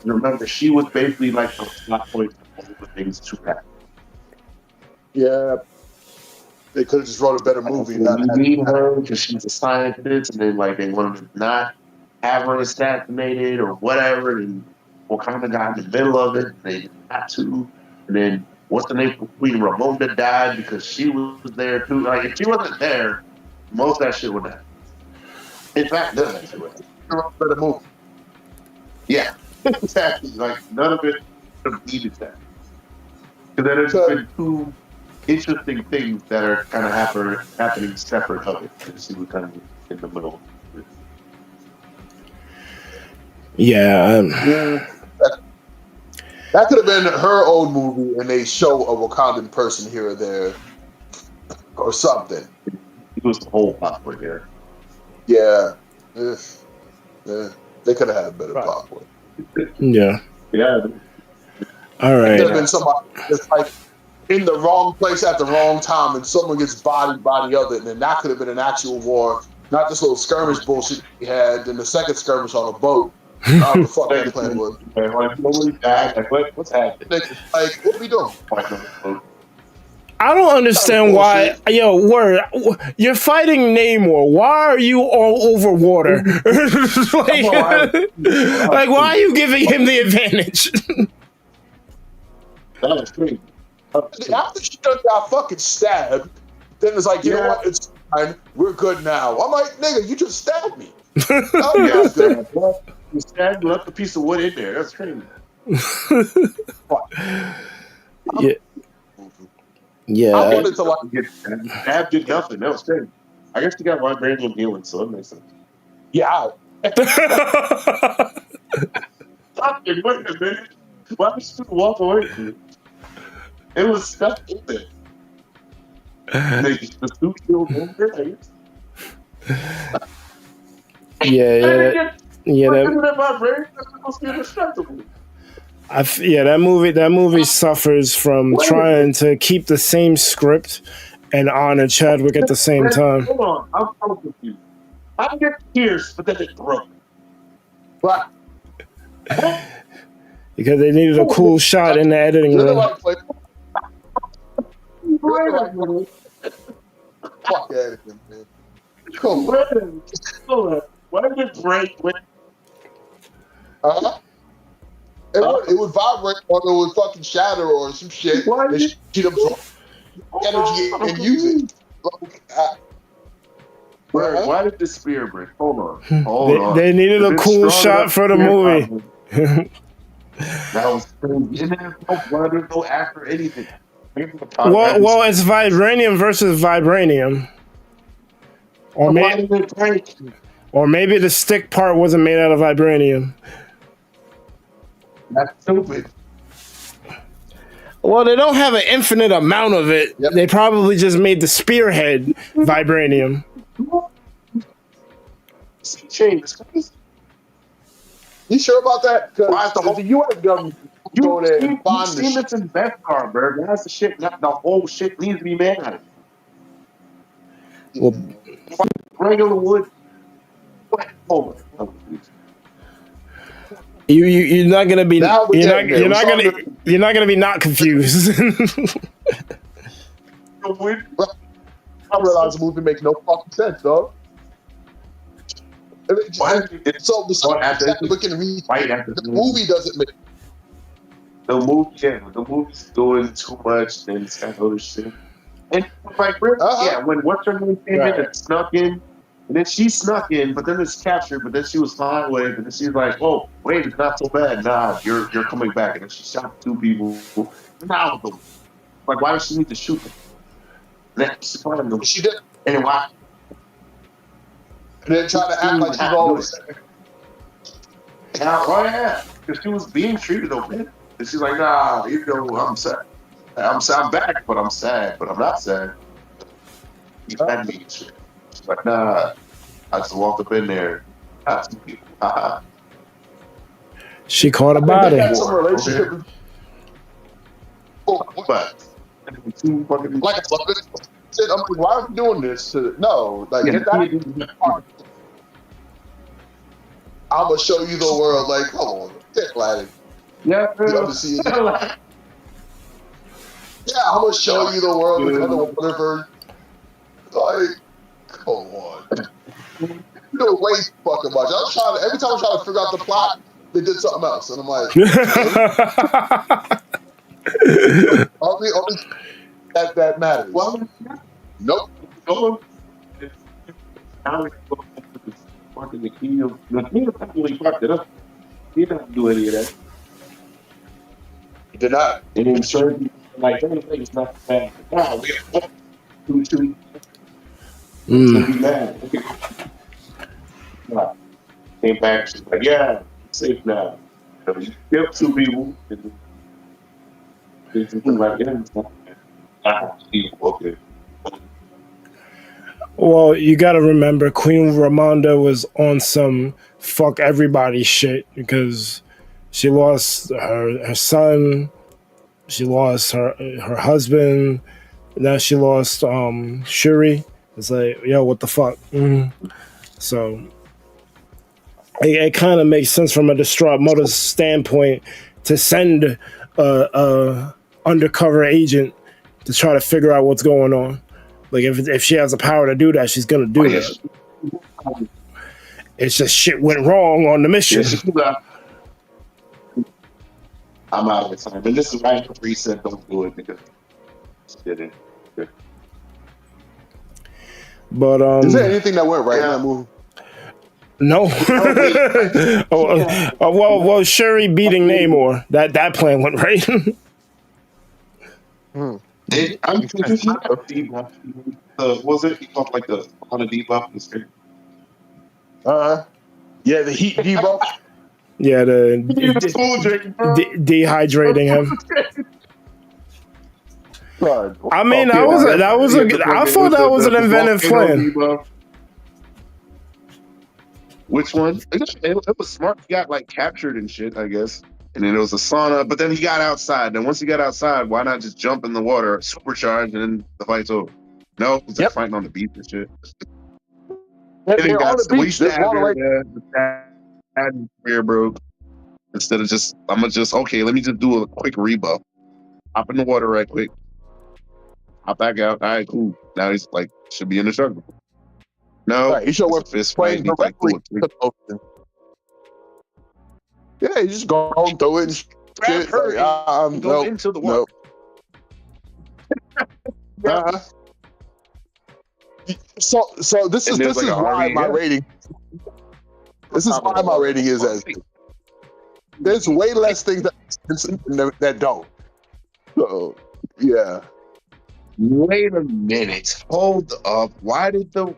Remember, she was basically like the plot point of all the things to happen. Yeah. They could have just wrote a better movie. We need her because she's a scientist, and then like they wanted to not have her assassinated or whatever, and Wakanda got in the middle of it. And they didn't have to. And then what's the name? Queen Ramonda died because she was there too. Like if she wasn't there, most of that shit would happen. In fact, none of that shit would happen. The movie. Yeah, exactly. Like none of it needed that. Because then there's been two interesting things that are kind of happening separate of it. And she was kind of in the middle. Yeah. That could have been her own movie, and they show a Wakandan person here or there, or something. It was the whole plot point here. Yeah. They could have had a better plot point. Yeah. Yeah. All right. It could have been somebody that's like in the wrong place at the wrong time, and someone gets bodied by the other, and then that could have been an actual war, not this little skirmish bullshit we had. Then the second skirmish on a boat. The fuck that plan was. Like nobody died. Like what's happening? Like what are we doing? I don't understand why. Yo, word, you're fighting Namor. Why are you all over water? like, why are you giving him the advantage? That was crazy. After she got fucking stabbed, then it's like, you know what? It's fine. We're good now. I'm like, nigga, you just stabbed me. You stabbed, left a piece of wood in there. That's crazy. Yeah. Yeah. I wanted to like get stabbed, did nothing. That was crazy. I guess you got vibranium healing, so that makes sense. Yeah. Stop it, wait a minute. Why did you walk away from it? It was stuck in there. The suit killed him. That movie suffers from trying to keep the same script and honor Chadwick at the same time. Hold on, I'm so confused. I get tears, but then it broke. But because they needed a cool shot in the editing room. Fuck editing, man. Come on. Why did it break? It would vibrate or it would fucking shatter or some shit. She'd absorb energy and use it. Why did the spear break? Hold on. They needed a cool shot for the movie. That was crazy. There's no blood, there's no act or anything. Well, it's vibranium versus vibranium. Or maybe the stick part wasn't made out of vibranium. That's stupid. Well, they don't have an infinite amount of it. Yep. They probably just made the spearhead vibranium. You sure about that? Why is the Because the U.S. government go there and find the seen shit. this in Best Car, bro. That's the shit. The whole shit needs to be made out of it. Well, Regular wood. Hold on. you're not gonna be Now we're getting there. you're not gonna be not confused. I realize the movie makes no fucking sense, dog. So the movie doesn't make. The movie's doing too much and it's got other shit. And like, when what's her name came in and snuck in, and then she snuck in, but then it's captured, but then she was fine with it, and then she's like, "Oh, wait, it's not so bad. Nah, you're coming back." And then she shot 2 people. Now, like, why does she need to shoot them? And then She did. And then why? And then try to act like she's always there. Yeah, because she was being treated okay. And she's like, "Nah, I'm sad. I'm back, but I'm sad, but I'm not sad." You had me. She's like, "Nah, I just walked up in there. Got 2 people." She caught a body. Some relationship. But Like I'm like, why are we doing this? No, like get that. I'm gonna show you the world. Like, come on, get like, yeah, I'm gonna show you the world. Whatever. Like, come on. You know, way fucking much. Every time I'm trying to figure out the plot, they did something else, and I'm like, only that matters. Well, nope. The key probably fucked it up. He didn't do any of that. He did not. And then sure, like everything is not bad. Wow, we have 2 be mad. Came back, she's like, "Yeah, safe now." So you killed 2 people. And it's like, okay. Well, you got to remember, Queen Ramonda was on some fuck everybody shit because she lost her son, she lost her husband, now she lost Shuri. It's like, yo, what the fuck? So it kind of makes sense from a distraught mother's standpoint to send a undercover agent to try to figure out what's going on. Like, if she has the power to do that, she's gonna do that. It's just shit went wrong on the mission. I'm out of time. And this is why Reset don't do it because she did it. But is there anything that went right in that movie? No. Well, Shuri beating Namor. That plan went right. I'm confused. Was it? He called like the on a debuff in screen. Yeah, the heat debuff. Yeah, dehydrating him. I mean, I thought that was an inventive plan. Which one? It was smart. He got like captured and shit, I guess. And then it was a sauna, but then he got outside. And once he got outside, why not just jump in the water, supercharge, and then the fight's over? No, he's just fighting on the beach and shit. And then got squeezed here, bro. Instead of okay, let me just do a quick rebuff. Hop in the water right quick. Hop back out. All right, cool. Now he's like, should be in the struggle. No, right, he should have fist fight. He's like, cool. Yeah, you just go through it and shit. Like, go into the water. So this is why my rating. This is why my rating is as. There's way less things that don't. So yeah. Wait a minute. Hold up. Why did the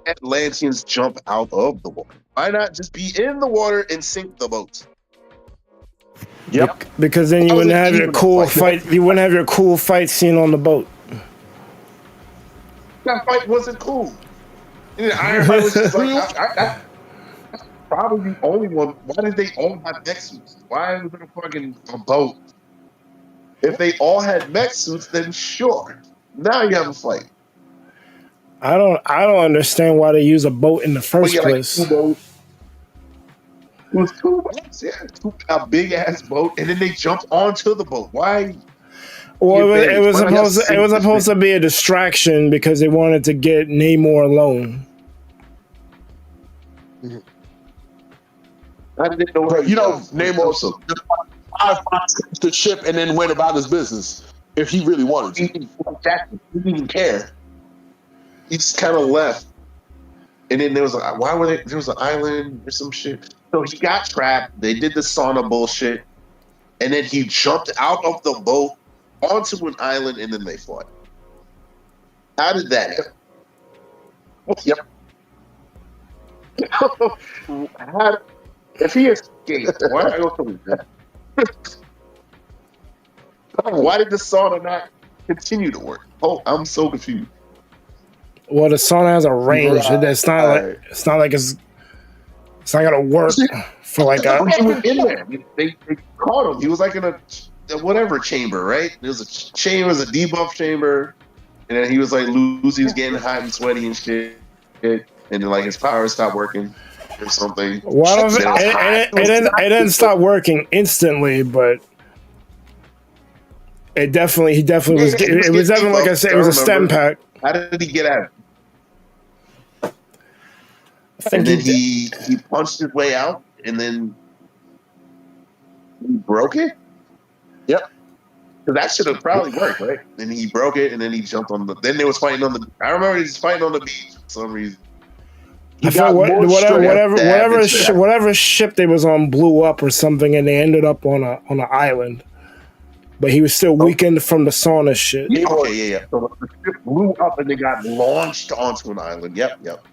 Atlanteans jump out of the water? Why not just be in the water and sink the boats? Yep. Because then you wouldn't have your cool fight. You wouldn't have your cool fight scene on the boat. That fight wasn't cool. And Iron Man was just like, that's probably the only one. Why did they all have mech suits? Why was it a fucking boat? If they all had mech suits, then sure. Now you have a fight. I don't understand why they use a boat in the first place. Like, it was two boats, yeah. A big ass boat, and then they jumped onto the boat. Why? Well, it was supposed to be a distraction because they wanted to get Namor alone. I didn't know. Namor the ship and then went about his business if he really wanted to. He didn't even care. He just kind of left, and then there was there was an island or some shit. So he got trapped. They did the sauna bullshit, and then he jumped out of the boat onto an island, and then they fought. How did that happen? Yep. If he escaped, why did I go through that? Why did the sauna not continue to work? Oh, I'm so confused. Well, the sauna has a range. It's not like it's not gonna work for like a. He was in there. They caught him. He was like in a whatever chamber, right? There was a chamber, it was a debuff chamber, and then he was like losing, he was getting hot and sweaty and shit, and then like his powers stopped working or something. Well, it didn't stop working instantly, but he definitely was. It was definitely, like I said, it was a stem pack. How did he get out? And then he punched his way out, and then he broke it. Yep. So that should have probably worked, right? Then he broke it, and then he jumped on the. Then they was fighting on the. I remember he was fighting on the beach for some reason. I felt whatever ship they was on blew up or something, and they ended up on an island. But he was still weakened from the sauna shit. Yeah, okay, yeah. So the ship blew up, and they got launched onto an island. Yep.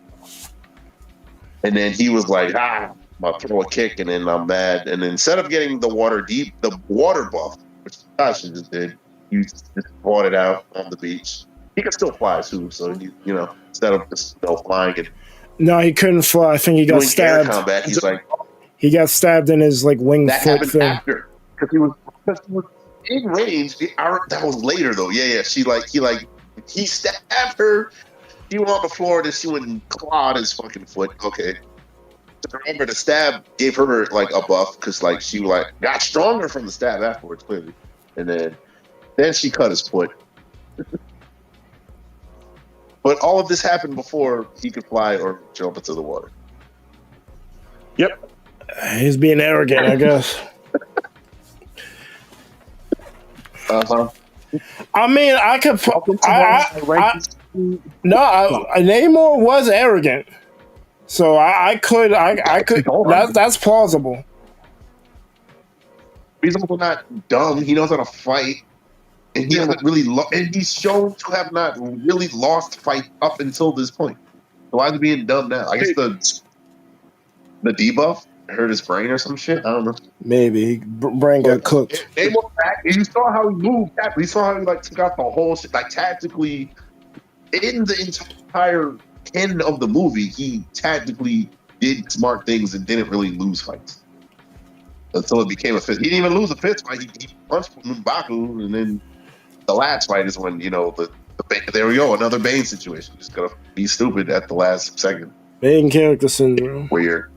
And then he was like, I'll throw a kick, and then I'm mad. And then instead of getting the water buff, which Josh just did, you just brought it out on the beach. He could still fly too, so instead of just flying and no, he couldn't fly. I think he got stabbed. Combat, he's like, he got stabbed in his like wing foot thing. After because he was in range. That was later though. Yeah. He stabbed her. She went on the floor, then she went and clawed his fucking foot. Okay. Remember, the stab gave her like a buff because like she got stronger from the stab afterwards, clearly, and then she cut his foot. But all of this happened before he could fly or jump into the water. Yep. He's being arrogant, I guess. Uh-huh. I mean, I could. Namor was arrogant, so I could. That's plausible. He's also not dumb. He knows how to fight, and he hasn't really. And he's shown to have not really lost fight up until this point. So why is he being dumb now? I guess the debuff hurt his brain or some shit. I don't know. Maybe brain got cooked. Namor back, and you saw how he moved. You saw how he took out the whole shit, tactically. In the entire end of the movie, he tactically did smart things and didn't really lose fights until it became a fist. He didn't even lose a fist fight. He punched M'Baku, and then the last fight is when there we go, another Bane situation. Just gonna be stupid at the last second. Bane character syndrome. Weird.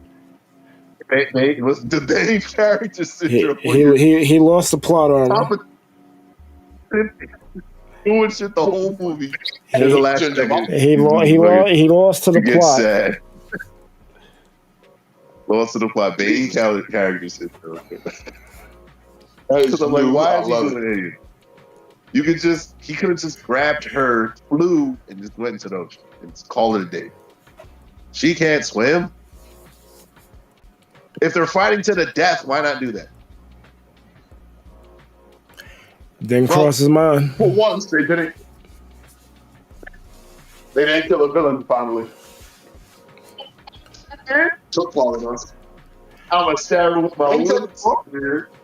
It was the Bane character syndrome. He lost the plot armor. Doing shit the whole movie. The last second. He lost to the plot. Sad. Lost to the plot. Bane character syndrome. Because I'm like, why is he doing it? He could have just grabbed her, flew, and just went into the ocean and called it a day. She can't swim. If they're fighting to the death, why not do that? Didn't cross his mind. For once, they didn't kill a villain finally. Took long enough. I'm a stab with my wood.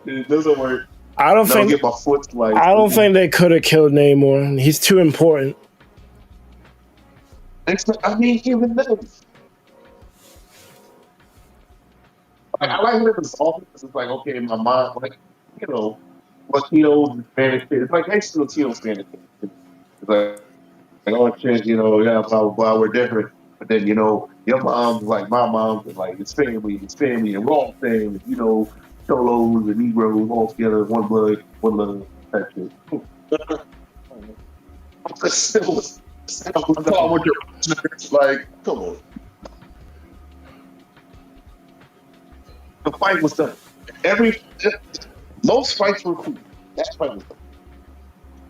It doesn't work. I don't think. Get my foot sliced. I don't think they could have killed Namor. He's too important. I mean, even then. Like, I like living soft because it's like, okay, in my mind, like, you know, Latinos and Spanish shit. It's like next to Latino Spanish shit. It's like, oh shit, you know, yeah, blah, blah, blah, we're different. But then, you know, your mom's like my mom's, and like it's family, and we're all family, you know, Cholos and Negroes all together, one blood, that shit. Like, come on. The fight was done. Most fights were cool. That fight was done.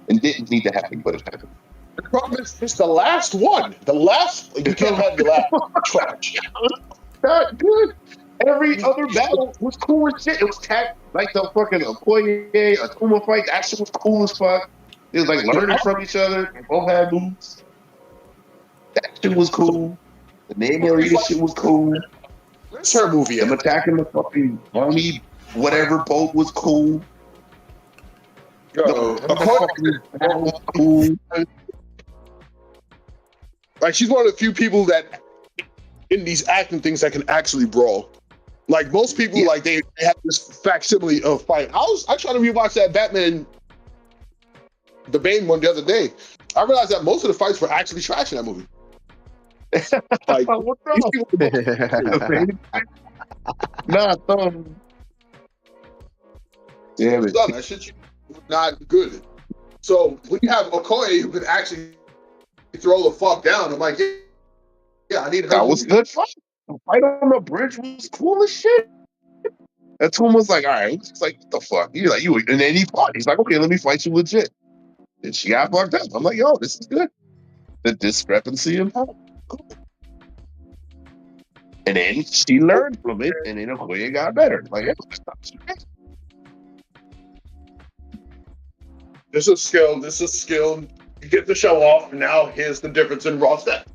And didn't need to happen, but it happened. The problem is, it's the last one. You can't have the last one. Trash. Not good. Every other battle was cool as shit. It was like the fucking Okoye, Akuma fight. That shit was cool as fuck. It was like learning from each other. They both had moves. That shit was cool. The name area shit was cool. Where's her movie? Them attacking the fucking army, whatever boat was cool. Cool. Like, she's one of the few people that in these acting things that can actually brawl. Like, most people, like, they have this facsimile of fight. I tried to rewatch that Batman, the Bane one the other day. I realized that most of the fights were actually trash in that movie. Like, damn it. That shit not good. So when you have Okoye who can actually throw the fuck down, I'm like, yeah, I need her. That was good fight. The fight on the bridge was cool as shit. That Tom was like, all right, it's like, what the fuck? You're like, and then he fought. He's like, okay, let me fight you legit. And she got fucked up. I'm like, yo, this is good. The discrepancy in power. Cool. And then she learned from it, and then Okoye got better. Like, yeah, this is skill. You get the show off, and now here's the difference in raw stat.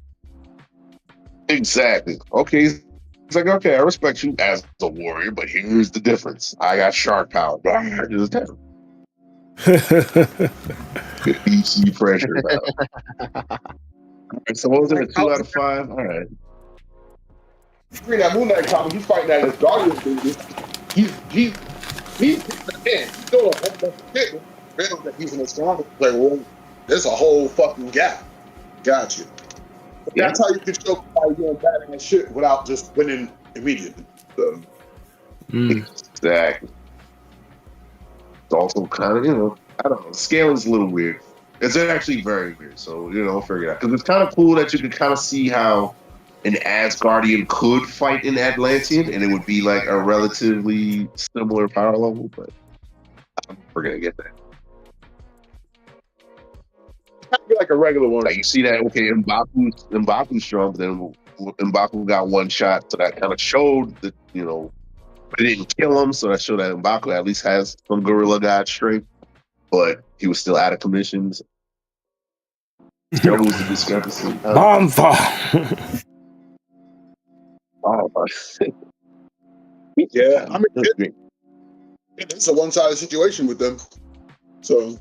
Exactly. Okay. It's like, okay, I respect you as a warrior, but here's the difference. I got shark power. It's different. DC pressure. Right, so what was it? A 2 out of 5? All right. Read that Moon Knight comic. He's fighting that Guardian dude. He's the man. He's still a whole bunch of shit. That he's in a strong player. Well, there's a whole fucking gap. Got you. Yeah. That's how you can show somebody doing badass shit without just winning immediately. So. Exactly. It's also kind of, I don't know. Scaling's a little weird. It's actually very weird. So, figure it out. Because it's kind of cool that you can kind of see how an Asgardian could fight an Atlantean, and it would be like a relatively similar power level, but I'm never going to get that. Be like a regular one. Like, you see that, okay, M'Baku's strong, but then M'Baku got one shot, so that kind of showed that, but it didn't kill him, so that showed that M'Baku at least has some Gorilla God strength, but he was still out of commissions. There was the discrepancy. Bomb fall. Yeah, I mean, it's a one-sided situation with them. So.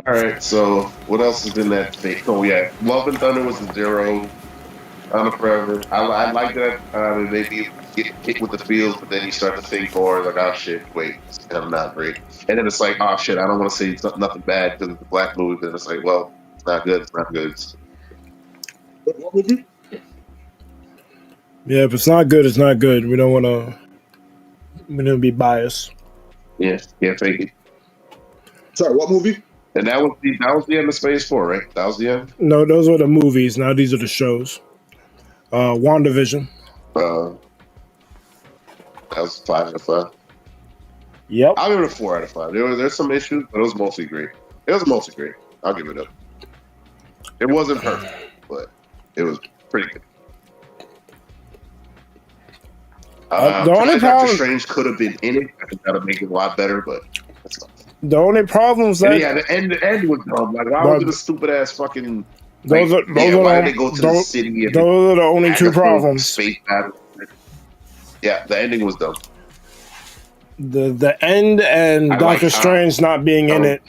All right, so what else is in that thing? Oh yeah, Love and Thunder was a 0 on the Forever. I like that. It made me get hit with the feels, but then you start to think more like, oh shit, wait, it's kind of not great. And then it's like, oh shit, I don't want to say it's nothing bad because it's a black movie. Then it's like, well, it's not good. It's not good. What movie? Yeah, if it's not good, it's not good. We don't want to be biased. Yeah, can't fake it. Sorry, what movie? And that was the end of Phase 4, right? That was the end? No, those were the movies. Now these are the shows. WandaVision. That was 5 out of 5. Yep. I'll give it a 4 out of 5. There's some issues, but it was mostly great. I'll give it up. It wasn't perfect, but it was pretty good. The only problem, Doctor Strange could have been in it. I think that would make it a lot better, but that's not. The only problem is that the end was dumb. Like, why was it a stupid ass fucking Those are why did they go to the city? Those are the only two problems. Space battle. Yeah, the ending was dumb. The end and Doctor Strange not being in it.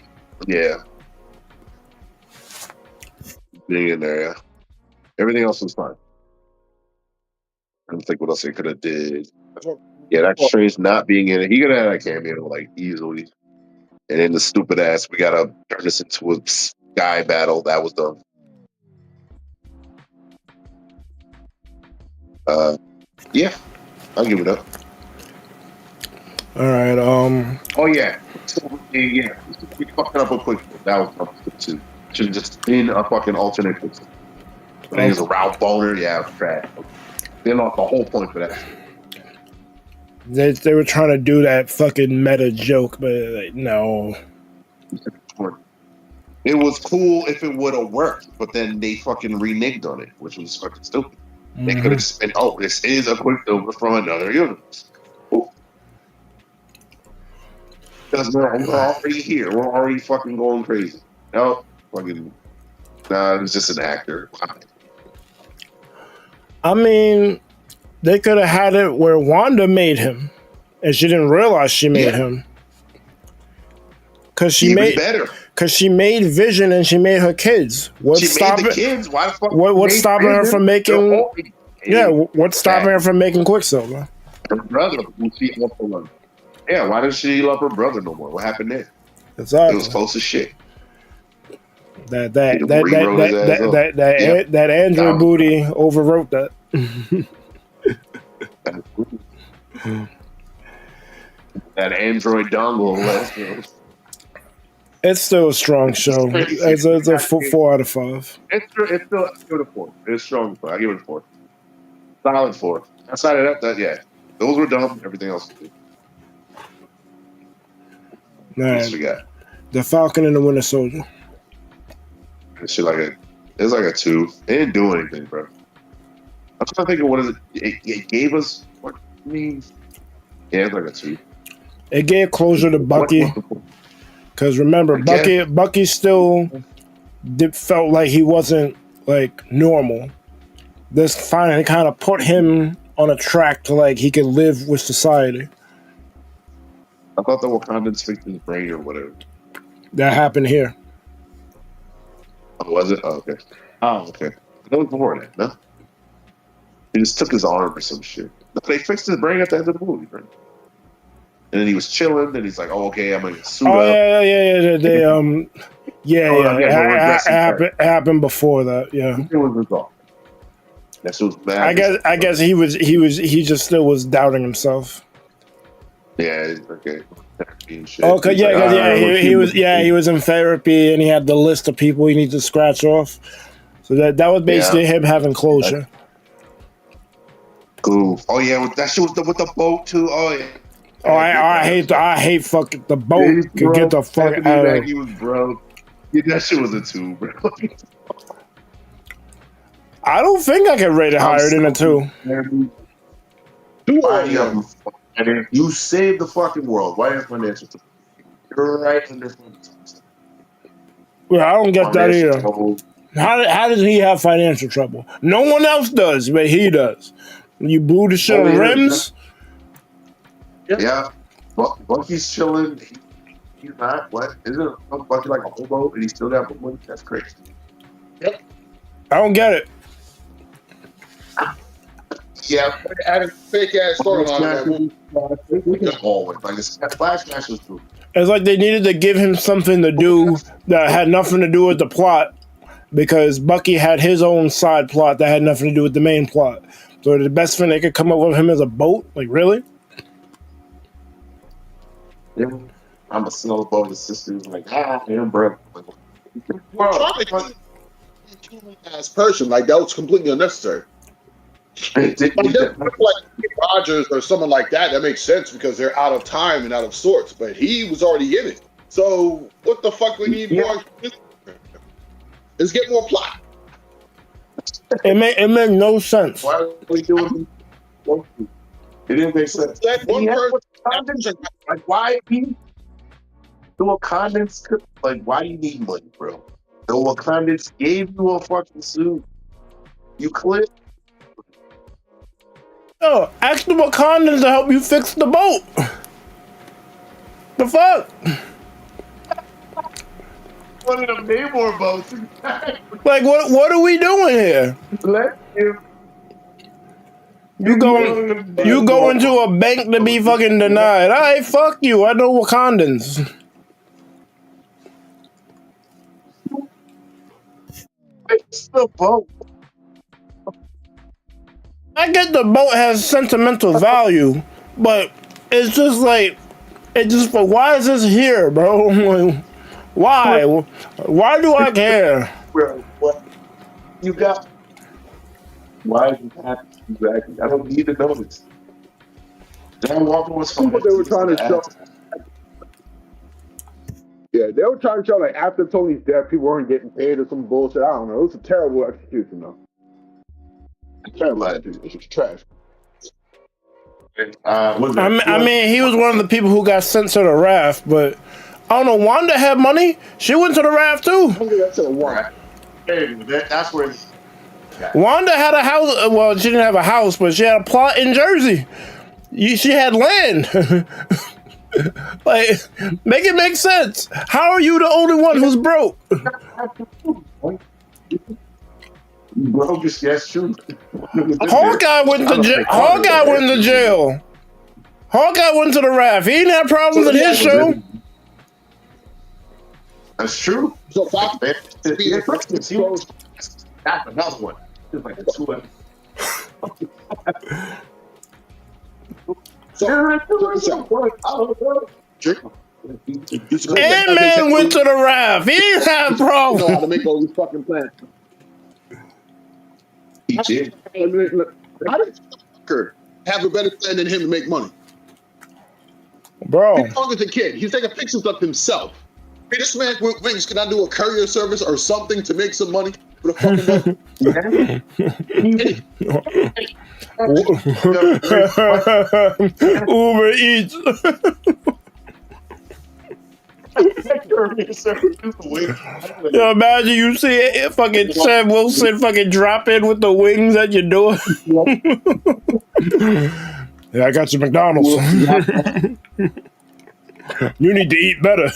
Yeah. Being in there, yeah. Everything else was fine. I don't think what else they could have did. Yeah, Doctor Strange not being in it. He could have had a cameo, like, easily. And then the stupid ass, we gotta turn this into a sky battle. That was dumb. Yeah, I'll give it up. All right. Oh yeah. Yeah. We fucking up a quick. That was dumb too. Should have just been a fucking alternate. But he was a Ralph Boner. Yeah, it was trash. They lost the whole point for that. They were trying to do that fucking meta joke, but like, no. It was cool if it would have worked, but then they fucking reneged on it, which was fucking stupid. Mm-hmm. They could have just been, oh, this is a Quicksilver from another universe. Because we're already here. We're already fucking going crazy. No, fucking, nah, it's just an actor. I mean, they could have had it where Wanda made him, and she didn't realize she made him. Because she made Vision and she made her kids. What's stopping her from making? What's stopping her from making Quicksilver? Her brother, who she loved for love. Yeah, why does she love her brother no more? What happened there? Exactly. It was close as shit. That Android booty overwrote that. That Android dongle. It's still a strong show. It's a 4 out of 5. It's still a 4. It's strong. I give it a 4. Solid 4. Outside of that, yeah, those were dumb. Everything else was good. Man, we got the Falcon and the Winter Soldier. It's like a 2. It didn't do anything, bro. I'm trying to think of what is it. It gave us what means. Yeah, it's like a 2. It gave closure to Bucky. Because remember, Bucky still felt like he wasn't like normal. This finally kind of put him on a track to like he could live with society. I thought the Wakandans fixed his brain or whatever. That happened here. Oh, was it? Oh, okay. That was before that, no? He just took his arm or some shit. They fixed his brain at the end of the movie, right? And then he was chilling, and he's like, "Oh, okay, I'm gonna suit up." It happened before that. Yeah, it was resolved. That shit was bad. I guess he just still was doubting himself. Yeah, okay. Okay, he was in therapy, and he had the list of people he needed to scratch off. So that was basically him having closure. Cool. Oh yeah, that shit was with the boat too. Oh yeah. Oh, I hate fucking the boat. Can get the fuck out of he was broke. Yeah, that shit was a 2, bro. I don't think I can rate it higher than a 2. 2 and you saved the fucking world. Why is financial? You're right under financial. Well, I don't get that either. How does he have financial trouble? No one else does, but he does. You blew the shit on rims. Yeah, Bucky's chilling. He's not. What? Isn't Bucky like a hobo and he still got money? That's crazy. Yep. I don't get it. Yeah, adding fake ass storyline. Like this flashback was true. It's like they needed to give him something to do that had nothing to do with the plot, because Bucky had his own side plot that had nothing to do with the main plot. So the best thing they could come up with him as a boat? Like, really? Yeah. I'm a snowboat. The sister's like, damn, bro. As person, like that was completely unnecessary. Like Rogers or someone like that makes sense because they're out of time and out of sorts. But he was already in it. So what the fuck we need more? Let's get more plot. It made no sense. Why are we doing it? It didn't make sense. That one person. Like, why do Wakandans? Like, why do you need money, bro? The Wakandans gave you a fucking suit. You clear. Yo, ask the Wakandans to help you fix the boat. The fuck? One of them Namor boats. Like, what are we doing here? Let you. You go into a bank to be fucking denied. All right, fuck you. I know Wakandans. It's the boat. I get the boat has sentimental value, but it's just like, why is this here, bro? Why? Why do I care? What you got? Why is it happening? Exactly. I don't need to know this. John Walker was fine. What they were trying to show. Yeah, they were trying to show like after Tony's death, people weren't getting paid or some bullshit. I don't know. It was a terrible execution, though. Terrible execution. It was trash. I mean, he was one of the people who got sent to the raft, but I don't know. Wanda had money. She went to the raft too. That's a one. Hey, that's where. Wanda had a house. Well, she didn't have a house, but she had a plot in Jersey. She had land. Like, make it make sense. How are you the only one who's broke? Bro, that's true. Hawkeye went to jail. Hawkeye went to jail. Hawkeye went to the raft. He didn't have problems in his show. That's true. So Fox, He was another one. Like Ant-Man went to the raft. He didn't have problems. Know how to make all these fucking plans. He did. How did Tucker have a better plan than him to make money? Bro. Big Dog is a kid. He's taking pictures of himself. Hey, this man with wings, can I do a courier service or something to make some money for the fucking Uber Eats. Yo, imagine you see it, fucking Sam Wilson fucking drop in with the wings at your door. Yeah, I got you McDonald's. You need to eat better.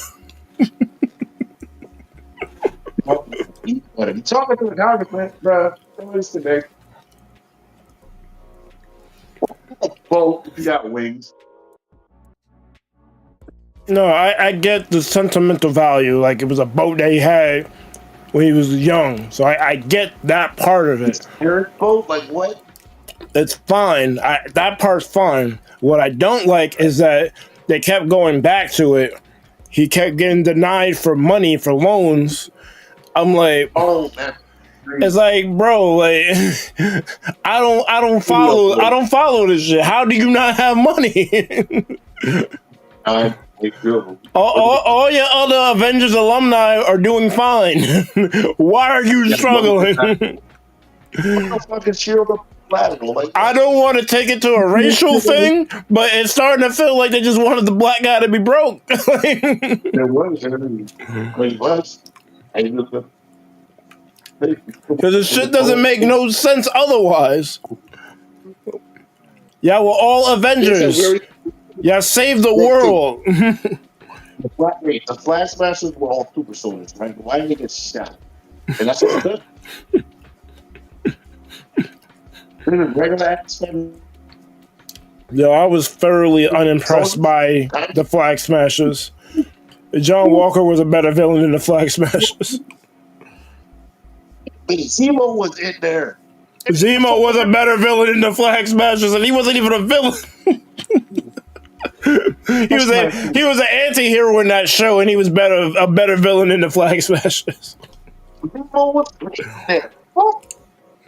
You talking to the congressman, bro? What's today? Boat, you got wings. No, I get the sentimental value. Like, it was a boat that he had when he was young. So I get that part of it. Your boat? Like what? It's fine. That part's fine. What I don't like is that they kept going back to it. He kept getting denied for money, for loans. I'm like, oh, man. It's like, bro, like, I don't follow this shit. How do you not have money? All your other Avengers alumni are doing fine. Why are you struggling? I don't want to take it to a racial thing, but it's starting to feel like they just wanted the black guy to be broke. Because this shit doesn't make no sense otherwise. Y'all were all Avengers. Y'all saved the world. The Flag Smashers were all super soldiers, right? Why did they get shot? And that's what it does. Yo, I was thoroughly unimpressed by the Flag Smashers. John Walker was a better villain than the Flag Smashers. Zemo was in there. Zemo was a better villain than the Flag Smashers, and he wasn't even a villain. He was an anti-hero in that show, and he was a better villain than the Flag Smashers. Zemo was in there.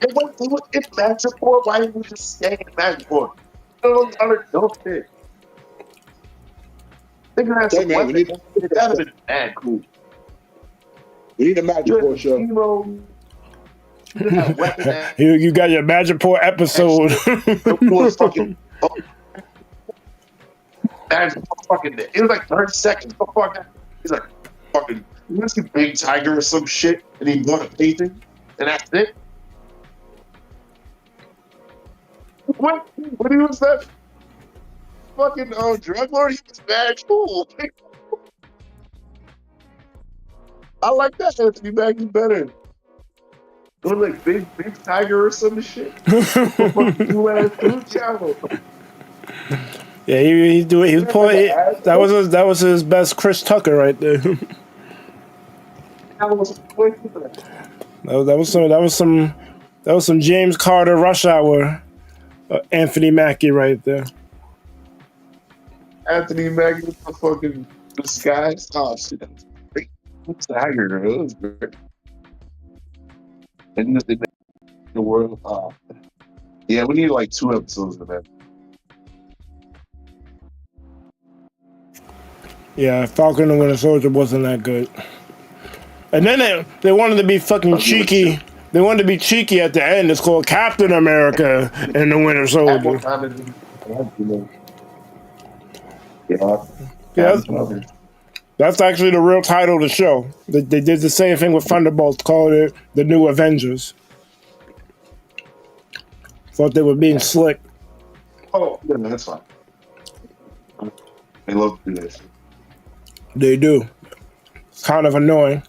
It was in Magiport. Why didn't you just stay in Magiport? Those other dope shit. They could have some weapons. That would have been bad cool. We need a Magiport show. You got your Magiport episode. It was like 30 seconds. He's like fucking was a big tiger or some shit, and he bought a painting, and that's it. What? When he was that fucking drug lord, he was mad cool. I like that Anthony Mackie better. Or like big tiger or some shit. Yeah, he do it. He was pulling. That was his best Chris Tucker right there. That was some James Carter Rush Hour. Anthony Mackie right there. Anthony Mackie with the fucking disguise. Oh shit. Tiger, it was great. And the world. Yeah, we need like 2 episodes of that. Yeah, Falcon and Winter Soldier wasn't that good. And then they wanted to be fucking cheeky. They wanted to be cheeky at the end. It's called Captain America and the Winter Soldier. Yeah, that's actually the real title of the show. They did the same thing with Thunderbolts, called it The New Avengers. Thought they were being slick. Oh, yeah, that's fine. They love to do this. They do. It's kind of annoying.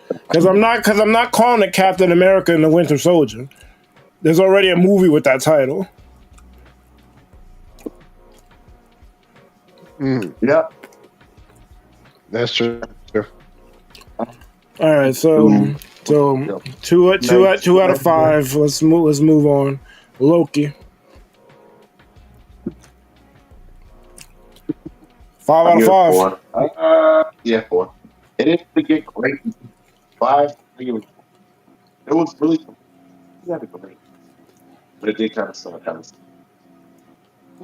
Because I'm not calling it Captain America and the Winter Soldier. There's already a movie with that title. Yeah. That's true. All right, so 2 out of 5. Let's move on. Loki. 5 out of 5. Yeah, 4. It didn't get great. 5. It was really. Yeah, great. But it did kind of suck.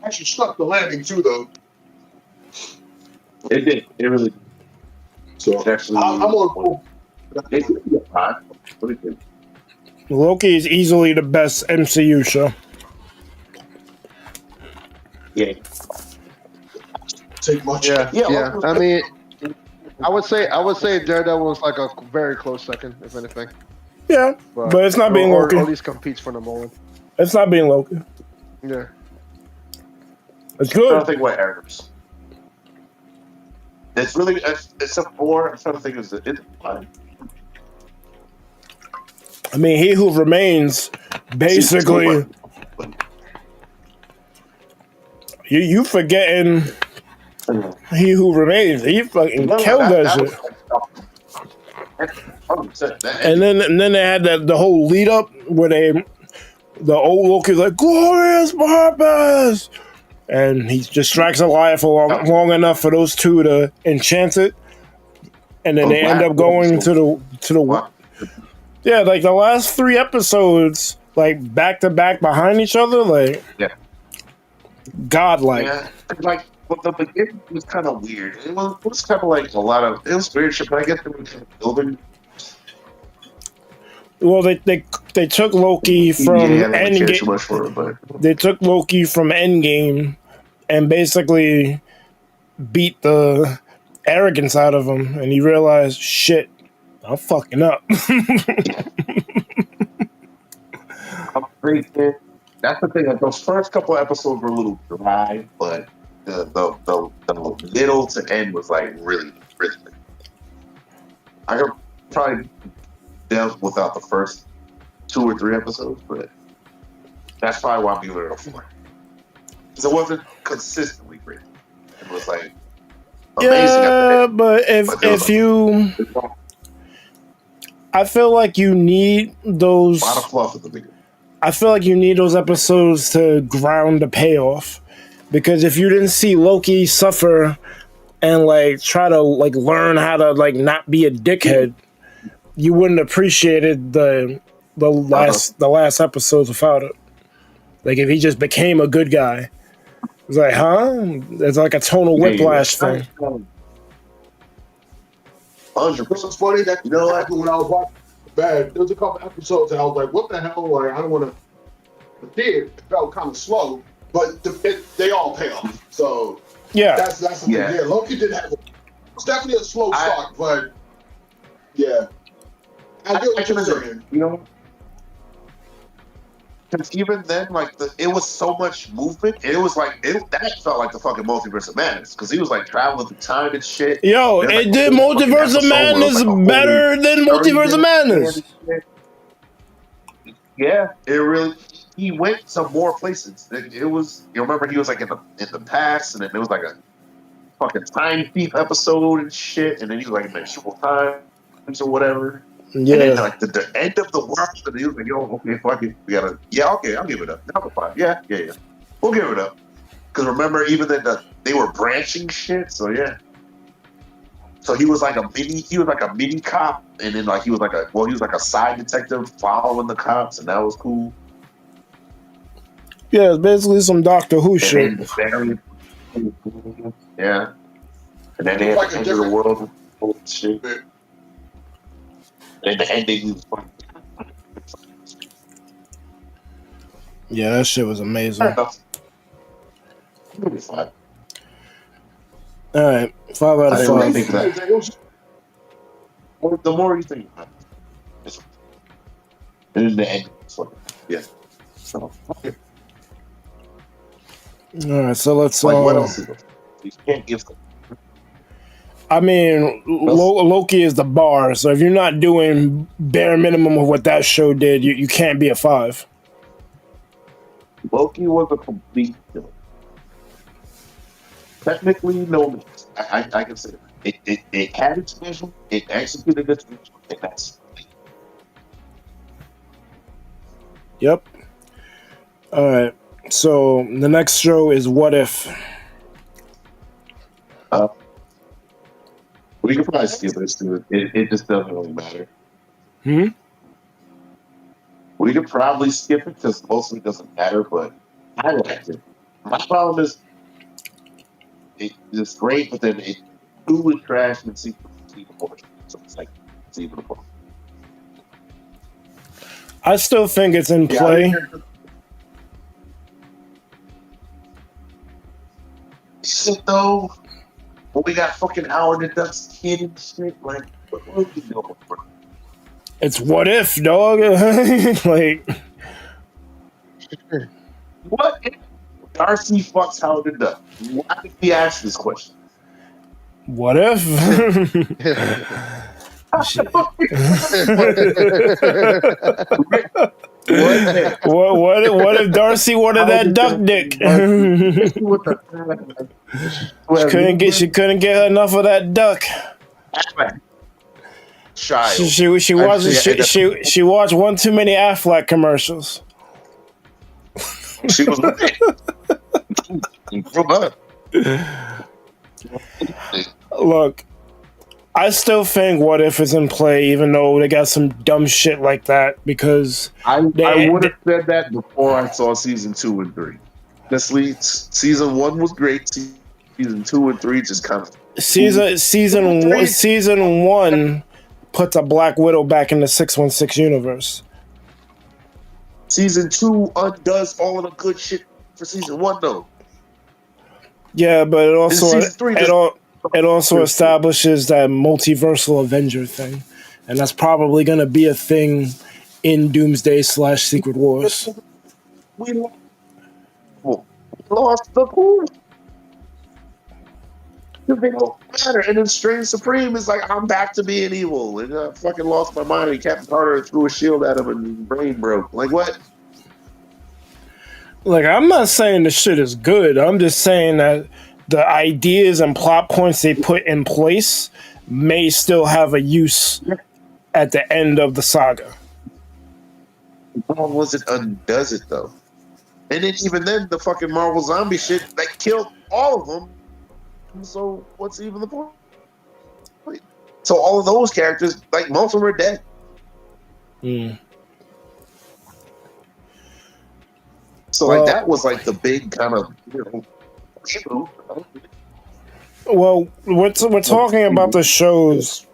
Actually stuck the landing too, though. It did. It really did. So actually, I'm on. It could be a 5. But it did. Loki is easily the best MCU show. Yeah. Take much. Yeah. I mean, I would say Daredevil was like a very close second, if anything. Yeah, but it's not being Loki. Or at least competes for the moment. It's not being Loki. Yeah. It's good. I don't think what errors. It's really it's a 4. I'm trying to think it's 5. I mean, He Who Remains, basically, you forgetting He Who Remains. He fucking killed that shit. And then they had the whole lead up where the old Loki's like, glorious purpose, and he just strikes a liar for long enough for those two to enchant it, and then they end up going to the yeah, like the last 3 episodes, like back to back behind each other, like godlike. Yeah, like the beginning was kind of weird. It was kind of like it was weird shit, but I guess they were kind of building. Well, they took Loki from Endgame. But they took Loki from Endgame and basically beat the arrogance out of him, and he realized, shit, I'm fucking up. I'm pretty good. That's the thing. Like, those first couple episodes were a little dry, but the middle to end was like really, really good. I could probably dealt without the first 2 or 3 episodes, but that's probably why I'm giving it a 4. Because it wasn't consistently great. It was like amazing. Yeah, but if you, I feel like you need those. A lot of fluff at the beginning. I feel like you need those episodes to ground the payoff, because if you didn't see Loki suffer and like try to like learn how to like not be a dickhead, you wouldn't appreciate it the last episodes without it. Like if he just became a good guy, it's like, huh? It's like a tonal whiplash thing. 100%. It's funny that when I was watching Bad, there was a couple episodes that I was like, what the hell? Like, I don't want to. It felt kind of slow, but they all pay off. So yeah, that's the thing. Yeah, Loki did have. It's definitely a slow start, but Yeah. I get what you're saying. You know, because even then, like it was so much movement. It was like that felt like the fucking multiverse of madness because he was like traveling through time and shit. Yo, There's, like, it did Multiverse of Madness better than Multiverse of Madness. Yeah, it really. He went to more places. It was. You remember he was like in the past, and then there was like a fucking time thief episode and shit, and then he was like in medieval times or whatever. Yeah. And then like the end of the world, and he was like, "Yo, okay, fuck it, we gotta, yeah, okay, I'll give it up. Number 5, yeah, we'll give it up." Because remember, even then they were branching shit, so yeah. So he was like a mini cop, and then like he was like a side detective following the cops, and that was cool. Yeah, it's basically some Doctor Who shit. Yeah. And then they had to enter the world of shit. And the ending was fun. Yeah, that shit was amazing. All right, 5 out of 5. Think that. The more you think about it, and then the end. Yeah. So, okay. All right, so let's. Like, what else is it? You can't give them. I mean, Loki is the bar, so if you're not doing bare minimum of what that show did, you can't be a 5. Loki was a complete killer. Technically, no. I consider it had its vision, it executed its vision, and that's it. Yep. All right. So the next show is What If. We can probably skip this too. It just doesn't really matter. We could probably skip it because mostly it doesn't matter, but I liked it. My problem is it's great, but then it was trash and season 4. So it's like season 4. I still think it's in play. Shit though, when we got fucking Howard the Duck's kid and shit, like what are we doing, bro? It's What If, dog. Like, what if Darcy fucks Howard the Duck? Why did we ask this question? What if? What if Darcy wanted that duck dick? She couldn't get enough of that duck. She watched one too many Affleck commercials. She was Look, I still think What If is in play, even though they got some dumb shit like that. Because I would have said that before I saw season 2 and 3. Honestly, season 1 was great. Season 2 and 3 just kind of season 1 puts a Black Widow back in the 616 universe. Season 2 undoes all of the good shit for season 1, though. Yeah, but it also establishes that multiversal Avenger thing, and that's probably going to be a thing in Doomsday / Secret Wars. We lost the point. They don't matter. And then Strange Supreme is like, I'm back to being evil. And I fucking lost my mind. And Captain Carter threw a shield at him and his brain broke. Like, what? Like, I'm not saying the shit is good. I'm just saying that the ideas and plot points they put in place may still have a use at the end of the saga. The problem was it undoes it, though. And then even then, the fucking Marvel zombie shit, they killed all of them. So what's even the point? So all of those characters, like most of them are dead. So like that was like the big kind of Well, we're talking about the shows.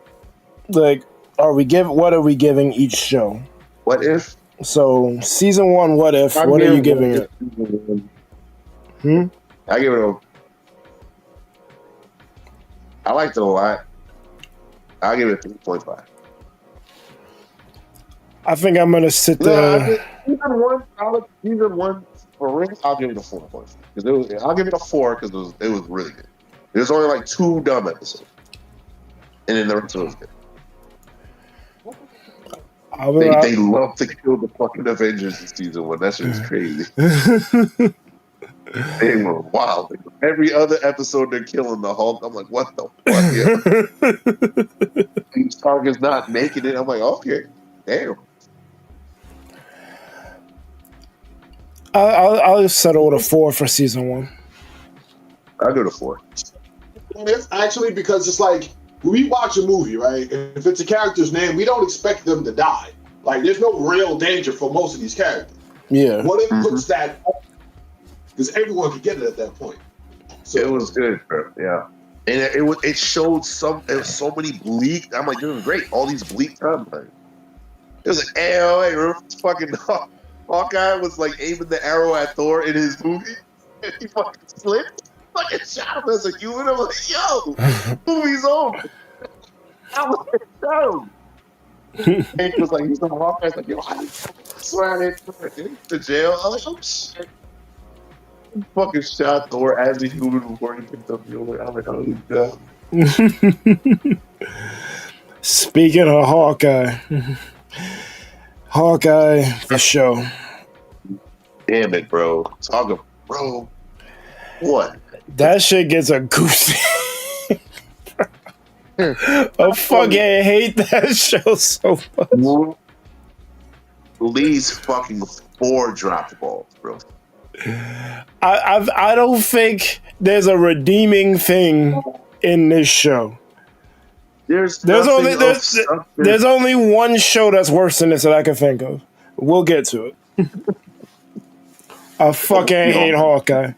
Like, what are we giving each show? What if? So season 1, What If? What are you giving it? I give it I liked it a lot. I'll give it 3.5. I think I'm gonna sit there. Season one for real, I'll give it a 4 points because I'll give it a 4 because it was really good. There's only like 2 dumb episodes, and then the rest was good. They love to kill the fucking Avengers in season 1. That shit was crazy. They were wild. Every other episode, they're killing the Hulk. I'm like, what the fuck? Yeah. These targets not making it. I'm like, okay, damn. I'll settle with a 4 for season 1. I'll go to 4. It's actually because it's like when we watch a movie, right? If it's a character's name, we don't expect them to die. Like, there's no real danger for most of these characters. Yeah. What if puts that? Because everyone could get it at that point. So it was good, bro. Yeah, and it showed so many bleak. I'm like, this is great. All these bleak timelines. It was like, hey, remember fucking Hawkeye was like aiming the arrow at Thor in his movie, and he fucking slipped. Fucking shot him as a human. I'm like, yo, movie's over. I was like, yo. And he was like, he's on Hawkeye's like, yo, I swear it to jail. I'm like, oh shit. He fucking shot Thor as a human before he picked up the other. I'm like, oh god. Speaking of Hawkeye for show. Damn it, bro. Bro. What? That shit gets a goosey. I fucking hate that show so much. These fucking 4 dropped balls, bro. I don't think there's a redeeming thing in this show. There's only one show that's worse than this that I can think of. We'll get to it. I fucking hate Hawkeye.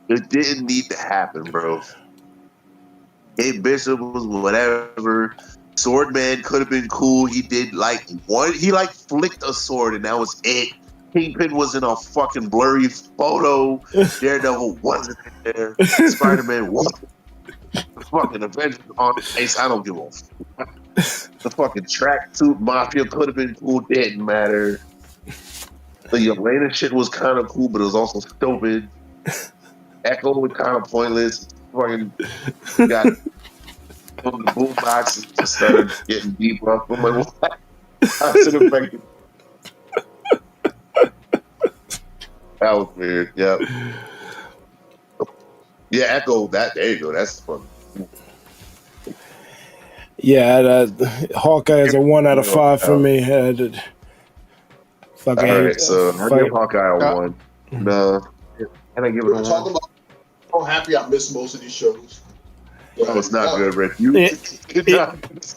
It didn't need to happen, bro. Kate Bishop was whatever. Swordman could have been cool. He did like one. He like flicked a sword and that was it. Kingpin was in a fucking blurry photo. Daredevil wasn't there. Spider-Man wasn't. The fucking Avengers on the face. I don't give a fuck. The fucking tracksuit mafia could have been cool. Didn't matter. The Yelena shit was kind of cool, but it was also stupid. Echo was kind of pointless. Fucking got on the boombox and just started getting deep up. I'm like, what? I should have affected. That was weird. Yep. Yeah, Echo. There you go. That's fun. Yeah, Hawkeye is a 1 out of 5 for me. All right, so I give Hawkeye a 1. No, and I give it a 1. Talking about how happy I miss most of these shows. Oh, it's not good, Rick.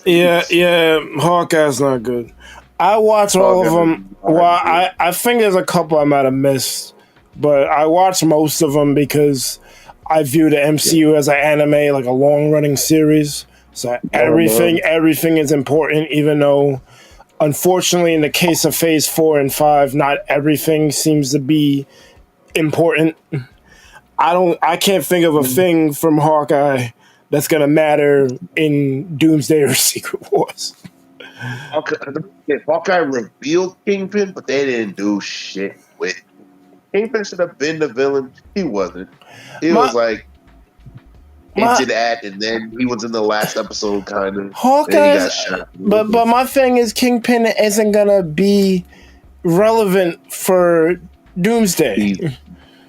Yeah, Hawkeye's not good. I watch all of them. Well, I think there's a couple I might have missed, but I watch most of them because I view the MCU as an anime, like a long-running series. So everything is important, even though, unfortunately, in the case of Phase 4 and 5, not everything seems to be important. I can't think of a thing from Hawkeye that's gonna matter in Doomsday or Secret Wars. Hawkeye revealed Kingpin, but they didn't do shit with Kingpin. Should have been the villain. He wasn't. He was like hinted at, and then he was in the last episode, kind of. Hawkeye, but my thing is, Kingpin isn't gonna be relevant for Doomsday.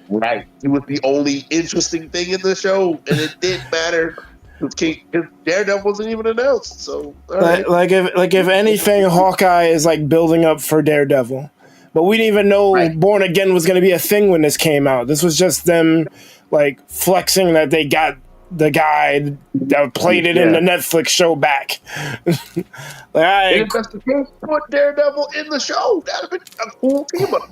Right. He was the only interesting thing in the show, and it didn't matter. Because Daredevil wasn't even announced, so like if anything, Hawkeye is like building up for Daredevil, but we didn't even know Born Again was going to be a thing when this came out. This was just them like flexing that they got the guy that played it in the Netflix show back. If that's the case, put Daredevil in the show. That'd have been a cool team up.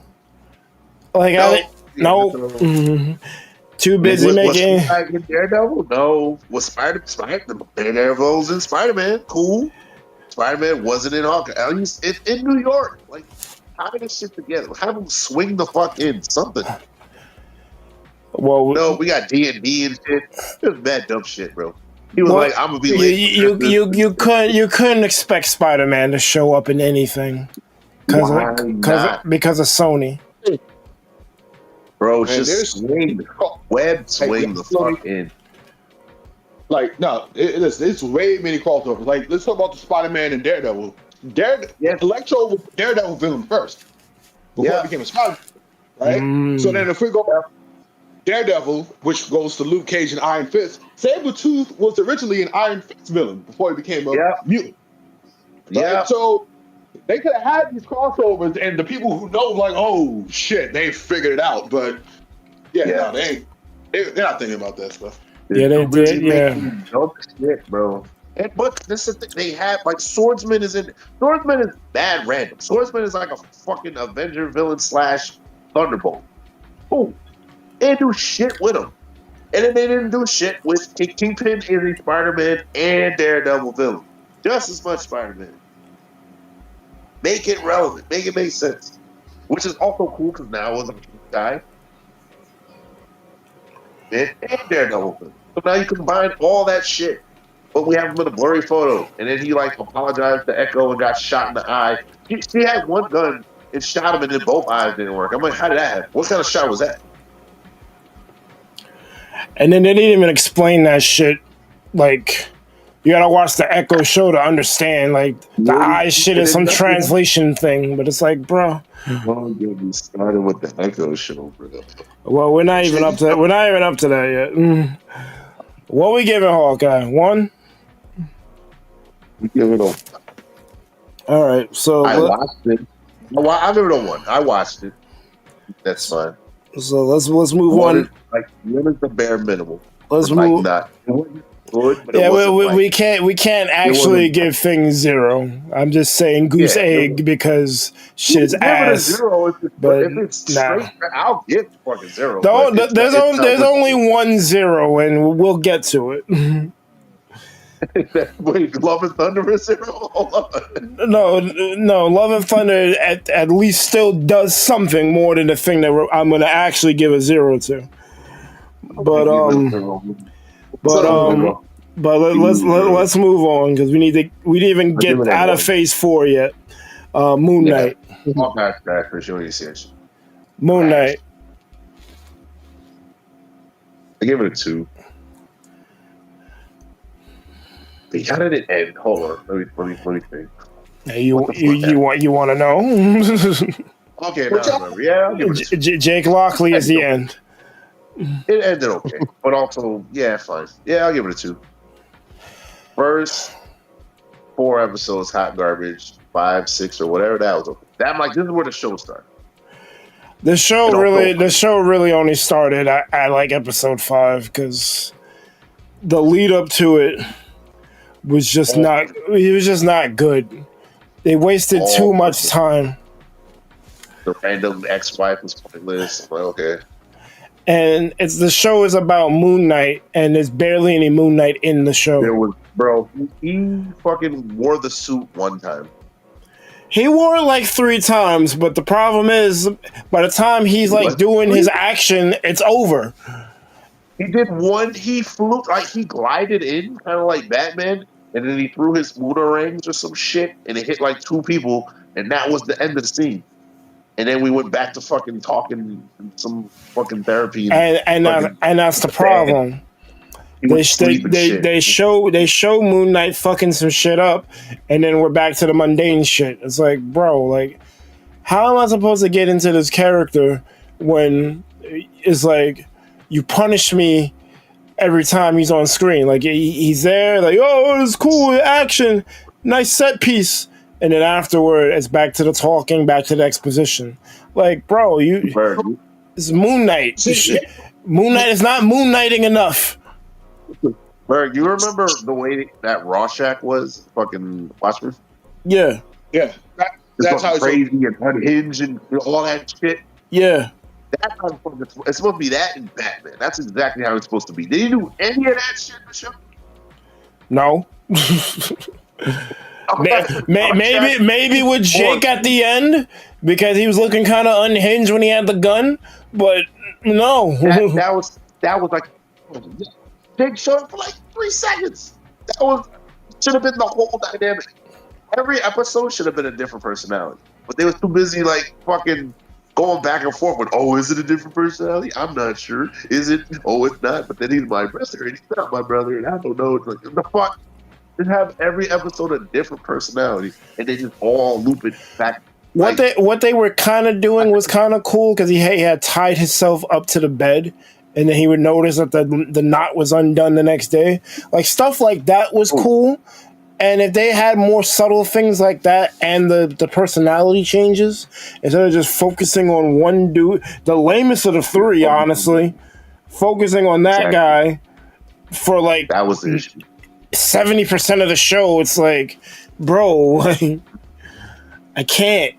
Too busy making. Was Daredevil? No. Was Daredevil's in Spider-Man? Cool. Spider-Man wasn't in Hawkeye. At least in New York. Like, how did this shit together? Have them swing the fuck in something. Well, no, we got D&D and shit. It was bad dumb shit, bro. He was I'm gonna be late. You couldn't expect Spider-Man to show up in anything. because of Sony. Bro, Man, just swing. Web swing the fuck in. Like, no, it's way many crossovers. Like, let's talk about the Spider-Man and Daredevil. Electro was Daredevil villain first before he became a Spider-Man, right? So then if we go Daredevil, which goes to Luke Cage and Iron Fist, Sabretooth was originally an Iron Fist villain before he became a mutant. Right? So they could have had these crossovers, and the people who know, like, oh shit, they figured it out. But no, they're not thinking about that stuff. Yeah, they did. Yeah, dope shit, bro. But this is the thing they have. Like, Swordsman is bad random. Swordsman is like a fucking Avenger villain / Thunderbolt. Boom. They didn't do shit with him. And then they didn't do shit with Kingpin is a Spider-Man and Daredevil villain. Just as much Spider-Man. Make it relevant. Make it make sense. Which is also cool because now it was a guy. And Daredevil villain. So now you combine all that shit. But we have him in a blurry photo. And then he like apologized to Echo and got shot in the eye. He had one gun and shot him and then both eyes didn't work. I'm like, how did that happen? What kind of shot was that? and then they didn't even explain that shit. Like, you gotta watch the Echo show to understand. Like, the eye shit is some translation thing, but it's like, bro. Don't get me started with the Echo show, bro. Well, we're not even up to that yet. What we giving Hawkeye? 1? We give it a. All right, so I watched it. I give it a 1. I watched it. That's fine. So let's move on. What is the bare minimum? Let's move. Not good, but we can't actually give things 0. I'm just saying goose egg because shit is ass. 0 if it's straight, I'll give fucking 0. There's only 1 0, and we'll get to it. Wait, Love and Thunder is 0? Hold on. No, Love and Thunder at least still does something more than the thing that I'm gonna actually give a 0 to. But let's move on because we didn't even get out of phase 4 yet. Moon Knight. Moon Knight. I give it a 2. How did it end? Hold on. Let me think. Hey, you want to know? Okay, no. Yeah, I'll give it a 2. Jake Lockley is the end. It ended okay, but also, fine. Yeah, I'll give it a 2. First 4 episodes, hot garbage. 5, 6, or whatever that was. Okay. I'm like, this is where the show started. The show really only started at like episode 5 because the lead up to it was just not good. They wasted too much time. The random ex-wife was pointless. I'm like, okay. And the show is about Moon Knight, and there's barely any Moon Knight in the show. There was, bro, he fucking wore the suit one time. He wore it like 3 times, but the problem is, by the time he's like doing his action, it's over. He did one. He flew, like he glided in, kind of like Batman, and then he threw his boomerangs or some shit, and it hit like 2 people, and that was the end of the scene. And then we went back to fucking talking some fucking therapy. And that's the problem. They show Moon Knight fucking some shit up, and then we're back to the mundane shit. It's like, bro, like, how am I supposed to get into this character when it's like you punish me every time he's on screen? Like he's there, like, oh, it's cool, action, nice set piece. And then afterward, it's back to the talking, back to the exposition. Like, bro, it's Moon Knight. Moon Knight is not Moon Knighting enough. Berg, you remember the way that Rorschach was? Fucking Watchmen? Yeah. Yeah. That's how it's crazy and unhinged and all that shit. Yeah. That's how it's supposed to be that in Batman. That's exactly how it's supposed to be. Did you do any of that shit in the show? No. Maybe with Jake at the end because he was looking kind of unhinged when he had the gun, but no. that was like Jake showed up for like 3 seconds. That should have been the whole dynamic. Every episode should have been a different personality. but they was too busy like fucking going back and forth with, oh, is it a different personality? I'm not sure. Is it? Oh, it's not. But then he's my brother, and he's not my brother, and I don't know. It's like, the fuck? Just have every episode a different personality, and they just all loop it back. What they were kind of doing was kind of cool because he had tied himself up to the bed, and then he would notice that the knot was undone the next day. Like stuff like that was cool. And if they had more subtle things like that and the personality changes, instead of just focusing on one dude, the lamest of the three, honestly, focusing on that guy for like that was the issue. 70% of the show, it's like, bro, like, I can't.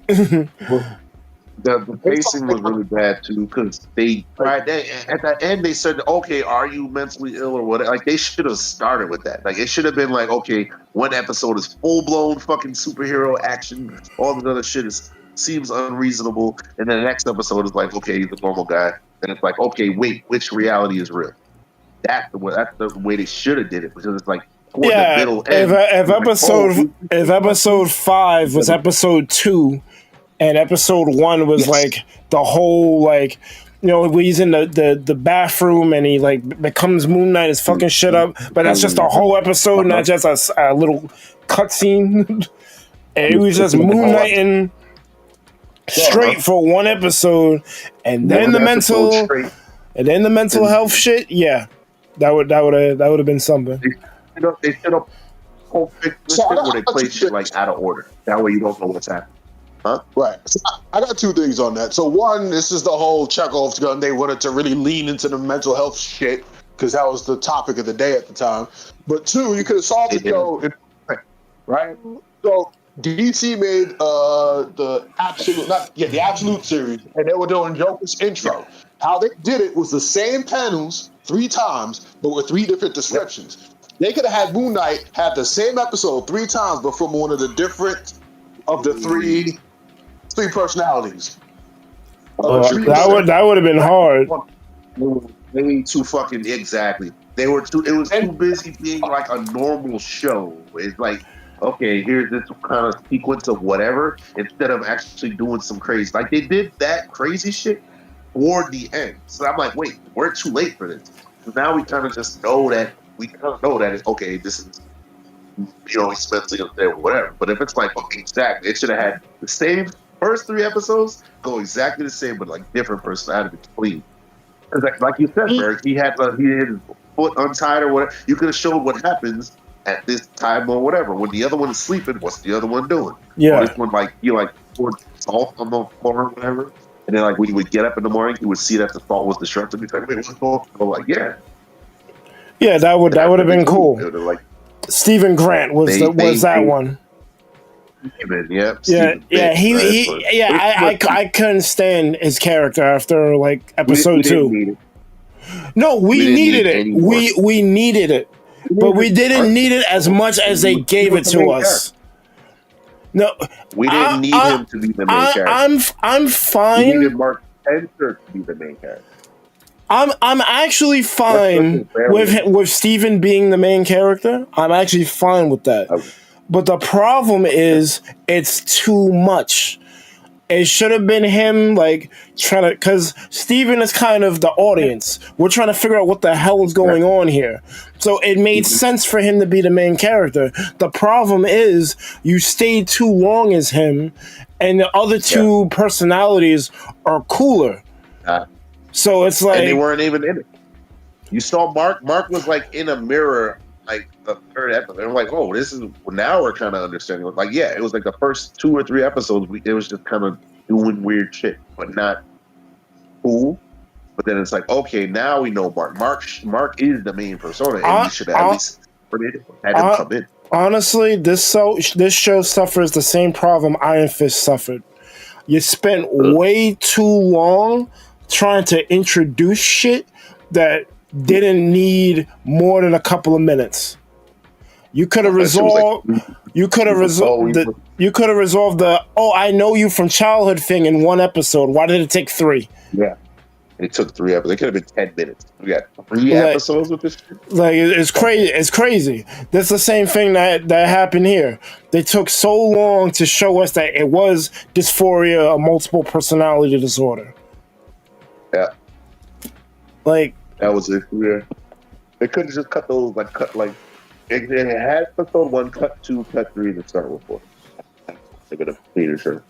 The pacing was really bad too because they tried at the end they said, okay, are you mentally ill or whatever? Like they should have started with that. Like it should have been like, okay, one episode is full blown fucking superhero action, all the other shit seems unreasonable, and then the next episode is like, okay, he's a normal guy, and it's like, okay, wait, which reality is real? That's the way they should have did it, because it's like toward the middle end. If episode 5 was episode 2. And episode 1 was like the whole like, you know, he's in the bathroom and he like becomes Moon Knight, is fucking shit up. But that's just a whole episode, not just a little cutscene. And it was just Moon Knighting straight for one episode, and then the mental health shit. Yeah, that would have been something. They should have fixed this where they play shit like out of order. That way you don't know what's happening. Huh? Right. So I got two things on that. So one, this is the whole Chekhov's gun. They wanted to really lean into the mental health shit because that was the topic of the day at the time. But two, you could have solved the show, right? So DC made the Absolute series, and they were doing Joker's intro. How they did it was the same panels 3 times, but with 3 different descriptions. They could have had Moon Knight have the same episode 3 times, but from one of the different of the three personalities. That would have been hard. Maybe too fucking exactly. They were too. It was too busy being like a normal show. It's like, okay, here's this kind of sequence of whatever, instead of actually doing some crazy. Like they did that crazy shit toward the end. So I'm like, wait, we're too late for this. So now we kind of just know that it's okay. This is, you know, he's mentally there or whatever. But if it's like, okay, exactly, it should have had the same first 3 episodes go exactly the same, but like different personality between. Because like you said, Eric, he had his foot untied or whatever. You could have showed what happens at this time or whatever. When the other one is sleeping, what's the other one doing? Yeah. Or this one, like, you like poured salt on the floor or whatever. And then like when he would get up in the morning, he would see that the salt was destructive. He's like, wait, what's going on? Like, yeah. Yeah, that would have been cool. Like, Stephen Grant was that one. I couldn't stand his character after like episode 2. No, we needed it. We needed it, but we didn't need it as much as they gave it to us. No, we didn't need him to be the main character. I'm fine. We needed Mark Spencer to be the main character. I'm actually fine with Steven being the main character. I'm actually fine with that. Okay. But the problem is it's too much. It should have been him like trying to, because Steven is kind of the audience. We're trying to figure out what the hell is going on here. So it made sense for him to be the main character. The problem is you stayed too long as him, and the other 2 personalities are cooler. So it's like, and they weren't even in it. You saw Mark. Mark was like in a mirror, like the 3rd episode. And we're like, oh, this is now we're kind of understanding. Like, yeah, it was like the first 2 or 3 episodes. It was just kind of doing weird shit, but not cool. But then it's like, okay, now we know Mark. Mark is the main persona, and we should have at least had him come in. Honestly, this show suffers the same problem Iron Fist suffered. You spent way too long trying to introduce shit that didn't need more than a couple of minutes. You could have resolved the I know you from childhood thing in 1 episode. Why did it take 3? Yeah. It took 3 episodes. It could have been 10 minutes. We got 3 episodes with this shit. Like, it's crazy. It's crazy. That's the same thing that happened here. They took so long to show us that it was dysphoria, a multiple personality disorder. Yeah. Like, that was it. Yeah. They couldn't just cut those, it had episode 1, cut 2, cut 3, and start with 4. They're gonna clean it, sure.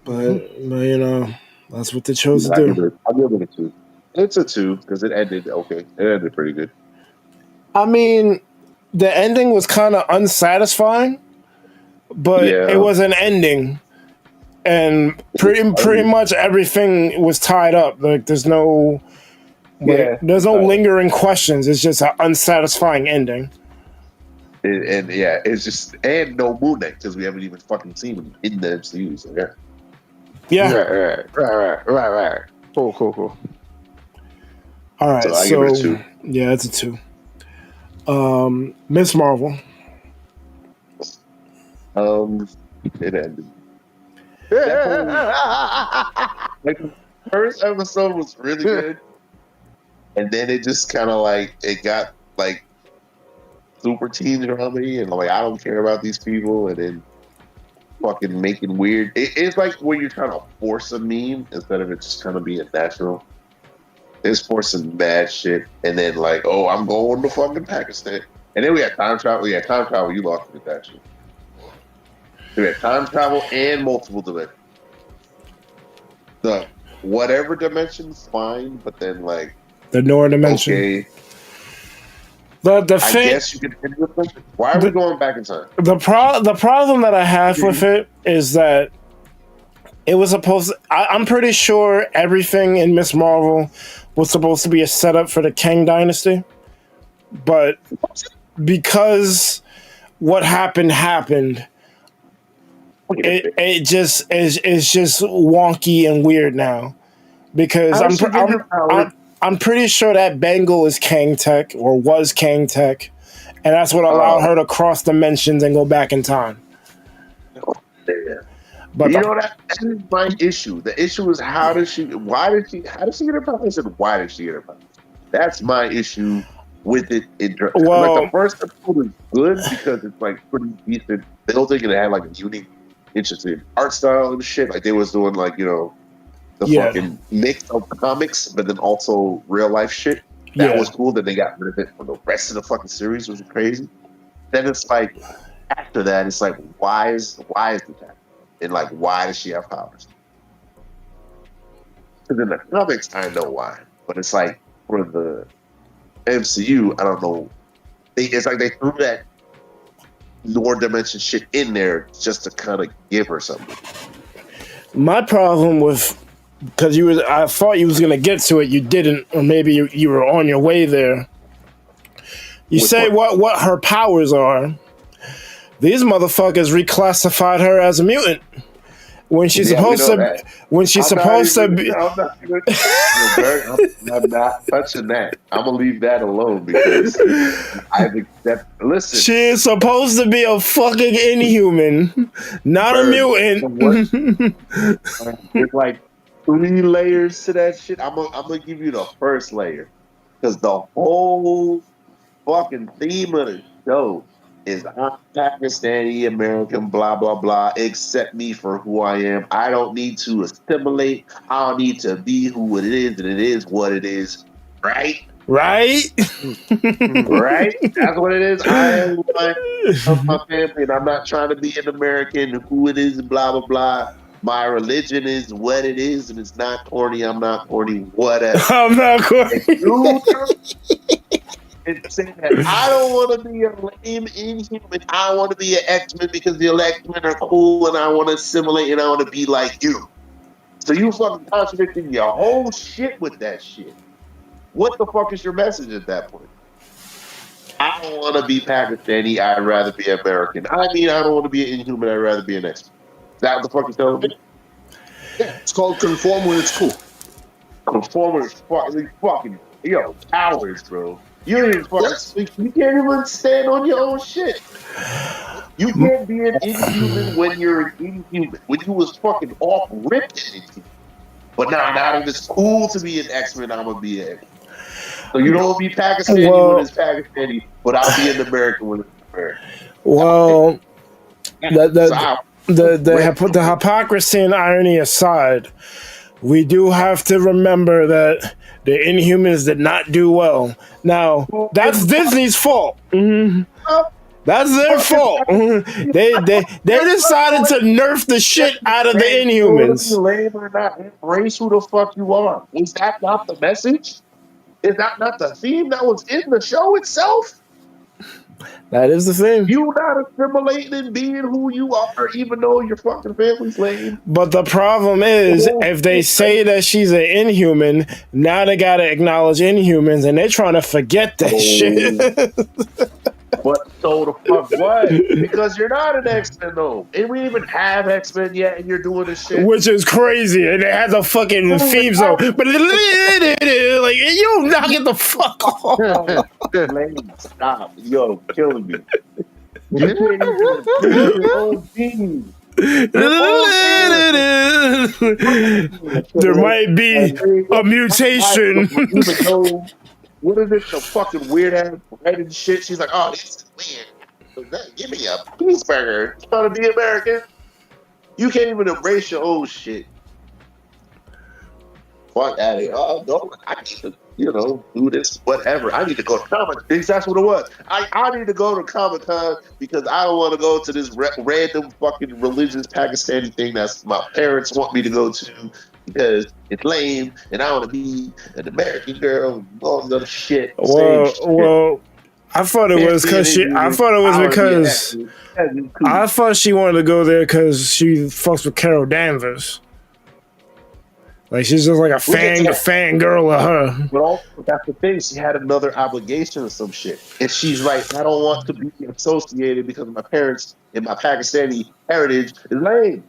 But you know, that's what they chose to do. I'll give it a 2. It's a 2 because it ended okay. It ended pretty good. I mean, the ending was kind of unsatisfying, but it was an ending, and pretty much everything was tied up. Like, there's no lingering questions. It's just an unsatisfying ending. It's just no Moon Knight because we haven't even fucking seen him in the MCU. So Right. Cool. All right, so I give it a 2. Yeah, it's a 2. Miss Marvel. It ended. Like, the first episode was really good, and then it just kind of it got super teen drama, and I don't care about these people, and then fucking making weird. It's like when you're trying to force a meme instead of it just kind of being natural. It's forcing bad shit, and then I'm going to fucking Pakistan, and then we had time travel. You lost me with that shit. We had time travel and multiple dimensions. The whatever dimension's fine, but then the Nora dimension. Okay. I guess you can. Why are we going back in time? The problem that I have with it is that it was supposed to, I'm pretty sure everything in Miss Marvel was supposed to be a setup for the Kang Dynasty, but because what happened, it just is just wonky and weird now. Because I'm pretty sure that Bengal is Kang Tech or was Kang Tech, and that's what allowed her to cross dimensions and go back in time. But that's my issue. The issue is how did she get her powers, and why did she get her powers? That's my issue with it. The first episode is good because it's pretty decent building, and it had a unique, interesting art style and shit. They was doing fucking mix of comics, but then also real life shit. That was cool. That they got rid of it for the rest of the fucking series was crazy. Then it's after that, it's why is this happening? And why does she have powers? Because in the comics, I know why, but it's for the MCU, I don't know. It's they threw that Nord dimension shit in there just to kind of give her something. My problem with, because I thought you was gonna get to it, you didn't, or maybe you were on your way there. You say what her powers are. These motherfuckers reclassified her as a mutant when she's supposed to. When she's supposed to be. I'm not touching that. I'm gonna leave that alone because I've accepted. Listen, she is supposed to be a fucking inhuman, not a mutant. There's 3 layers to that shit. I'm gonna give you the first layer because the whole fucking theme of the show is I'm Pakistani American, blah blah blah. Accept me for who I am. I don't need to assimilate. I don't need to be who it is, and it is what it is. Right? Right? Right? That's what it is. I am of my family, and I'm not trying to be an American. Who it is, blah blah blah. My religion is what it is, and it's not corny. I'm not corny. Whatever. I'm not corny. It's saying that I don't want to be a lame inhuman. I want to be an X-Men because the X-Men are cool, and I want to assimilate, and I want to be like you. So you fucking contradicting your whole shit with that shit. What the fuck is your message at that point? I don't want to be Pakistani. I'd rather be American. I don't want to be an inhuman. I'd rather be an X-Men. Is that what the fuck you're telling me? Yeah, it's called conform when it's cool. Conform when it's fucking cowards, bro. You don't even fucking speak. You can't even stand on your own shit. You can't be an inhuman when you're an inhuman. When you was fucking off ripped in it. But now that it's cool to be an X-Men, I'm gonna be an. So you don't be Pakistani when it's Pakistani, but I'll be an American when it's American. Well, the hypocrisy and irony aside, we do have to remember that the Inhumans did not do well. Now, that's Disney's fault. Mm-hmm. That's their fault. Mm-hmm. They decided to nerf the shit out of the Inhumans. Embrace who the fuck you are. Is that not the message? Is that not the theme that was in the show itself? That is the thing. You not assimilating and being who you are, even though your fucking family's lame. But the problem is, if they say that she's an Inhuman, now they gotta acknowledge Inhumans, and they're trying to forget that shit. But so the fuck what? Because you're not an X-Men though. And we didn't even have X-Men yet, and you're doing this shit. Which is crazy. And it has a fucking theme song. But like, you knock it the fuck off. Stop. Yo, killing me. You can't even do your own thing. There might be a mutation. What is it? The fucking weird ass bread and shit. She's like, oh, this is weird. Give me a cheeseburger. You trying to be American? You can't even embrace your own shit. Fuck that. Oh, no, I need to, do this, whatever. I need to go to Comic-Con. That's what it was. I need to go to Comic-Con because I don't want to go to this random fucking religious Pakistani thing that's my parents want me to go to. Because it's lame, and I want to be an American girl and all this other shit. Well, I thought it was because I thought she wanted to go there because she fucks with Carol Danvers. Like she's just like a fan girl of her. But also, that's the thing. She had another obligation or some shit, and she's like, I don't want to be associated because my parents and my Pakistani heritage is lame.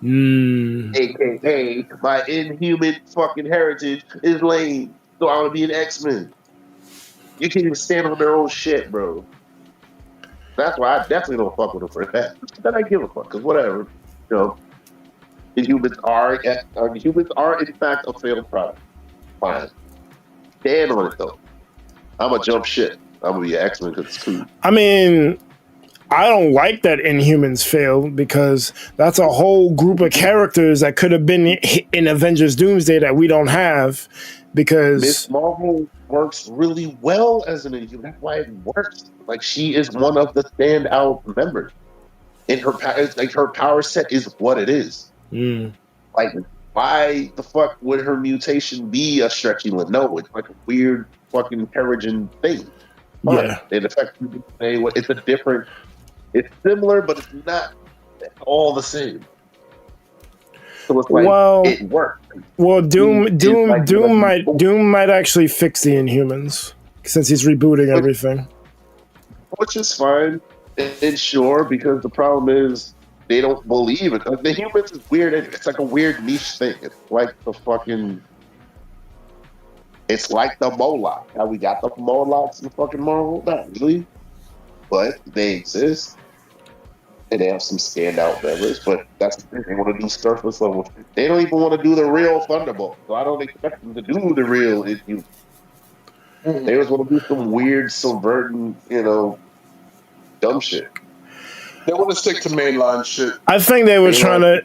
AKA my Inhuman fucking heritage is lame. So I want to be an X-Men. You can't even stand on their own shit, bro. That's why I definitely don't fuck with her for that. Then I give a fuck, because whatever. Inhumans are in fact a failed product. Fine. Stand on it though. I'm gonna jump shit. I'm gonna be an X-Men because it's cool. I mean, I don't like that Inhumans failed because that's a whole group of characters that could have been in Avengers Doomsday that we don't have because Miss Marvel works really well as an Inhuman. That's why it works. Like she is one of the standout members. And her power set is what it is. Like why the fuck would her mutation be a stretchy limb? No, it's like a weird fucking Terrigen thing. Yeah. It affects it's a different. It's similar, but it's not all the same. So it's like it worked. Well, Doom might actually fix the Inhumans since he's rebooting everything, which is fine and sure because the problem is they don't believe it. The Humans is weird. It's like a weird niche thing. It's like the fucking. It's like the Moloch. How we got the Molochs in fucking Marvel? Not really, but they exist. And they have some standout members, but that's the thing. They want to do surface level. They don't even want to do the real Thunderbolt, so I don't expect them to do the real issue. They just want to do some weird, subverting, dumb shit. They want to stick to mainline shit. I think they were trying to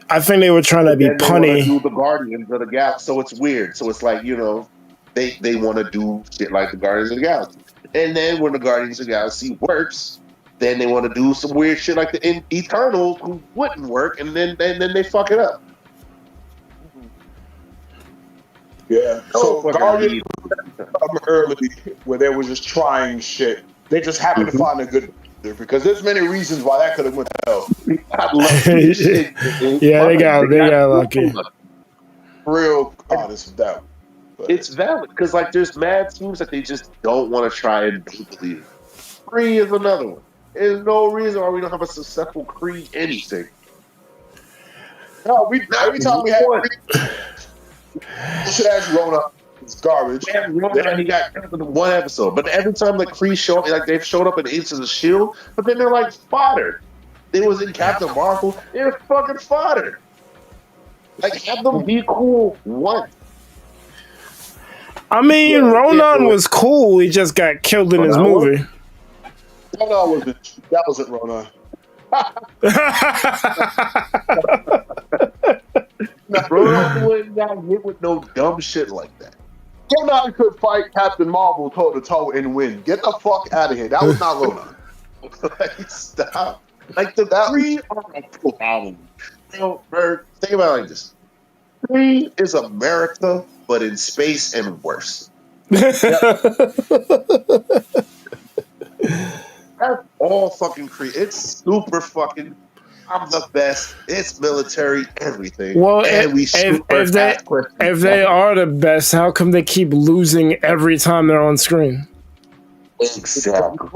be punny. Do the Guardians of the Galaxy, so it's weird. So it's like they want to do shit like the Guardians of the Galaxy, and then when the Guardians of the Galaxy works. Then they want to do some weird shit like the Eternals who wouldn't work, and then they fuck it up. Yeah. So Guardians early where they were just trying shit. They just happened to find a good because there's many reasons why that could have went to hell. Yeah, they got lucky. Real honest with that. But it's valid because like there's mad teams that they just don't want to try and believe. Kree is another one. There's no reason why we don't have a successful Kree anything. No, every time we had shit ass Rona, it's garbage. We had Rona and he got canceled in one episode. But every time the Kree show up, like they've showed up in Agents of S.H.I.E.L.D., but then they're like fodder. They was in Captain Marvel, they're fucking fodder. Like, have them be cool once. I mean, Ronan was cool. He just got killed in his movie. That wasn't Ronan. Ronan wouldn't got hit with no dumb shit like that. Ronan could fight Captain Marvel toe to toe and win. Get the fuck out of here. That was not Ronan. Like, stop. Like, the three are a problem. You know, Bird, think about it like this. 3 is America, but in space and worse. That's all fucking It's super fucking. I'm the best. It's military, everything. Well, and if they are the best, how come they keep losing every time they're on screen? Exactly.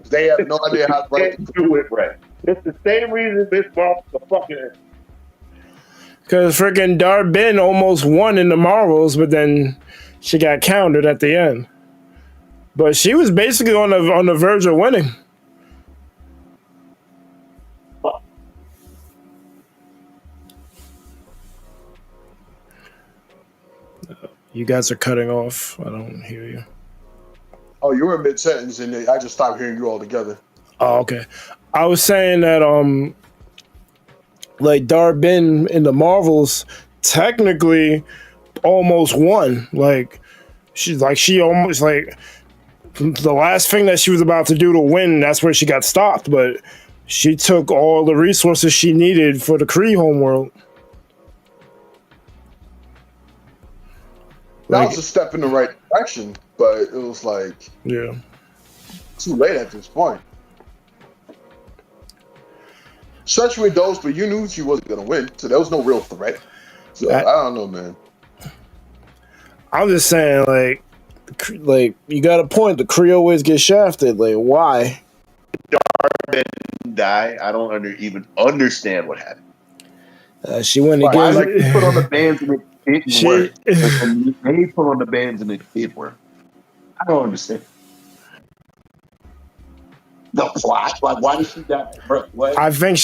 They have no idea how to do it right. It's the same reason this Marvel's the fucking. Because freaking Dar-Benn almost won in the Marvels, but then she got countered at the end. But she was basically on the verge of winning. You guys are cutting off. I don't hear you. Oh, you were in mid-sentence, and I just stopped hearing you altogether. Oh, okay. I was saying that like Dar-Benn in the Marvels technically almost won. Like she almost like the last thing that she was about to do to win, that's where she got stopped. But she took all the resources she needed for the Kree homeworld. That was a step in the right direction, but it was like too late at this point. Especially with those, but you knew she wasn't gonna win, so there was no real threat. So I don't know, man. I'm just saying, like you got a point. The Kree always get shafted. Like, why? Dar-Benn die. I don't even understand what happened. She went against. Like they put on the bands and it didn't work. They put on the bands and it did work. I don't understand. The plot? Like, why did she die? What? I think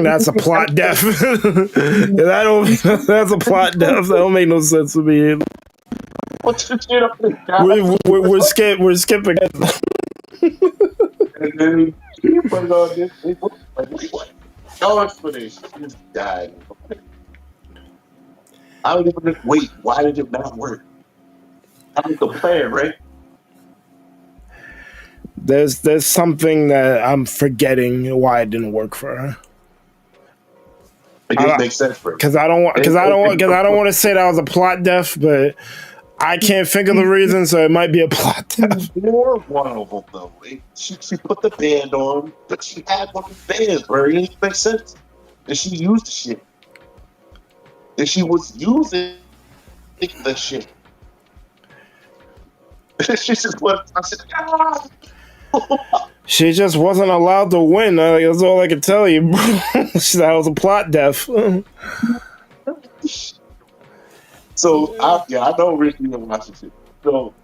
that's a plot death. That's a plot death. That don't make no sense to me. What's the shit up there? We're skipping. And then she put it on this. Like, no explanation. She just died. I don't even wait. Why did it not work? I was the plan, right? There's something that I'm forgetting why it didn't work for her. It didn't make sense for her. Because I don't want to say that was a plot death, but I can't think of the reason, so it might be a plot death. More one of them though. She put the band on, but she had one of the bands where it didn't make sense, and she used the shit. And she was using the shit. She just went. I said, ah. She just wasn't allowed to win. That's all I can tell you. That was a plot death. So I know Rich didn't watch it. So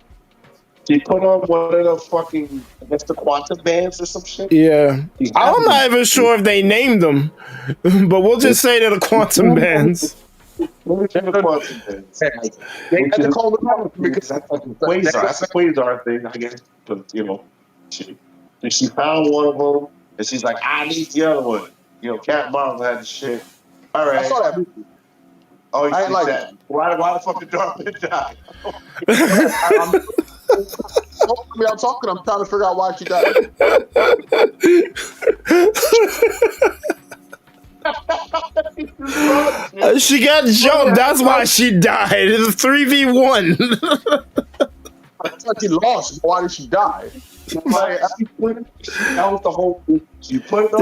she put on one of the fucking, I guess, the quantum bands or some shit. Yeah, I'm not even sure if they named them, but we'll just say they're the quantum bands. They had to call them out because that's fucking Quasar. That's a Quasar thing, I guess. But, you know, she found one of them, and she's like, I need the other one. You know, Captain Marvel had the shit. All right. I saw that movie. Oh, you I ain't like that. Why the fuck did Dar-Benn die? I'm talking. I'm trying to figure out why she died. She got jumped. That's why she died. It's a 3v1. I thought she lost. Why did she die? That was the whole thing. You put it on.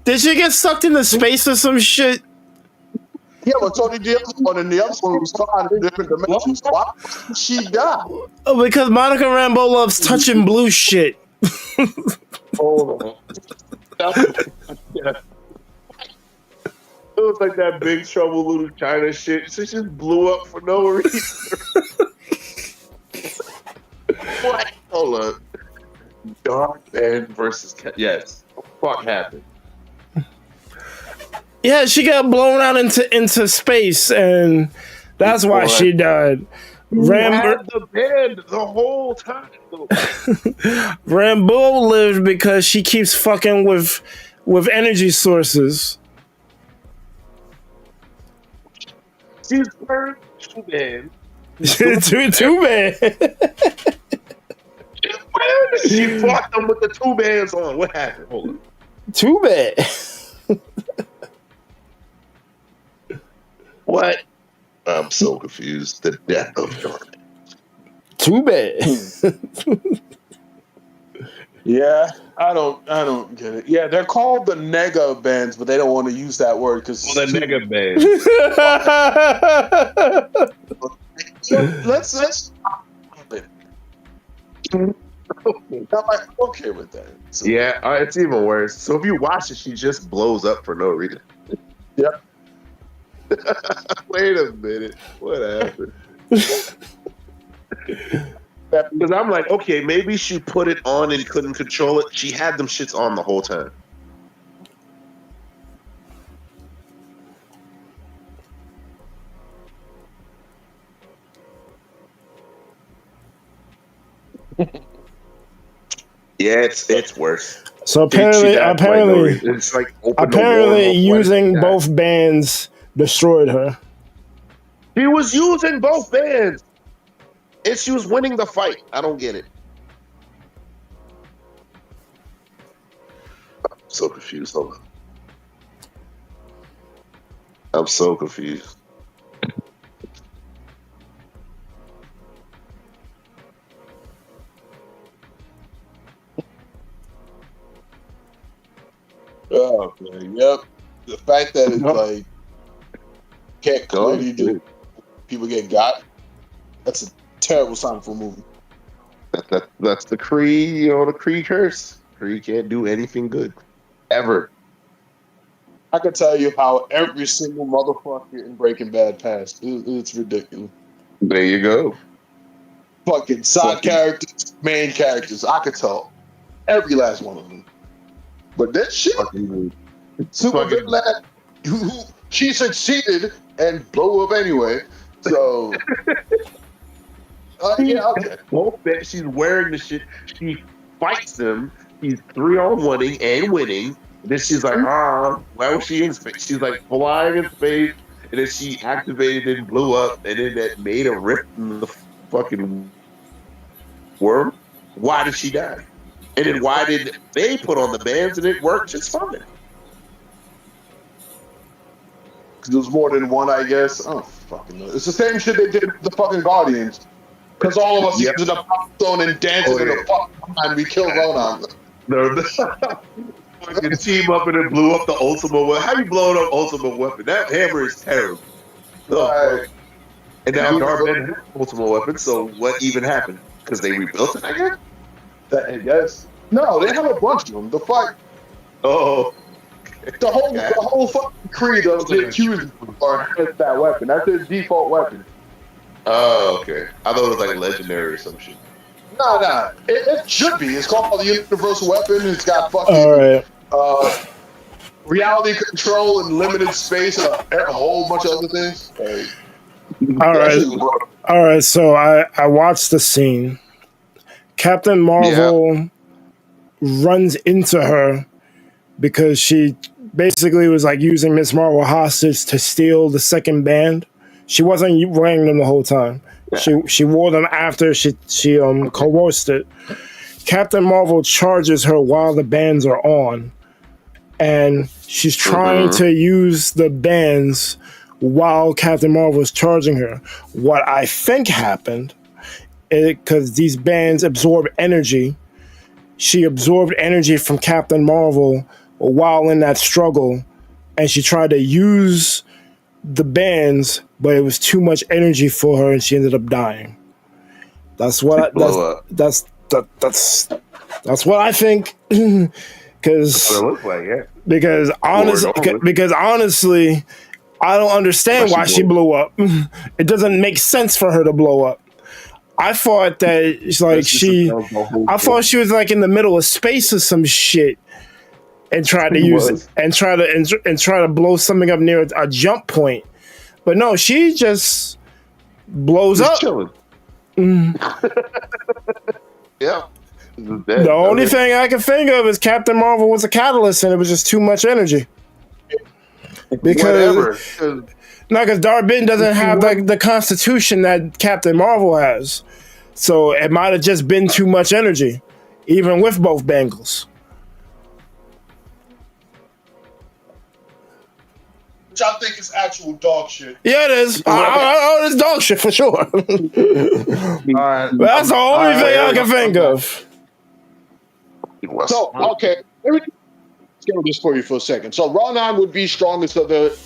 Did she get sucked into space or some shit? Yeah, but Tony the other one was fine in different dimensions. Why did she die? Oh, because Monica Rambeau loves touching blue shit. Oh. It was like that Big Trouble Little China shit. She just blew up for no reason. What? Hold on. Dar-Benn versus yes. What the fuck happened? Yeah, she got blown out into space, and that's why she died. Had the band the whole time. Rambo lived because she keeps fucking with energy sources. She's wearing two bands. Too bad. She fucked them with the two bands on. What happened? Hold on. Too bad. What? I'm so confused. The death of Jordan. Too bad. Yeah, I don't get it. Yeah, they're called the nega bands, but they don't want to use that word because Well, the nigga band. let's I'm okay with that. So, Yeah, it's even worse. So if you watch it, she just blows up for no reason. Yep. Wait a minute. What happened? Because I'm like, okay, maybe she put it on and couldn't control it. She had them shits on the whole time. Yeah, it's worse. So apparently, it's like apparently using both bands destroyed her. She was using both bands, and she was winning the fight. I don't get it. I'm so confused. Hold on. I'm so confused. Oh, okay. Yep. The fact that it's like can't clearly do people get got. That's a terrible sign for a movie. That's the Kree, the Kree curse. Kree can't do anything good ever. I can tell you how every single motherfucker in Breaking Bad passed. It's ridiculous. There you go. Fucking side characters, main characters. I could tell every last one of them. But that shit, super good lad, she succeeded and blew up anyway. So, yeah, okay. She's wearing the shit. She fights them. She's 3-on-1ing and winning. Then she's like, why was she in space? She's like flying in space, and then she activated and blew up, and then that made a rip in the fucking worm. Why did she die? And then why did they put on the bands and it worked just fine? Because there was more than one, I guess. I don't fucking know. It's the same shit they did with the fucking Guardians. Because all of us used the pop stone and dancing in the fucking and we killed Ronan. Fucking team up and it blew up the ultimate weapon. How you blowing up ultimate weapon? That hammer is terrible. Right. And now Darben had ultimate weapon, so what even happened? Because they rebuilt it, I guess? I guess. No, they have a bunch of them. The fight. Oh. The whole fucking Creed of the accused are that weapon. That's their default weapon. Oh, okay. I thought it was like legendary or some shit. Nah. It should be. It's called the Universal Weapon. It's got fucking reality control and limited space and a whole bunch of other things. All right. So I watched the scene. Captain Marvel runs into her because she basically was like using Miss Marvel hostage to steal the second band. She wasn't wearing them the whole time. She wore them after she coerced it. Captain Marvel charges her while the bands are on, and she's trying to use the bands while Captain Marvel is charging her. What I think happened, because these bands absorb energy, she absorbed energy from Captain Marvel while in that struggle, and she tried to use the bands, but it was too much energy for her, and she ended up dying. That's what that's what I think. Because honestly, I don't understand why she blew up. It doesn't make sense for her to blow up. I thought that I thought she was like in the middle of space or some shit, and tried to use it and try to blow something up near a jump point. But no, she just blows up. Chilling. Yeah. The only thing I can think of is Captain Marvel was a catalyst, and it was just too much energy. Because Dar-Benn doesn't have the constitution that Captain Marvel has, so it might have just been too much energy, even with both bangles. Which I think is actual dog shit. Yeah, it is. It's dog shit for sure. All right. That's the only thing I can think of. So, okay, let me scale this for you for a second. So, Ronan would be strongest of the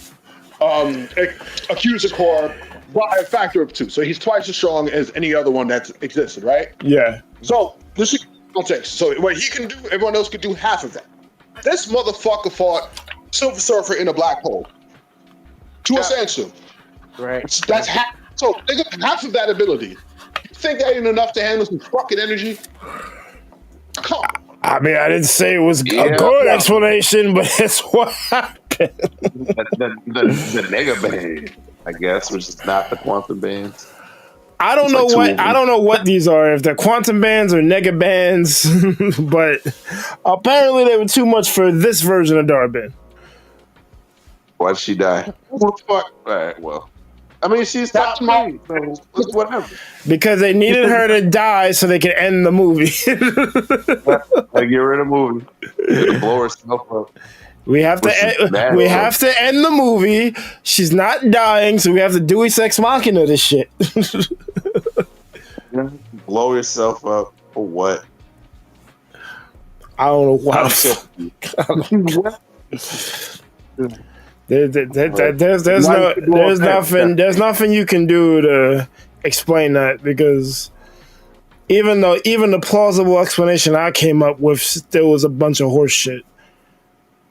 accuser core by a factor of 2. So, he's twice as strong as any other one that's existed, right? Yeah. So, this is context. So, what he can do, everyone else could do half of that. This motherfucker fought Silver Surfer in a black hole. To a standstill. Right. That's half. So, they got half of that ability. You think that ain't enough to handle some fucking energy? Come on. I mean, I didn't say it was a good explanation, but it's what happened. the nega band, I guess, which is not the quantum bands. I don't know what these are, if they're quantum bands or nega bands, but apparently they were too much for this version of Dar-Benn. Why'd she die? What the fuck? All right, well. I mean, she's top 3, so whatever. Because they needed her to die so they could end the movie. Like, get rid of the movie. Blow herself up. We have to end the movie. She's not dying, so we have to Deus Ex Machina this shit. Blow yourself up for what? I don't know why. There's nothing you can do to explain that, because even the plausible explanation I came up with still was a bunch of horse shit.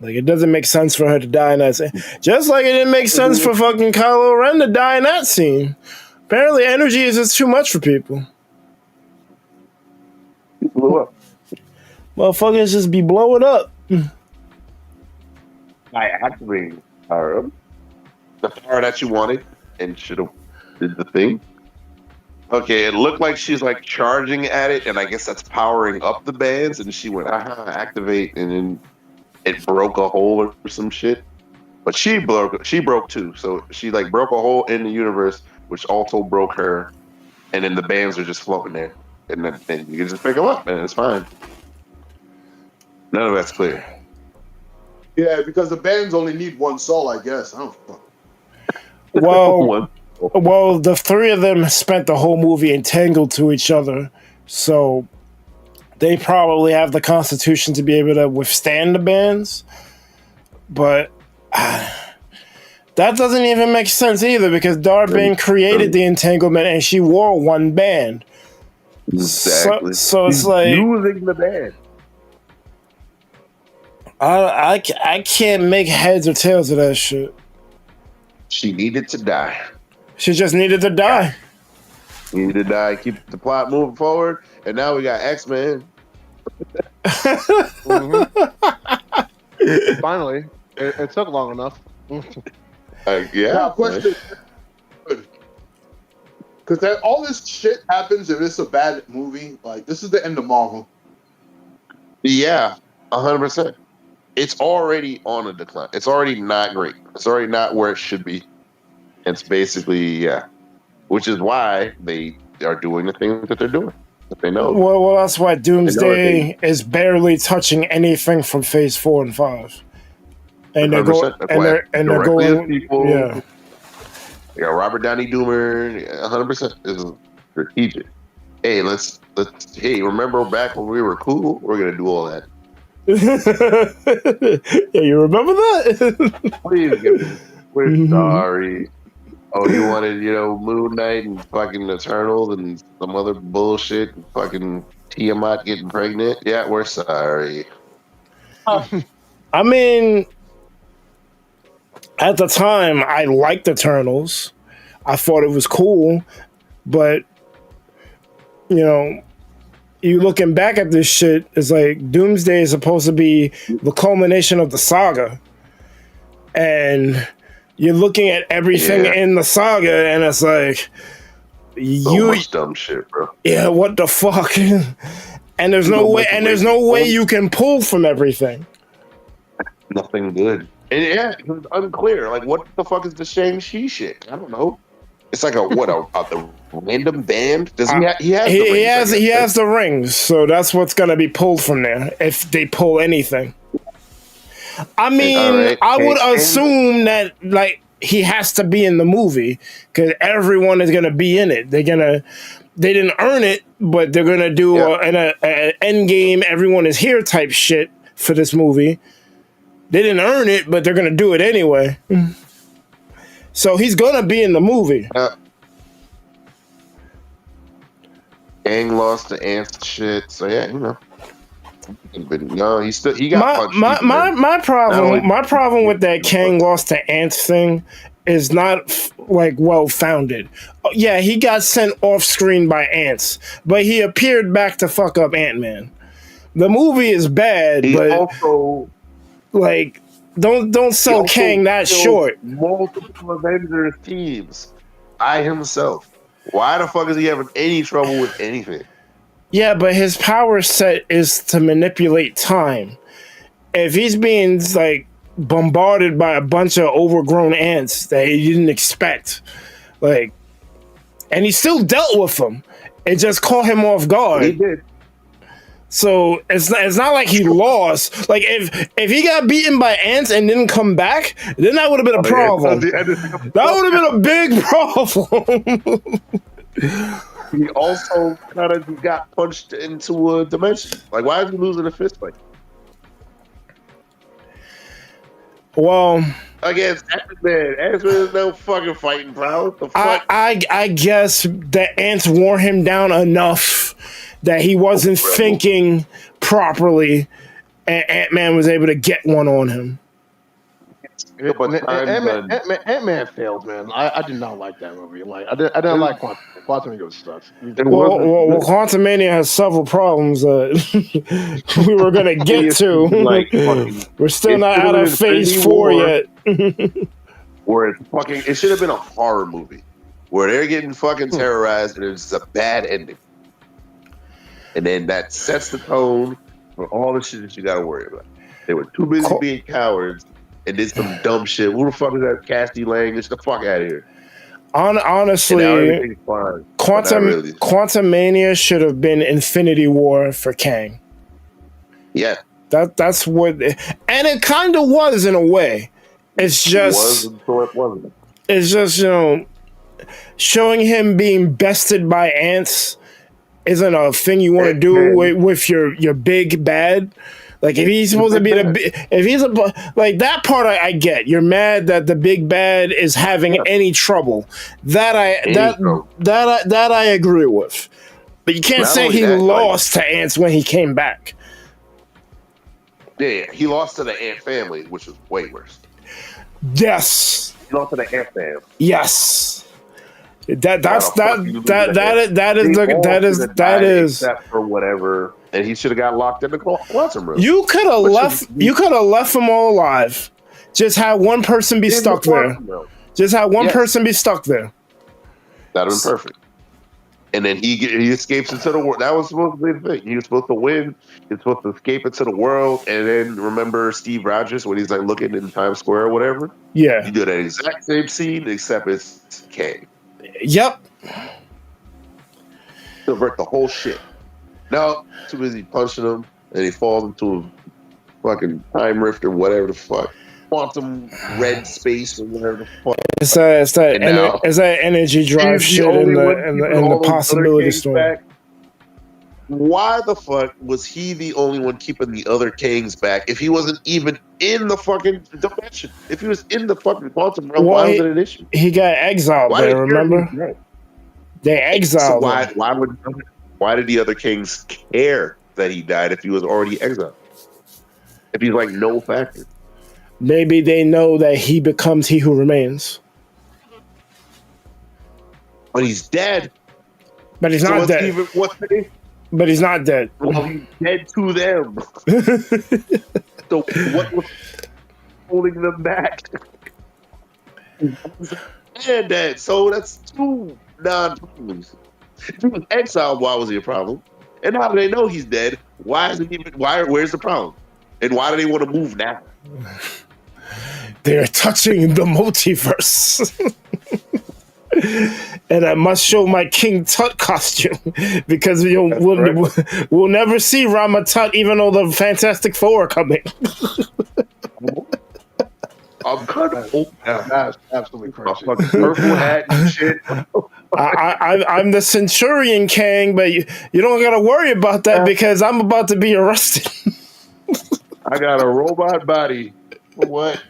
Like, it doesn't make sense for her to die in that scene. Just like it didn't make sense for fucking Kylo Ren to die in that scene. Apparently energy is just too much for people. Blew up. Motherfuckers just be blowing up. I activated power, the power that you wanted, and should have did the thing. Okay, it looked like she's like charging at it, and I guess that's powering up the bands. And she went, activate, and then it broke a hole or some shit. But she broke too. So she like broke a hole in the universe, which also broke her. And then the bands are just floating there, and then you can just pick them up, and it's fine. None of that's clear. Yeah, because the bands only need one soul, I guess. I don't fuck. Well, the three of them spent the whole movie entangled to each other, so they probably have the constitution to be able to withstand the bands. But that doesn't even make sense either, because Dar-Benn created the entanglement and she wore one band. Exactly. So it's like using the band. I can't make heads or tails of that shit. She needed to die. She just needed to die. Needed to die. Keep the plot moving forward. And now we got X-Men. Finally. It took long enough. Now, question. Because all this shit happens if it's a bad movie. Like, this is the end of Marvel. Yeah, 100%. It's already on a decline. It's already not great. It's already not where it should be. It's basically, which is why they are doing the things that they're doing. That they know. Well, that's why Doomsday is barely touching anything from Phase 4 and 5. And they're going. People, yeah. They got Robert Downey Jr. 100% is strategic. Hey, let's. Hey, remember back when we were cool? We're gonna do all that. Yeah, you remember that? Please give me. We're sorry. Oh, you wanted, Moon Knight and fucking Eternals and some other bullshit and fucking Tiamat getting pregnant? Yeah, we're sorry. I mean, at the time, I liked Eternals. I thought it was cool, but, you looking back at this shit, it's like Doomsday is supposed to be the culmination of the saga, and you're looking at everything in the saga, and it's like So much dumb shit, bro. Yeah, what the fuck? And there's no way, you can pull from everything. Nothing good. And yeah, it was unclear. Like, what the fuck is the Shang-Chi shit? I don't know. It's like the random band. Does he has the rings, so that's what's gonna be pulled from there if they pull anything. I mean, I would assume that like he has to be in the movie because everyone is gonna be in it. They didn't earn it, but they're gonna do an end game. Everyone is here type shit for this movie. They didn't earn it, but they're gonna do it anyway. So he's gonna be in the movie. Gang lost the ants shit. So yeah, you know. No, he got punched. My problem with that Kang lost to ants thing is not like well founded. Yeah, he got sent off screen by ants, but he appeared back to fuck up Ant-Man. The movie is bad, but also like don't sell Kang that short. Multiple Avengers teams by himself. Why the fuck is he having any trouble with anything? Yeah, but his power set is to manipulate time. If he's being like bombarded by a bunch of overgrown ants that he didn't expect, like, and he still dealt with them, it just caught him off guard. He did. So it's not like he lost. Like if he got beaten by ants and didn't come back, then that would have been a problem. That would have been a big problem. He also kind of got punched into a dimension. Like, why is he losing a fist fight? Well, against Ant-Man. Ant-Man is no fucking fighting prowess. I guess the ants wore him down enough that he wasn't thinking properly, and Ant-Man was able to get one on him. Ant-Man failed, man. I did not like that movie. Like I didn't like Quantumania sucks. Well, Quantumania has several problems that we were gonna get to. We're still not out of phase 4 yet. Where it should have been a horror movie where they're getting fucking terrorized and it's a bad ending. And then that sets the tone for all the shit that you gotta worry about. They were too busy being cowards and did some dumb shit. Who the fuck is that Cassie Lang? Get the fuck out of here. Honestly, Quantumania should have been Infinity War for Kang. Yeah. That's what... And it kind of was in a way. It's just... It wasn't. It's just, showing him being bested by ants isn't a thing you want to do with your big bad. Like if he's supposed to be like that part, I get. You're mad that the big bad is having any trouble. That I agree with. But you can't say he lost to ants when he came back. Yeah, he lost to the ant family, which was way worse. Yes. He lost to the ant family. Yes. That is except for whatever, and he should have got locked in the quantum room. You could have left them all alive. Just have one person be stuck there. Just have one person be stuck there. That'd have been perfect. And then he escapes into the world. That was supposed to be the thing. He was supposed to win. He's supposed to escape into the world. And then remember Steve Rogers when he's like looking in Times Square or whatever? Yeah. You do that exact same scene except it's Kang. Yep. Divert the whole shit. No, too busy punching him, and he falls into a fucking time rift or whatever the fuck. Quantum red space or whatever the fuck. It's that energy drive shit and the possibility story. Why the fuck was he the only one keeping the other Kangs back if he wasn't even in the fucking dimension? If he was in the fucking quantum realm, why was it an issue? He got exiled there, remember? They exiled him. Why did the other Kings care that he died if he was already exiled? If he's like no factor. Maybe they know that he becomes he who remains. But he's dead. But he's not dead. But he's not dead. Well, he's dead to them. So what was holding them back? And dead. So that's two non-problems. If he was exiled, why was he a problem? And now they know he's dead. Why is it even? Where's the problem? And why do they want to move now? They're touching the multiverse. And I must show my King Tut costume because we'll never see Rama Tut even though the Fantastic Four are coming. I'm kind of old now. That's absolutely crazy. Fucking purple hat and shit. I'm the Centurion King, but you don't got to worry about that because I'm about to be arrested. I got a robot body. What?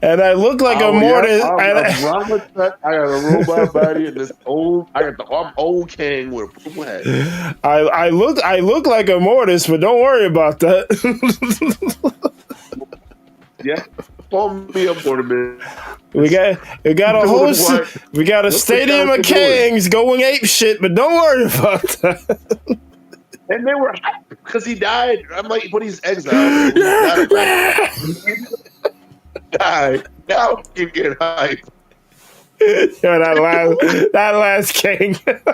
And I look like a mortis. I got a robot body and this old. I'm old king with a purple hat. I look like a mortis, but don't worry about that. Yeah, call me a mortis. We got a whole. We got a stadium of kings going ape shit, but don't worry about that. And they were hyped because he died. I'm like, but he's exiled. Died. Now you get hype. Yo, that last king. That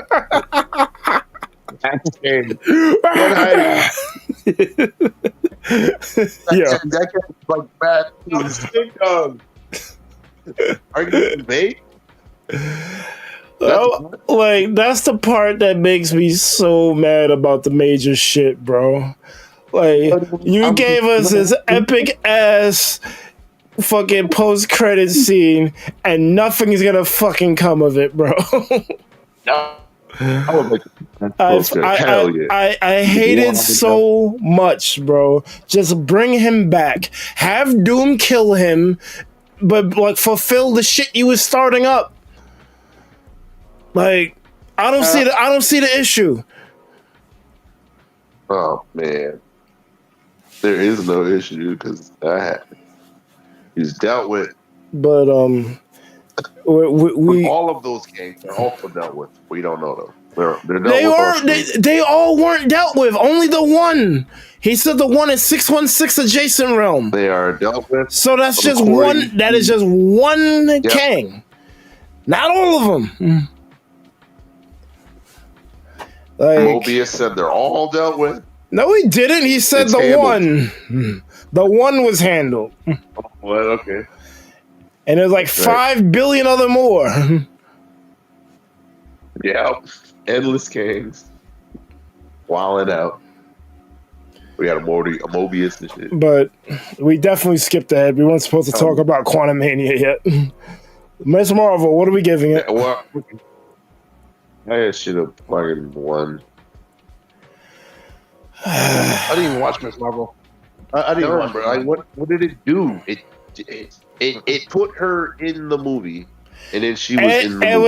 king. That guy's like bad. Are you getting bait? Oh, like that's the part that makes me so mad about the major shit, bro. Like you gave us this epic ass fucking post credit scene, and nothing's gonna fucking come of it, bro. No. I hate it so much, bro. Just bring him back. Have Doom kill him, but like fulfill the shit you was starting up. Like, I don't see the issue. Oh man, there is no issue because he's dealt with. But we all of those kings are also dealt with. We don't know though. They all weren't dealt with. Only the one. He said the one is 616 adjacent realm. They are dealt with. So that's just one. That is just one king. Not all of them. Like, Mobius said they're all dealt with. No, he didn't. He said it's the handled. The one was handled. What? Okay. And there's like 5 billion other more. Yeah. Endless kings. Wilding out. We got a Mobius and shit. But we definitely skipped ahead. We weren't supposed to talk about Quantum Mania yet. Miss Marvel, what are we giving it? Well, I should have fucking won. I didn't even watch Miss Marvel. I didn't watch. Like, what did it do? It put her in the movie, and then she was in the movie. It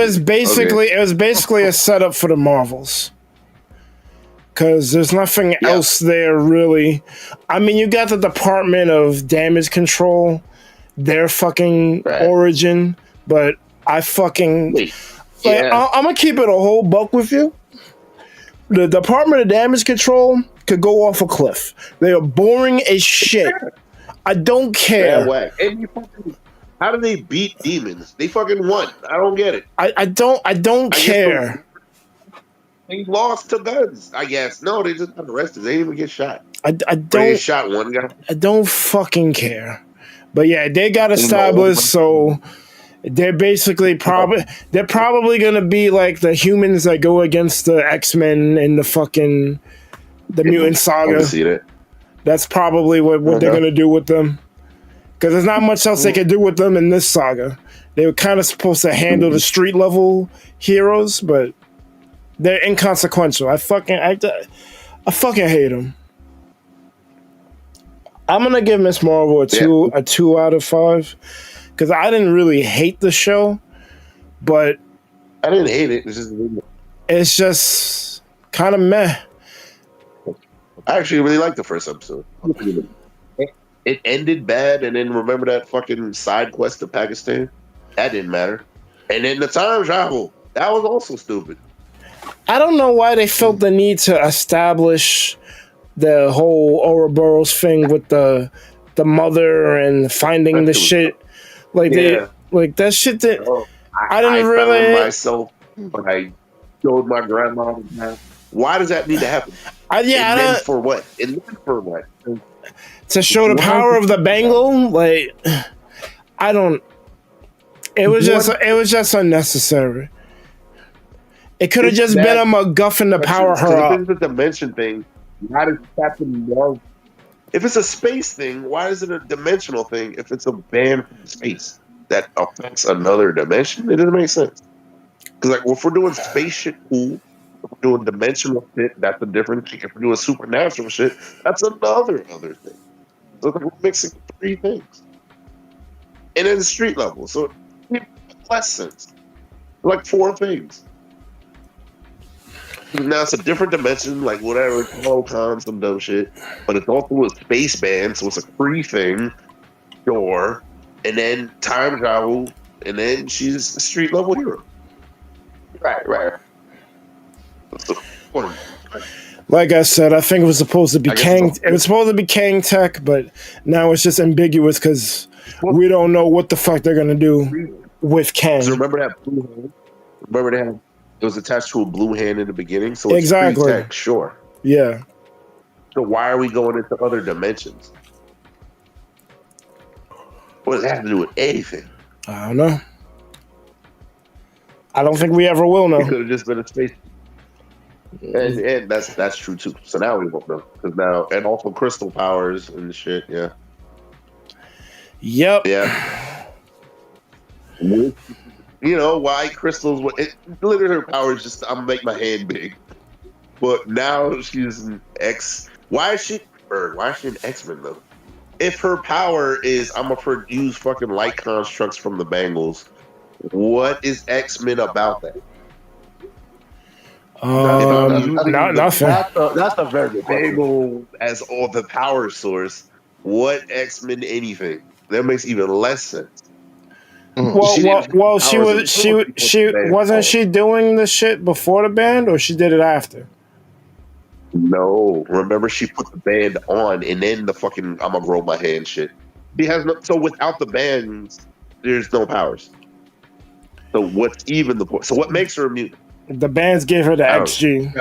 was basically a setup for the Marvels. Because there's nothing else there really. I mean, you got the Department of Damage Control, their fucking origin, but I fucking. I'm gonna keep it a whole buck with you. The Department of Damage Control could go off a cliff. They are boring as shit. I don't care. How do they beat demons? They fucking won. I don't get it. I don't care. They lost to guns, I guess. No, they just got arrested. They didn't even get shot. They shot one guy. I don't fucking care. But yeah, they got established, so they're basically probably gonna be like the humans that go against the X-Men in the Mutant Saga. I see that. That's probably what they're gonna do with them. Because there's not much else they can do with them in this saga. They were kind of supposed to handle the street level heroes, but they're inconsequential. I fucking hate them. I'm gonna give Miss Marvel a 2 out of 5 because I didn't really hate the show, but I didn't hate it. It's just kind of meh. I actually really liked the first episode. It ended bad, and then remember that fucking side quest to Pakistan? That didn't matter. And then the time travel, that was also stupid. I don't know why they felt the need to establish the whole Ouroboros thing with the mother and finding the shit. Like they like that shit that I didn't really found myself when I showed my grandma. Why does that need to happen? And then for what? And then for what? To show the power of the bangle, like I don't. It was just unnecessary. It could have just been a MacGuffin to power her up. If it's a dimension thing, why does Captain Marvel? If it's a space thing, why is it a dimensional thing? If it's a band from space that affects another dimension, it doesn't make sense. Because like, if we're doing space shit, cool. If we're doing dimensional shit, that's a different thing. If we're doing supernatural shit, that's another thing. So we're mixing three things, and then the street level, so it makes less sense. Like four things. Now it's a different dimension, like whatever, Holocron, some dumb shit. But it's also a space band, so it's a free thing. Sure. And then time travel, and then she's a street level hero. Right. Like I said, I think it was supposed to be Kang. It was supposed to be Kang Tech, but now it's just ambiguous because we don't know what the fuck they're gonna do with Kang. So remember that blue hand? Remember that? It was attached to a blue hand in the beginning, so it's exactly. Tech, sure. Yeah. So why are we going into other dimensions? What does that have to do with anything? I don't know. I don't think we ever will know. It could have just been a space. And that's true too. So now we won't know. Because now, and also crystal powers and shit, yeah. Yep. Yeah. You know, why crystals, literally her power is just, I'm gonna make my hand big. But now she's an X. Why is she an X-Men though? If her power is, I'm gonna produce fucking light constructs from the bangles, what is X-Men about that? Not nothing. That's a very good bangle as all the power source. What X-Men anything? That makes even less sense. Well, she wasn't she doing the shit before the band, or she did it after? No, remember she put the band on, and then the fucking I'm gonna grow my hand shit. She has no. So without the bands, there's no powers. So what's even the point? So what makes her immune? The bands gave her the XG.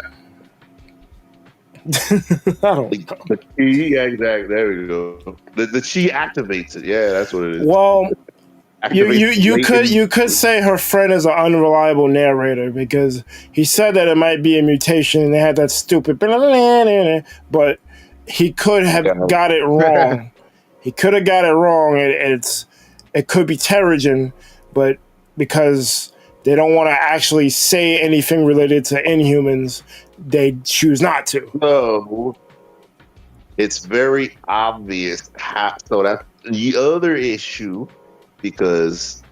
I don't know. The chi, yeah, exactly. There we go. The chi activates it. Yeah, that's what it is. Well, you could say her friend is an unreliable narrator because he said that it might be a mutation and they had that stupid, but he could have got it wrong. He could have got it wrong. It could be Terrigen, but because they don't want to actually say anything related to Inhumans, they choose not to. No, it's very obvious. So that's the other issue. Because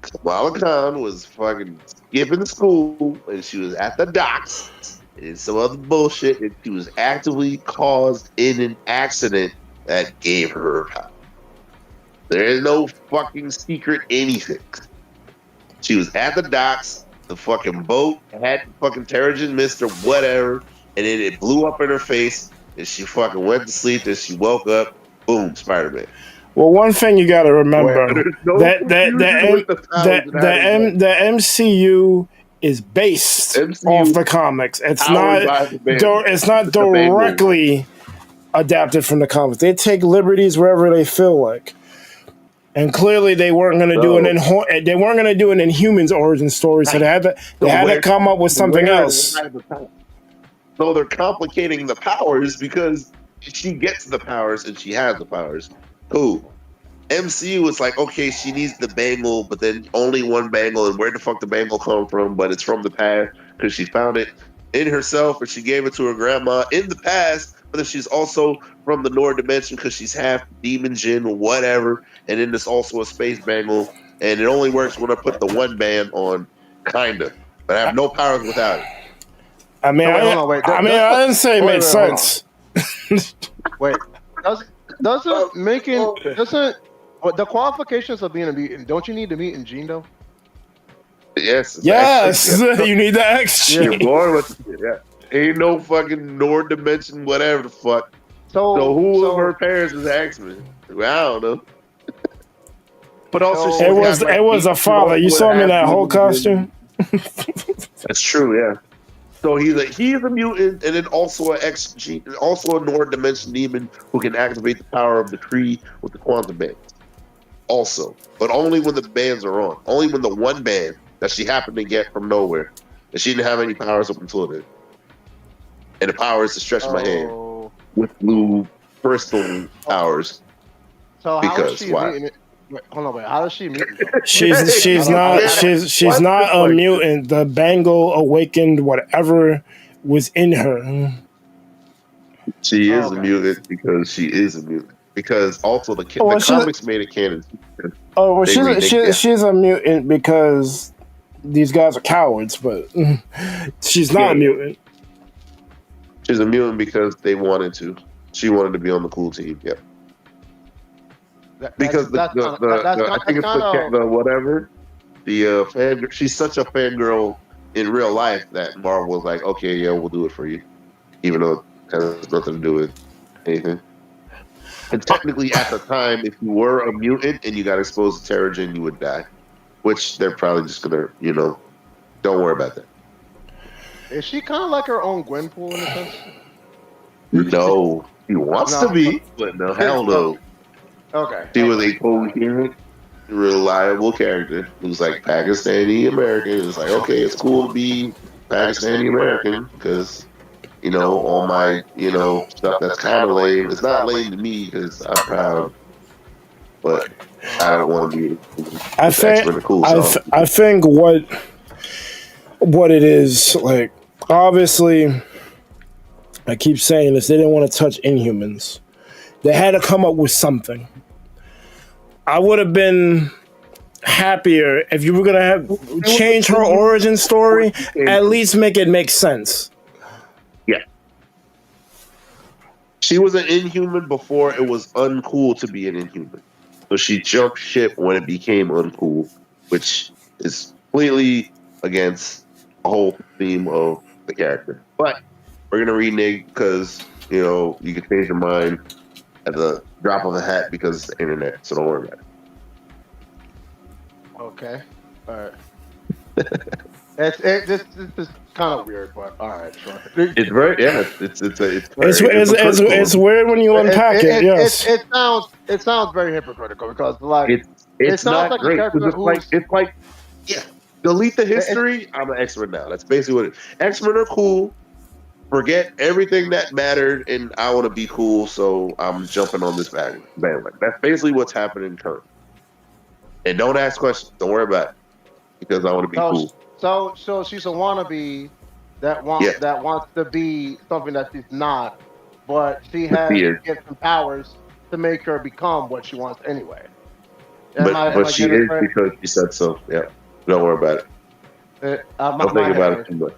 Kamala Khan was fucking skipping school and she was at the docks and some other bullshit, and she was actively caused in an accident that gave her power. There is no fucking secret anything. She was at the docks, the fucking boat had fucking Terrigen Mist or whatever, and then it blew up in her face and she fucking went to sleep and she woke up, boom, Spider-Man. Well, one thing you got to remember the MCU is based off the comics. It's not directly adapted from the comics. They take liberties wherever they feel like. And clearly, they weren't going to do an Inhumans origin story, so they had to come up with something else. So they're complicating the powers because she gets the powers and she has the powers. Cool. MCU was like, okay, she needs the bangle, but then only one bangle, and where the fuck the bangle come from? But it's from the past because she found it in herself, or she gave it to her grandma in the past. But then she's also from the Nord dimension because she's half demon djinn or whatever. And then there's also a space bangle, and it only works when I put the one band on, kinda. But I have no powers without it. I mean, I didn't say it made sense. Wait. Doesn't the qualifications of being a mutant? Don't you need the mutant gene though? Yes. Yes, X-Men. you need the X You're gene. born with it. Yeah. Ain't no fucking Nord dimension, whatever the fuck. So who of her parents is X-Men? Well, I don't know. But also, So- she's It got, like, was a she's father. You also saw a him in that half whole mutant costume. That's true, yeah. So he's a mutant, and then also also a Nord dimension demon who can activate the power of the tree with the quantum bands. Also, but only when the bands are on. Only when the one band that she happened to get from nowhere, and she didn't have any powers up until then. And the power is to stretch my hand Oh. with blue crystal powers. So how is Because she why? mutant? Wait, hold on, wait. How does she mutant? She's not a mutant. The Bangle awakened whatever was in her. She is a Okay. mutant because she is a mutant. Because also the Well, comics made it canon. Oh, well, They she's a mutant because these guys are cowards, but she's not a mutant. She's a mutant because they wanted to. She wanted to be on the cool team. Yep. Because I think it's the whatever the fan. She's such a fangirl in real life that Marvel was like, okay, yeah, we'll do it for you, even though it has nothing to do with anything. And technically, at the time, if you were a mutant and you got exposed to Terrigen, you would die. Which they're probably just gonna, don't worry about that. Is she kind of like her own Gwenpool in a sense? No, he wants to be, but no, hell no. Okay. She was a coherent, reliable character who's like Pakistani American. It's like, okay, it's cool to be Pakistani American because, all my, stuff that's kind of lame. It's not lame to me because I'm proud, but I don't want to be. I think what it is, like, obviously, I keep saying this, they didn't want to touch Inhumans. They had to come up with something. I would have been happier if you were going to have change her origin story, at least make it make sense. Yeah. She was an Inhuman before it was uncool to be an Inhuman. So she jumped ship when it became uncool, which is completely against the whole theme of the character. But we're going to renege because, you can change your mind at the drop of a hat because it's the internet. So don't worry about it. Okay. All right. This is kind of weird, but all right, sure. It's very It's weird when you unpack it. Yes, it sounds very hypocritical because like it sounds not like great. a character It's like delete the history. I'm an X-Men now. That's basically what it is. X-Men are cool. Forget everything that mattered, and I want to be cool, so I'm jumping on this bandwagon. That's basically what's happening currently. And don't ask questions. Don't worry about it because I want to be cool. So she's a wannabe that wants to be something that she's not, but she has to get some powers to make her become what she wants anyway. But she is because she said so. Yeah, don't worry about it. Don't think about it too much.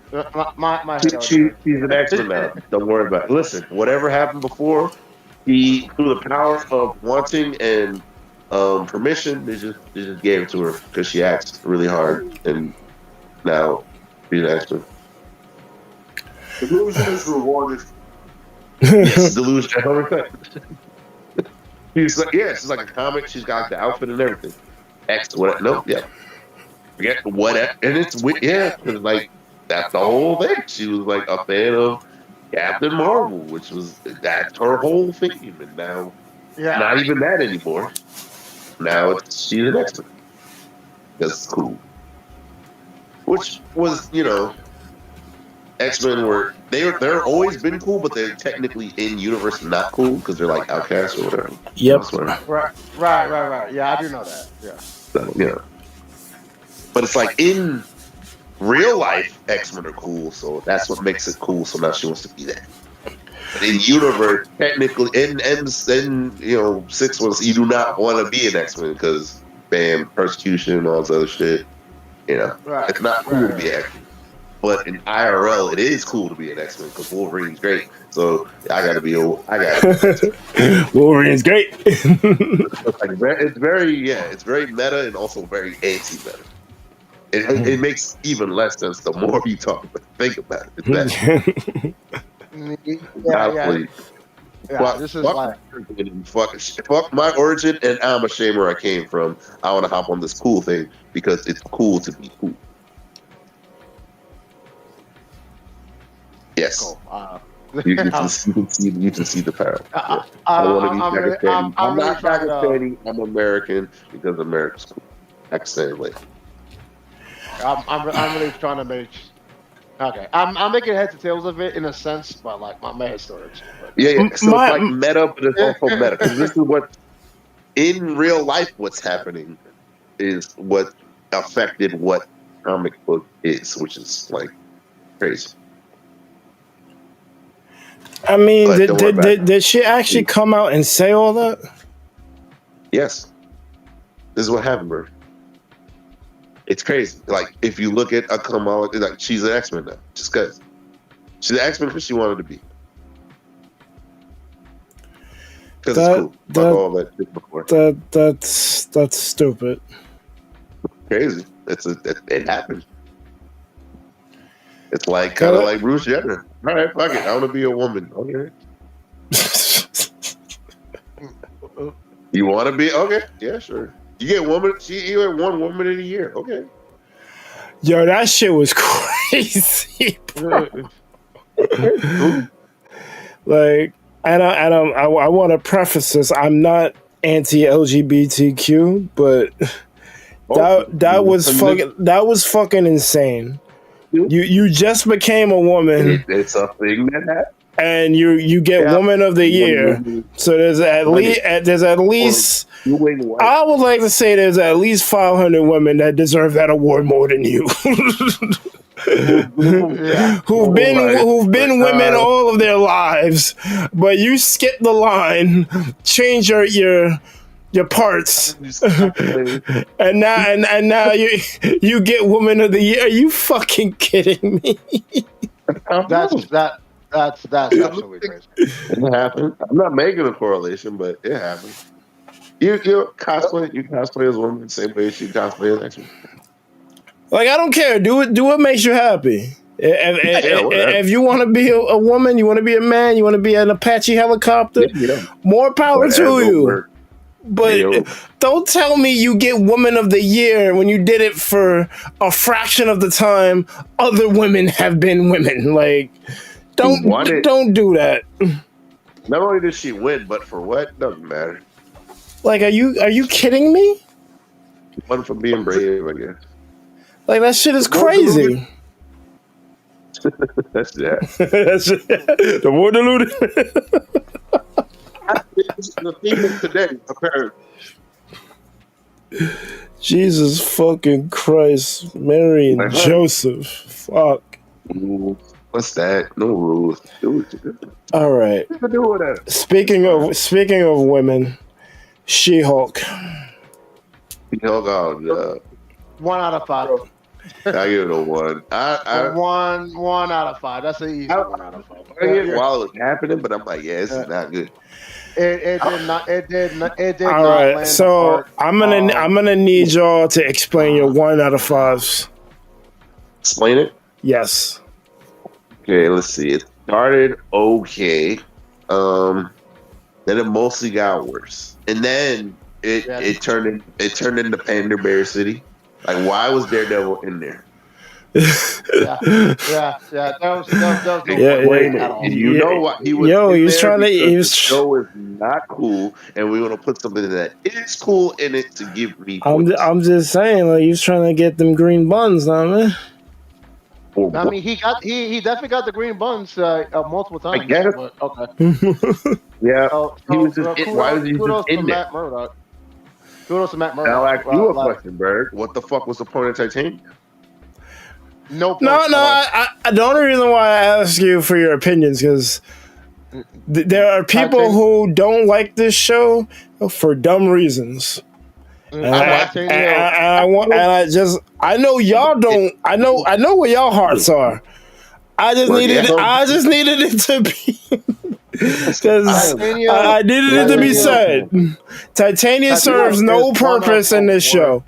She's an expert now. Don't worry about it. Listen, whatever happened before, through the power of wanting and permission, they just gave it to her because she asked really hard, and now she's an expert. Delusion is rewarded. Yes, delusion. 100%. She's like a comic. She's got the outfit and everything. Forget what, and it's because like that's the whole thing. She was like a fan of Captain Marvel, that's her whole theme, and now not even that anymore. Now she's an X-Men. That's cool. Which was X-Men they're always been cool, but they're technically in universe not cool because they're like outcasts or whatever. Yep. Right. Yeah, I do know that. Yeah. So, but it's like in real life, X-Men are cool, so that's what makes it cool. So now she wants to be that. But in universe, technically, in 6 was you do not want to be an X-Men because bam, persecution, all this other shit. It's not cool to be an X-Men. But in IRL, it is cool to be an X-Men because Wolverine's great. So Wolverine's great. It's very meta and also very anti-meta. It makes even less sense the more you think about it. It's that. Yeah. This is like fuck my origin, and I'm ashamed where I came from. I want to hop on this cool thing because it's cool to be cool. Yes. cool. You can see the power. I want to be Pakistani. I'm not Pakistani. I'm American because America's cool. Pakistanly. I'm really trying to make. Okay, I'm making heads and tails of it in a sense, but like my head storage. Yeah. So it's like meta, but it's also meta. Because this is what, in real life, what's happening is what affected what comic book is, which is like crazy. I mean, did she actually come out and say all that? Yes. This is what happened, bro. It's crazy. Like, if you look at Kamala, like, she's an X-Men now. Just because. She's an X-Men because she wanted to be. Because it's cool. Like all that shit before. That's stupid. Crazy. It happened. It's like kind of like Bruce Jenner. All right, fuck it. I want to be a woman. Okay. You want to be? Okay. Yeah, sure. You get woman. You get one woman in a year. Okay. Yo, that shit was crazy, bro. Like, I want to preface this. I'm not anti-LGBTQ, but that was fucking insane. You just became a woman. It's a thing that happened. And you get Woman of the Year. So there's at least I would like to say there's at least 500 women that deserve that award more than you. Who've been women all of their lives, but you skip the line, change your parts, and now you get Woman of the Year. Are you fucking kidding me? That's absolutely crazy. It happened. I'm not making a correlation, but it happened. You cosplay as a woman the same way she cosplay as X-Men. Like, I don't care. Do what makes you happy. If you want to be a woman, you want to be a man, you want to be an Apache helicopter, more power to you. But don't tell me you get Woman of the Year when you did it for a fraction of the time other women have been women. Like, don't do that. Not only did she win, but for what? Doesn't matter. Like, are you kidding me? One for being brave, I guess. Like, that shit is crazy. That's that. The more deluded. The theme of today, apparently. Jesus fucking Christ, Mary and Joseph. Fuck. What's that? No rules. All right. Do whatever. Speaking of women, She-Hulk. She-Hulk, 1 out of 5. I give it a 1. One out of 5. That's an easy 1 out of 5. While it was happening, but I'm like, this is not good. It did not. All right, so I'm gonna need y'all to explain your 1 out of 5s. Explain it. Yes. Okay, let's see. It started okay. Then it mostly got worse, and then it turned into Panda Bear City. Like, why was Daredevil in there? Yeah. That was You know what he was? He was trying to. The show is not cool, and we want to put something that is cool in it to give me. I'm just saying, like, he was trying to get them green buns, man. I mean, he definitely got the green buns multiple times. I guess. But, okay. Yeah. He was just why was he just in there? Kudos to Matt Murdock. I'll ask you a question, Berg. What the fuck was the point of Titanium? No. I the only reason why I ask you for your opinions because there are people who don't like this show for dumb reasons. I know y'all don't. I know where y'all hearts are. I just needed it to be because I needed it to be said. Titania serves no purpose in this show.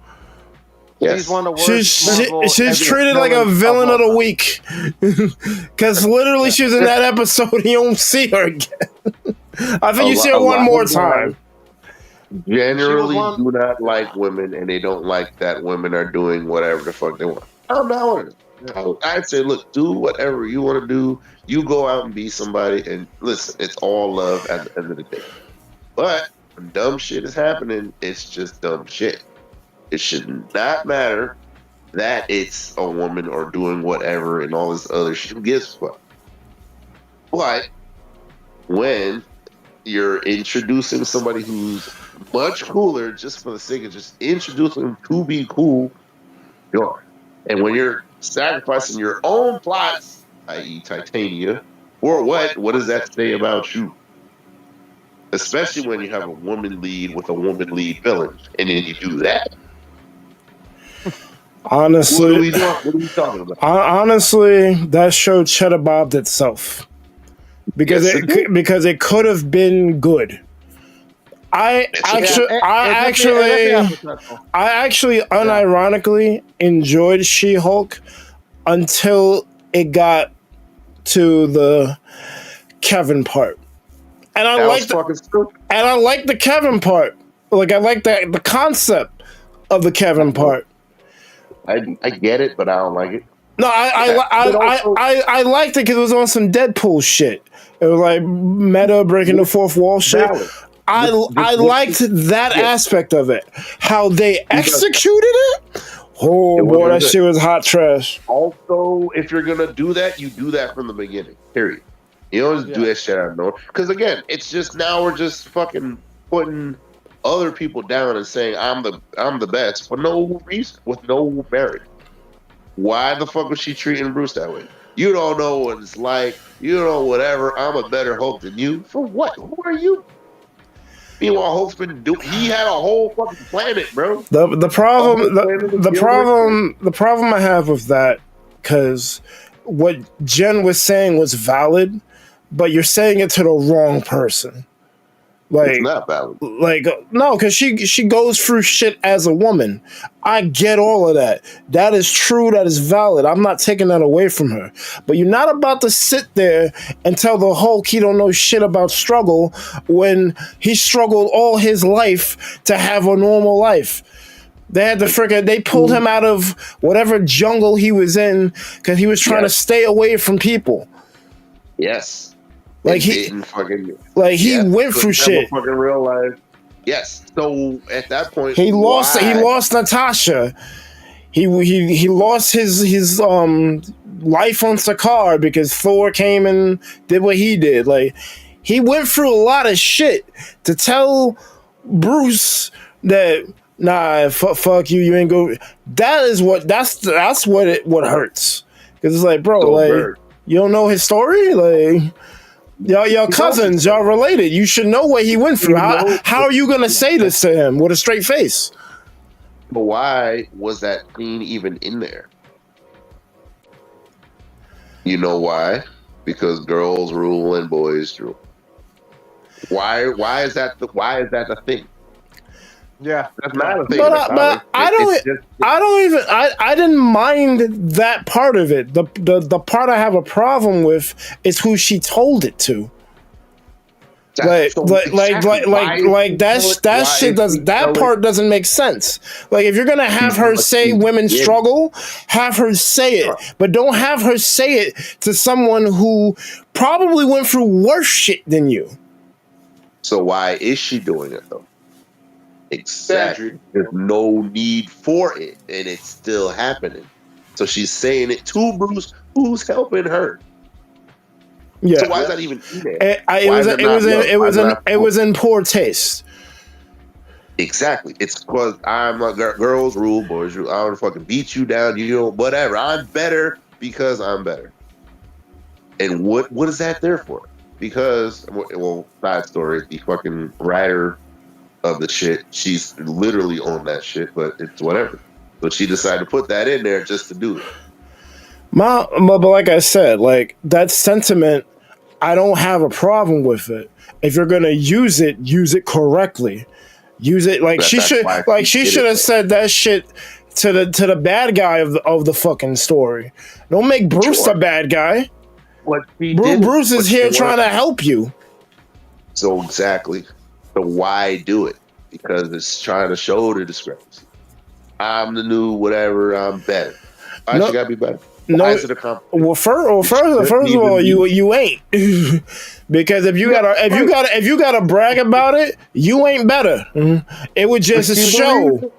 She's one of the worst. She's treated like a villain of the week. Because literally she was in that episode, you don't see her again. I think you see her one more time. Generally do not like women, and they don't like that women are doing whatever the fuck they want. I'm not one of them. I'd say, look, do whatever you want to do. You go out and be somebody, and listen, it's all love at the end of the day. But when dumb shit is happening, it's just dumb shit. It should not matter that it's a woman or doing whatever and all this other shit. Who gives a fuck? But when you're introducing somebody who's much cooler just for the sake of just introducing them to be cool, you are. And when you're sacrificing your own plots, i.e. Titania, for what does that say about you? Especially when you have a woman lead with a woman lead villain, and then you do that. Honestly, what are we talking about? Honestly, that show cheddar bobbed itself because it could have been good. I actually unironically enjoyed She-Hulk until it got to the Kevin part, and I liked the Kevin part. Like I like the concept of the Kevin part. I get it, but I don't like it. No, I liked it because it was on some Deadpool shit. It was like meta breaking the fourth wall shit. I liked that aspect of it. How they executed it. Oh boy, that shit was hot trash. Also, if you're gonna do that, you do that from the beginning. Period. You don't just do that shit out of nowhere. Because again, it's just now we're just fucking putting other people down and saying I'm the best for no reason, with no merit. Why the fuck was she treating Bruce that way? You don't know what it's like. You don't know whatever. I'm a better Hulk than you. For what? Who are you? Meanwhile, Hulk's been he had a whole fucking planet, bro. The problem I have with that, because what Jen was saying was valid, but you're saying it to the wrong person. Like, it's not valid. Like, no, because she goes through shit as a woman. I get all of that. That is true. That is valid. I'm not taking that away from her. But you're not about to sit there and tell the Hulk he don't know shit about struggle when he struggled all his life to have a normal life. They pulled him out of whatever jungle he was in because he was trying to stay away from people. Yes. Like he went through shit. Fucking real life. Yes. So at that point, he lost Natasha. He lost his life on Sakaar because Thor came and did what he did. Like he went through a lot of shit to tell Bruce that fuck you, you ain't go. That's what hurts. Because it's like, bro, like you don't know his story, like. Y'all cousins, y'all related. You should know what he went through. How are you gonna say this to him with a straight face? But why was that scene even in there? You know why? Because girls rule and boys rule. Why is that the thing? Yeah, that's not a thing. But I didn't mind that part of it. The part I have a problem with is who she told it to. That part doesn't make sense. Like if you're gonna have her say women struggle, have her say it, but don't have her say it to someone who probably went through worse shit than you. So why is she doing it though? Exactly. There's no need for it, and it's still happening. So she's saying it to Bruce, who's helping her. Yeah. So why is that even in there? It was in poor taste. Exactly. It's because I'm like girls rule, boys rule. I don't fucking beat you down. You know, whatever. I'm better because I'm better. And what is that there for? Because side story, the fucking writer of the shit, she's literally on that shit, but it's whatever. But she decided to put that in there just to do it. But like I said, like that sentiment, I don't have a problem with it. If you're gonna use it correctly. Use it like she should have said that shit to the bad guy of the fucking story. Don't make Bruce the bad guy. Bruce is here trying to help you. So exactly. So why do it? Because it's trying to show the discrepancy. I'm the new whatever. I'm better. I should gotta be better. Why is it a compliment? Well, first of all, you ain't because if you gotta brag about it, you ain't better. It would just show.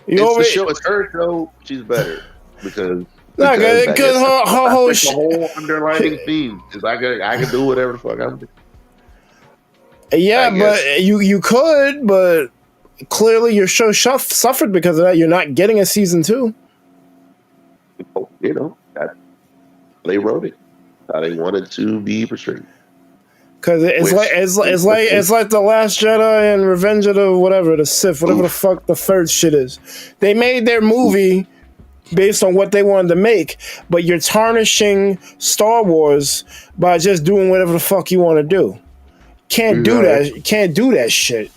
It's her show. She's better because her whole the whole underlining theme is I can do whatever the fuck I'm doing. Yeah, but you could, but clearly your show suffered because of that. You're not getting a season 2. You know, they wrote it how they wanted to be portrayed. Because it's like the Last Jedi and Revenge of the Sith, whatever the fuck the third shit is. They made their movie based on what they wanted to make, but you're tarnishing Star Wars by just doing whatever the fuck you want to do. Can't do that. You can't do that shit.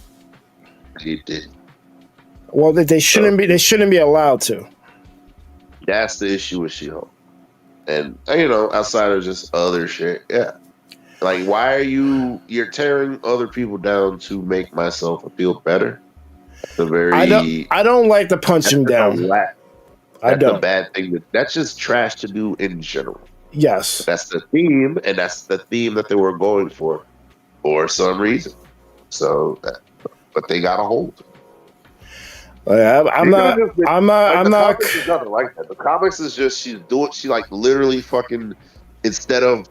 He did. Well, they shouldn't be. They shouldn't be allowed to. That's the issue with She-Hulk. And, outside of just other shit, yeah. Like, why are you're tearing other people down to make myself feel better? I don't like to punch him down. That's a bad thing. That's just trash to do in general. Yes. That's the theme, and that's the theme that they were going for some reason. So, but they got a hold. I'm not. Comics is nothing like that. The comics is just she like literally fucking instead of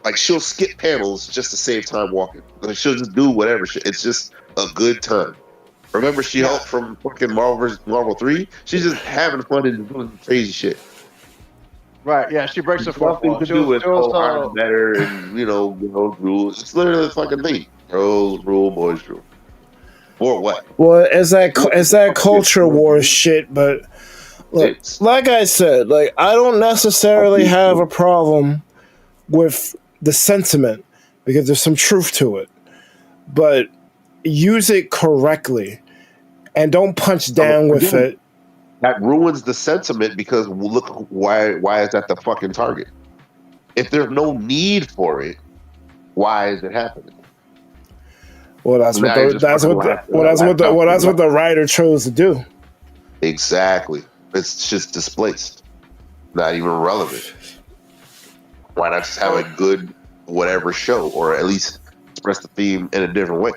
like she'll skip panels just to save time walking. Like she'll just do whatever shit. It's just a good time. Remember She-Hulk from fucking Marvel 3? She's just having fun and doing crazy shit. Right, yeah, she breaks the fourth wall. Nothing to do with I'm better and rules. It's literally the fucking thing. Girls rule, boys rule. Or what? Well, it's that culture war shit, but look, like I said, like I don't necessarily have a problem with the sentiment because there's some truth to it. But use it correctly and don't punch down with it. That ruins the sentiment because look why is that the fucking target? If there's no need for it, why is it happening? Well, that's what the writer chose to do. Exactly. It's just displaced. Not even relevant. Why not just have a good whatever show, or at least express the theme in a different way?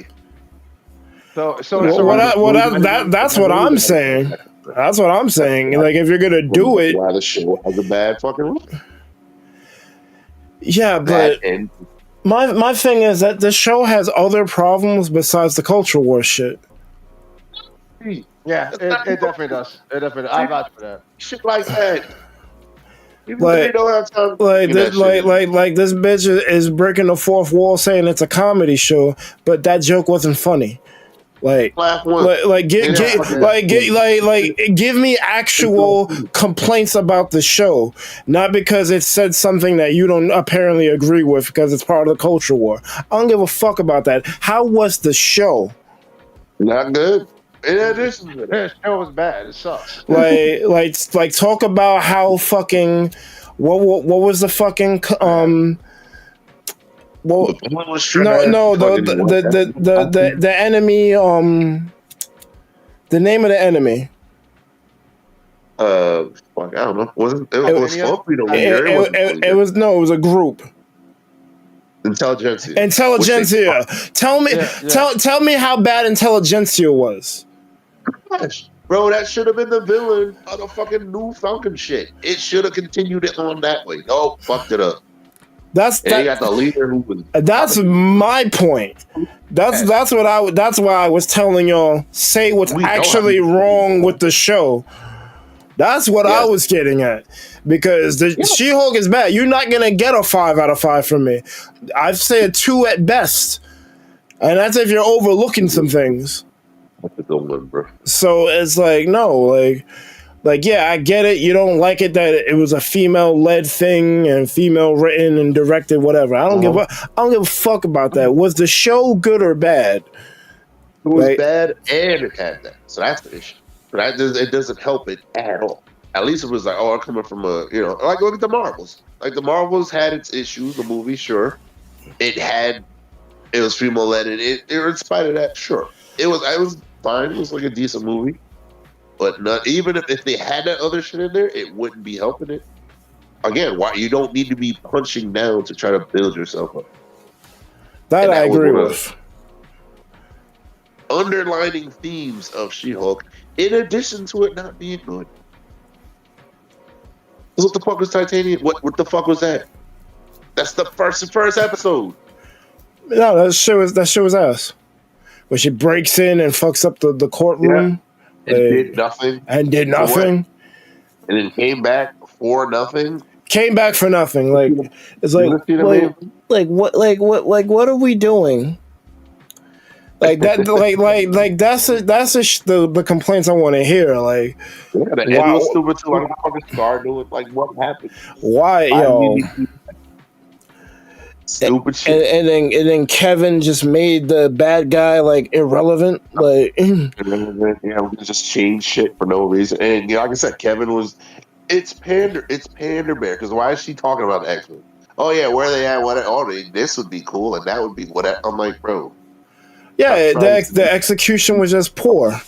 That's what I'm saying. That's what I'm saying. Like, if you're gonna do it, why the show has a bad fucking rule? Yeah, but my thing is that the show has other problems besides the culture war shit. Yeah, it definitely does. It definitely does. I vouch for that. Shit like that. Like this bitch is breaking the fourth wall saying it's a comedy show, but that joke wasn't funny. Give me actual complaints about the show, not because it said something that you don't apparently agree with because it's part of the culture war. I don't give a fuck about that. How was the show? Not good. The show was bad. It sucks. Like talk about how fucking what was the fucking the enemy the name of the enemy. I don't know. It was a group. Intelligentsia. Tell me how bad Intelligentsia was. Gosh, bro, that should have been the villain of the fucking new Falcon shit. It should have continued it on that way. No, fucked it up. They got the leader who was. That's my point. That's why I was telling y'all, say what's actually wrong with the show. That's what I was getting at. Because the She-Hulk is bad. You're not gonna get a 5 out of 5 from me. I've said 2 at best. And that's if you're overlooking some things. That's a good one, bro. So it's like, no, yeah, I get it. You don't like it that it was a female-led thing and female-written and directed, whatever. I don't give a fuck about that. Was the show good or bad? It was Like- bad and it had that. So that's the issue. But it doesn't help it at all. At least it was like, oh, I'm coming from a, like look at the Marvels. Like the Marvels had its issues, the movie, sure. It was female led, and in spite of that, sure. It was fine. It was like a decent movie. But not even if they had that other shit in there, it wouldn't be helping it. Again, why you don't need to be punching down to try to build yourself up. That I agree was with. Underlining themes of She-Hulk, in addition to it not being good. What the fuck was Titanium? What the fuck was that? That's the first episode. No, that shit was ass. When she breaks in and fucks up the courtroom. Yeah. And did nothing. And did nothing. And then came back for nothing. Came back for nothing. Like it's like what are we doing? Like that, like that's the complaints I want to hear. Like, yeah, the end was stupid too. Like, what the Scar doing? Like, what happened? Why, yo? Stupid shit. And then Kevin just made the bad guy like irrelevant. Like, yeah, we just changed shit for no reason. And like I said, Kevin was. It's pander bear. Because why is she talking about the X-Men? Oh yeah, where are they at? What? Oh, this would be cool, and that would be what? I'm like, bro. Yeah, the execution was just poor.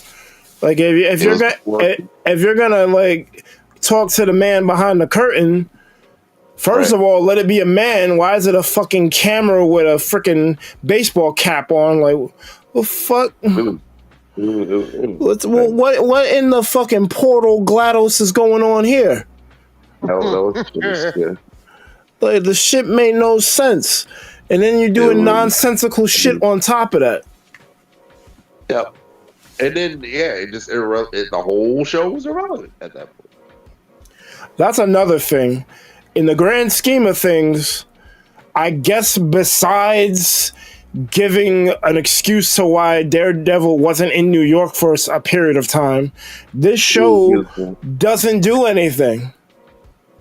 Like if you're gonna like talk to the man behind the curtain, first of all, let it be a man. Why is it a fucking camera with a freaking baseball cap on? Like, what fuck? What in the fucking portal GLaDOS is going on here? No, like the shit made no sense, and then you're doing nonsensical shit on top of that. Yep. And then the whole show was irrelevant at that point. That's another thing. In the grand scheme of things, I guess besides giving an excuse to why Daredevil wasn't in New York for a period of time, this show doesn't do anything.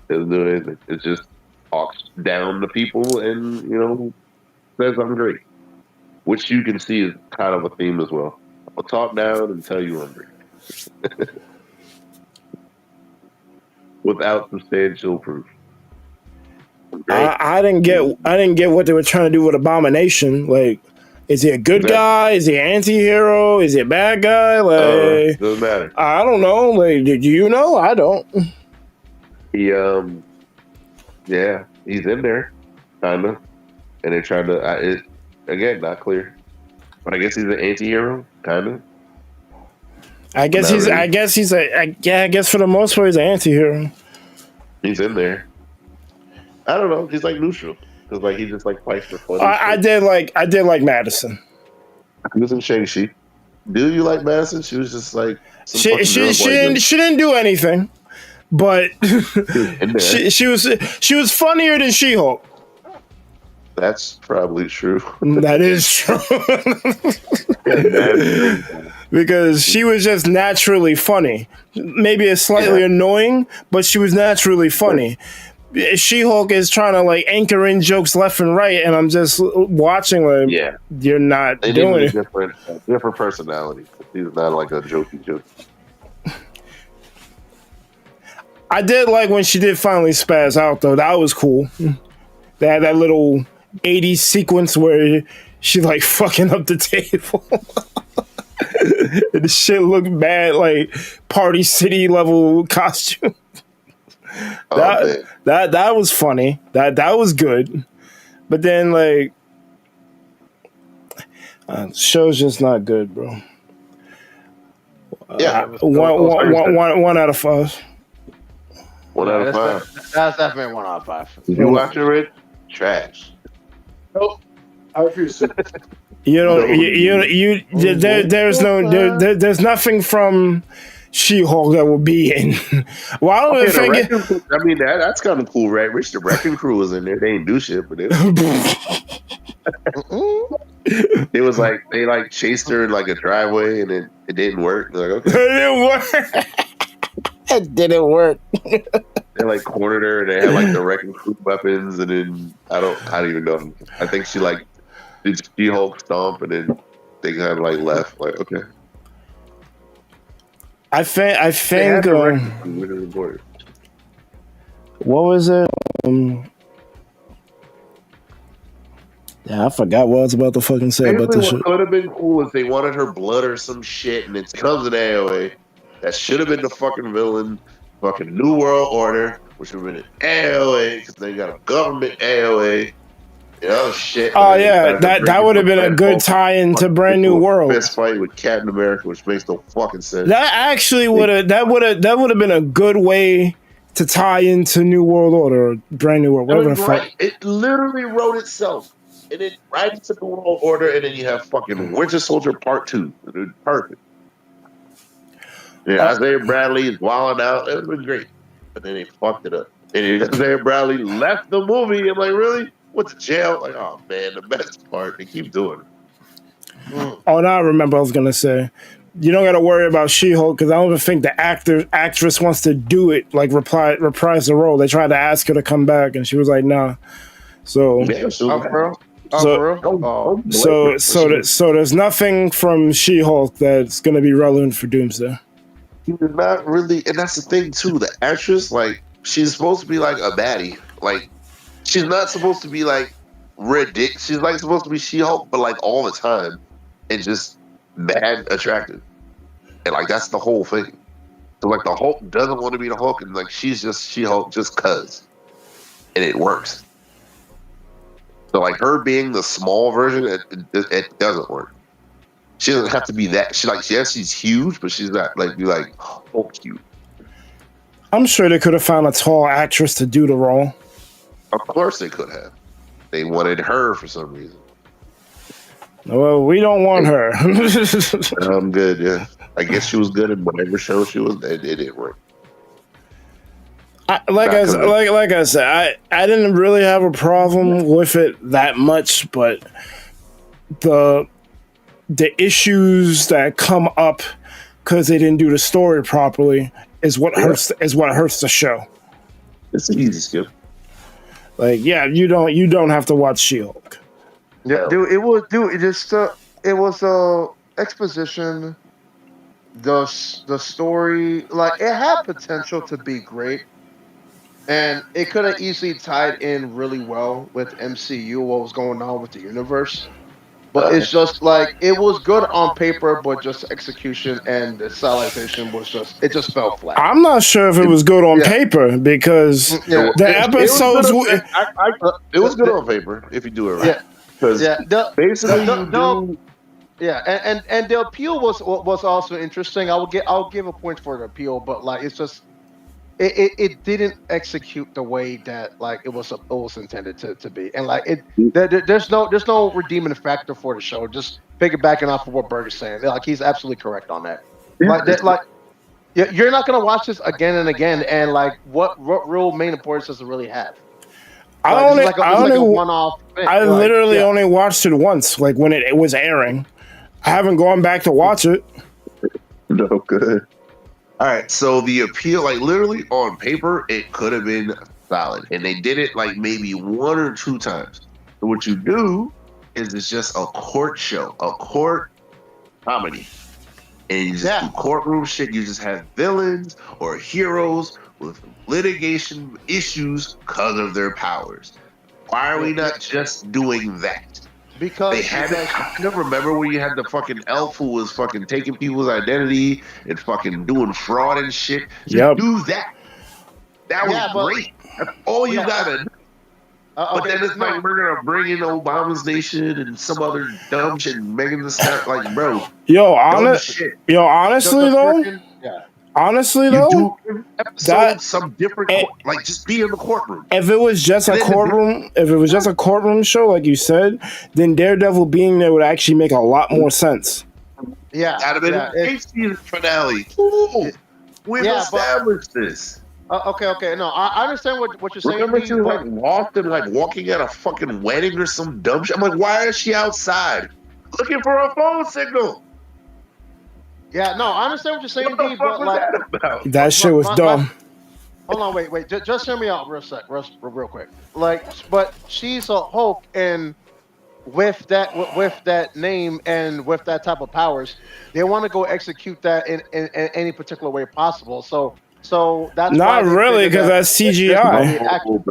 Doesn't do anything. It just talks down to people and, says I'm great. Which you can see is kind of a theme as well. I'll talk down and tell you I'm great. Without substantial proof. I didn't get what they were trying to do with Abomination. Like, is he a good guy? Is he an anti-hero? Is he a bad guy? Like, doesn't matter. I don't know. Like, do you know? I don't. He he's in there, kinda, and they're trying to. Again, not clear, but I guess he's an anti-hero, kinda. I guess for the most part he's an anti-hero. He's in there. I don't know. He's like neutral because like he just like fights for fun. I did like Madison. He was in Shang-Chi. Do you like Madison? She was just like she didn't do anything, but she was funnier than She-Hulk. That's probably true. That is true. Because she was just naturally funny. Maybe it's slightly annoying, but she was naturally funny. She-Hulk is trying to like anchor in jokes left and right, and I'm just watching like, you're not doing it. Different personality. He's not like a jokey joke. I did like when she did finally spaz out though. That was cool. They had that little 80s sequence where she like fucking up the table. And the shit looked bad, like Party City level costume. That was funny. That was good. But then like the show's just not good, bro. Yeah. 1 out of 5. 1 out of 5. That's definitely 1 out of 5. Did you watch it, Rich? Trash. Nope. I refuse to. There's nothing from She-Hulk that will be in. Well, I don't even think I mean, that's kind of cool, right? Rich, the Wrecking Crew was in there. They ain't do shit, but it was like they like chased her in like a driveway, and it didn't work. They're like, okay, it didn't work. It didn't work. They like cornered her, and they had like the Wrecking Crew weapons, and then I don't even know. I think she like did She-Hulk stomp, and then they kind of like left. Like, okay. I think Which is important. what was it? Yeah, I forgot what I was about to fucking say about this shit. What could have been cool if they wanted her blood or some shit, and it comes in AOA. That should have been the fucking villain. Fucking New World Order, which would have been an AOA because they got a government AOA. You know, shit. Oh yeah, that would have been a good tie-in to Brand New World. Fist fight with Captain America, which makes no fucking sense. That actually would have been a good way to tie into New World Order, or Brand New World, whatever the fuck. It literally wrote itself, and then right into the World Order, and then you have fucking Winter Soldier Part 2. Perfect. Yeah, Isaiah Bradley is wilding out. It would have been great, but then they fucked it up. And Isaiah Bradley left the movie. I'm like, really? Went to jail? Like, oh man, the best part. They keep doing it. Oh, now I remember I was gonna say, you don't got to worry about She-Hulk because I don't even think the actress wants to do it. Like reprise the role. They tried to ask her to come back, and she was like, nah. So, so there's nothing from She-Hulk that's gonna be relevant for Doomsday. Not really, and that's the thing too. The actress, like, she's supposed to be like a baddie. Like, she's not supposed to be like ridiculous. She's like supposed to be She-Hulk, but like all the time, and just mad attractive. And like that's the whole thing. So like the Hulk doesn't want to be the Hulk, and like she's just She-Hulk just cause, and it works. So like her being the small version, it doesn't work. She doesn't have to be that. She's huge, but she's not like Hulk cute. I'm sure they could have found a tall actress to do the role. Of course they could have. They wanted her for some reason. Well, we don't want her. I'm good, yeah. I guess she was good in whatever show she was. It didn't work. Like I said, I didn't really have a problem with it that much, but the issues that come up because they didn't do the story properly is what hurts the show. It's an easy skip. Like, yeah, you don't have to watch She-Hulk. Yeah, dude, it was exposition. The story, like, it had potential to be great, and it could have easily tied in really well with MCU, what was going on with the universe. But it's just like it was good on paper, but just execution and the stylization it just fell flat. I'm not sure if it was good on paper because the episodes. It was good on paper if you do it right. And the appeal was also interesting. I'll give a point for the appeal, but like it's just it didn't execute the way that like it was intended to be, and like there's no redeeming factor for the show. Just piggybacking off of what Berg is saying, like he's absolutely correct on that. You're not gonna watch this again and again, and like what real main importance does it really have? I literally only watched it once, like when it was airing. I haven't gone back to watch it. No good. All right, so the appeal, like literally on paper, it could have been solid, and they did it like maybe 1 or 2 times. So what you do is it's just a court show, a court comedy, and you just do courtroom shit. You just have villains or heroes with litigation issues because of their powers. Why are we not just doing that? Because they had it. I never remember where you had the fucking elf who was fucking taking people's identity and fucking doing fraud and shit. Just do that. That was great. That's all you gotta do. But then it's like we're gonna bring in Obama's nation and some other dumb shit and making this stuff like, bro. Honestly though, that some different like just be in the courtroom. If it was just a courtroom show, like you said, then Daredevil being there would actually make a lot more sense. Yeah, that'd have been a season finale. Ooh, we've established this. Okay. No, I understand what you're saying. Remember, she was like lost and like walking at a fucking wedding or some dumb shit. I'm like, why is she outside looking for a phone signal? Yeah, no, I understand what you're saying, D, but like that shit was dumb. Hold on, wait, just hear me out real quick. Like, but she's a Hulk, and with that name and with that type of powers, they want to go execute that in any particular way possible. So that's why Not they really, figured because that that's this might CGI. be accurate.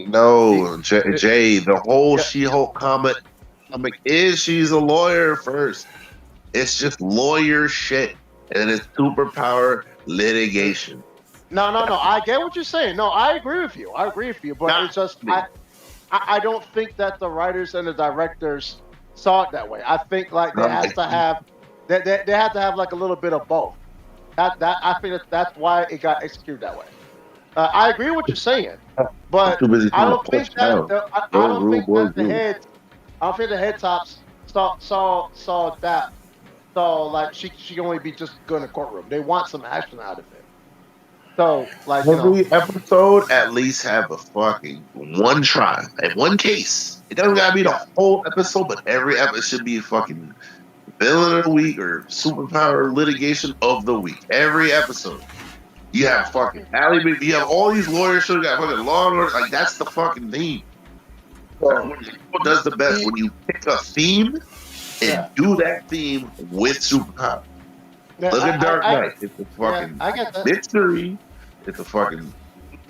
No, Jay, the whole Yeah. She-Hulk comic is she's a lawyer first. It's just lawyer shit, and it's superpower litigation. No. I get what you're saying. No, I agree with you. But Not it's just me. I don't think that the writers and the directors saw it that way. I think like they have to have they have to have like a little bit of both. That I think that's why it got executed that way. I agree with what you're saying, I'm but too busy I trying to don't push think that down. I Those don't rude think boys that the do. heads I don't think the head tops saw that so like she can only be just good in the courtroom. They want some action out of it. So like Every episode at least have a fucking one trial and one case. It doesn't gotta be the whole episode, but every episode should be a fucking villain of the week or superpower litigation of the week. Every episode. You have fucking Allie, you have all these lawyers shows, you got fucking law and order. Like that's the fucking theme. That's what the show does the best when you pick a theme and do that theme with superpower. Look at Dark Knight. It's a fucking I get that. mystery. It's a fucking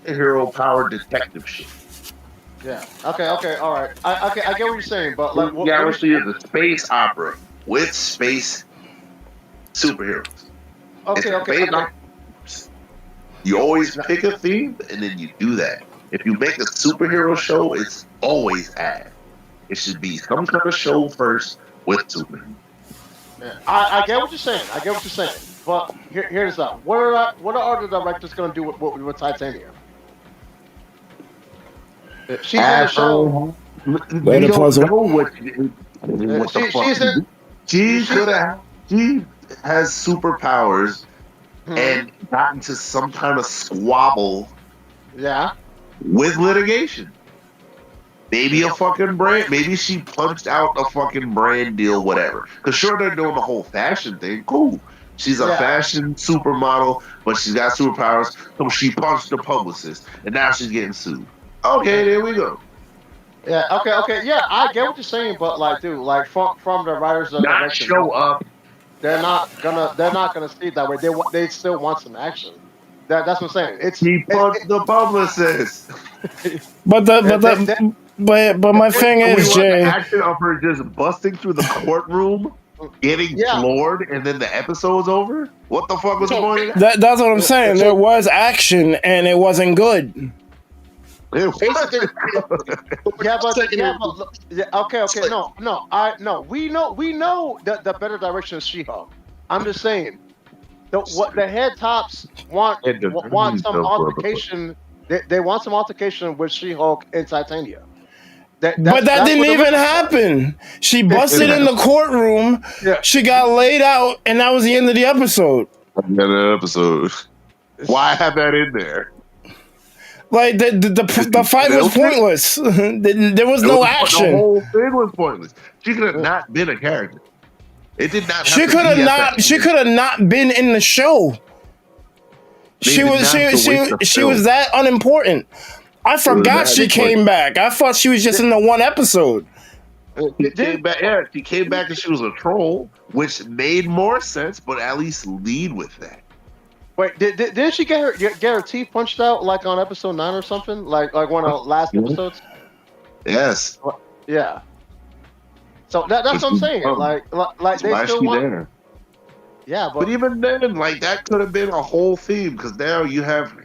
hero power detective shit. Yeah. Okay. All right. I get what you're saying, but like Galaxy is a space opera with space superheroes. Okay. You always pick a theme and then you do that. If you make a superhero show, it's always ad. It should be some kind of show first with superheroes. Yeah. I get what you're saying. But here's up. What are the directors going to do with Titania? She's in the show. Later You don't puzzle. know what the fuck. She has superpowers and got into some kind of squabble with litigation. Maybe a fucking brand. Maybe she punched out a fucking brand deal, whatever. Because sure, they're doing the whole fashion thing. Cool. She's a fashion supermodel, but she's got superpowers. So she punched the publicist, and now she's getting sued. Okay, there we go. Yeah. Okay. Yeah, I get what you're saying, but like, dude, like from the writers of Not show up. they're not gonna see it that way. They still want some action. That's what I'm saying. He punched the publicist. But my thing is, we Jay. want the action of her just busting through the courtroom, getting floored, and then the episode's over. What the fuck was the point of that? That's what I'm saying. There was action, and it wasn't good. Okay. No. We know the better direction is She-Hulk. I'm just saying, what the head tops want some altercation. They want some altercation with She-Hulk and Titania. But that didn't even happen. She busted in the courtroom. Yeah. She got laid out, and that was the end of the episode. Why have that in there? Like the fight was pointless. There was no action. The whole thing was pointless. She could have not been a character. It did not. She could have not been in the show. She was that unimportant. I forgot she came back. I thought she was just in the one episode. She came back. Yeah, she came back and she was a troll, which made more sense. But at least lead with that. Wait, didn't she get her teeth punched out like on episode 9 or something? Like one of the last episodes? Yes. Yeah. So that's what I'm saying. Like they still want. There? Yeah, but even then, like that could have been a whole theme because now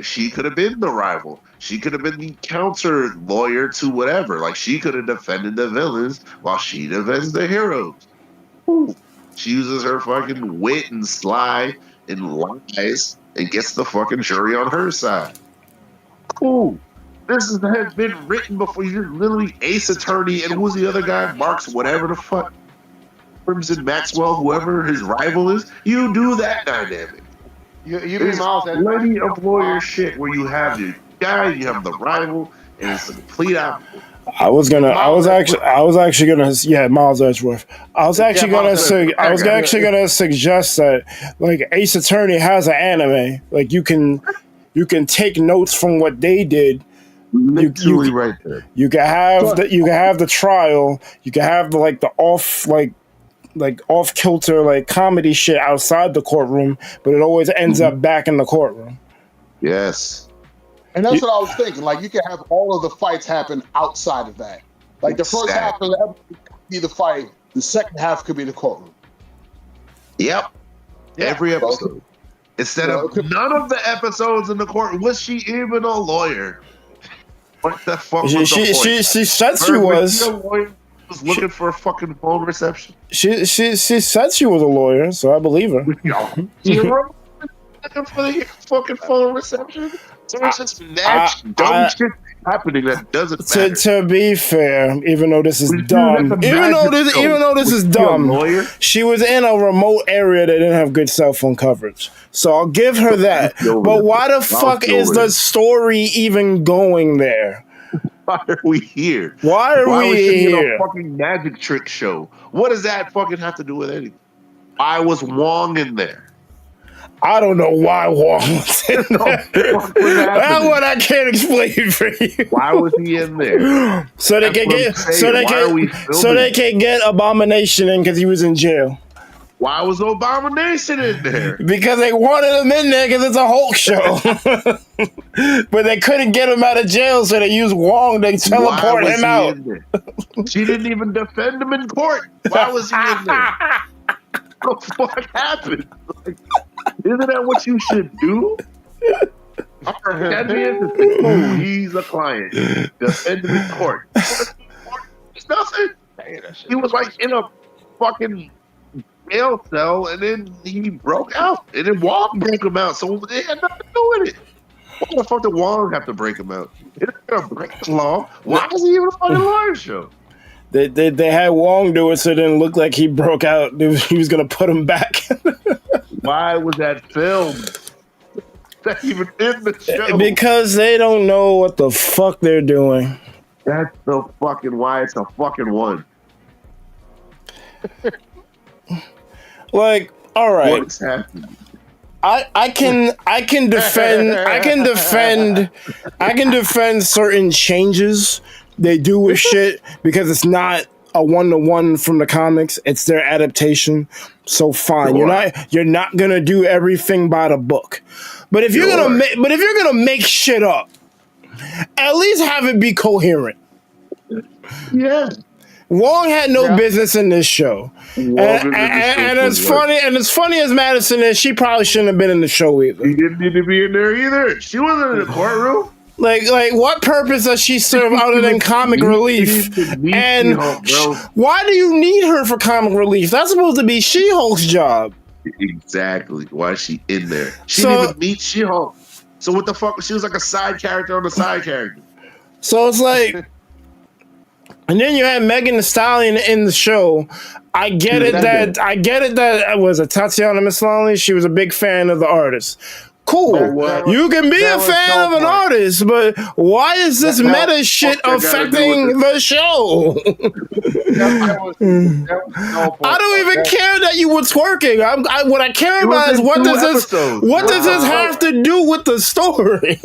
she could have been the rival. She could have been the counter lawyer to whatever. Like she could have defended the villains while she defends the heroes. Ooh. She uses her fucking wit and sly and lies and gets the fucking jury on her side. Cool. This has been written before. You're literally Ace Attorney and who's the other guy? Marks whatever the fuck. Crimson Maxwell, whoever his rival is. You do that dynamic. There's plenty of lawyer shit where you have the guy, you have the rival, and it's a complete opposite. I was actually gonna Miles Edgeworth. I was actually gonna suggest that like Ace Attorney has an anime. Like you can take notes from what they did, Literally right there. You can have the trial. You can have the off kilter comedy shit outside the courtroom, but it always ends up back in the courtroom. Yes. And that's what I was thinking. Like, you can have all of the fights happen outside of that. Like, the first half of the episode could be the fight. The second half could be the courtroom. Yep. Yeah. Every episode. Instead of none of the episodes in the court, was she even a lawyer? What the fuck was the point? She said she was. A lawyer was looking for a fucking phone reception. She said she was a lawyer, so I believe her. Zero looking for the fucking phone reception. So it's just dumb shit happening that doesn't matter. To be fair, even though this is dumb, even though this is dumb, she was in a remote area that didn't have good cell phone coverage. So I'll give her that. But why the fuck is the story even going there? Why are we here? Why was she here? In a fucking magic trick show? What does that fucking have to do with anything? Why was Wong in there? I don't know why Wong was in there. That one I can't explain for you. Why was he in there? So they can get Abomination in because he was in jail. Why was Abomination in there? Because they wanted him in there because it's a Hulk show. But they couldn't get him out of jail, so they used Wong to teleport him out. She didn't even defend him in court. Why was he in there? What the fuck happened? Isn't that what you should do? He's a client. Defend him in court. It's nothing. He was in a fucking jail cell, and then he broke out, and then Wong broke him out. So they had nothing to do with it. Why the fuck did Wong have to break him out? It's gonna break the law. Why is he even a fucking lawyer show? They had Wong do it so it didn't look like he broke out. He was gonna put him back. Why was that filmed? That even in the show? Because they don't know what the fuck they're doing. That's the fucking why it's a fucking one. All right. What's happening? I can defend certain changes they do with shit because it's not a 1-to-1 from the comics. It's their adaptation. So fine, you're not gonna do everything by the book. But if you're gonna make shit up, at least have it be coherent. Yeah. Wong had no business in this show, and as funny as Madison is, she probably shouldn't have been in the show either. He didn't need to be in there either. She wasn't in the courtroom. Like, what purpose does she serve other than comic relief? And why do you need her for comic relief? That's supposed to be She-Hulk's job. Exactly. Why is she in there? She didn't even meet She-Hulk. So what the fuck? She was like a side character on the side character. So it's like, and then you had Megan Thee Stallion in the show. I get it that was a Tatiana Maslany. She was a big fan of the artist. Cool. You can be a fan of an artist, but why is this meta shit affecting the show? I don't even care that you were twerking. What I care about is what does this have to do with the story?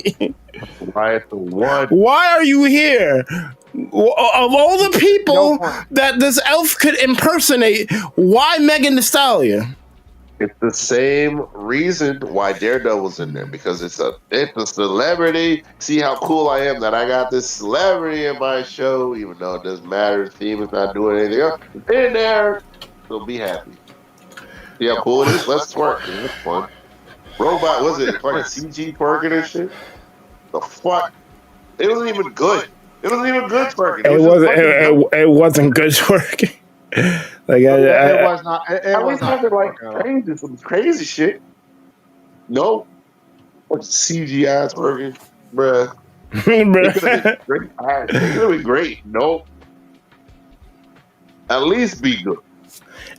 Why are you here? Of all the people that this elf could impersonate, why Megan Thee Stallion? It's the same reason why Daredevil's in there, because it's a celebrity. See how cool I am that I got this celebrity in my show, even though it doesn't matter. The theme is not doing anything else. It's in there, so be happy. See how cool it is? Let's twerk. It's fun. Robot, was it fucking CG twerking and shit? The fuck? It wasn't even good. It wasn't even good twerking. It wasn't good twerking. Like it was not. It was not like crazy, some crazy shit. No, what's CGI twerking, bruh? It could have been great. Nope. At least be good.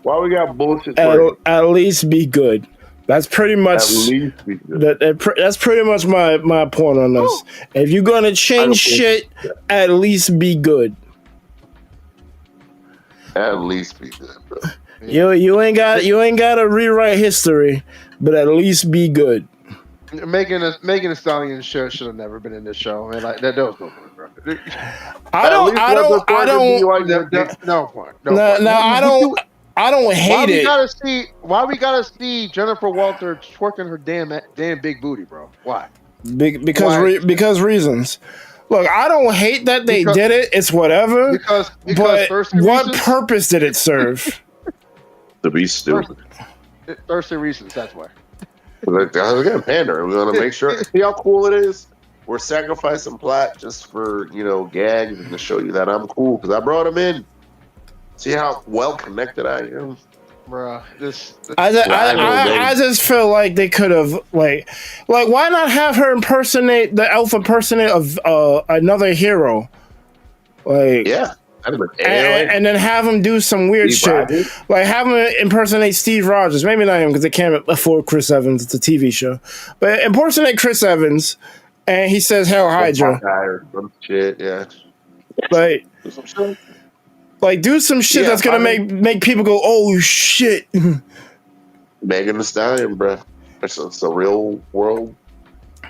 Why we got bullshit? At least be good. That's pretty much. At least be good. That's pretty much my point on this. If you're gonna change shit, at least be good. At least be good, bro. You ain't got to rewrite history, but at least be good. Megan Thee Stallion should have never been in this show. Man, like that was no point, bro. I don't. No point. No, I don't hate it. Why we gotta see Jennifer Walter twerking her damn big booty, bro? Why? Because reasons. Look, I don't hate that they did it. It's whatever. But what purpose did it serve? To be stupid. Thirsty reasons. That's why. We're gonna pander. We want to make sure. See how cool it is. We're sacrificing plot just for gags and to show you that I'm cool because I brought him in. See how well connected I am, bruh. I just feel like they could have like why not have her impersonate the elf impersonate of another hero, like yeah. And then have him do some weird Steve shit. Rogers? Like have him impersonate Steve Rogers. Maybe not him because they can't afford Chris Evans. It's a TV show. But impersonate Chris Evans and he says Hail Hydra. Or some shit, yeah. Like do some shit that's gonna make people go, oh shit. Megan Thee Stallion, bro. It's a real world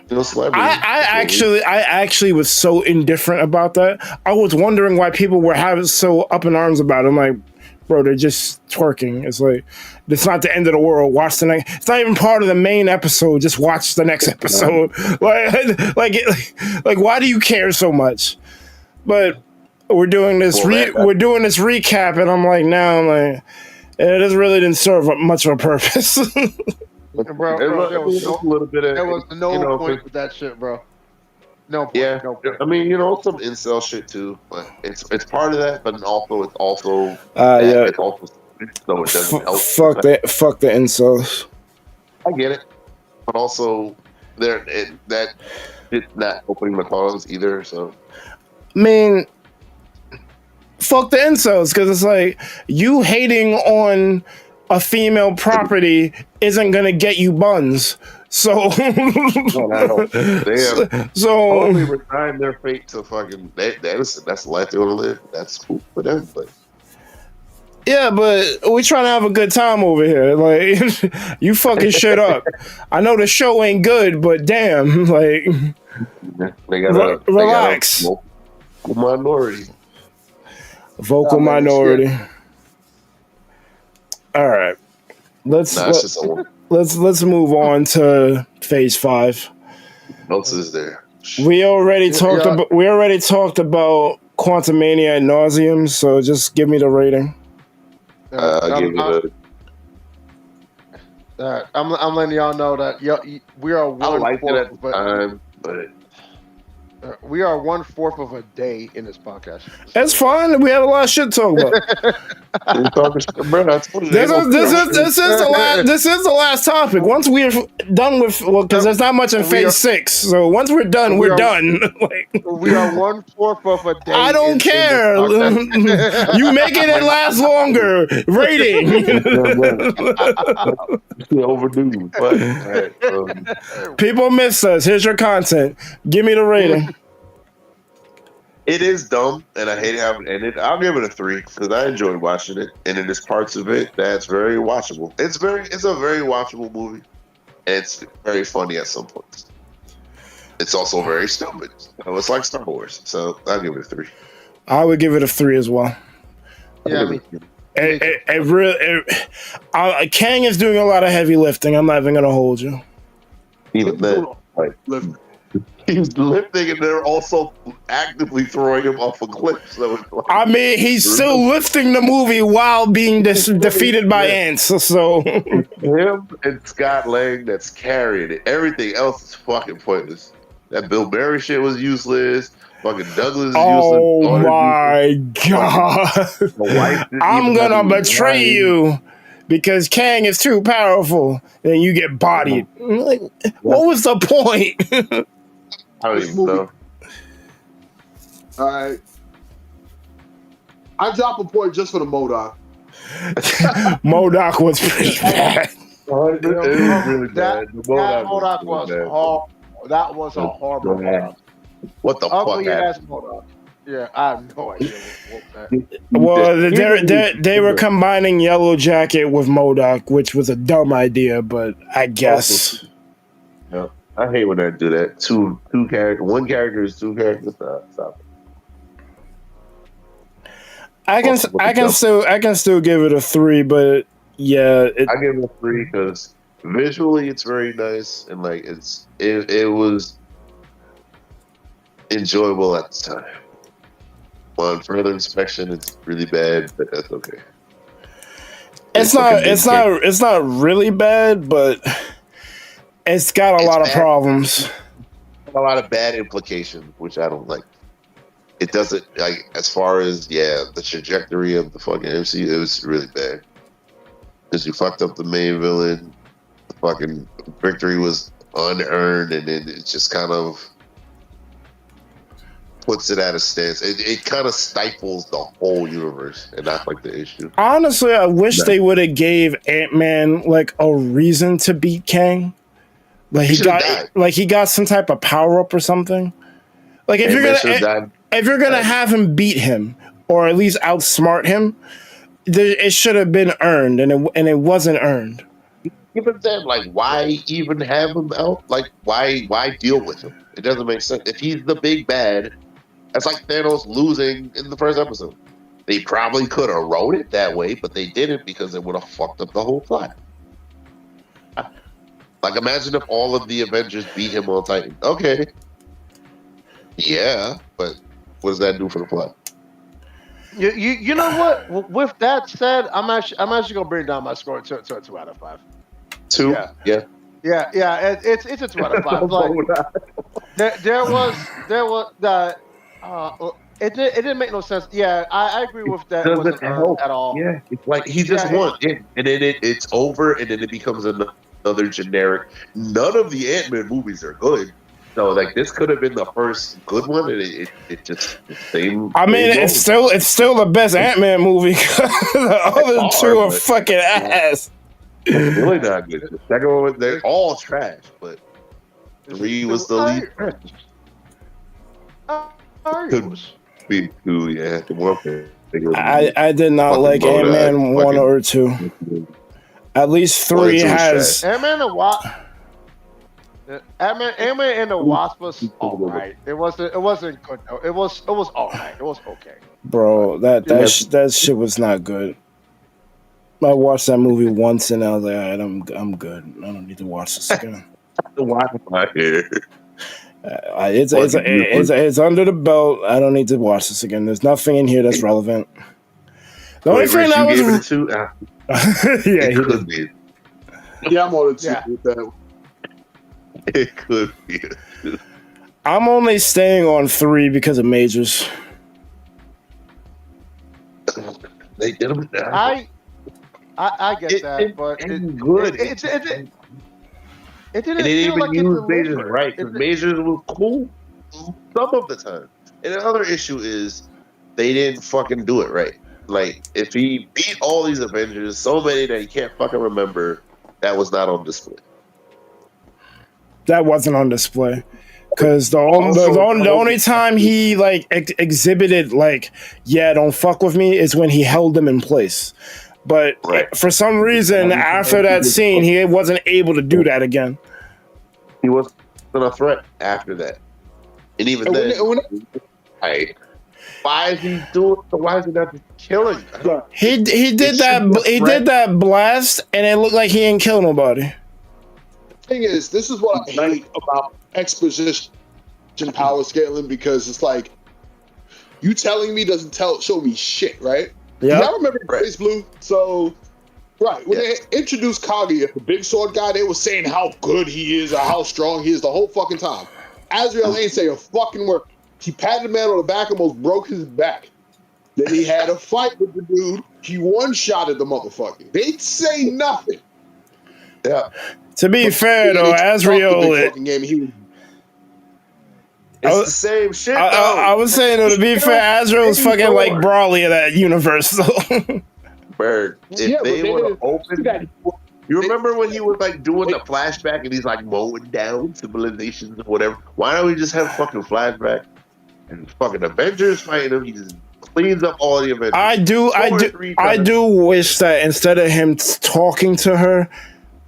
celebrity. I actually was so indifferent about that. I was wondering why people were having so up in arms about it. I'm like, bro, they're just twerking. It's like, it's not the end of the world. Watch the next. It's not even part of the main episode. Just watch the next episode. Like, why do you care so much? But we're doing this. We're doing this recap, and I'm like, it really didn't serve much of a purpose. Bro, there was no point with that shit, bro. No point. Yeah, no point. I mean, some incel shit too, but it's part of that, but also it's also it's also so it doesn't help. Fuck the incels. I get it, but also that it's not opening the cause either. So I mean, fuck the incels because it's like you hating on a female property isn't gonna get you buns. So they have totally resigned their fate to fucking that's the life they want to live. That's cool for them, but yeah, but we trying to have a good time over here. Like you fucking shit up. I know the show ain't good, but damn, like they gotta relax. Vocal minority. All right, let's move on to phase 5. What else is there? We already talked about Quantumania ad nauseum, so just give me the rating. I'm letting y'all know that we are 1/4 at the time, but we are 1/4 of a day in this podcast. That's fine. We have a lot of shit to talk about. This is the last topic. Once we're done with, because there's not much in phase 6. So once we're done, we're done. We are 1/4 of a day. I don't care. You making it last longer. Rating. Overdue. But, people miss us. Here's your content. Give me the rating. It is dumb, and I hate having it ended. I'll give it a 3 because I enjoyed watching it, and there's parts of it that's very watchable. It's a very watchable movie, and it's very funny at some points. It's also very stupid. It's like Star Wars, so I'll give it a 3. I would give it a 3 as well. Yeah, Kang is doing a lot of heavy lifting. I'm not even gonna hold you. Even then, he's lifting, and they're also actively throwing him off a cliff. So it's like, I mean, he's still lifting the movie while being defeated by ants. So him and Scott Lang that's carrying it. Everything else is fucking pointless. That Bill Murray shit was useless. Fucking Douglas is useless. Oh my god! I'm gonna betray you because Kang is too powerful. Then you get bodied. Like, what was the point? I don't even know. All right. I drop a point just for the MODOK. MODOK was pretty bad. It was really bad. That MODOK was horrible. That was a horrible MODOK. What the fuck happened? MODOK. Yeah, I have no idea what that. Well, they were combining Yellow Jacket with MODOK, which was a dumb idea, but I guess. Yeah. I hate when I do that. Two characters, one character is two characters. Stop. I can still give it a 3, but yeah, I give it a 3 because visually it's very nice and like it was enjoyable at the time. On further inspection, it's really bad, but that's okay. It's not really bad, but it's got a lot of problems. A lot of bad implications, which I don't like. It doesn't like as far as the trajectory of the fucking MCU. It was really bad because you fucked up the main villain. The fucking victory was unearned, and then it just kind of puts it at a stance. It kind of stifles the whole universe, and that's like the issue. Honestly, I wish they would have gave Ant-Man like a reason to beat Kang. Like he got some type of power up or something. Like if you're gonna have him beat him or at least outsmart him, it should have been earned, and it wasn't earned. Even then, like, why even have him out? Like, why deal with him? It doesn't make sense. If he's the big bad, that's like Thanos losing in the first episode. They probably could have wrote it that way, but they didn't because it would have fucked up the whole plot. Like, imagine if all of the Avengers beat him on Titan. Okay. Yeah, but what does that do for the plot? You know what? With that said, I'm actually gonna bring down my score to a 2 out of 5. 2? Yeah. It's a 2 out of 5. Like, there was that. It didn't make no sense. Yeah, I agree with that. It wasn't earned at all. Yeah, it's like he just won, and then it's over, and then it becomes another generic. None of the Ant-Man movies are good. So like this could have been the first good one, and it just the same. I mean, it's still the best Ant-Man movie. The other two are fucking ass. It's really not good. The second one, they're all trash, but 3 was the least trash. Could be 2, yeah. I did not like Ant-Man 1 or 2. At least 3 has. Ant-Man and the Wasp was alright. It wasn't good though. It was alright. It was okay. Bro, that shit was not good. I watched that movie once and I was like, alright, I'm good. I don't need to watch this again. It's under the belt. I don't need to watch this again. There's nothing in here that's relevant. The only thing that was gave it a 2? Yeah, it could be. Yeah, I'm on a 2 with that. It could be. I'm only staying on 3 because of Majors. They did them. I get that, but it's good. It didn't didn't feel even like use it Majors right. Because Majors was cool some of the time. And the other issue is they didn't fucking do it right. Like, if he beat all these Avengers, so many that he can't fucking remember, that was not on display. That wasn't on display. Because the only time he, like, exhibited, like, yeah, don't fuck with me, is when he held them in place. But for some reason, after that scene, he wasn't able to do that again. He wasn't a threat after that. And even then, why is he doing? Why is he not killing? He did that blast, and it looked like he didn't kill nobody. The thing is, this is what I hate about exposition power scaling, because it's like you telling me doesn't show me shit, right? Yeah, I remember Grace Blue. So, when they introduced Kagi, the big sword guy, they were saying how good he is or how strong he is the whole fucking time. Azrael ain't say a fucking word. He patted the man on the back, almost broke his back. Then he had a fight with the dude. He one-shotted the motherfucker. They say nothing. Yeah. To be fair, though, Azrael... It's the same shit, though. I was saying, though, to be fair, Azrael's fucking like Brawley of that universe, though. Bird, if they would have opened... You remember when he was like doing the flashback and he's like mowing down civilizations or whatever? Why don't we just have fucking flashback and fucking Avengers fighting him? He just cleans up all the Avengers. I do wish that instead of him talking to her,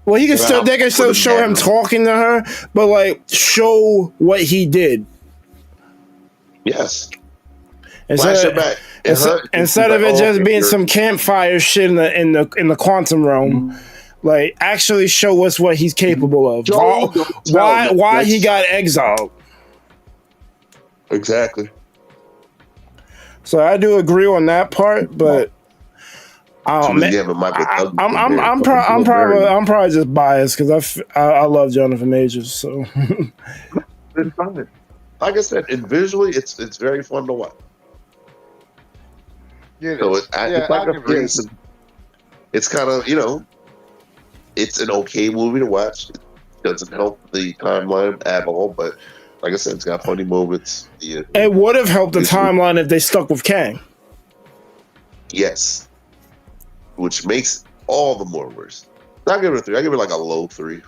Well, he can still. They can still show him talking to her, but like show what he did. Yes. Instead of it just being some campfire shit in the quantum realm, like actually show us what he's capable of. Why he got exiled? Exactly. So I do agree on that part, but I'm probably just biased because I love Jonathan Majors. So it's fine. Like I said, and visually, it's very fun to watch. Yeah, so it's like a three. It's kind of it's an okay movie to watch. It doesn't help the timeline at all, but like I said, it's got funny moments. Yeah. It would have helped the timeline if they stuck with Kang. Yes. Which makes all the more worse. I'll give it a 3. I give it like a low 3. Give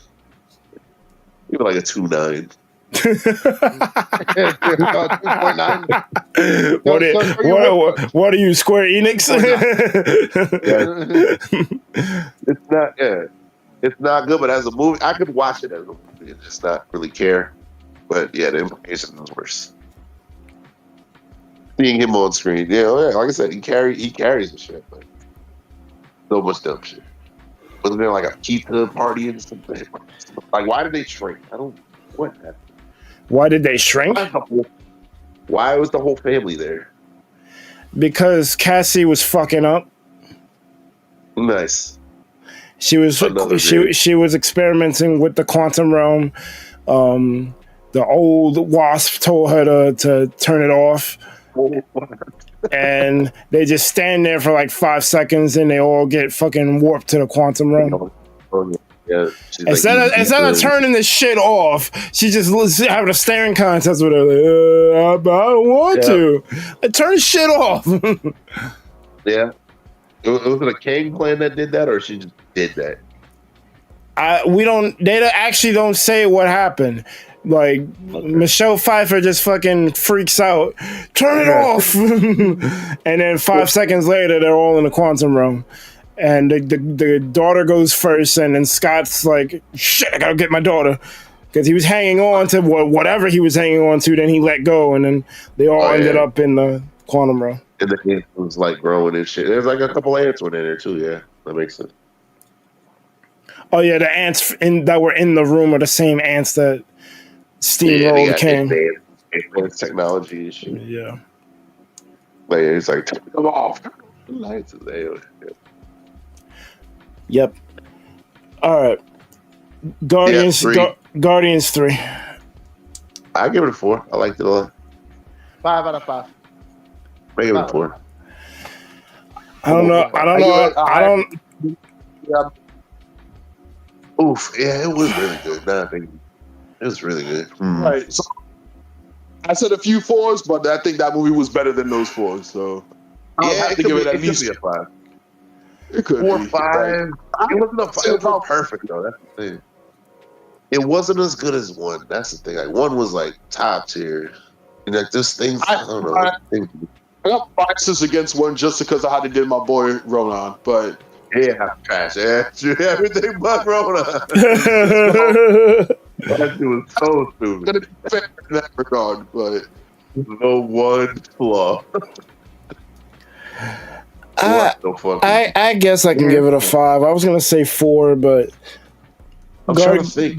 it like a 2.9. 2.9. What are you, Square Enix? It's not. Yeah, it's not good. But as a movie, I could watch it as a movie and just not really care. But yeah, the implication is worse. Seeing him on screen, like I said, he carries the shit, but so much dumb shit. Wasn't there like a pizza party and something? Like, why did they shrink? What happened? Why did they shrink? Why was the whole family there? Because Cassie was fucking up. Nice. She was experimenting with the quantum realm. The old wasp told her to turn it off. And they just stand there for like 5 seconds and they all get fucking warped to the quantum realm. Yeah, instead of turning this shit off, she just having a staring contest with her. Like, I don't want to. Turn shit off. Yeah. Was it a Kang plan that did that, or she just did that? They actually don't say what happened. Like, Michelle Pfeiffer just fucking freaks out. Turn it off! And then 5 seconds later, they're all in the quantum realm. And the daughter goes first, and then Scott's like, shit, I gotta get my daughter. Because he was hanging on to whatever he was hanging on to, then he let go, and then they all ended up in the quantum realm. And the ant was like growing and shit. There's like a couple ants in there too, yeah. That makes sense. Oh yeah, the ants that were in the room are the same ants that steamrolled Kang. Advanced technology and shit. Yeah. Like, it's like, turn them off. The lights are there. Yep. All right. Guardians 3. I give it a 4. I liked it a lot. 5 out of 5. I give it a 4. I don't know. Yeah. Oof. Yeah, it was really good. It was really good. Right. So I said a few 4s, but I think that movie was better than those 4s. So Yeah, I'll have to give it at least be a 5. It could 4 be 5. It wasn't a 5. It was perfect though. That's the thing. It wasn't as good as 1. That's the thing. Like 1 was like top tier. And like this thing, I don't know. I got biases against 1 just because of how they did my boy Ronan, but yeah, trash. Yeah, everything but Ronan. That shit was so stupid. I'm gonna be fair in that regard, but no one flaw. I guess I can give it a 5. I was gonna say 4, but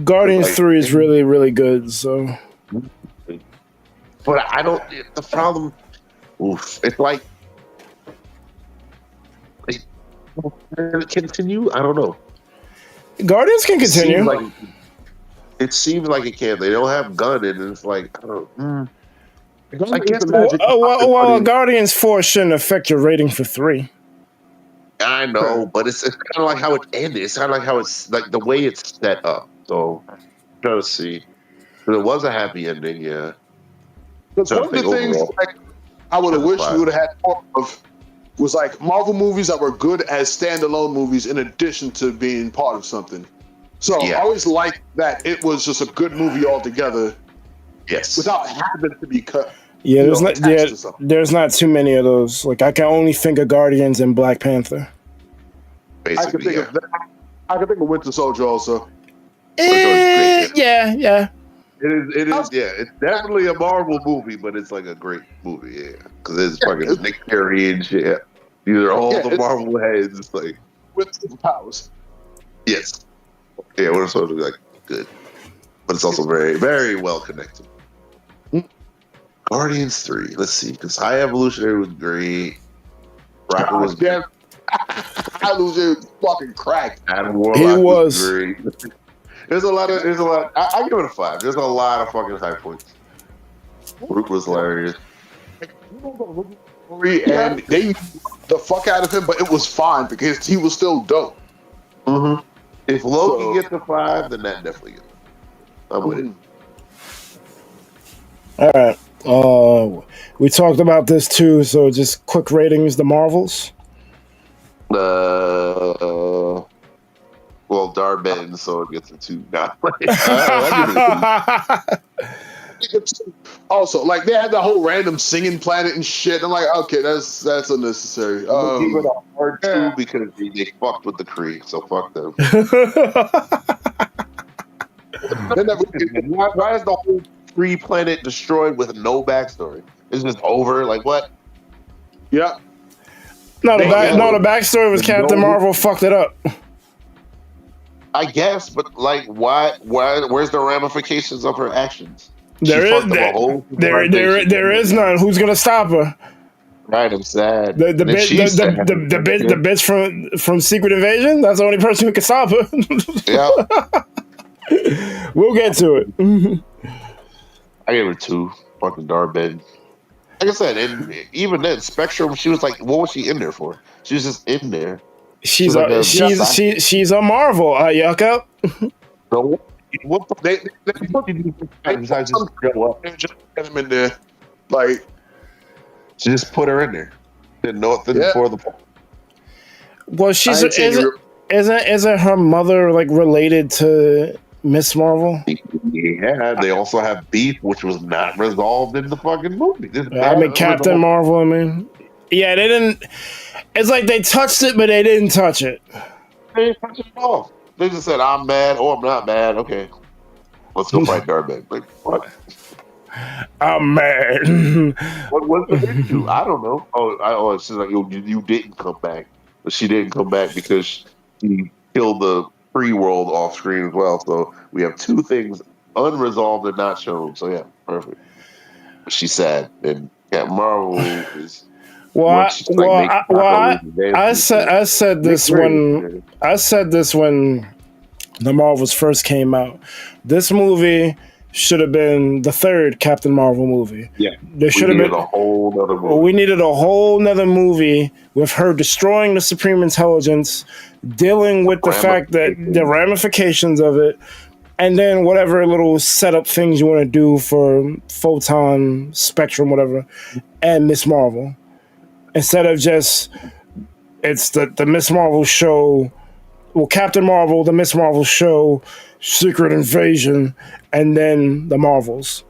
Guardians 3 is really, really good. So, but I don't. The problem, it's like continue. I don't know. Guardians can continue. It seems like it can. They don't have gun, and it's like I don't. I guess. Guardians 4 shouldn't affect your rating for 3. I know, but it's kind of like how it ended. It's kind of like how it's like the way it's set up. So, I'm trying to see. But it was a happy ending, yeah. One of the things I would have wished we would have had more of was like Marvel movies that were good as standalone movies in addition to being part of something. So I always liked that it was just a good movie altogether. Yes. Without having to be cut. Yeah, there's not too many of those. Like I can only think of Guardians and Black Panther. Basically, I can think of that. I can think of Winter Soldier also. Yeah. It is. Yeah, it's definitely a Marvel movie, but it's like a great movie. Yeah, because it's fucking Nick Fury and shit. Yeah. These are all the Marvel heads. It's like with powers. yes, yeah. Winter Soldier like good, but it's also very, very well connected. Guardians 3. Let's see, because High Evolutionary was great. Rocket was good. I lose it fucking crack. Adam Warlock was great. There's a lot. I give it a 5. There's a lot of fucking high points. Root was hilarious. And they used the fuck out of him, but it was fine because he was still dope. Mm-hmm. If Loki gets a 5, then that definitely gets. I'm with it. All right. We talked about this too, so just quick ratings. The Marvels. Well, Darben, so it gets a 2. Also, like they had the whole random singing planet and shit. I'm like, okay, that's unnecessary. Give it a hard 2 because they fucked with the Kree, so fuck them. Why is the whole Kree planet destroyed with no backstory? It's just over. Like what? Yeah. No, the backstory was Captain Marvel fucked it up. I guess, but like, why? Where's the ramifications of her actions? There is none. Who's gonna stop her? Right, I'm sad. The bitch from Secret Invasion. That's the only person who can stop her. Yeah. We'll get to it. I gave her 2. Fucking Darben. Like I said, and even then, Spectrum. She was like, what was she in there for? She was just in there. She's a Marvel. Yucca. So what? They just get him in there. Like, she just put her in there. Did nothing for the. Well, isn't her mother like related to Miss Marvel? Yeah, they also have beef, which was not resolved in the fucking movie. Captain Marvel. Yeah, they didn't. It's like they touched it, but they didn't touch it. They didn't touch it at all. They just said, "I'm mad" or "I'm not mad." Okay, let's go fight Darben. Like what? I'm mad. What did they do? I don't know. Oh, she's like, you didn't come back. But she didn't come back because she killed the free world off screen as well. So we have 2 things unresolved and not shown. So yeah, perfect. She's sad, and Captain Marvel is. I said this when the Marvels first came out. This movie should have been the 3rd Captain Marvel movie. Yeah, there should have been a whole other movie. We needed a whole nother movie with her destroying the Supreme Intelligence, dealing with the fact that the ramifications of it, and then whatever little setup things you want to do for Photon, Spectrum, whatever, and Miss Marvel. Instead of just, it's the Miss Marvel show, Captain Marvel, the Miss Marvel show, Secret Invasion, and then the Marvels.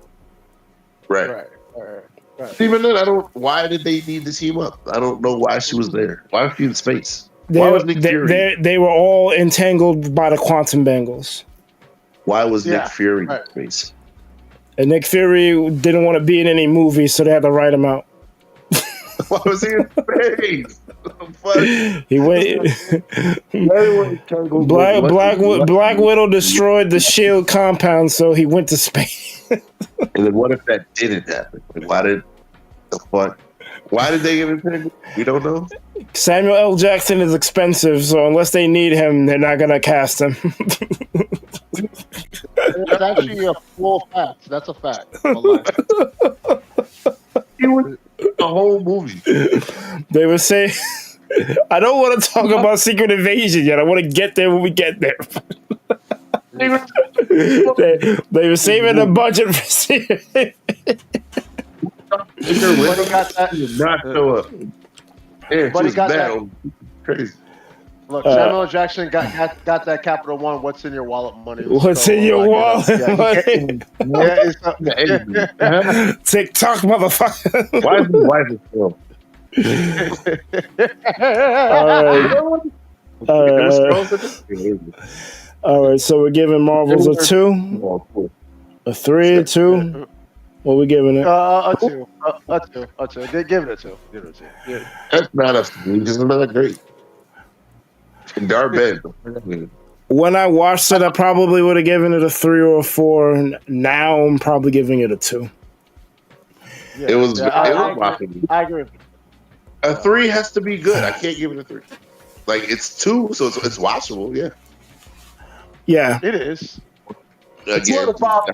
Right. Even then, why did they need to team up? I don't know why she was there. Why was she in space? Why was Nick Fury? They were all entangled by the quantum bangles. Why was Nick Fury in space? And Nick Fury didn't want to be in any movie, so they had to write him out. Why was he in space? He went. Black Widow destroyed the Shield compound, so he went to space. And then what if that didn't happen? Like, why did they get entangled? We don't know. Samuel L. Jackson is expensive, so unless they need him, they're not gonna cast him. That's actually a full fact. That's a fact. He was the whole movie. They were saying, I don't want to talk about Secret Invasion yet. I want to get there when we get there. They were saving a budget for Secret. Not show up. Yeah, but he got that. Crazy. Look, Samuel L. Jackson got that Capital One. What's in your wallet money? What's in your wallet? TikTok, motherfucker. Why is his wife still? All right, so we're giving Marvels a 2, a 3, a 2. What are we giving it? A 2. A 2. A 2. Give it a 2. Give it a 2. Yeah. That's not a three. It's not great. Garbage. When I watched it, I probably would have given it a 3 or a 4. Now I'm probably giving it a 2. Yeah, it was. I agree. A 3 has to be good. I can't give it a 3. Like it's 2, so it's watchable. Yeah. Yeah, it is. Again, what are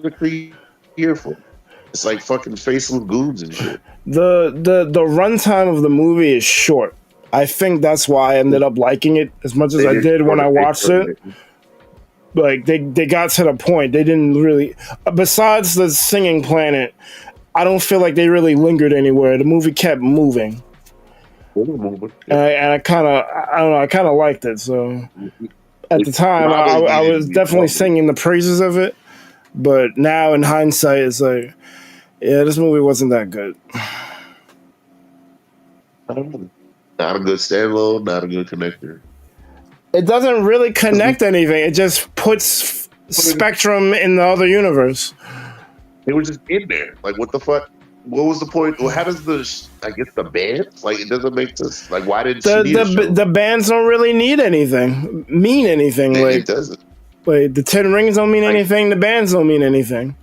the Kree here for? It's like fucking faceless goons and shit. The runtime of the movie is short. I think that's why I ended up liking it as much as I did when I watched it. Like they got to the point. They didn't really, besides the singing planet, I don't feel like they really lingered anywhere. The movie kept moving. And I kind of liked it. So at the time, I was definitely singing the praises of it. But now in hindsight, it's like, yeah, this movie wasn't that good. Not a good standalone, not a good connector. It doesn't really connect anything. It just puts Spectrum in the other universe. They were just in there. Like, what the fuck? What was the point? Well, how does the bands? Like, it doesn't make sense. Like, why did the bands don't really mean anything. It doesn't. Like, the 10 rings don't mean anything. The bands don't mean anything.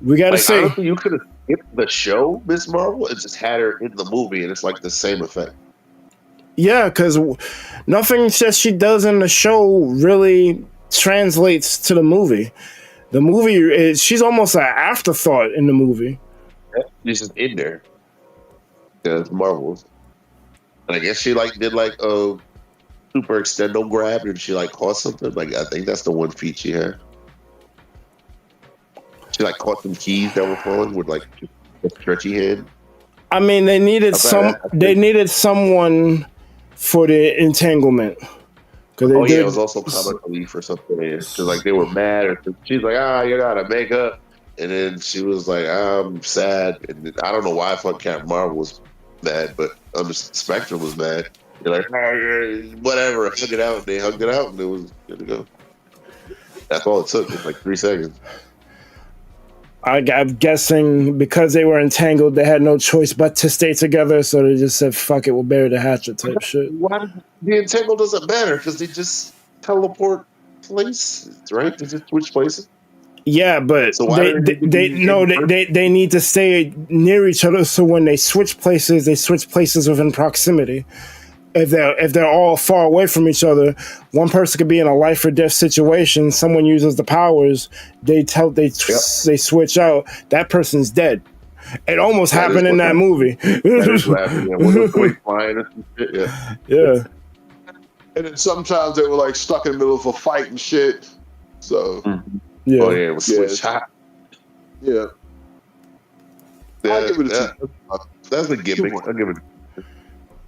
We gotta see. Honestly, you could have skipped the show, Miss Marvel, and just had her in the movie, and it's like the same effect. Yeah, because nothing that she does in the show really translates to the movie. The movie she's almost an afterthought in the movie. She's just in there. Yeah, it's Marvel's. And I guess she did a super extendo grab and she caught something. Like, I think that's the one feat she had. She caught some keys that were falling with a stretchy hand. I mean, they needed someone for the entanglement. It was also comic relief or something. Because they were mad, or she's like, you gotta make up, and then she was like, I'm sad, and I don't know why Captain Marvel was mad, but Spectrum was mad. You're like, whatever, hug it out. And they hugged it out, and it was good to go. That's all it took. It was 3 seconds. I'm guessing because they were entangled, they had no choice but to stay together, so they just said, fuck it, we'll bury the hatchet type shit. Why the entangled doesn't matter, because they just teleport places, right? They just switch places. Yeah, but so they need to stay near each other, so when they switch places within proximity. If they're all far away from each other, one person could be in a life or death situation. Someone uses the powers. They switch out. That person's dead. It almost happened in that movie. Yeah. And then sometimes they were stuck in the middle of a fight and shit. So yeah, it was switch shot. Yeah. I'll give it a 2. That's a gimmick. I'll give it.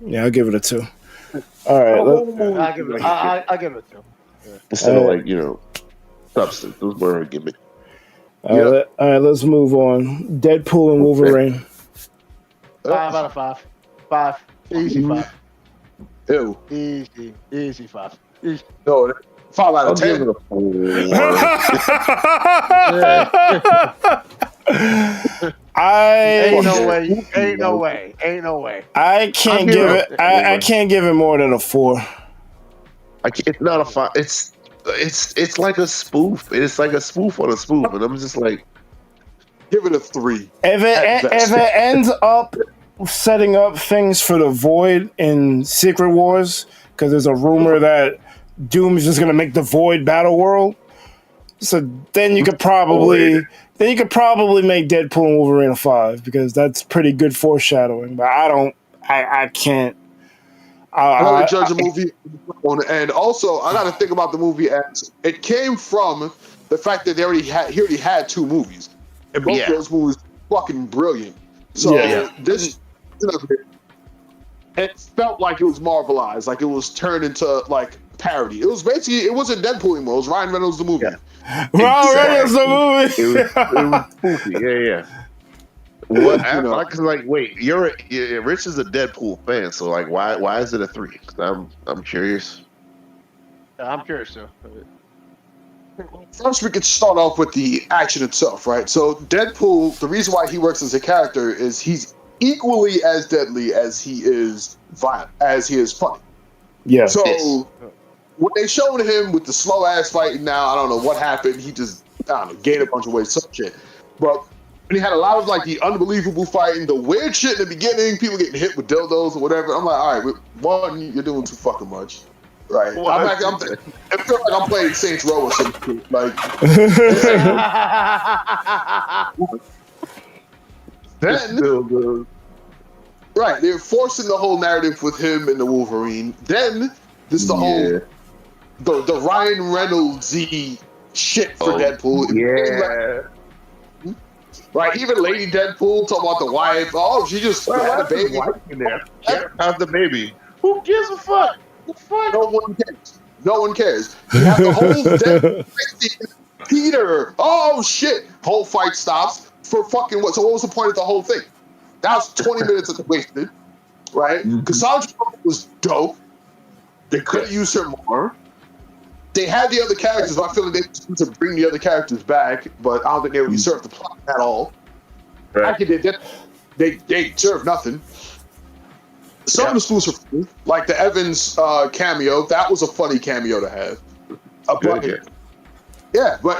Yeah, I'll give it a 2. All right, I'll give it a 2. Yeah. Instead of substance, those were a gimmick. All right, let's move on. Deadpool and Wolverine. 5 out of 5. 5. Easy 5. Ew. Easy 5. Easy. No, 5 out of 10. Ain't no way. I can't give it. I can't give it more than a 4. It's not a 5. It's like a spoof. It's like a spoof on a spoof, and I'm just like, give it a 3. If it ends up setting up things for the Void in Secret Wars, because there's a rumor that Doom is just gonna make the Void battle world. So then you could probably make Deadpool and Wolverine a 5, because that's pretty good foreshadowing. But I can't. I don't judge a movie, and also I got to think about the movie as it came from the fact that he already had 2 movies, and both those movies were fucking brilliant. So this, it felt like it was Marvelized, like it was turned into parody. It was basically, it wasn't Deadpool anymore. It was Ryan Reynolds the movie. Ryan Reynolds the movie. It was spoofy. Yeah. What? You know. Cause like, wait, Rich is a Deadpool fan, so like, why is it a 3? Cause I'm curious. I'm curious too. First, we could start off with the action itself, right? So Deadpool, the reason why he works as a character is he's equally as deadly as he is violent, as he is funny. Yeah. So Yes. when they showed him with the slow ass fighting, now I don't know what happened. He just gained a bunch of weight, some shit. But when he had a lot of like the unbelievable fighting, the weird shit in the beginning, people getting hit with dildos or whatever. I'm like, all right, one, you're doing too fucking much. Right. I feel like I'm playing Saints Row or something. Like then, right, they're forcing the whole narrative with him and the Wolverine. Then this the whole the Ryan Reynolds shit for Deadpool. Yeah. Right, even Lady Deadpool talking about the wife. Oh, she just had a baby. In there. Yeah, how's the baby? Who gives a fuck? No one cares. No one cares. You have the whole Deadpool Peter. Oh shit! Whole fight stops for fucking what? So what was the point of the whole thing? That was 20 minutes of wasted, right? Cassandra was dope. They could have used her more. They had the other characters. I feel like they need to bring the other characters back, but I don't think they really served the plot at all. Right. Actually, they served nothing. Some of the spoofs were funny, like the Evans cameo. That was a funny cameo to have. But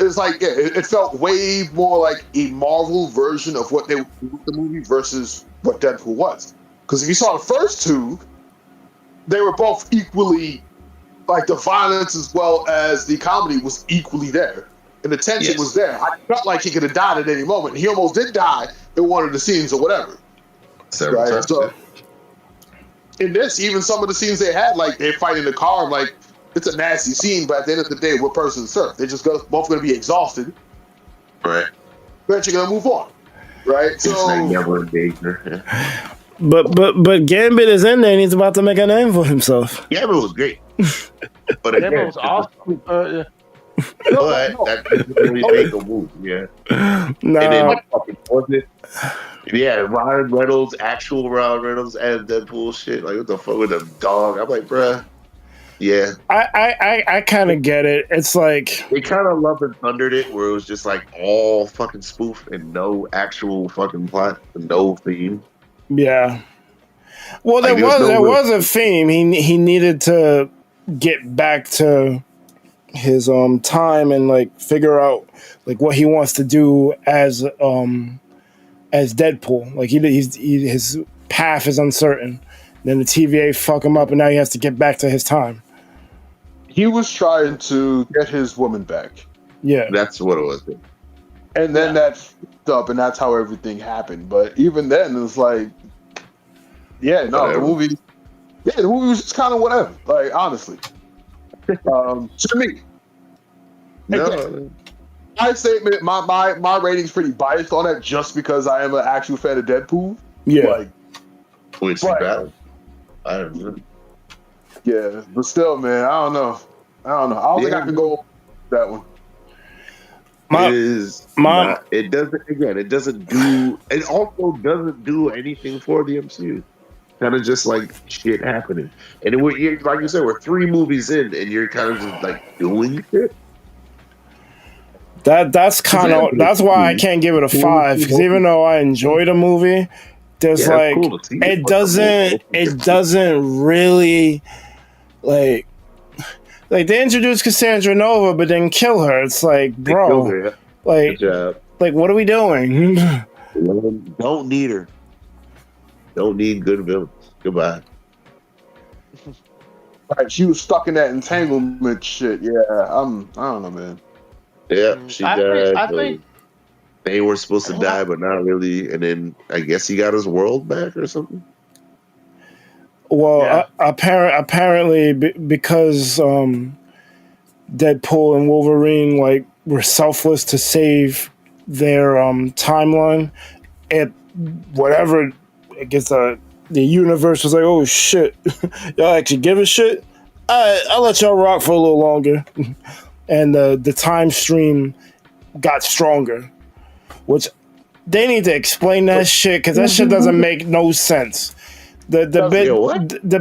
it's like it felt way more like a Marvel version of what they would do with the movie versus what Deadpool was. Because if you saw the first two, they were both equally like the violence as well as the comedy was equally there, and the tension was there. I felt like he could have died at any moment. He almost did die in one of the scenes or whatever. Several times. So in this, even some of the scenes they had, like they fight in the car, I'm like, it's a nasty scene, but at the end of the day, what person served? They're just both going to be exhausted. Right. But you're going to move on. Right? So it's like never a danger. But Gambit is in there and he's about to make a name for himself. Gambit was great. But again, Gambit was awesome. But that didn't really make a move, yeah. No. And then was it? Yeah, Ryan Reynolds, actual Ryan Reynolds, and Deadpool shit. Like, what the fuck with the dog? I'm like, bruh. Yeah. I kind of get it. It's like they kind of loved and thundered it, where it was just like all fucking spoof and no actual fucking plot, no theme. Yeah. Well, there was a theme. He needed to get back to his time and like figure out like what he wants to do as Deadpool. Like his path is uncertain. Then the TVA fuck him up, and now he has to get back to his time. He was trying to get his woman back. Yeah, that's what it was. And then that fucked up, and that's how everything happened. But even then, it was like, the movie was just kind of whatever. Like honestly, to me, my statement, my rating's pretty biased on that, just because I am an actual fan of Deadpool. Yeah, which is bad. I don't know. Yeah, but still, man, I don't know. I don't think I can go that one. It also doesn't do anything for the MCU. Kind of just like shit happening. And like you said, we're 3 movies in and you're kind of just like doing shit. That's why I can't give it a 5, because even though I enjoyed a movie, there's it doesn't really like they introduce Cassandra Nova but then kill her. It's like, bro, like what are we doing? Don't need her. Don't need good villains. Goodbye. Right, she was stuck in that entanglement shit. Yeah, I don't know, man. Yeah, she died. I think they were supposed to die, but not really. And then I guess he got his world back or something. Well, apparently, because Deadpool and Wolverine were selfless to save their timeline, I guess the universe was like, oh shit, y'all actually give a shit? I'll let y'all rock for a little longer. And the time stream got stronger, which They need to explain that shit because that shit doesn't make no sense. The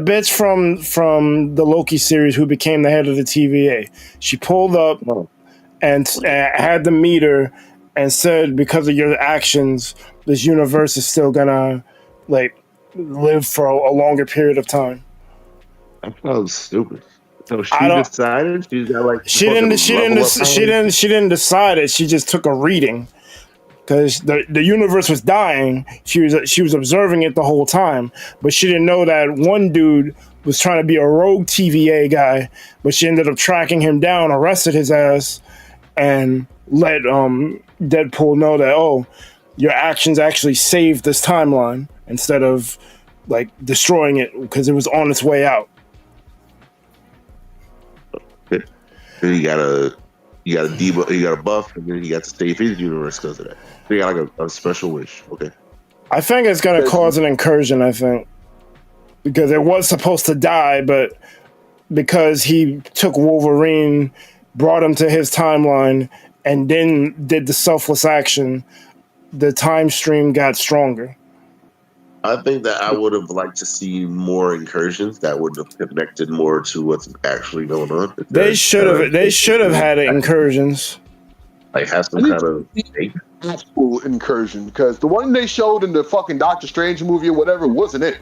bitch from the Loki series who became the head of the TVA, she pulled up and had the meter and said, because of your actions, this universe is still gonna like live for a longer period of time. That sounds stupid. So she decided she's got like she didn't decide it. She just took a reading because the universe was dying. She was observing it the whole time, but she didn't know that one dude was trying to be a rogue TVA guy. But she ended up tracking him down, arrested his ass, and let Deadpool know that your actions actually saved this timeline instead of like destroying it because it was on its way out. You got a debuff, you got a buff, and then you got to save his universe because of that. So you got like a special wish. Okay. I think it's gonna cause an incursion. I think because it was supposed to die, but because he took Wolverine, brought him to his timeline, and then did the selfless action, the time stream got stronger. I think that I would have liked to see more incursions that would have connected more to what's actually going on. They should have had incursions. Like have some kind of actual incursion, because the one they showed in the fucking Doctor Strange movie or whatever wasn't it.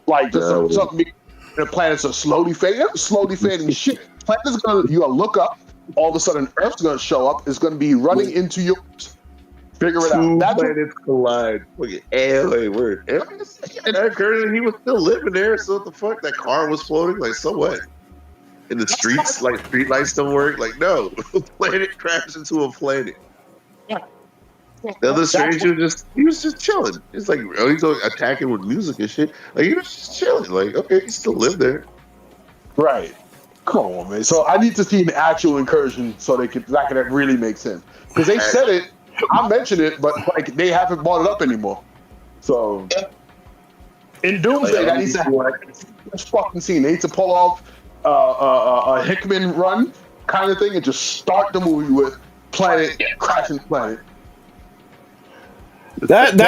Like just something the planets are slowly fading shit. Planets you gonna look up, all of a sudden Earth's gonna show up, it's gonna be running into yours. Figure it out. Two planets collide. Look at LA. Word. He was still living there. So what the fuck? That car was floating. Like, so what? In the streets, like street lights don't work. Like, no, planet crashed into a planet. The other stranger he was just chilling. It's like he's attacking with music and shit. Like he was just chilling. Like, okay, he still lived there. Right. Come on, man. So I need to see an actual incursion so that could really make sense. Because they said it. I mentioned it, but like they haven't brought it up anymore. So in Doomsday, that needs to happen. This fucking scene. They need to pull off a Hickman run kind of thing and just start the movie with planet crashing planet. That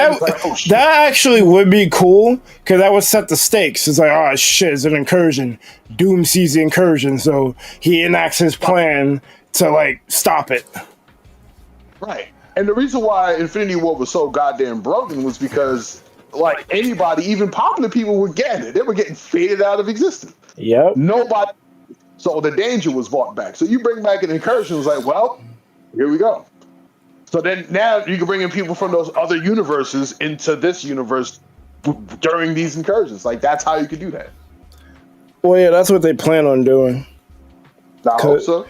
actually would be cool because that would set the stakes. It's like, oh shit, it's an incursion. Doom sees the incursion, so he enacts his plan to like stop it. Right. And the reason why Infinity War was so goddamn broken was because, like, anybody, even popular people, were getting it. They were getting faded out of existence. Yep. Nobody. So the danger was brought back. So you bring back an incursion. It's like, well, here we go. So then now you can bring in people from those other universes into this universe during these incursions. Like, that's how you could do that. Well, yeah, that's what they plan on doing. I hope so.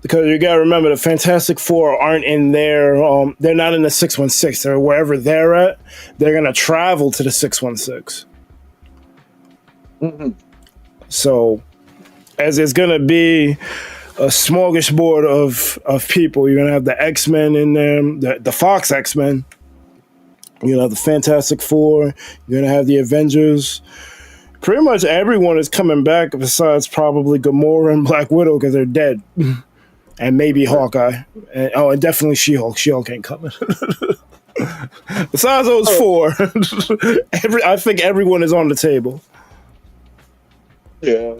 Because you gotta remember, the Fantastic Four aren't in there. They're not in the 616. They're wherever they're at. They're gonna travel to the 616. Mm-hmm. So, as it's gonna be a smorgasbord of people, you're gonna have the X-Men in there, the Fox X-Men. You're gonna have the Fantastic Four. You're gonna have the Avengers. Pretty much everyone is coming back besides probably Gamora and Black Widow because they're dead. And maybe Hawkeye. And definitely She-Hulk. She-Hulk ain't coming. Besides those four, I think everyone is on the table. Yeah.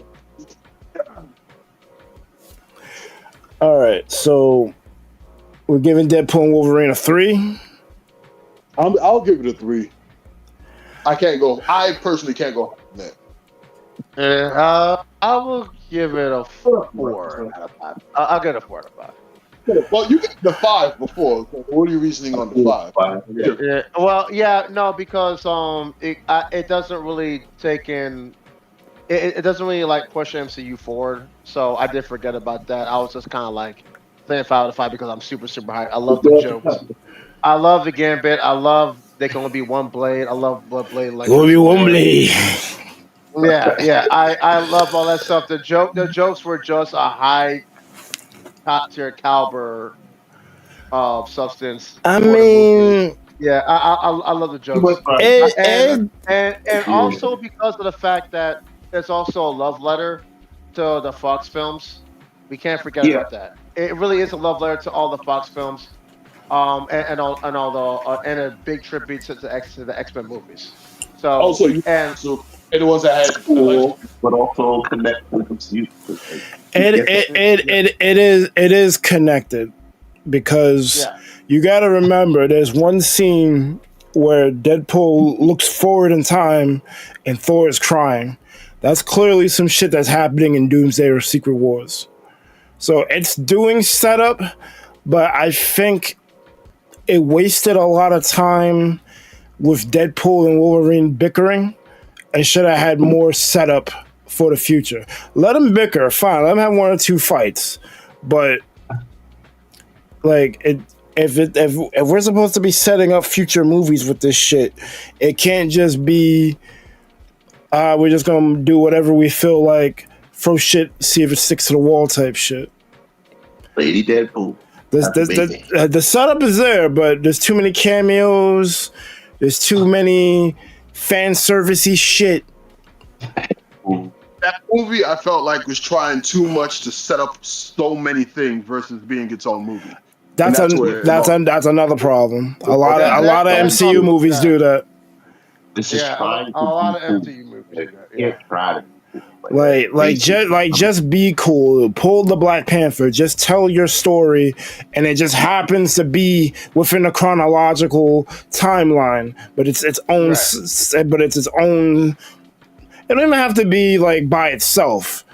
All right, so we're giving Deadpool and Wolverine a 3. I'll give it a 3. I personally can't go on that. I will give it a 4 out of 5. I'll get a 4 out of 5. Well, you get the 5 before. So what are you reasoning on the 5? Yeah. Well, yeah, no, because it doesn't really take in. It doesn't really like push MCU forward. So I did forget about that. I was just kind of like saying 5 out of 5 because I'm super hyped. I love the jokes. I love the Gambit. I love they can only be one blade. I love Blood Blade. Like only one blade. Yeah. I love all that stuff. The jokes were just a high top tier caliber of substance. I mean, yeah, I love the jokes. And also because of the fact that there's also a love letter to the Fox films. We can't forget about that. It really is a love letter to all the Fox films. and all the and a big tribute to the X-Men movies. So Also, and and the ones that had Cool, but also connect with the MCU. It is connected because you got to remember there's one scene where Deadpool looks forward in time and Thor is crying. That's clearly some shit that's happening in Doomsday or Secret Wars. So it's doing setup, but I think it wasted a lot of time with Deadpool and Wolverine bickering and should have had more setup for the future. Let them bicker, fine. Let them have one or two fights. But like if we're supposed to be setting up future movies with this shit, it can't just be we're just gonna do whatever we feel like, throw shit, see if it sticks to the wall type shit. Lady Deadpool. The setup is there, but there's too many cameos. There's too many fan servicey shit. that movie, I felt like was trying too much to set up so many things versus being its own movie. That's another problem. A lot of MCU movies do that. This is trying a lot of MCU movies do that. Yeah, try to. Just be cool. Pull the Black Panther. Just tell your story, and it just happens to be within a chronological timeline. But it's its own. Right. But it's its own. It don't even have to be like by itself.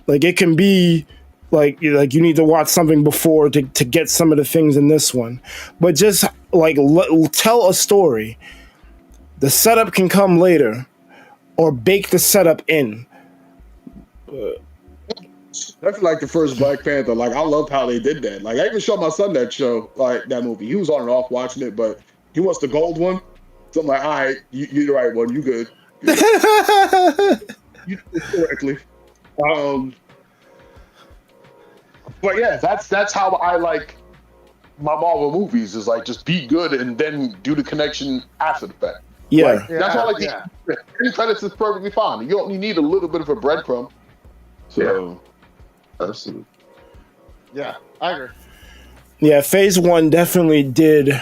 Like it can be like you need to watch something before to get some of the things in this one. But just like tell a story. The setup can come later, or bake the setup in. That's like the first Black Panther. Like I loved how they did that. Like I even showed my son that show, like that movie. He was on and off watching it, but he wants the gold one. So I'm like, all right, you're the right one. You good? You did it correctly. But yeah, that's how I like my Marvel movies. Is like just be good and then do the connection after the fact. Yeah, like, that's why any credits is perfectly fine. You only need a little bit of a breadcrumb. So, absolutely. Yeah, I agree. Yeah, Phase 1 definitely did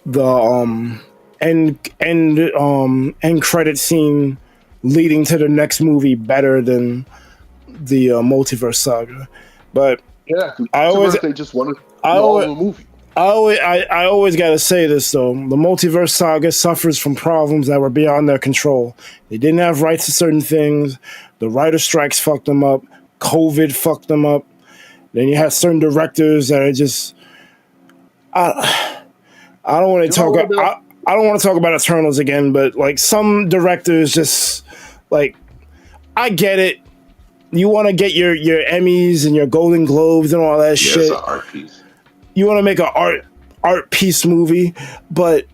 the end credit scene leading to the next movie better than the multiverse saga. But yeah, they just wanted a movie. I always gotta say this though: the multiverse saga suffers from problems that were beyond their control. They didn't have rights to certain things. The writer strikes fucked them up. COVID fucked them up. Then you have certain directors that are just. I don't want to talk. I don't want to talk about Eternals again, but like some directors just like, I get it. You want to get your Emmys and your Golden Globes and all that shit. It's an art piece. You want to make an art piece movie, but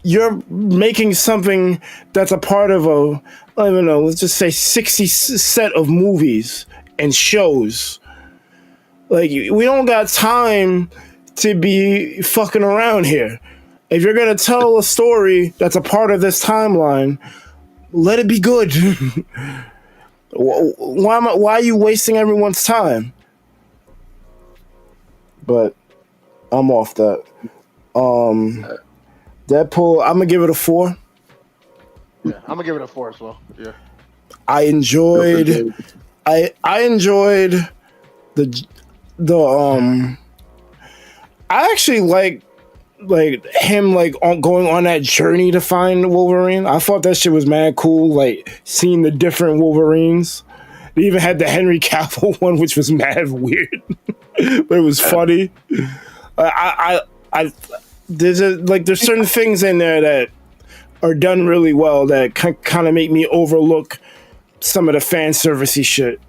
you're making something that's a part of I don't know, let's just say 60 set of movies and shows. Like, we don't got time to be fucking around here. If you're going to tell a story that's a part of this timeline, let it be good. Why are you wasting everyone's time? But I'm off that. Deadpool, I'm gonna give it a 4. Yeah, I'm gonna give it a 4 as well. Yeah. I enjoyed the I actually like him going on that journey to find Wolverine. I thought that shit was mad cool, like seeing the different Wolverines. They even had the Henry Cavill one, which was mad weird, but it was funny. There's certain things in there that are done really well that kind of make me overlook some of the fan servicey shit.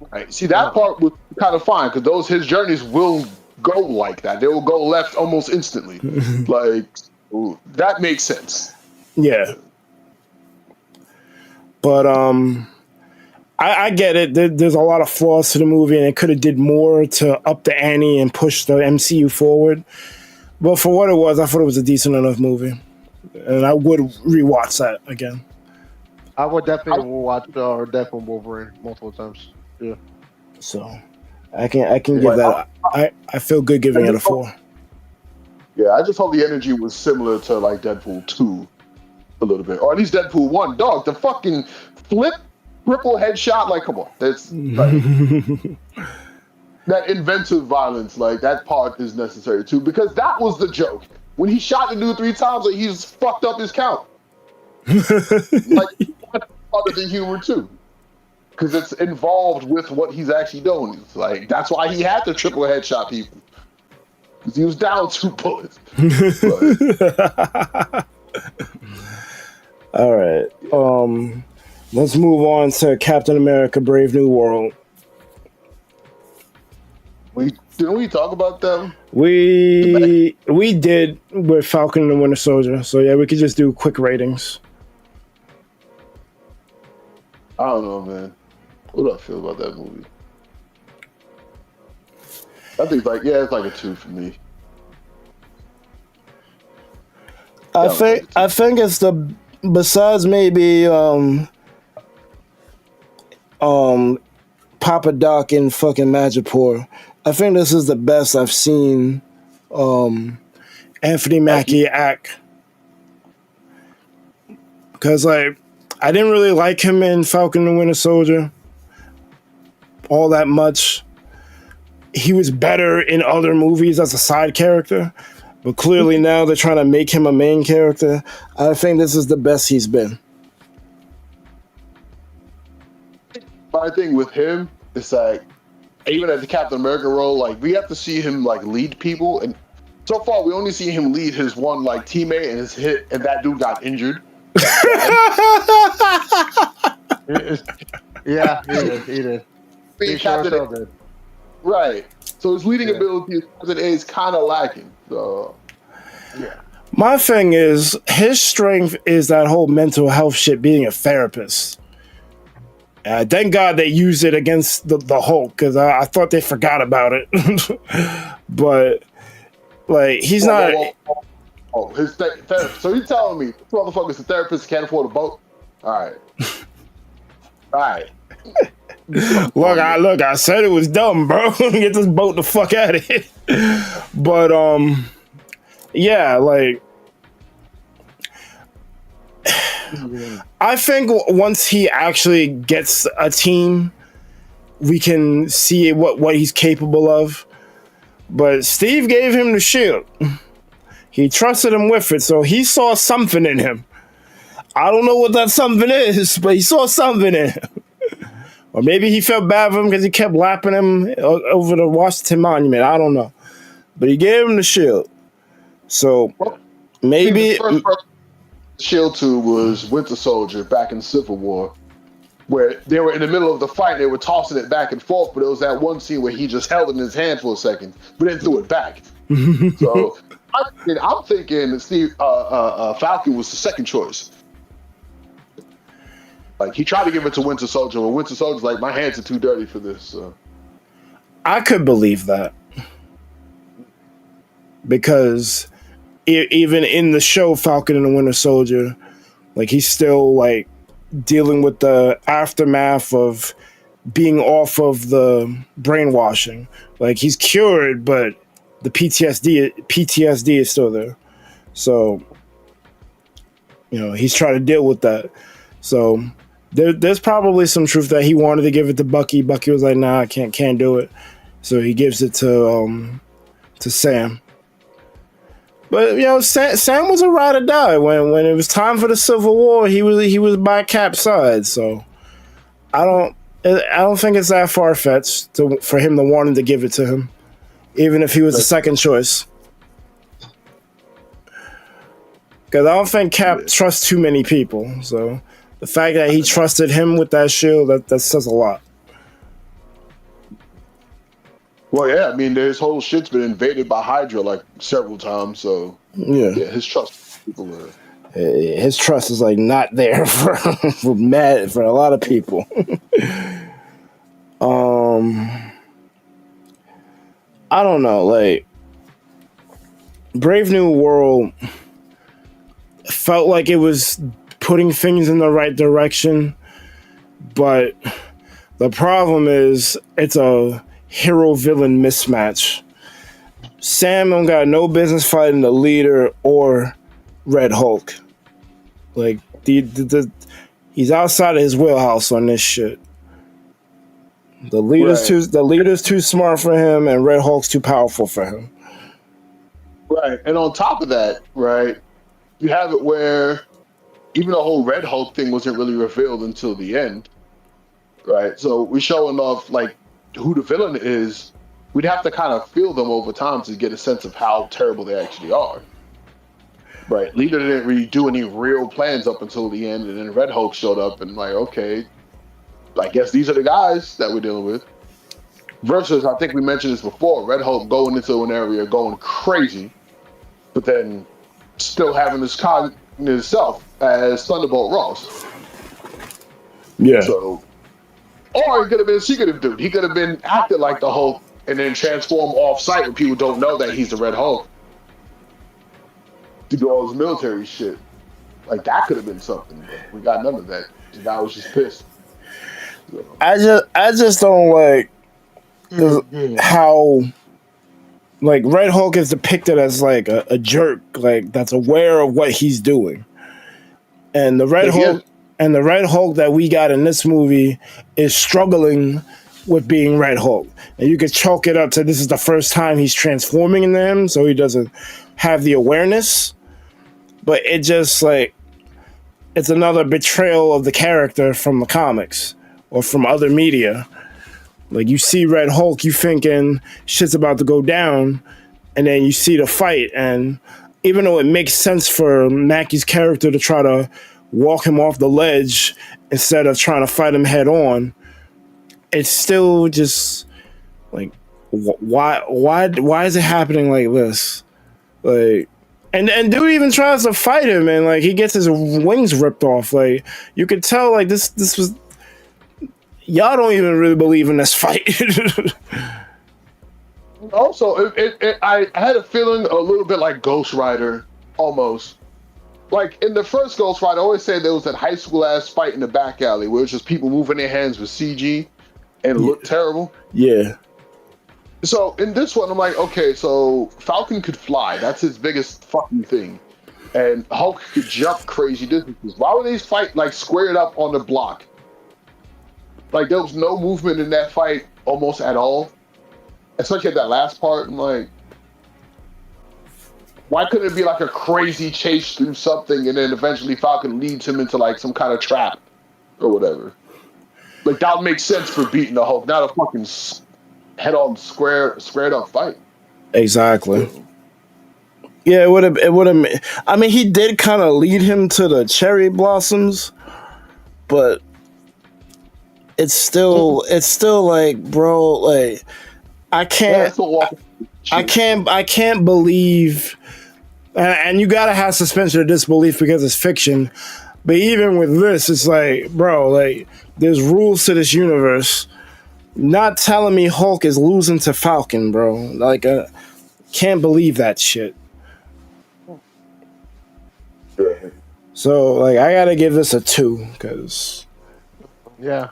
Right. See, that part was kind of fine because his journeys will go like that. They will go left almost instantly. Like that makes sense. Yeah. But I get it. There's a lot of flaws to the movie, and it could have did more to up the ante and push the MCU forward. But for what it was, I thought it was a decent enough movie, and I would rewatch that again. I would definitely watch Deadpool Wolverine multiple times. Yeah. So I can give that. I feel good giving it a 4. Yeah, I just thought the energy was similar to like Deadpool 2 a little bit, or at least Deadpool 1. Dog, the fucking flip triple headshot, like, come on, that's like that inventive violence, like that part is necessary too, because that was the joke. When he shot the dude 3 times, like he's fucked up his count. Like that's part of the humor too, because it's involved with what he's actually doing. It's like that's why he had to triple headshot people, because he was down 2 bullets. All right. Let's move on to Captain America: Brave New World. Didn't we talk about them? We did with Falcon and the Winter Soldier. So yeah, we could just do quick ratings. I don't know, man. What do I feel about that movie? I think it's like a 2 for me. I think it's the, besides maybe Papa Doc and fucking Madripoor, I think this is the best I've seen Anthony Mackie act. Because like I didn't really like him in Falcon and Winter Soldier all that much. He was better in other movies as a side character, but clearly now they're trying to make him a main character. I think this is the best he's been. My thing with him is like, even at the Captain America role, like we have to see him like lead people, and so far we only see him lead his one like teammate, and his hit, and that dude got injured. Yeah, he did. Right. So his leading ability is kind of lacking. So, yeah. My thing is, his strength is that whole mental health shit, being a therapist. Thank God they used it against the Hulk, because I thought they forgot about it. But, like, he's not... his therapist. So you telling me this motherfucker's a therapist can't afford a boat? All right. All right. Look, I said it was dumb, bro. Get this boat the fuck out of here. But yeah, like I think once he actually gets a team, we can see what he's capable of. But Steve gave him the shield. He trusted him with it, so he saw something in him. I don't know what that something is, but he saw something in him. Or maybe he felt bad for him because he kept lapping him over the Washington Monument. I don't know. But he gave him the shield. So maybe... The first person shield to was Winter Soldier back in Civil War, where they were in the middle of the fight. They were tossing it back and forth, but it was that one scene where he just held it in his hand for a second, but then threw it back. So I'm thinking Steve Falcon was the second choice. Like, he tried to give it to Winter Soldier, but Winter Soldier's like, my hands are too dirty for this. So. I could believe that. Because even in the show Falcon and the Winter Soldier, like, he's still, like, dealing with the aftermath of being off of the brainwashing. Like, he's cured, but the PTSD is still there. So, you know, he's trying to deal with that. So... There's probably some truth that he wanted to give it to Bucky. Bucky was like, "Nah, I can't do it." So he gives it to Sam. But you know, Sam was a ride or die when it was time for the Civil War. He was by Kap's side. So I don't think it's that far fetched for him to want to give it to him, even if he was the second choice. Because I don't think Cap trusts too many people. So. The fact that he trusted him with that shield, that says a lot. Well, yeah, I mean, his whole shit's been invaded by Hydra like several times, so yeah his trust people his trust is like not there for a lot of people. I don't know, like Brave New World felt like it was putting things in the right direction, but the problem is it's a hero-villain mismatch. Sam don't got no business fighting the leader or Red Hulk. Like he's outside of his wheelhouse on this shit. The leader's too smart for him, and Red Hulk's too powerful for him. Right, and on top of that, right, you have it where even the whole Red Hulk thing wasn't really revealed until the end, right? So we're showing off like who the villain is. We'd have to kind of feel them over time to get a sense of how terrible they actually are. Right. Leader didn't really do any real plans up until the end, and then Red Hulk showed up and like, okay, I guess these are the guys that we're dealing with. Versus, I think we mentioned this before, Red Hulk going into an area going crazy, but then still having this cognitive self as Thunderbolt Ross. Yeah. So, or he could have been a secretive dude. He could have been acted like the Hulk and then transform off-site when people don't know that he's the Red Hulk to do all his military shit. Like, that could have been something, but we got none of that. The guy was just pissed. So. I just don't like how like Red Hulk is depicted as like a jerk, like that's aware of what he's doing. And the Red Hulk that we got in this movie is struggling with being Red Hulk. And you could chalk it up to this is the first time he's transforming into him, so he doesn't have the awareness. But it just like it's another betrayal of the character from the comics or from other media. Like you see Red Hulk, you thinking shit's about to go down, and then you see the fight, and even though it makes sense for Mackey's character to try to walk him off the ledge instead of trying to fight him head on, it's still just like why is it happening like this? Like and dude even tries to fight him and like he gets his wings ripped off. Like you could tell like this was y'all don't even really believe in this fight. Also, I had a feeling a little bit like Ghost Rider, almost. Like in the first Ghost Rider, I always say there was that high school ass fight in the back alley where it's just people moving their hands with CG and it looked terrible. Yeah. So in this one, I'm like, okay, so Falcon could fly. That's his biggest fucking thing. And Hulk could jump crazy distances. Why would they fight like squared up on the block? Like there was no movement in that fight almost at all. Especially at that last part. I'm like, why couldn't it be like a crazy chase through something and then eventually Falcon leads him into like some kind of trap or whatever? Like that would make sense for beating the Hulk, not a fucking head-on squared up fight. Exactly. Yeah, it would have. I mean, he did kind of lead him to the cherry blossoms, but it's still like, bro, like I can't believe, and you gotta have suspension of disbelief because it's fiction. But even with this, it's like, bro, like there's rules to this universe. Not telling me Hulk is losing to Falcon, bro. Like, can't believe that shit. So, like, I gotta give this a 2 because, yeah,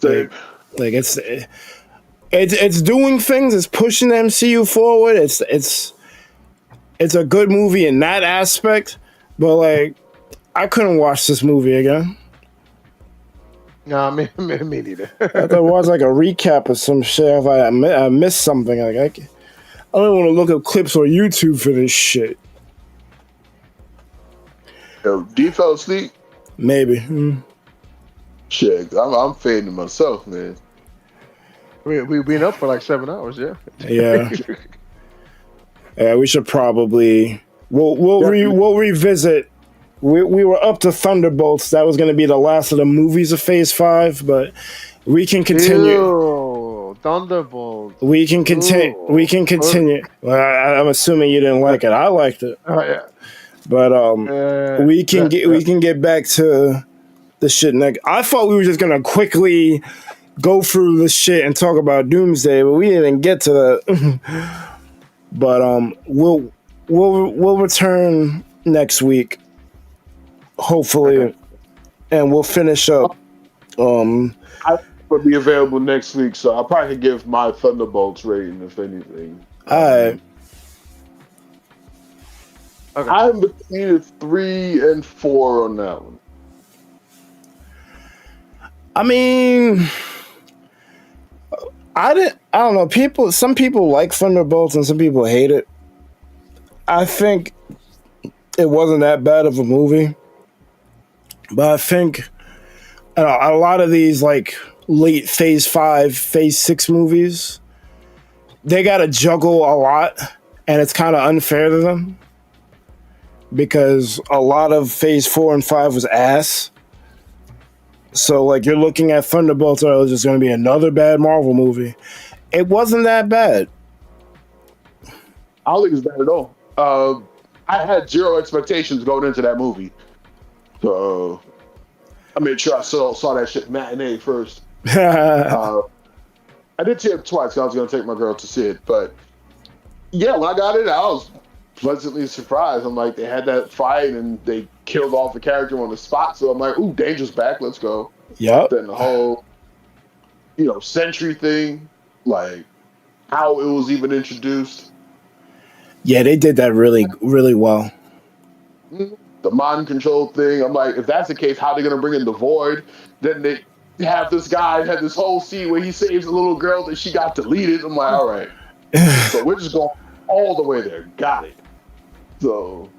like it's doing things. It's pushing the MCU forward. It's a good movie in that aspect. But like, I couldn't watch this movie again. No, me neither. I thought it was like a recap of some shit. If I missed something, like I don't want to look up clips on YouTube for this shit. Yo, do you fell asleep? Maybe. Shit, I'm fading myself, man. We've been up for like 7 hours, yeah. Yeah. Yeah, we should probably we'll revisit. We were up to Thunderbolts. That was going to be the last of the movies of Phase 5, but we can continue. Ew, Thunderbolts. We can continue. We can continue. Well, I'm assuming you didn't like it. I liked it. Oh yeah. But we can get back to the shit next. I thought we were just gonna quickly go through this shit and talk about Doomsday, but we didn't even get to that. But we'll return next week, hopefully, and we'll finish up. I will be available next week, so I'll probably give my Thunderbolts rating if anything. Alright. Okay. I'm between 3 and 4 on that one. I mean, I don't know. Some people like Thunderbolts and some people hate it. I think it wasn't that bad of a movie, but I think a lot of these like late Phase 5, Phase 6 movies, they got to juggle a lot, and it's kind of unfair to them because a lot of Phase 4 and 5 was ass. So, like, you're looking at Thunderbolts, or it's just going to be another bad Marvel movie. It wasn't that bad. I don't think it's bad at all. I had zero expectations going into that movie. So, I made sure I saw that shit matinee first. I did see it twice. I was going to take my girl to see it. But, yeah, when I got it, I was pleasantly surprised. I'm like, they had that fight, and they killed off the character on the spot. So I'm like, ooh, Danger's back. Let's go. Yep. Then the whole, Sentry thing, like how it was even introduced. Yeah, they did that really, really well. The mind control thing. I'm like, if that's the case, how are they going to bring in the Void? Then they have this guy had this whole scene where he saves a little girl that she got deleted. I'm like, all right. So we're just going all the way there. Got it. So,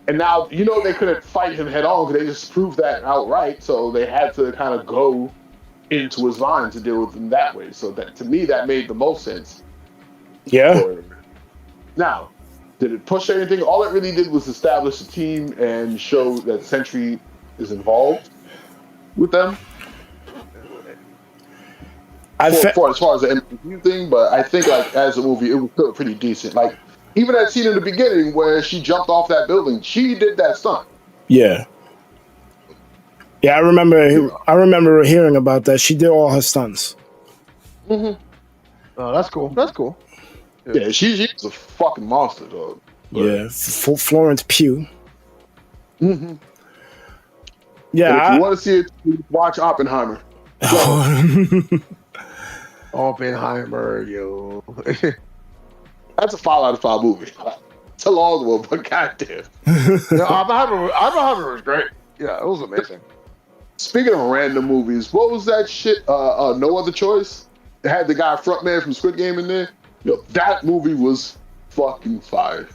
and now, they couldn't fight him head on because they just proved that outright. So they had to kind of go into his mind to deal with him that way. So that, to me, that made the most sense. Yeah. Now, did it push anything? All it really did was establish a team and show that Sentry is involved with them. As far as the MCU thing, but I think like as a movie, it was still pretty decent. Like even that scene in the beginning where she jumped off that building, she did that stunt. Yeah. Yeah, I remember hearing about that. She did all her stunts. Mm-hmm. Oh, that's cool. That's cool. Yeah, she's a fucking monster, dog. Yeah, Florence Pugh. Mm-hmm. Yeah. If you want to see it, watch Oppenheimer. Oppenheimer, yo. That's a 5 out of 5 movie. It's a long one, but goddamn. Oppenheimer was great. Yeah, it was amazing. Speaking of random movies, what was that shit? No Other Choice? It had the guy frontman from Squid Game in there. Yo, that movie was fucking fire.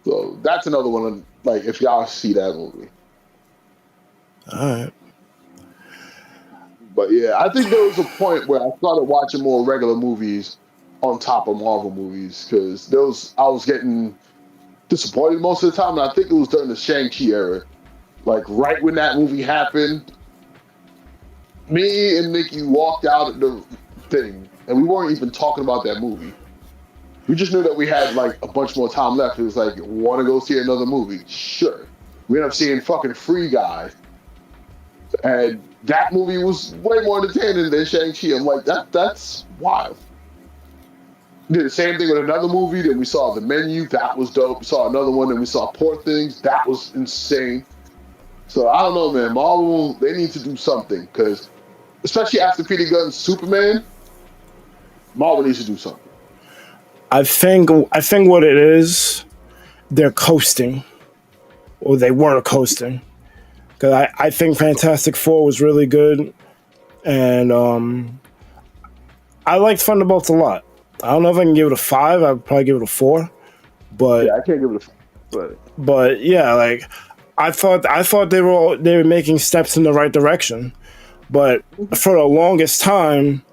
So that's another one. Like, if y'all see that movie. All right. But yeah, I think there was a point where I started watching more regular movies on top of Marvel movies because I was getting disappointed most of the time, and I think it was during the Shang-Chi era. Like right when that movie happened, me and Nikki walked out of the thing, and we weren't even talking about that movie. We just knew that we had like a bunch more time left. It was like, want to go see another movie? Sure. We ended up seeing fucking Free Guy, and that movie was way more entertaining than Shang-Chi. I'm like, that's wild. We did the same thing with another movie. Then we saw The Menu. That was dope. We saw another one. Then we saw Poor Things. That was insane. So I don't know, man. Marvel, they need to do something because, especially after Peter Gunn's Superman, Marvel needs to do something. I think what it is, they're coasting, or they were coasting. Because I think Fantastic Four was really good, and I liked Thunderbolts a lot. I don't know if I can give it a 5. I'd probably give it a 4. But yeah, I can't give it a 5. But yeah, like I thought they were making steps in the right direction, but for the longest time,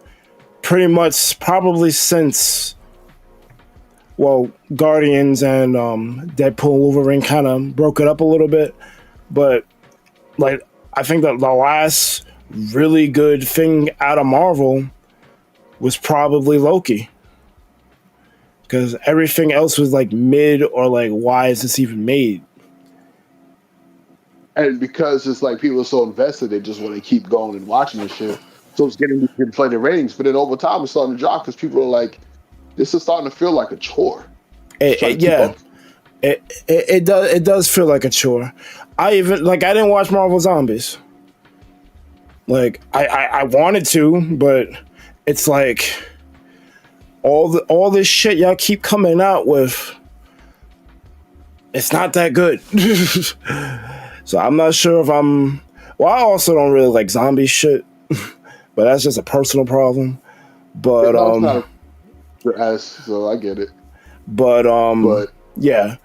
pretty much probably since Guardians and Deadpool and Wolverine kind of broke it up a little bit, but like I think that the last really good thing out of Marvel was probably Loki. Because everything else was like mid or like, why is this even made? And because it's like people are so invested, they just want to keep going and watching this shit. So it's getting inflated ratings. But then over time, it's starting to drop because people are like, this is starting to feel like a chore. It does feel like a chore. I didn't watch Marvel Zombies. Like I wanted to, but it's like all this shit y'all keep coming out with, it's not that good. So I'm not sure if I'm. Well, I also don't really like zombie shit, but that's just a personal problem. But it's not your ass, so I get it. But yeah,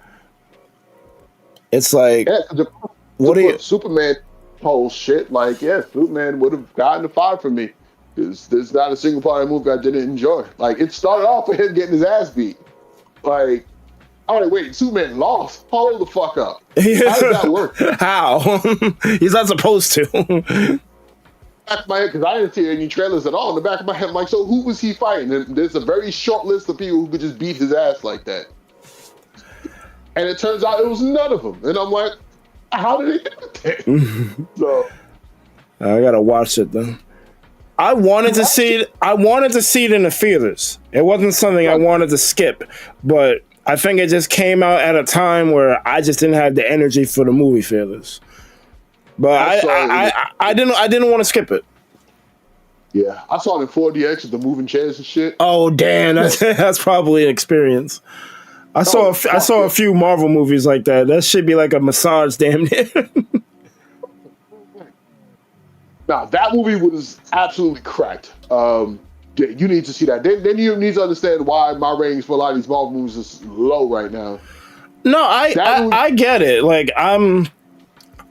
it's like what do you? Superman whole shit? Like, yeah, Superman would have gotten a 5 from me because there's not a single part of the movie I didn't enjoy. Like, it started off with him getting his ass beat. Like, all right, wait, Superman lost. Hold the fuck up. How does that work? How? He's not supposed to. Back of my head, because I didn't see any trailers at all. In the back of my head, I'm like, so who was he fighting? And there's a very short list of people who could just beat his ass like that. And it turns out it was none of them. And I'm like, how did he do that? So I gotta watch it then. I wanted to see it. I wanted to see it in the theaters. It wasn't something I wanted to skip, but I think it just came out at a time where I just didn't have the energy for the movie theaters. But I didn't want to skip it. Yeah, I saw it in 4DX with the moving chairs and shit. Oh damn, that's probably an experience. I saw a few Marvel movies like that. That should be like a massage, damn near. Nah, that movie was absolutely cracked. Yeah, you need to see that. Then you need to understand why my ratings for a lot of these Marvel movies is low right now. No, I get it. Like I'm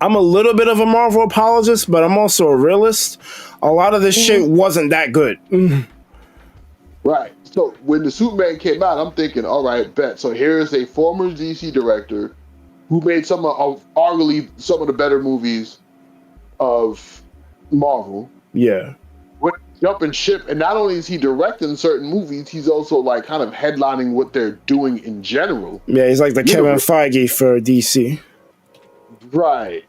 a little bit of a Marvel apologist, but I'm also a realist. A lot of this shit wasn't that good. Right. So when the Superman came out, I'm thinking, all right, bet. So here's a former DC director who made arguably some of the better movies of Marvel. Yeah. With jumping ship, and not only is he directing certain movies, he's also like kind of headlining what they're doing in general. Yeah, he's like the Kevin Feige for DC. Right.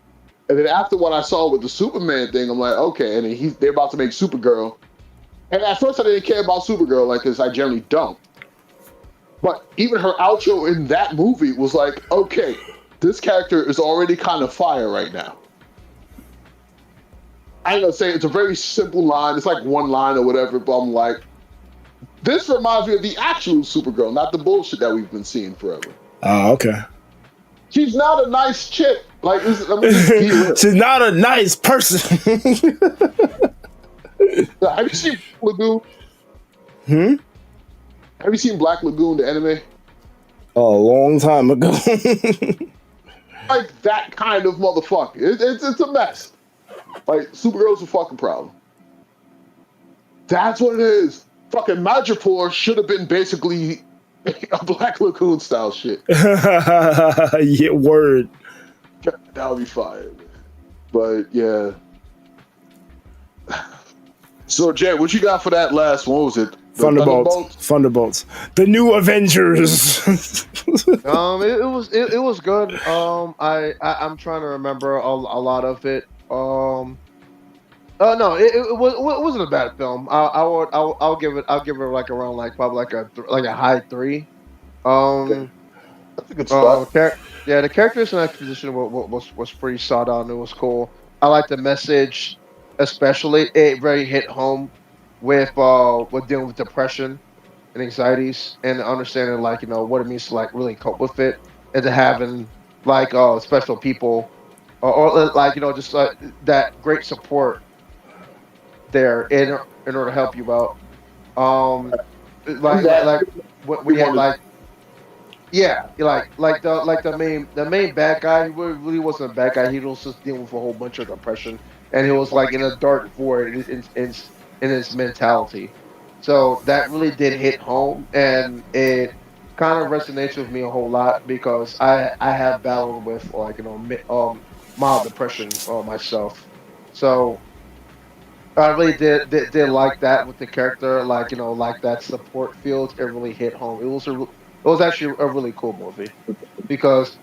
And then after what I saw with the Superman thing, I'm like, okay. And then they're about to make Supergirl. And at first I didn't care about Supergirl, like, because I generally don't. But even her outro in that movie was like, okay, this character is already kind of fire right now. I ain't gonna say it's a very simple line. It's like one line or whatever, but I'm like, this reminds me of the actual Supergirl, not the bullshit that we've been seeing forever. Oh, okay. She's not a nice chick. Like, she's not a nice person. Have you seen Lagoon? Have you seen Black Lagoon, the anime? A long time ago. Like that kind of motherfucker. It's a mess. Like, Supergirl's a fucking problem. That's what it is. Fucking Madripoor should have been basically a Black Lagoon style shit. Yeah, word. That would be fire. But yeah. So Jay, what you got for that last one? What was it? Thunderbolts. The new Avengers. It was good. I'm trying to remember a lot of it. No, it wasn't a bad film. I'll give it like around like probably like a high 3. That's a good spot. The characters and exposition was pretty solid on. It was cool. I like the message, especially. It really hit home with dealing with depression and anxieties and understanding like what it means to like really cope with it, and to having like special people or like just that great support there in order to help you out. Like what we had like. Yeah, like the main bad guy. He really wasn't a bad guy. He was just dealing with a whole bunch of depression, and he was like in a dark void in his mentality. So that really did hit home, and it kind of resonates with me a whole lot because I have battled with like mild depression myself. So I really did like that with the character, like like that support field. It really hit home. It was actually a really cool movie because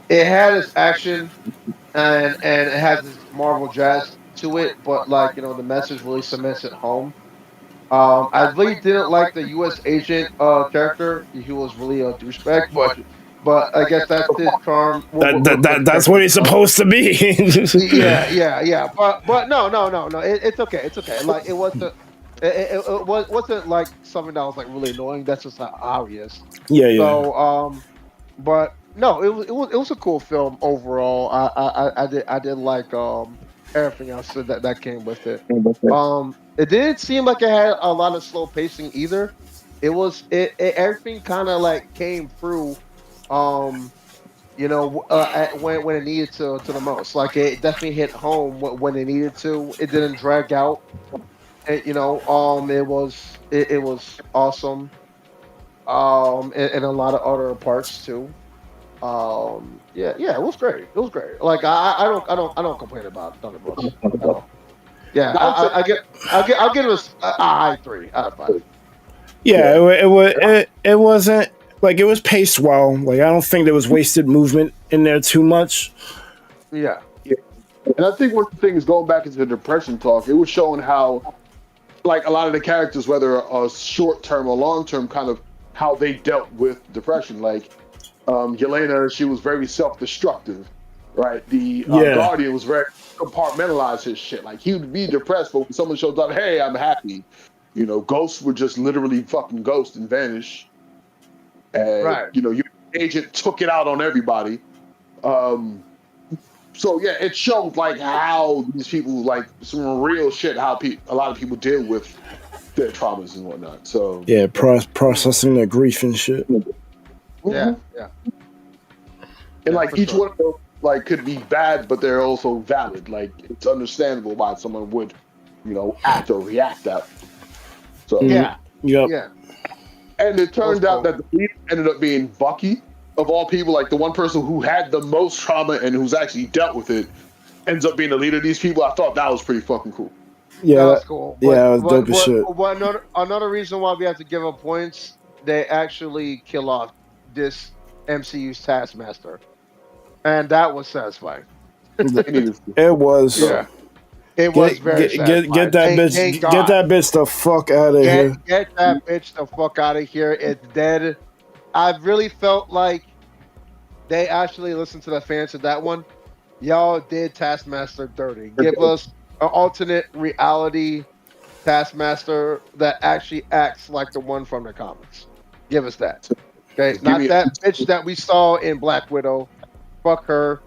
it had its action and it has this Marvel jazz to it, but like the message really cements it home. I really didn't like the U.S. agent character. He was really a douchebag, but I guess that's his charm. That's what he's supposed to be. Yeah. But no. It's okay. Like it was wasn't like something that was like really annoying. That's just like obvious. Yeah, yeah. So, but no, it was a cool film overall. I did like everything else that came with it. It didn't seem like it had a lot of slow pacing either. It everything kind of like came through. Um, when it needed to the most. Like it definitely hit home when it needed to. It didn't drag out. It was awesome. And a lot of other parts too. Yeah, it was great. It was great. Like I don't complain about Thunderbolts at all. Yeah, I'll give it a high 3 out of 5. Yeah, it wasn't like it was paced well. Like I don't think there was wasted movement in there too much. Yeah. And I think one of the things going back into the depression talk, it was showing how, like a lot of the characters, whether short term or long term, kind of how they dealt with depression. Like Yelena, she was very self destructive, right? The Guardian was very compartmentalized his shit. Like he would be depressed, but when someone shows up, hey, I'm happy. Ghosts would just literally fucking ghost and vanish. And your agent took it out on everybody. So yeah, it showed like how these people, like some real shit, how a lot of people deal with their traumas and whatnot. So yeah, processing their grief and shit. Yeah. And like each one of those like could be bad, but they're also valid. Like it's understandable why someone would, act or react that. So yeah. And it turned out that the leader ended up being Bucky, of all people. Like the one person who had the most trauma and who's actually dealt with it ends up being the leader of these people. I thought that was pretty fucking cool. Yeah, that's cool. Yeah, it was dope as shit. Another reason why we have to give up points, they actually kill off this MCU's Taskmaster, and that was satisfying. It was. Yeah. It was very satisfying. Get that bitch. Get that bitch the fuck out of here. Get that bitch the fuck out of here. It's dead. I really felt like they actually listened to the fans of that one. Y'all did Taskmaster dirty. Give us an alternate reality Taskmaster that actually acts like the one from the comics. Give us that. Okay, not that bitch that we saw in Black Widow. Fuck her.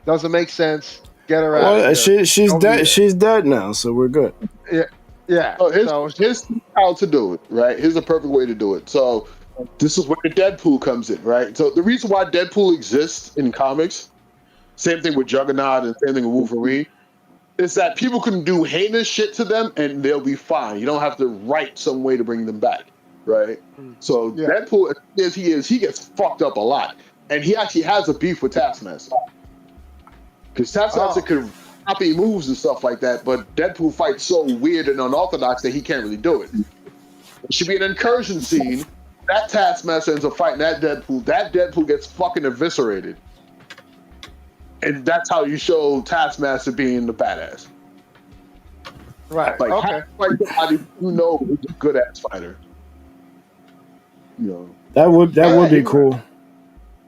Doesn't make sense. Get her out. Well, she's dead. She's dead now, so we're good. Yeah. So here's how to do it, right? Here's the perfect way to do it. So this is where Deadpool comes in, right? So the reason why Deadpool exists in comics, same thing with Juggernaut and same thing with Wolverine, is that people can do heinous shit to them and they'll be fine. You don't have to write some way to bring them back, right? So Deadpool, as he is, he gets fucked up a lot. And he actually has a beef with Taskmaster. Because Taskmaster could copy moves and stuff like that, but Deadpool fights so weird and unorthodox that he can't really do it. It should be an incursion scene. That Taskmaster ends up fighting that Deadpool. That Deadpool gets fucking eviscerated. And that's how you show Taskmaster being the badass. Right. Like, fight somebody you know is a good ass fighter. That would be cool.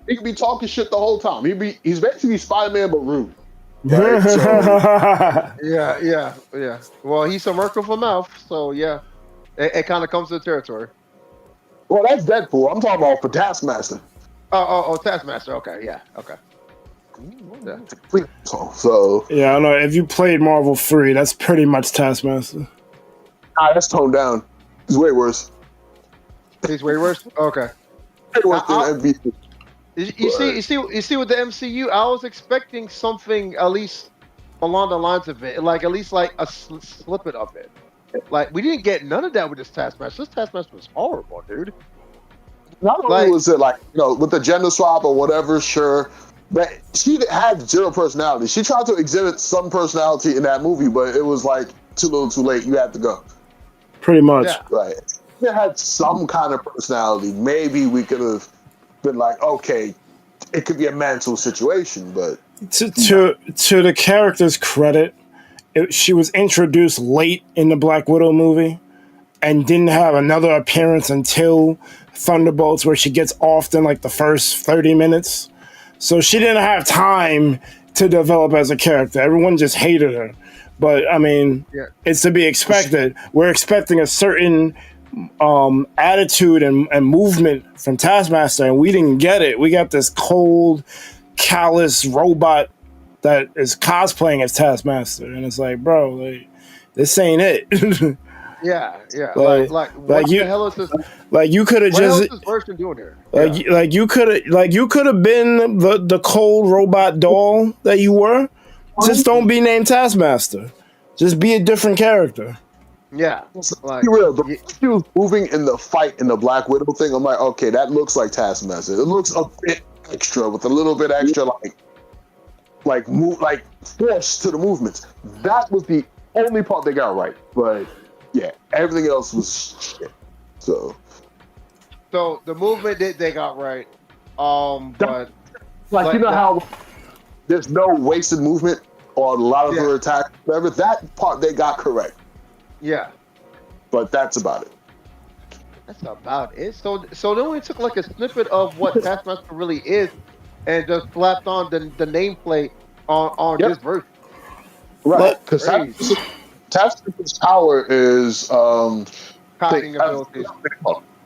He could be talking shit the whole time. He's basically Spider-Man but rude. Right? So, yeah. Well, he's a merciful mouth, so yeah, it kind of comes to the territory. Well, that's Deadpool. I'm talking about for Taskmaster. Oh, Taskmaster. Okay, yeah, okay. Yeah. So yeah, I know. If you played Marvel 3, that's pretty much Taskmaster. That's toned down. He's way worse. He's way worse. Okay. Way worse than MVP. You see, with the MCU, I was expecting something at least along the lines of it, like at least like a snippet of it. Like we didn't get none of that with this Taskmaster. This Taskmaster was horrible, dude. Not only was it like with the gender swap or whatever, sure, but she had zero personality. She tried to exhibit some personality in that movie, but it was like too little, too late. You had to go. Pretty much, right? She had some kind of personality. Maybe we could have been like, okay, it could be a mental situation, but to the character's credit, she was introduced late in the Black Widow movie and didn't have another appearance until Thunderbolts, where she gets off in like the first 30 minutes. So she didn't have time to develop as a character. Everyone just hated her. But I mean, it's to be expected. We're expecting a certain attitude and movement from Taskmaster, and we didn't get it. We got this cold, callous robot that is cosplaying as Taskmaster, and it's like, bro, like, this ain't it. Yeah. Like what you, the hell is this? like you could have What the hell just is this version doing here? like you could have been the cold robot doll that you were. Just don't be named Taskmaster. Just be a different character. Yeah, like Be real. He was moving in the fight in the Black Widow thing. I'm like, okay, that looks like Taskmaster. It looks a bit extra with a little bit extra, like force to the movements. That was the only part they got right. But yeah, everything else was shit. So the movement they got right. But like you know how there's no wasted movement on a lot of her attacks. Whatever, that part they got correct. Yeah. But that's about it. That's about it. So they only took like a snippet of what Taskmaster really is and just slapped on the nameplate on this version. Right. Because Taskmaster's power is copying abilities.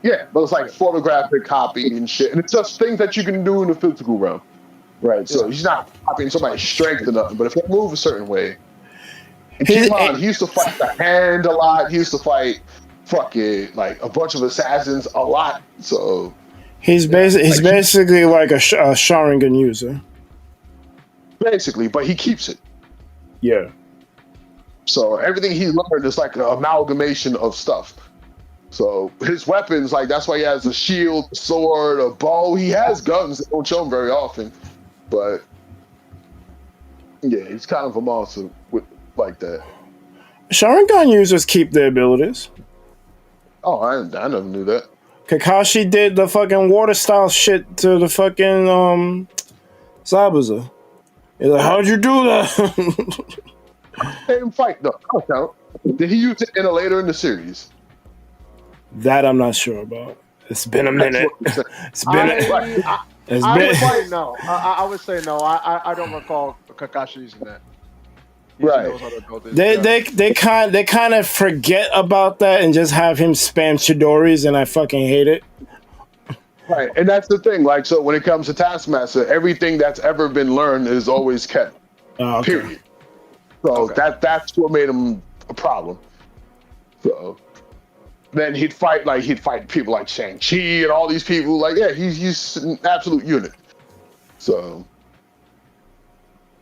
Yeah, but it's like photographic copy and shit. And it's just things that you can do in the physical realm. Right. So he's not copying somebody's strength or nothing, but if they move a certain way. Keep on, he used to fight the Hand a lot. He used to fight fucking like a bunch of assassins a lot. So he's basically like a Sharingan user. Basically, but he keeps it. Yeah. So everything he learned is like an amalgamation of stuff. So his weapons, like that's why he has a shield, a sword, a bow. He has guns that don't show him very often, but yeah, he's kind of a monster with like that. Sharingan users keep their abilities. Oh, I never knew that. Kakashi did the fucking water style shit to the fucking Zabuza. He's like, how'd you do that? Same fight though. Count. Did he use it in a later in the series? That I'm not sure about. It's been a minute. I would say no. I don't recall Kakashi using that. Right. They kind of forget about that and just have him spam Chidoris, and I fucking hate it. Right, and that's the thing. Like, so when it comes to Taskmaster, everything that's ever been learned is always kept. Okay. Period. So that's what made him a problem. So then he'd fight people like Shang-Chi and all these people. Like, yeah, he's an absolute unit. So.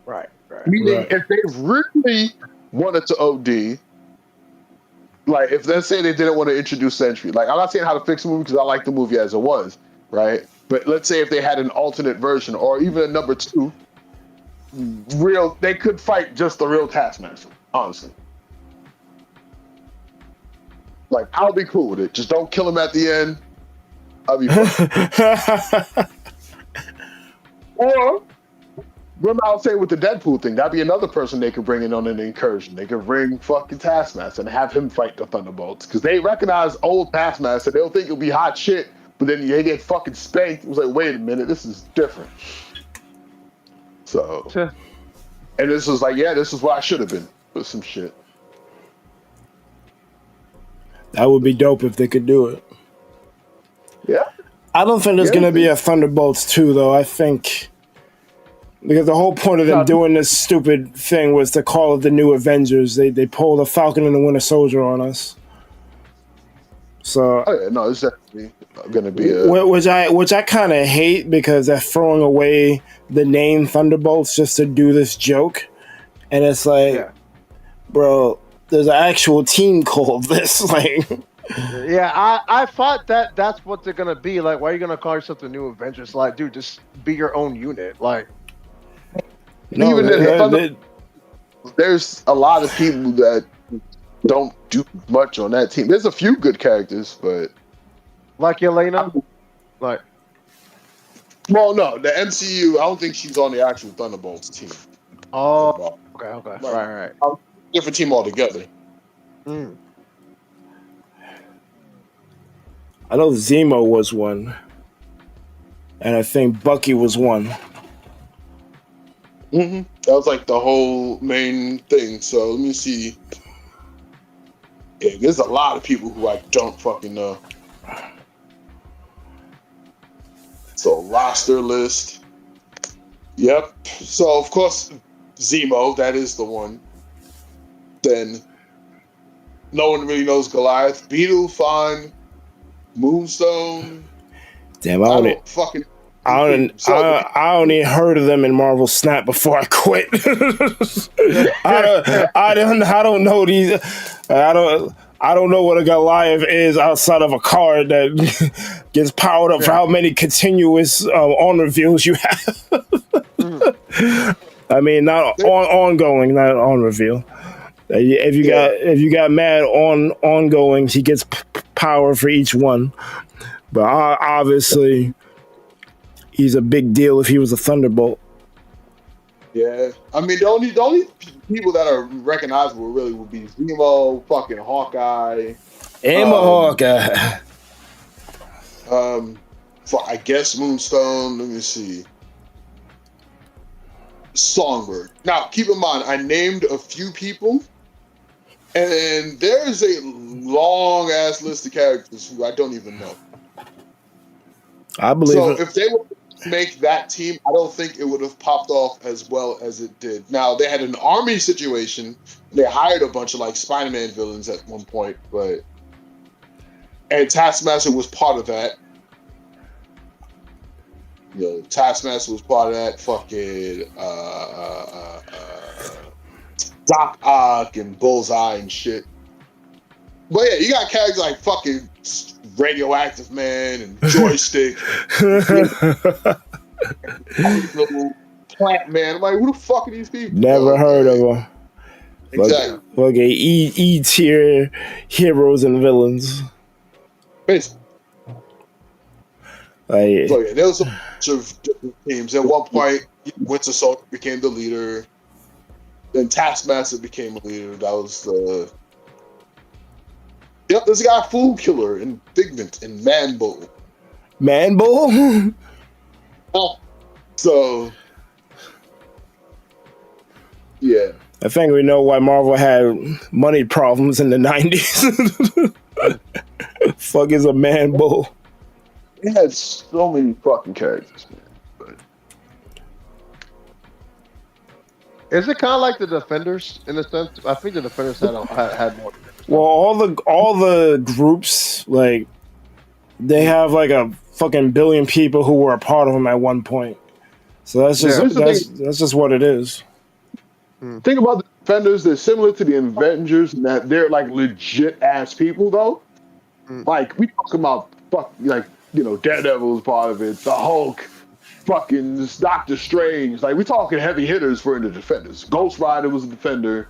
Right. Meaning, if they really wanted to OD, like if let's say they didn't want to introduce Sentry, like I'm not saying how to fix the movie because I like the movie as it was, right? But let's say if they had an alternate version or even a number 2, they could fight just the real Taskmaster, honestly. Like I'll be cool with it. Just don't kill him at the end. I'll be fine. Or remember I was saying with the Deadpool thing, that'd be another person they could bring in on an incursion. They could bring fucking Taskmaster and have him fight the Thunderbolts. Because they recognize old Taskmaster. They'll think it'll be hot shit, but then they get fucking spanked. It was like, wait a minute, this is different. So, and this was like, yeah, this is what I should have been with some shit. That would be dope if they could do it. Yeah. I don't think there's going to be a Thunderbolts 2, though. I think because the whole point of them doing this stupid thing was to call it the New Avengers. They pulled a Falcon and the Winter Soldier on us. So no, it's definitely going to be which I kind of hate because they're throwing away the name Thunderbolts just to do this joke, and it's like, bro, there's an actual team called this. Like, yeah, I thought that's what they're gonna be. Like, why are you gonna call yourself the New Avengers? Like, dude, just be your own unit. Like, no, even there's a lot of people that don't do much on that team. There's a few good characters, but like Yelena, like, well, no, the MCU. I don't think she's on the actual Thunderbolts team. Oh, okay, right. Different team altogether. Mm. I know Zemo was one, and I think Bucky was one. That was like the whole main thing. So let me see. Yeah, there's a lot of people who I don't fucking know. So roster list. Yep. So of course, Zemo, that is the one. Then no one really knows Goliath. Beetle, fine. Moonstone. Damn, I don't fucking. I only heard of them in Marvel Snap before I quit. I don't know these. I don't know what a Goliath is outside of a card that gets powered up for how many continuous on reveals you have. I mean, not ongoing, not on reveal. If you got mad on ongoing, he gets power for each one. But obviously, he's a big deal if he was a Thunderbolt. Yeah, I mean the only people that are recognizable really would be Zemo, fucking Hawkeye, Hawkeye. I guess Moonstone. Let me see. Songbird. Now, keep in mind, I named a few people, and there's a long ass list of characters who I don't even know. I believe so it. If they were to make that team, I don't think it would have popped off as well as it did. Now, they had an army situation. They hired a bunch of like Spider-Man villains at one point, and Taskmaster was part of that. Taskmaster was part of that. Fucking Doc Ock and Bullseye and shit. But yeah, you got characters like fucking Radioactive Man and Joystick. Little Plant Man. I'm like, who the fuck are these people? Never heard of them. Exactly. Okay, E tier heroes and villains. Basically. So yeah, there was a bunch of different teams. At one point, Winter Soldier became the leader. Then Taskmaster became a leader. That was the. Yep, there's a guy Food Killer and Figment and Man-Bull. Man-Bull? So. Yeah. I think we know why Marvel had money problems in the 90s. Fuck is a Man-Bull. It had so many fucking characters, man. But is it kind of like the Defenders in a sense? I think the Defenders had more. Well, all the groups, like, they have like a fucking billion people who were a part of them at one point. So that's just that's just what it is. Think about the Defenders. They're similar to the Avengers in that they're like legit ass people, though. Like we talk about Daredevil was part of it, the Hulk, fucking Doctor Strange. Like we talking heavy hitters for the Defenders. Ghost Rider was a Defender,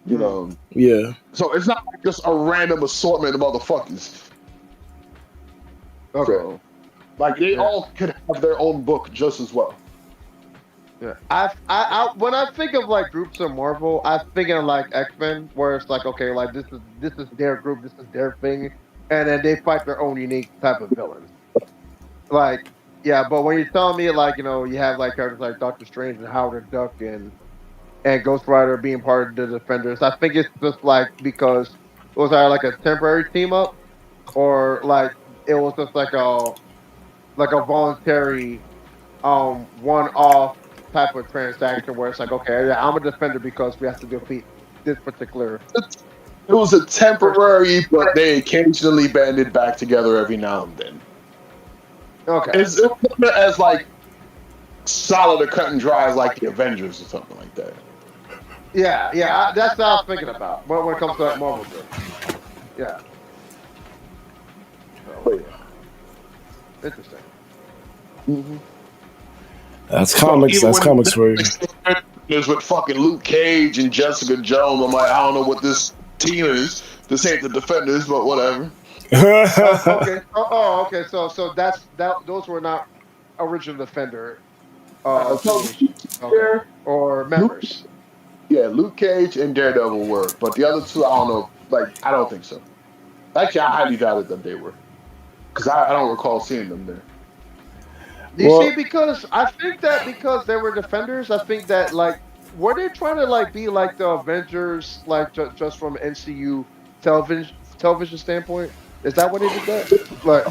Yeah. So it's not like just a random assortment of motherfuckers. Okay. So, like they all could have their own book just as well. Yeah, I when I think of like groups of Marvel, I think of like X-Men, where it's like, okay, like this is their group, this is their thing, and then they fight their own unique type of villains. Like, yeah, but when you're telling me like, you have like characters like Doctor Strange and Howard the Duck and Ghost Rider being part of the Defenders, I think it's just like because it was either like a temporary team up, or like it was just like a voluntary one-off type of transaction where it's like, okay, yeah, I'm a Defender because we have to defeat this particular. It was a temporary, but they occasionally banded back together every now and then. Okay. It's as like solid or cut and dry as like the Avengers or something like that. Yeah, that's what I was thinking about when it comes to that Marvel group. Yeah. So, interesting. Mm-hmm. That's comics. That's comics for you. There's with fucking Luke Cage and Jessica Jones. I'm like, I don't know what this team is. This ain't the Defenders, but whatever. Okay. Okay. So those were not original Defender. Or members. Luke Cage and Daredevil were, but the other two, I don't know. Like, I don't think so. Actually, I highly doubted that they were, because I don't recall seeing them there. You see, because I think that because they were defenders, I think that like were they trying to like be like the Avengers, like just from NCU television standpoint? Is that what they did that? Like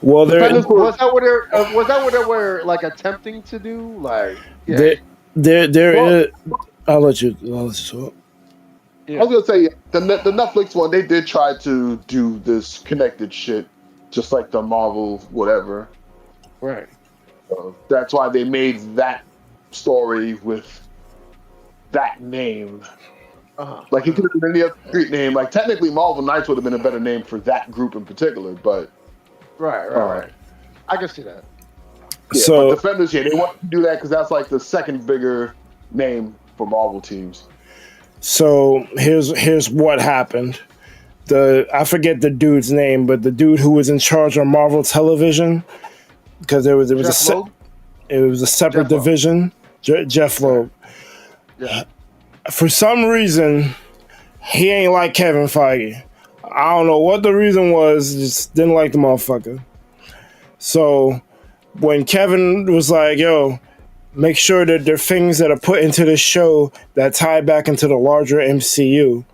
well, defenders was that what they were like attempting to do? Like yeah, there Well, is. I'll let you talk. yeah, I was gonna say the Netflix one. They did try to do this connected shit, just like the Marvel whatever. right. That's why they made that story with that name. Uh-huh. Like it could have been any other street name. Like technically, Marvel Knights would have been a better name for that group in particular. But Right. I can see that. yeah, So but Defenders, yeah, they want to do that because that's like the second bigger name for Marvel teams. So here's what happened. I forget the dude's name, but the dude who was in charge of Marvel Television, because it was a separate division. Jeff Loeb. Yeah. For some reason, he ain't like Kevin Feige. I don't know what the reason was. Just didn't like the motherfucker. So when Kevin was like, "Yo, make sure that there are things that are put into the show that tie back into the larger MCU,"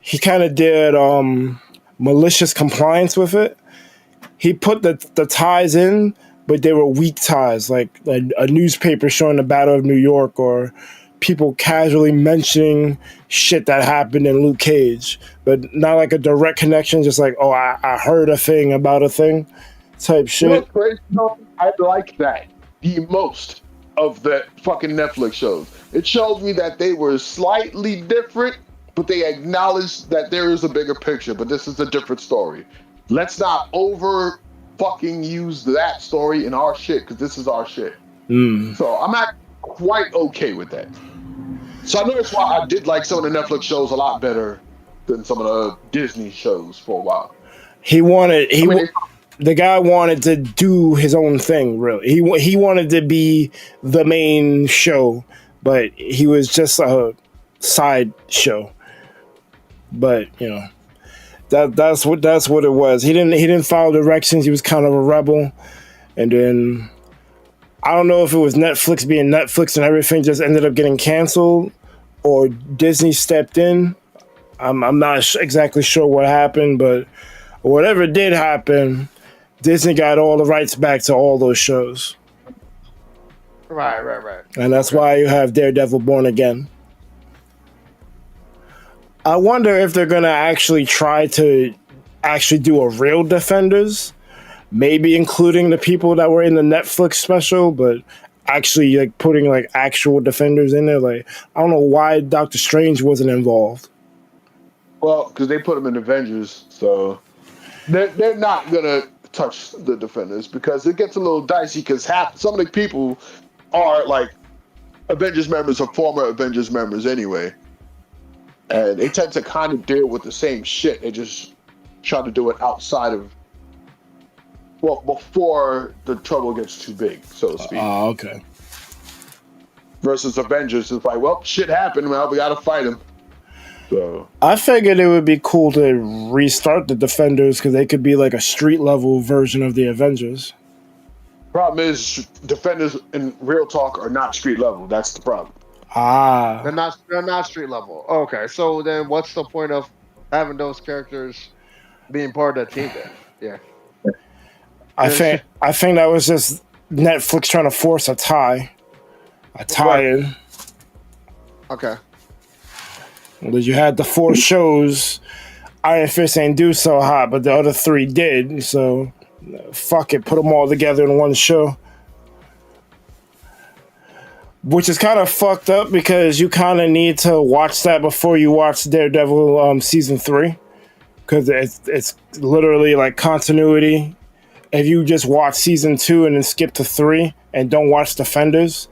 he kind of did malicious compliance with it. He put the ties in, but they were weak ties, like a newspaper showing the Battle of New York or people casually mentioning shit that happened in Luke Cage, but not like a direct connection, just like, oh, I heard a thing about a thing type shit. You know what's crazy? I like that the most of the fucking Netflix shows. It shows me that they were slightly different, but they acknowledged that there is a bigger picture, but this is a different story. Let's not over fucking use that story in our shit, because this is our shit. So I'm not quite okay with that. So I know that's why I did like some of the Netflix shows a lot better than some of the Disney shows for a while. The guy wanted to do his own thing, really. He wanted to be the main show, but he was just a side show. But you know, that's what it was. He didn't follow directions. He was kind of a rebel, and then I don't know if it was Netflix being Netflix and everything just ended up getting canceled, or Disney stepped in. I'm not exactly sure what happened, but whatever did happen, Disney got all the rights back to all those shows. Right. And that's why you have Daredevil Born Again. I wonder if they're going to actually try to actually do a real Defenders, maybe including the people that were in the Netflix special, but actually like putting like actual Defenders in there. Like, I don't know why Doctor Strange wasn't involved. Well, because they put them in Avengers, so they're not gonna touch the Defenders because it gets a little dicey. Because some of the people are like Avengers members or former Avengers members anyway, and they tend to kind of deal with the same shit. They just try to do it outside of, well, before the trouble gets too big, so to speak. Oh, okay. Versus Avengers, it's like, well, shit happened, well, we gotta fight him. So I figured it would be cool to restart the Defenders because they could be like a street level version of the Avengers. problem is, Defenders in real talk are not street level. That's the problem. They're not street level. Okay, so then what's the point of having those characters being part of the team then? Yeah. I think that was just Netflix trying to force a tie in. Okay. Well, you had the 4 shows. Iron Fist ain't do so hot, but the other 3 did. So, fuck it, put them all together in one show. Which is kind of fucked up because you kind of need to watch that before you watch Daredevil season 3, because it's literally like continuity. If you just watch season 2 and then skip to 3 and don't watch Defenders,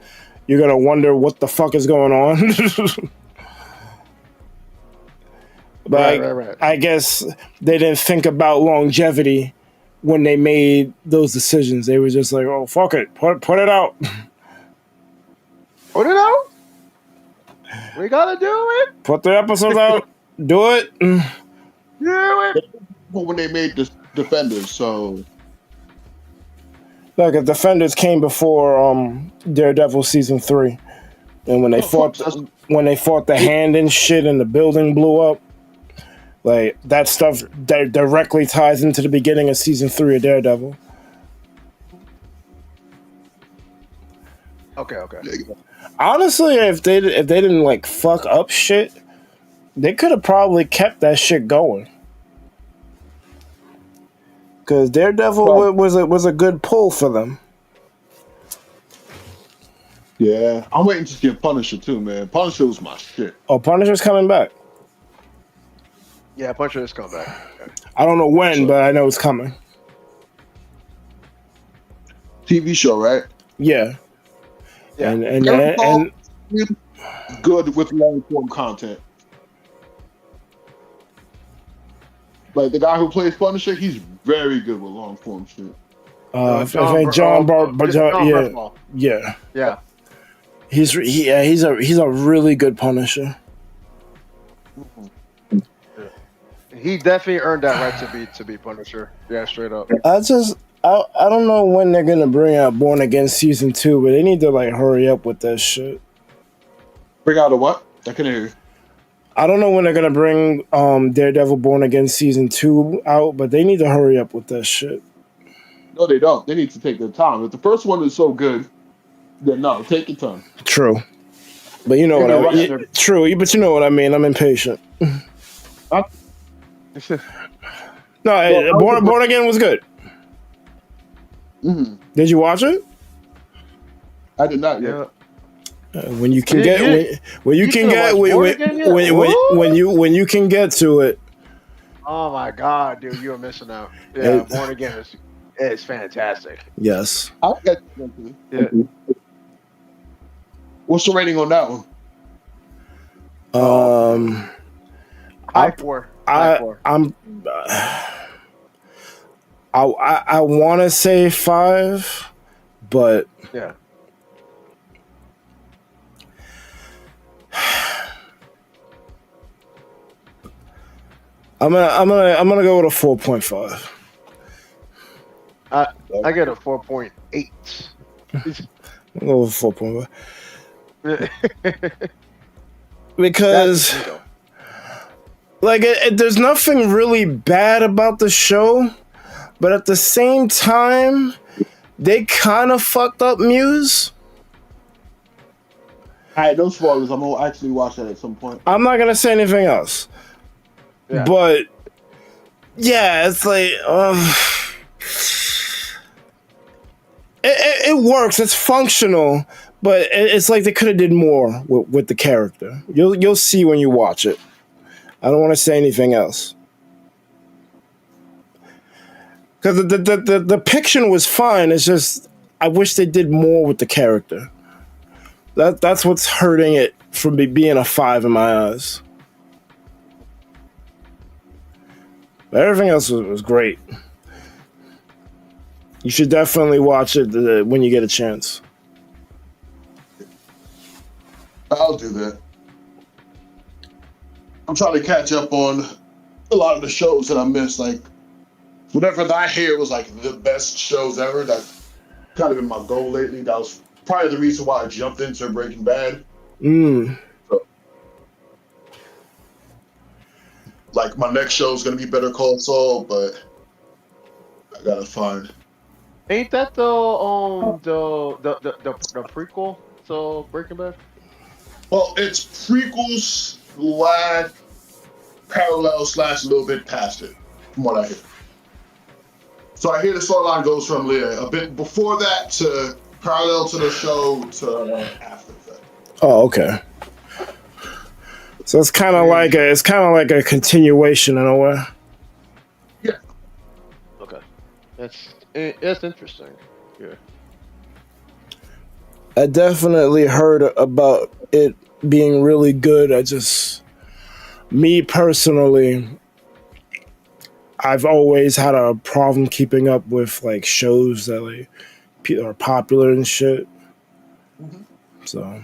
you're gonna wonder what the fuck is going on. But right. I guess they didn't think about longevity when they made those decisions. They were just like, "Oh, fuck it, put it out." Put it out. We gotta do it. Put the episodes out. Do it. Do it. When they made the Defenders, so Like if Defenders came before Daredevil season 3, and when they fought the hand and shit, and the building blew up, like that stuff that directly ties into the beginning of season 3 of Daredevil. Okay. Honestly, if they didn't like fuck up shit, they could have probably kept that shit going. Because Daredevil was a good pull for them. Yeah, I'm waiting to get Punisher too, man. Punisher was my shit. Oh, Punisher's coming back. Yeah, Punisher is coming back. Okay. I don't know when, but I know it's coming. TV show, right? Yeah. Yeah. And good with long form content. Like the guy who plays Punisher, he's very good with long form shit. Yeah. He's a really good Punisher. He definitely earned that right to be Punisher. Yeah, straight up. I don't know when they're gonna bring out Born Again season 2, but they need to like hurry up with that shit. Bring out a what? I can hear you. I don't know when they're gonna bring Daredevil Born Again season 2 out, but they need to hurry up with that shit. No, they don't. They need to take their time. If the first one is so good, then no, take your time. True, but you know what I mean. True, but you know what I mean. I'm impatient. Huh? No, Born Again was good. Mm-hmm. Did you watch it? I did not yet. When you can when you can get to it. Oh my god, dude, you are missing out. Yeah, Born Again is fantastic. Yes. I'll get you. Yeah. What's the rating on that one? High four. I want to say 5, but yeah. I'm gonna go with a 4.5. I get a 4.8. I'll go with 4.5. Because like there's nothing really bad about the show, but at the same time, they kind of fucked up Muse. Alright, no spoilers. I'm gonna actually watch that at some point. I'm not gonna say anything else. Yeah. But yeah, it's like it works. It's functional, but it's like they could have did more with the character. You'll see when you watch it. I don't want to say anything else because the depiction was fine. It's just I wish they did more with the character. That's what's hurting it from being a 5 in my eyes. But everything else was great. You should definitely watch it when you get a chance. I'll do that. I'm trying to catch up on a lot of the shows that I missed. Like, whatever that I hear was like the best shows ever. That's kind of been my goal lately. That was probably the reason why I jumped into Breaking Bad. So, like, my next show is going to be Better Call Saul, but I gotta find. Ain't that the prequel to Breaking Bad? Well, it's prequels parallel / a little bit past it, from what I hear. So I hear the storyline goes from a bit before that to parallel to the show to after that. Oh, okay. So it's kind of like a continuation in a way. Yeah. Okay. It's interesting. Yeah. I definitely heard about it being really good. Me personally, I've always had a problem keeping up with like shows that like are popular and shit. Mm-hmm. So,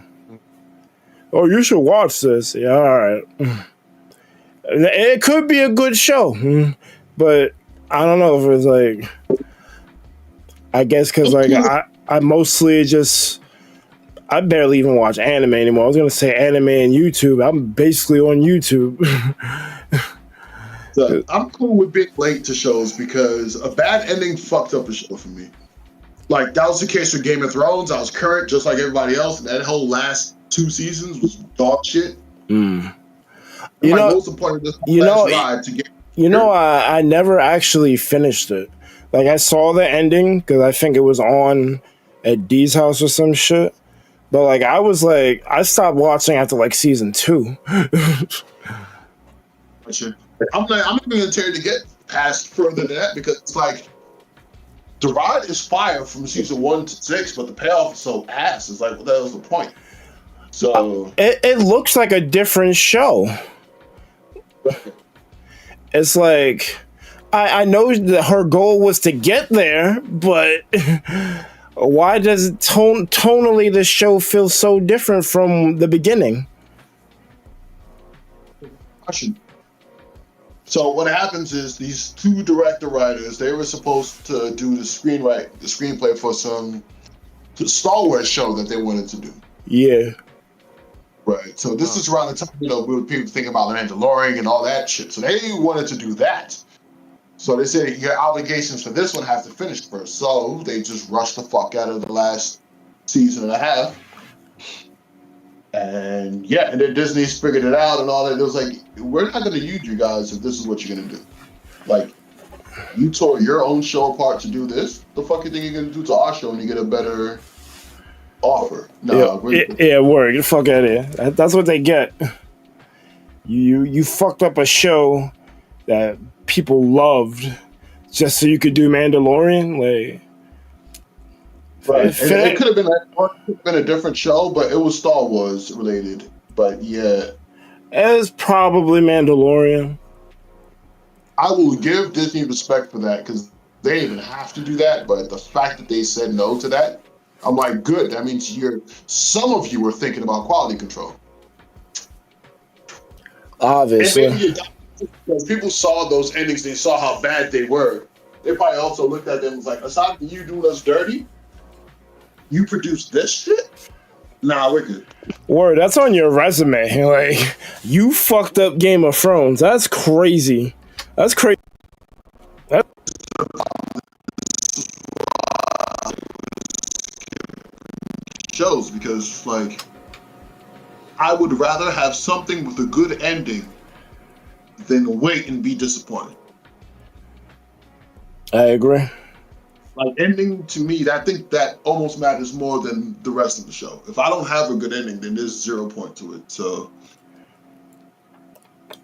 you should watch this. Yeah, all right. It could be a good show, but I don't know if it's like I guess because like I mostly just I barely even watch anime anymore. I was gonna say anime and YouTube. I'm basically on YouTube. So I'm cool with being late to shows because a bad ending fucked up a show for me. Like that was the case with Game of Thrones. I was current just like everybody else, and that whole last 2 seasons was dog shit. Mm. You know, most important this ride to get. I never actually finished it. Like I saw the ending because I think it was on at Dee's house or some shit. But like I stopped watching after like season 2. I'm not even gonna tell you to get past further than that because it's like the ride is fire from season 1 to 6, but the payoff is so ass. It's like, what the hell's the point? So it looks like a different show. It's like I know that her goal was to get there, but why does tonally the show feel so different from the beginning? So what happens is these 2 director writers, they were supposed to do the screenplay for some Star Wars show that they wanted to do. Yeah. Right. So this is around the time, with people thinking about the Mandalorian and all that shit. So they wanted to do that. So they said your obligations for this one have to finish first. So they just rushed the fuck out of the last season and a half. And and then Disney's figured it out and all that. It was like, we're not going to use you guys if this is what you're going to do. Like, you tore your own show apart to do this. The fuck you think you're going to do to our show and you get a better offer? No, word. Get the fuck out of here. That's what they get. You fucked up a show that people loved just so you could do Mandalorian. Like, right. It could have been a different show, but it was Star Wars related. But yeah, it's probably Mandalorian. I will give Disney respect for that because they didn't even have to do that. But the fact that they said no to that, I'm like, good. That means some of you were thinking about quality control. Obviously. Because people saw those endings, they saw how bad they were. They probably also looked at them and was like, aside from you doing us dirty, you produced this shit? Nah, we're good. Word, that's on your resume. Like, you fucked up Game of Thrones. That's crazy. That's crazy. Shows because, like, I would rather have something with a good ending than wait and be disappointed. I agree. Like, ending to me, I think that almost matters more than the rest of the show. If I don't have a good ending, then there's 0 point to it. So,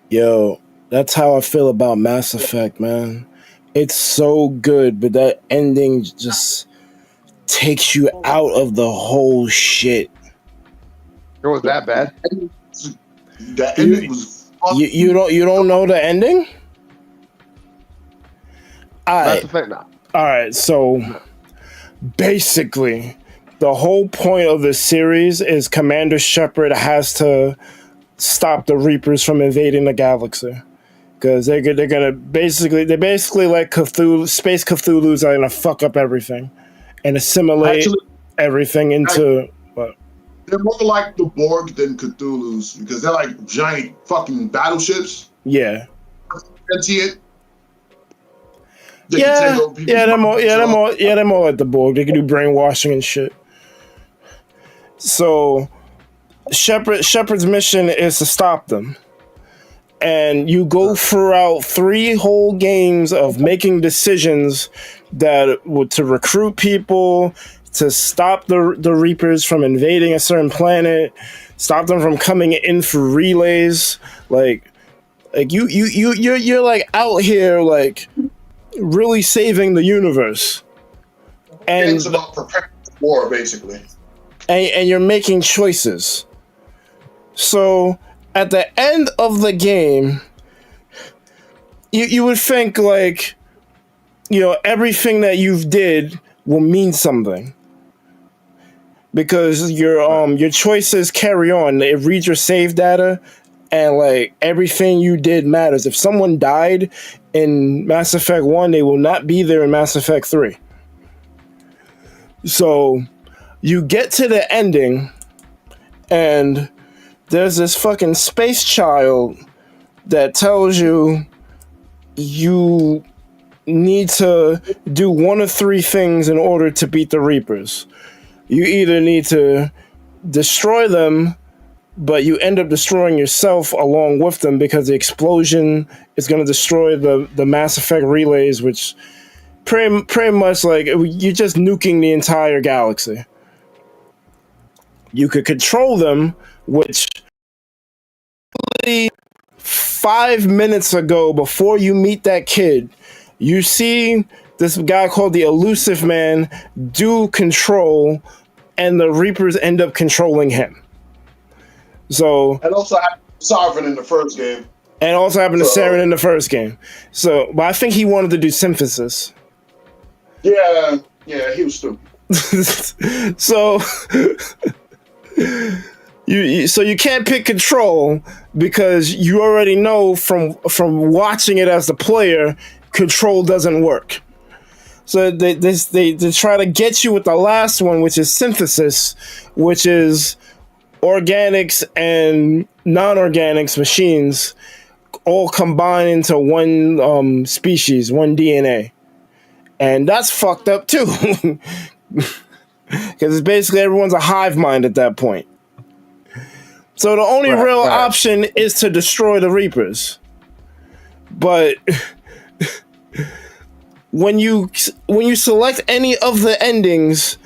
yo, that's how I feel about Mass Effect, man. It's so good, but that ending just takes you out of the whole shit. It was that bad. That ending was. You don't know the ending? Mass Effect, no. All right, so basically, the whole point of the series is Commander Shepard has to stop the Reapers from invading the galaxy because they're gonna basically like Cthulhu, space Cthulhu's are gonna fuck up everything and assimilate everything into what? They're more like the Borg than Cthulhu's because they're like giant fucking battleships. Yeah. Sentient. They're more like the Borg. They can do brainwashing and shit. So Shepard's mission is to stop them. And you go throughout 3 whole games of making decisions that would to recruit people, to stop the Reapers from invading a certain planet, stop them from coming in for relays. Like you're like out here like really saving the universe. And it's about preparing for war, basically. And you're making choices. So at the end of the game, you would think like, everything that you've did will mean something. Because your choices carry on. It reads your save data, and like everything you did matters. If someone died in Mass Effect 1, they will not be there in Mass Effect 3. So you get to the ending, and there's this fucking space child that tells you you need to do one of three things in order to beat the Reapers. You either need to destroy them, but you end up destroying yourself along with them because the explosion is going to destroy the Mass Effect relays, which pretty much like you're just nuking the entire galaxy. You could control them, which 5 minutes ago, before you meet that kid, you see this guy called the Elusive Man do control, and the Reapers end up controlling him. So, and also happened to Sovereign in the first game. And also happened to Saren in the first game. So, but I think he wanted to do synthesis. Yeah, he was stupid. So, you can't pick control because you already know from watching it as the player, control doesn't work. So they try to get you with the last one, which is synthesis, which is organics and non-organics machines all combine into one species, one DNA. And that's fucked up too. Because it's basically everyone's a hive mind at that point. So the only real option is to destroy the Reapers. But when you select any of the endings,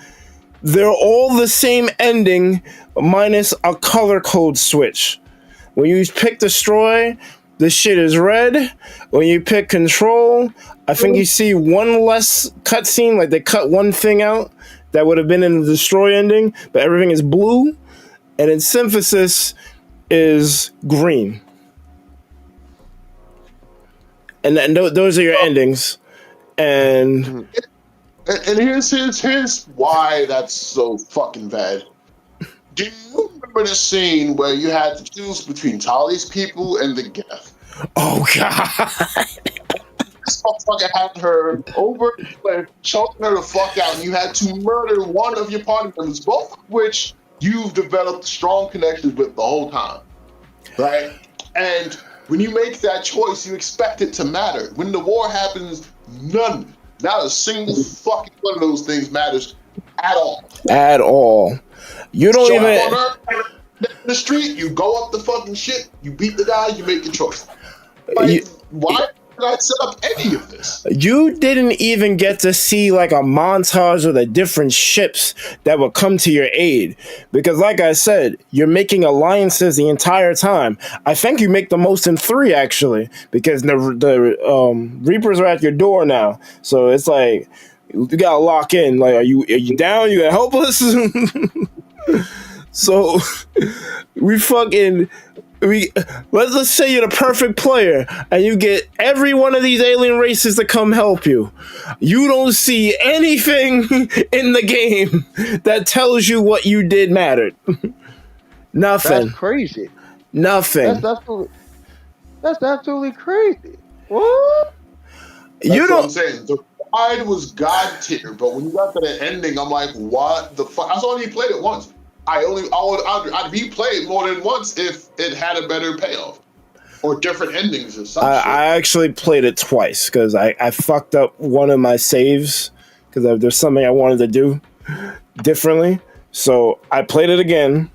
they're all the same ending minus a color code switch. When you pick destroy, the shit is red. When you pick control, I think you see one less cutscene, like they cut one thing out that would have been in the destroy ending, but everything is blue. And in synthesis is green. And those are your endings. And here's why that's so fucking bad. Do you remember the scene where you had to choose between Tali's people and the Geth? Oh god. This motherfucker had her over, choking her the fuck out, and you had to murder one of your party members, both of which you've developed strong connections with the whole time, right? And when you make that choice, you expect it to matter. When the war happens, not a single fucking one of those things matters at all. At all. You don't so even... in the street, you go up the fucking shit, you beat the guy, you make your choice. Like, why did I set up any of this? You didn't even get to see like a montage of the different ships that will come to your aid. Because like I said, you're making alliances the entire time. I think you make the most in 3 actually, because the Reapers are at your door now. So it's like, you gotta lock in. Like, are you down? You gotta help us? So let's say you're the perfect player and you get every one of these alien races to come help you. You don't see anything in the game that tells you what you did mattered. Nothing. That's crazy. Nothing. That's absolutely crazy. What? That's what I'm saying. The ride was god tier, but when you got to the ending, I'm like, what the fuck? I only played it once. I'd replay it more than once if it had a better payoff or different endings or something. I actually played it twice because I fucked up one of my saves because there's something I wanted to do differently. So I played it again,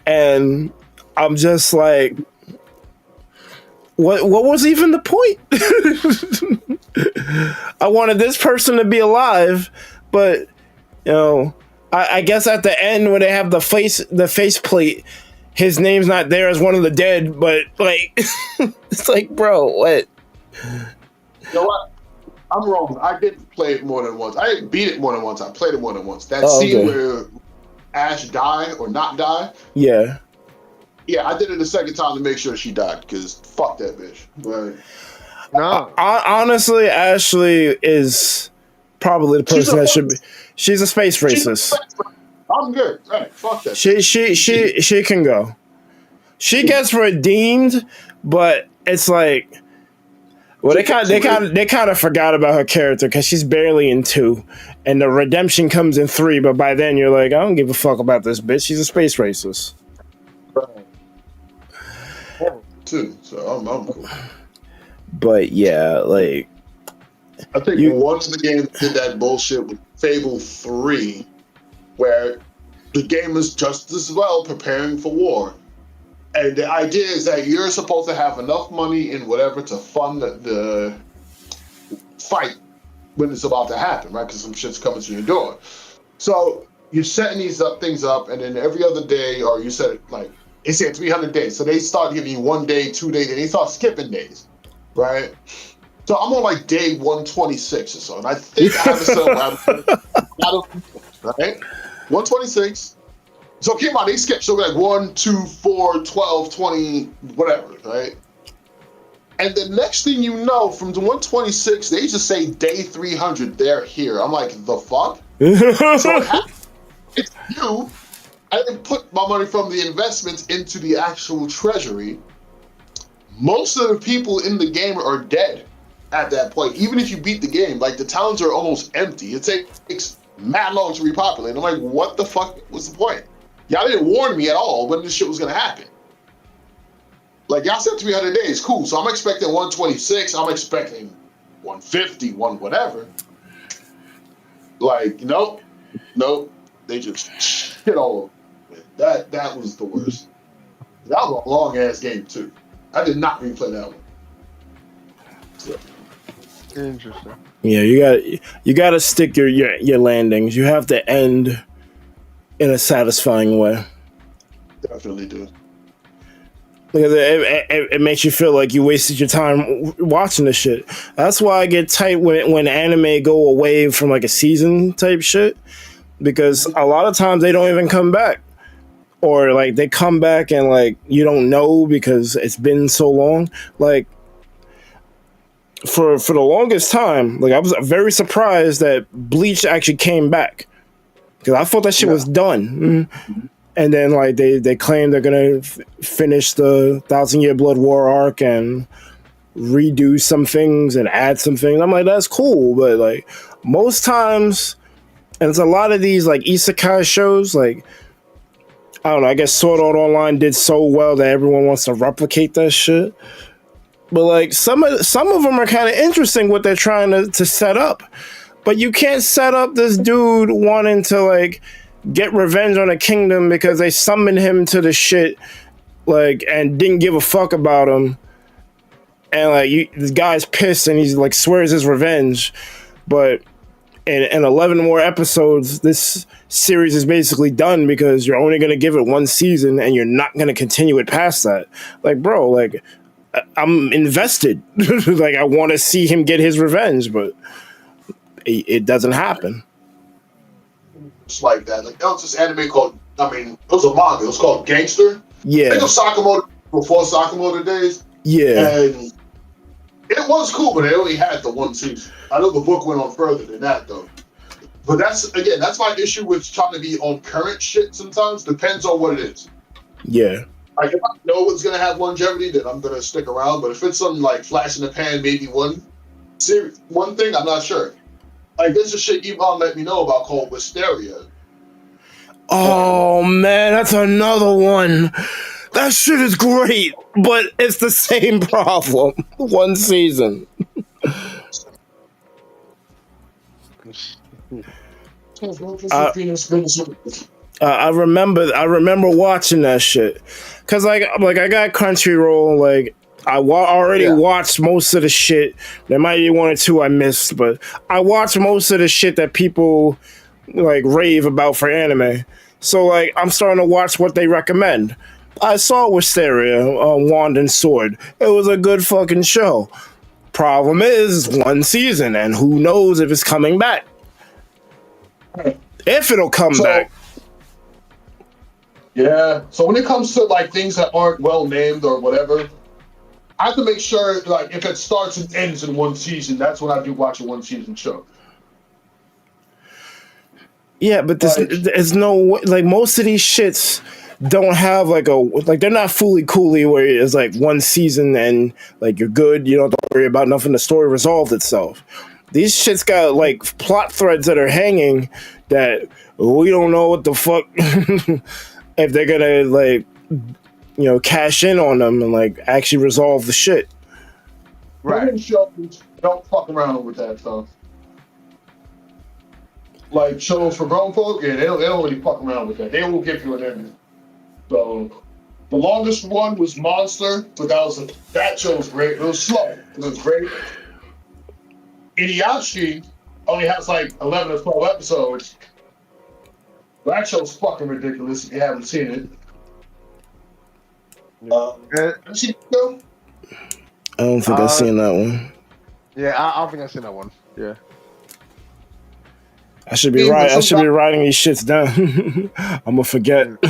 and I'm just like, what was even the point? I wanted this person to be alive, but you know, I guess at the end when they have the face plate, his name's not there as one of the dead, but like it's like, bro, what? You know what? I'm wrong. I did play it more than once. I didn't beat it more than once. I played it more than once. That scene where Ash die or not die. Yeah. Yeah, I did it the second time to make sure she died because fuck that bitch. Right. No. Honestly, Ashley is probably the person that should be. She's a space racist. I'm good. Right, fuck that. She can go. She gets redeemed, but it's like Well, they kind of forgot about her character because she's barely in 2, and the redemption comes in 3. But by then, you're like, I don't give a fuck about this bitch. She's a space racist. Too, so I'm cool. But yeah, like I think one of the games did that bullshit with Fable 3, where the game is just as well preparing for war. And the idea is that you're supposed to have enough money in whatever to fund the fight when it's about to happen, right? Because some shit's coming to your door. So you're setting these things up, and then every other day, or you set it like, they said 300 days. So they start giving you 1 day, 2 days, and they start skipping days, right? So I'm on like day 126 or so, and I think I have a set right? 126. So keep in mind, they skip. So like 1, 2, 4, 12, 20, whatever, right? And the next thing you know, from the 126, they just say day 300, they're here. I'm like, the fuck? So it's you. I didn't put my money from the investments into the actual treasury. Most of the people in the game are dead at that point. Even if you beat the game, like the towns are almost empty. It takes mad long to repopulate. I'm like, what the fuck was the point? Y'all didn't warn me at all when this shit was gonna happen. Like, y'all said 300 days, cool. So I'm expecting 126. I'm expecting 150, whatever. Like, nope. They just shit all over. That was the worst. That was a long ass game too. I did not replay that one. So. Interesting. Yeah, you got to stick your landings. You have to end in a satisfying way. Definitely do. Because it makes you feel like you wasted your time watching this shit. That's why I get tight when anime go away from like a season type shit. Because a lot of times they don't even come back. Or like they come back and like you don't know because it's been so long. Like for the longest time, like I was very surprised that Bleach actually came back. Because I thought that shit was done. And then like they claim they're gonna finish the 1,000-Year Blood War arc and redo some things and add some things. I'm like, that's cool, but like most times, and it's a lot of these like isekai shows, like I don't know, I guess Sword Art Online did so well that everyone wants to replicate that shit. But like some of them are kind of interesting what they're trying to set up. But you can't set up this dude wanting to like get revenge on a kingdom because they summoned him to the shit, like, and didn't give a fuck about him. And like this guy's pissed and he's like swears his revenge. But in 11 more episodes, this series is basically done because you're only gonna give it 1 season and you're not gonna continue it past that. Like, bro, like I'm invested. Like I want to see him get his revenge, but it doesn't happen. It's like that. Like, there was this anime called, it was a manga. It was called Gangster. Yeah. Think of Sakamoto before Sakamoto days. Yeah. And it was cool, but it only had the 1 season. I know the book went on further than that, though. But that's my issue with trying to be on current shit sometimes. Depends on what it is. Yeah. Like, if I know it's going to have longevity, then I'm going to stick around. But if it's something like flash in the pan, maybe one thing, I'm not sure. Like, there's a shit Yvonne let me know about called Wisteria. Oh, man, that's another one. That shit is great, but it's the same problem. 1 season. I remember watching that shit. Cause like I got Crunchyroll, like I already watched most of the shit. There might be 1 or 2 I missed, but I watched most of the shit that people like rave about for anime. So like I'm starting to watch what they recommend. I saw Wisteria, Wand and Sword. It was a good fucking show. Problem is 1 season, and who knows if it's coming back. If it'll come back. Yeah. So when it comes to like things that aren't well named or whatever, I have to make sure like if it starts and ends in 1 season, that's when I do watch a 1 season show. Yeah, but there's no way, like most of these shits don't have like they're not fully coolly where it's like one season and like you're good, you don't have to worry about nothing, the story resolved itself. These shits got like plot threads that are hanging that we don't know what the fuck if they're gonna like, you know, cash in on them and like actually resolve the shit. Right. Shows don't fuck around with that stuff. Like shows for grown folk, yeah, they don't really fuck around with that. They will give you an ending. So the longest one was Monster, but that show was great. It was slow. It was great. Inuyasha only has like 11 or 12 episodes. That show's fucking ridiculous if you haven't seen it. Have you seen it, Joe? I don't think I've seen that one. Yeah, I don't think I've seen that one. Yeah. I should be writing these shits down. I'm gonna forget.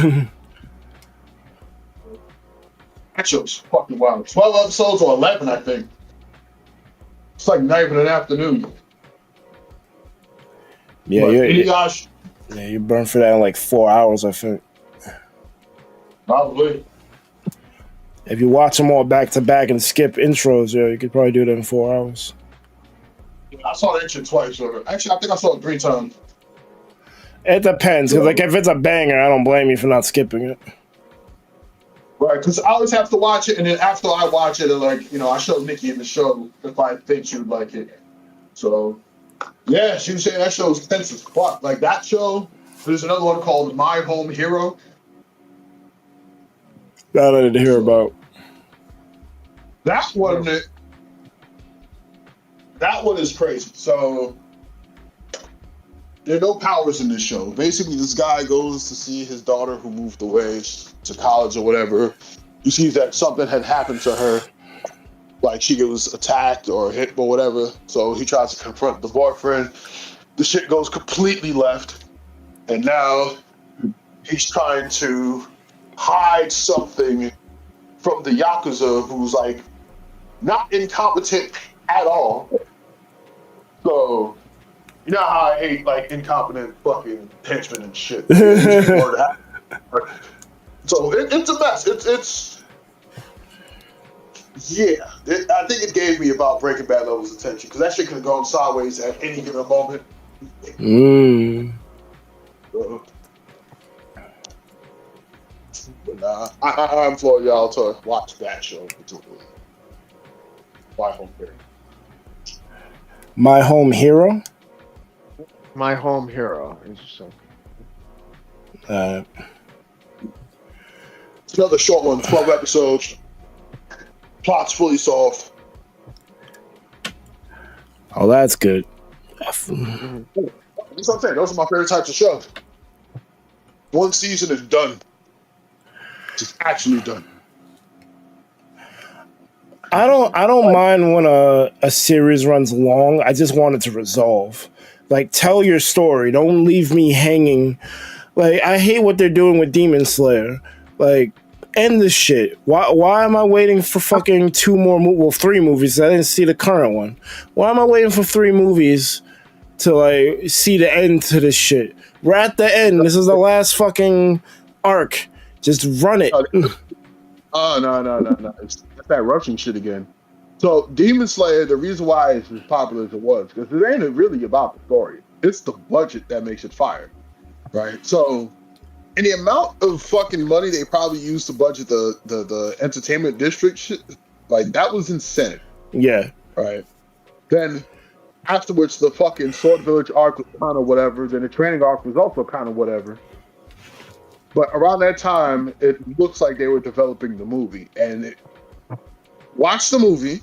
That show's fucking wild. 12 episodes or 11, I think. It's like not even an afternoon. Yeah, you burn for that in like 4 hours, I think. Probably. If you watch them all back to back and skip intros, yeah, you could probably do that in 4 hours. Yeah, I saw that shit twice. Actually, I think I saw it 3 times. It depends, because like if it's a banger, I don't blame you for not skipping it. Right, because I always have to watch it, and then after I watch it, like, you know, I show Nikki in the show if I think she would like it. So, yeah, she was saying that show is tense as fuck. Like that show, there's another one called My Home Hero. That I didn't hear about. That one is crazy. So there are no powers in this show. Basically, this guy goes to see his daughter who moved away to college or whatever. You see that something had happened to her, like she was attacked or hit or whatever. So he tries to confront the boyfriend. The shit goes completely left, and now he's trying to hide something from the Yakuza, who's like not incompetent at all. So you know how I hate like incompetent fucking henchmen and shit. So it's a mess. I think it gave me about Breaking Bad levels of tension because that shit could have gone sideways at any given moment. But nah, I implore y'all to watch that show. My Home Hero. My Home Hero? My Home Hero. Interesting. It's another short one, 12 episodes. Plot's fully solved. Oh, that's good. That's what I'm saying. Those are my favorite types of shows. One season is done. It's actually done. I don't mind when a series runs long. I just want it to resolve. Like, tell your story. Don't leave me hanging. Like, I hate what they're doing with Demon Slayer. Like, end this shit. Why am I waiting for fucking 3 movies? I didn't see the current one. Why am I waiting for 3 movies to like see the end to this shit? We're at the end. This is the last fucking arc. Just run it. Oh, no. It's that Russian shit again. So, Demon Slayer, the reason why it's as popular as it was, because it ain't really about the story. It's the budget that makes it fire, right? So, and the amount of fucking money they probably used to budget the entertainment district shit, like, that was insane. Yeah. Right. Then, afterwards, the fucking Sword Village arc was kind of whatever. Then the training arc was also kind of whatever. But around that time, it looks like they were developing the movie. And watch the movie.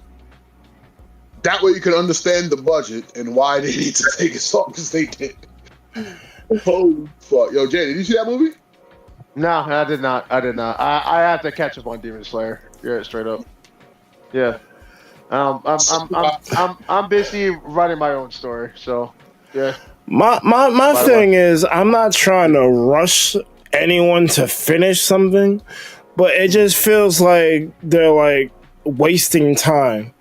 That way you can understand the budget and why they need to take as long as they did. Holy fuck. Yo, Jay, did you see that movie? No, I did not. I have to catch up on Demon Slayer. Yeah, straight up. Yeah. I'm busy writing my own story, so yeah. My thing is, I'm not trying to rush anyone to finish something, but it just feels like they're like wasting time.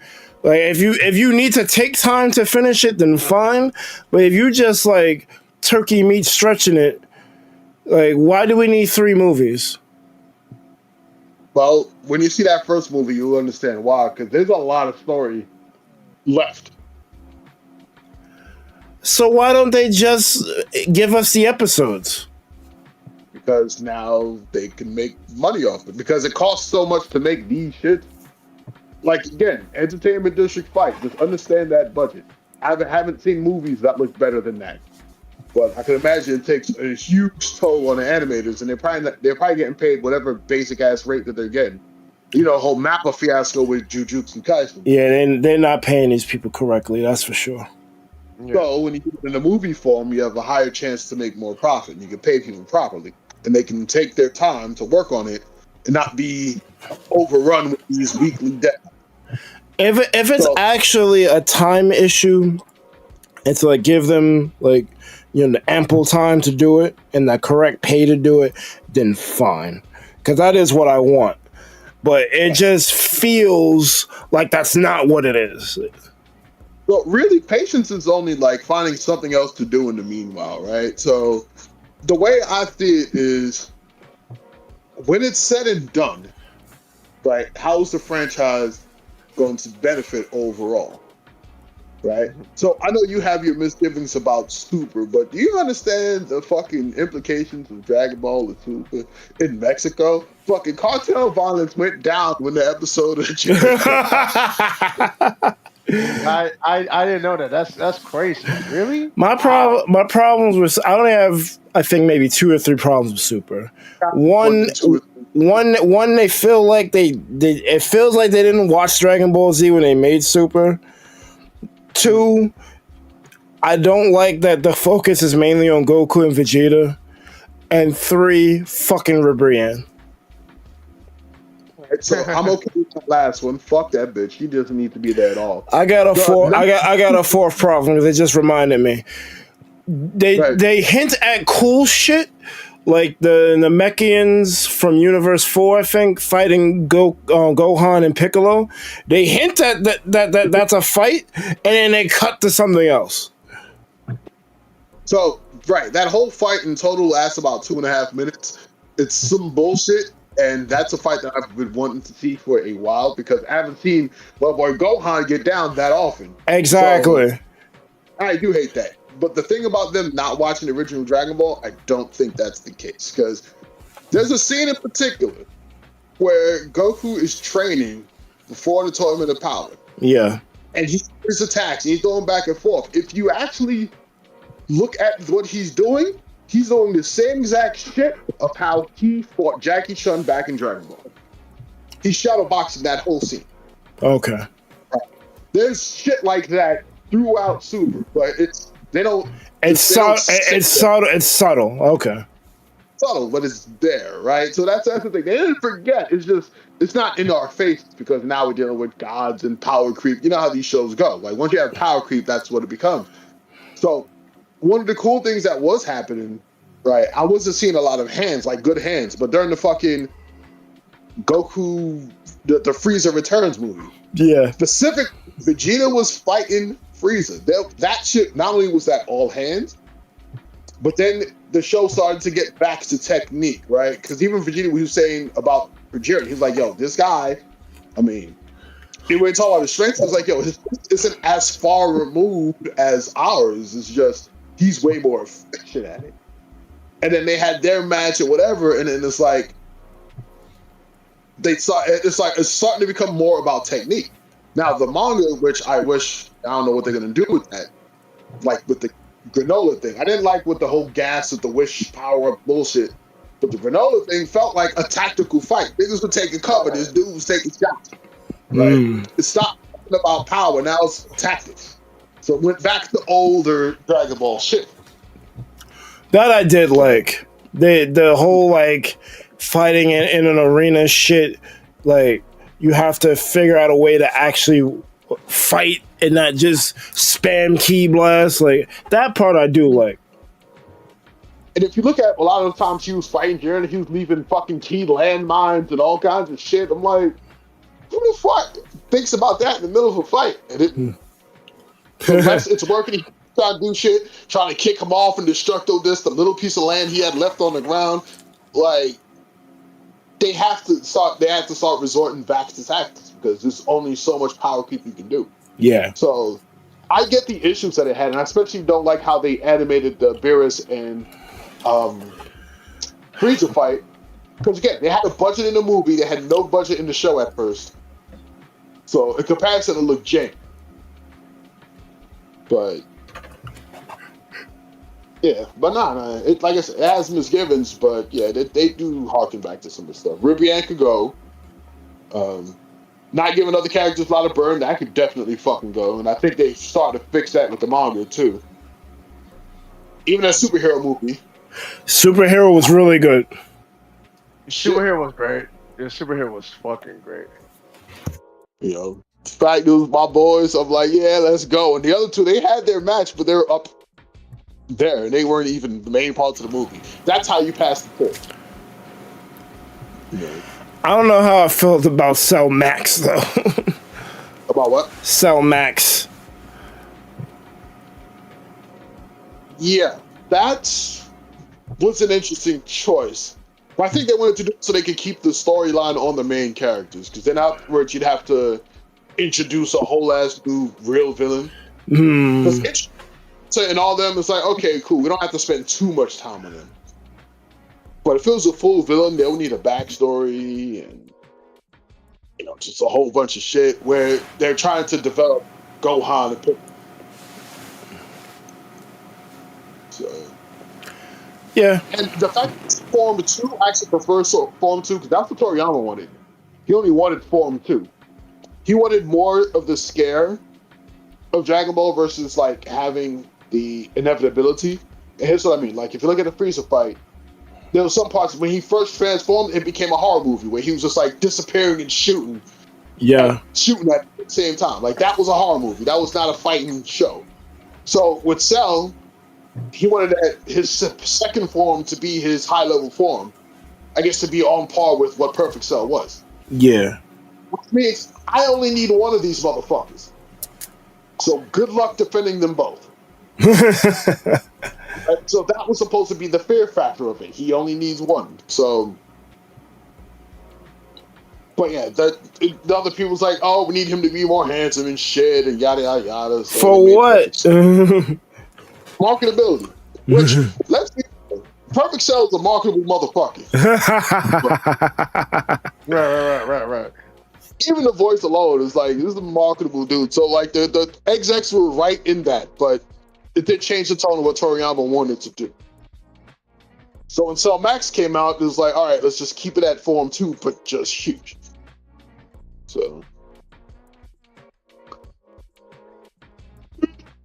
Like if you need to take time to finish it, then fine. But if you just like turkey meat stretching it, like why do we need 3 movies? Well, when you see that first movie, you'll understand why. Because there's a lot of story left. So why don't they just give us the episodes? Because now they can make money off it. Because it costs so much to make these shits. Like, again, Entertainment District Fight. Just understand that budget. I haven't seen movies that look better than that. But I can imagine it takes a huge toll on the animators, and they're probably getting paid whatever basic ass rate that they're getting. You know, whole Mappa fiasco with Jujutsu Kaisen. Yeah, they're not paying these people correctly. That's for sure. Yeah. So when you do it in the movie form, you have a higher chance to make more profit. And you can pay people properly, and they can take their time to work on it and not be overrun with these weekly deaths. If it's actually a time issue, it's like give them like the ample time to do it and the correct pay to do it, then fine, because that is what I want. But it just feels like that's not what it is. Well, really, patience is only like finding something else to do in the meanwhile, right? So the way I see it is, when it's said and done, right, how's the franchise going to benefit overall, right? So I know you have your misgivings about Super, but do you understand the fucking implications of Dragon Ball and Super in Mexico? Fucking cartel violence went down when the episode of I didn't know that. That's crazy. Really? My problems with I only have I think maybe 2 or 3 problems with Super. One, they feel like it feels like they didn't watch Dragon Ball Z when they made Super. 2, I don't like that the focus is mainly on Goku and Vegeta. And 3, fucking Ribrianne. So I'm okay with the last one. Fuck that bitch. She doesn't need to be there at all. I got a 4th problem because it just reminded me. They hint at cool shit like the Namekians from Universe 4, I think, fighting Gohan and Piccolo. They hint at that's a fight, and then they cut to something else. So that whole fight in total lasts about 2.5 minutes. It's some bullshit. And that's a fight that I've been wanting to see for a while because I haven't seen boy Gohan get down that often. Exactly. So, I do hate that. But the thing about them not watching the original Dragon Ball, I don't think that's the case. Because there's a scene in particular where Goku is training before the Tournament of Power. Yeah. And his attacks, and he's going back and forth. If you actually look at what he's doing the same exact shit of how he fought Jackie Chun back in Dragon Ball. He's shadowboxing that whole scene. Okay. There's shit like that throughout Super, but it's subtle. It's subtle. Okay. Subtle, but it's there, right? So that's the thing. They didn't forget. It's not in our face because now we're dealing with gods and power creep. You know how these shows go. Like once you have power creep, that's what it becomes. So one of the cool things that was happening, right? I wasn't seeing a lot of hands, like good hands, but during the fucking Goku, the Frieza Returns movie, specific Vegeta was fighting Frieza. That shit, not only was that all hands, but then the show started to get back to technique, right? Because even Vegeta was saying about Jiren, he was like, "Yo, this guy, I mean." He went talking about his strength. I was like, "Yo, his isn't as far removed as ours. It's just." He's way more efficient at it. And then they had their match or whatever, and then it's like it's starting to become more about technique. Now the manga, which I don't know what they're gonna do with that, like with the granola thing. I didn't like with the whole gas with the wish power up bullshit, but the granola thing felt like a tactical fight. Niggas were taking cover, this dude was taking shots. Right? It stopped talking about power, now it's tactics. So it went back to older Dragon Ball shit. That I did like. The whole like fighting in an arena shit, like you have to figure out a way to actually fight and not just spam ki blast. Like that part I do like. And if you look at a lot of the times he was fighting Jiren, he was leaving fucking key landmines and all kinds of shit. I'm like, who the fuck thinks about that in the middle of a fight? And unless it's working, he trying to do shit, trying to kick him off and destructo this, the little piece of land he had left on the ground. Like, they have to start resorting back to tactics because there's only so much power people can do. Yeah. So I get the issues that it had, and I especially don't like how they animated the Beerus and Rhy'zrd fight. Because again, they had a budget in the movie, they had no budget in the show at first. So in comparison, it looked jank. But yeah, but nah, it, like I said, it has misgivings, but yeah, they do harken back to some of the stuff. Rivian could go. Not giving other characters a lot of burn, that could definitely fucking go. And I think they started to fix that with the manga too. Even that superhero movie. Superhero was really good. Superhero was great. Yeah, superhero was fucking great. You know, the fact it was my boys, I'm like, yeah, let's go. And the other two, they had their match, but they were up there, and they weren't even the main parts of the movie. That's how you pass the test. You know. I don't know how I felt about Cell Max though. About what? Cell Max. Yeah, that was an interesting choice. But I think they wanted to do it so they could keep the storyline on the main characters, because then afterwards you'd have to introduce a whole ass new real villain. So in all of them, it's like, okay, cool, we don't have to spend too much time on them. But if it was a full villain, they'll need a backstory and, you know, just a whole bunch of shit where they're trying to develop Gohan and Piccolo. So, yeah. And the fact that it's Form 2, I actually prefer Form 2 because that's what Toriyama wanted. He only wanted Form 2. He wanted more of the scare of Dragon Ball versus like having the inevitability. And here's what I mean. Like if you look at the Frieza fight, there were some parts when he first transformed, it became a horror movie where he was just like disappearing and shooting. Yeah. Shooting at the same time. Like that was a horror movie. That was not a fighting show. So with Cell, he wanted his second form to be his high level form. I guess to be on par with what Perfect Cell was. Yeah. Which means I only need one of these motherfuckers. So good luck defending them both. So that was supposed to be the fear factor of it. He only needs one. So, but yeah, the other people's like, oh, we need him to be more handsome and shit and yada yada yada. So for what? Marketability. Which let's be Perfect Cell is a marketable motherfucker. Right. Even the voice alone is like, this is a marketable dude. So like the execs were right in that, but it did change the tone of what Toriyama wanted to do. So when Cell Max came out, it was like, all right, let's just keep it at Form 2, but just huge. So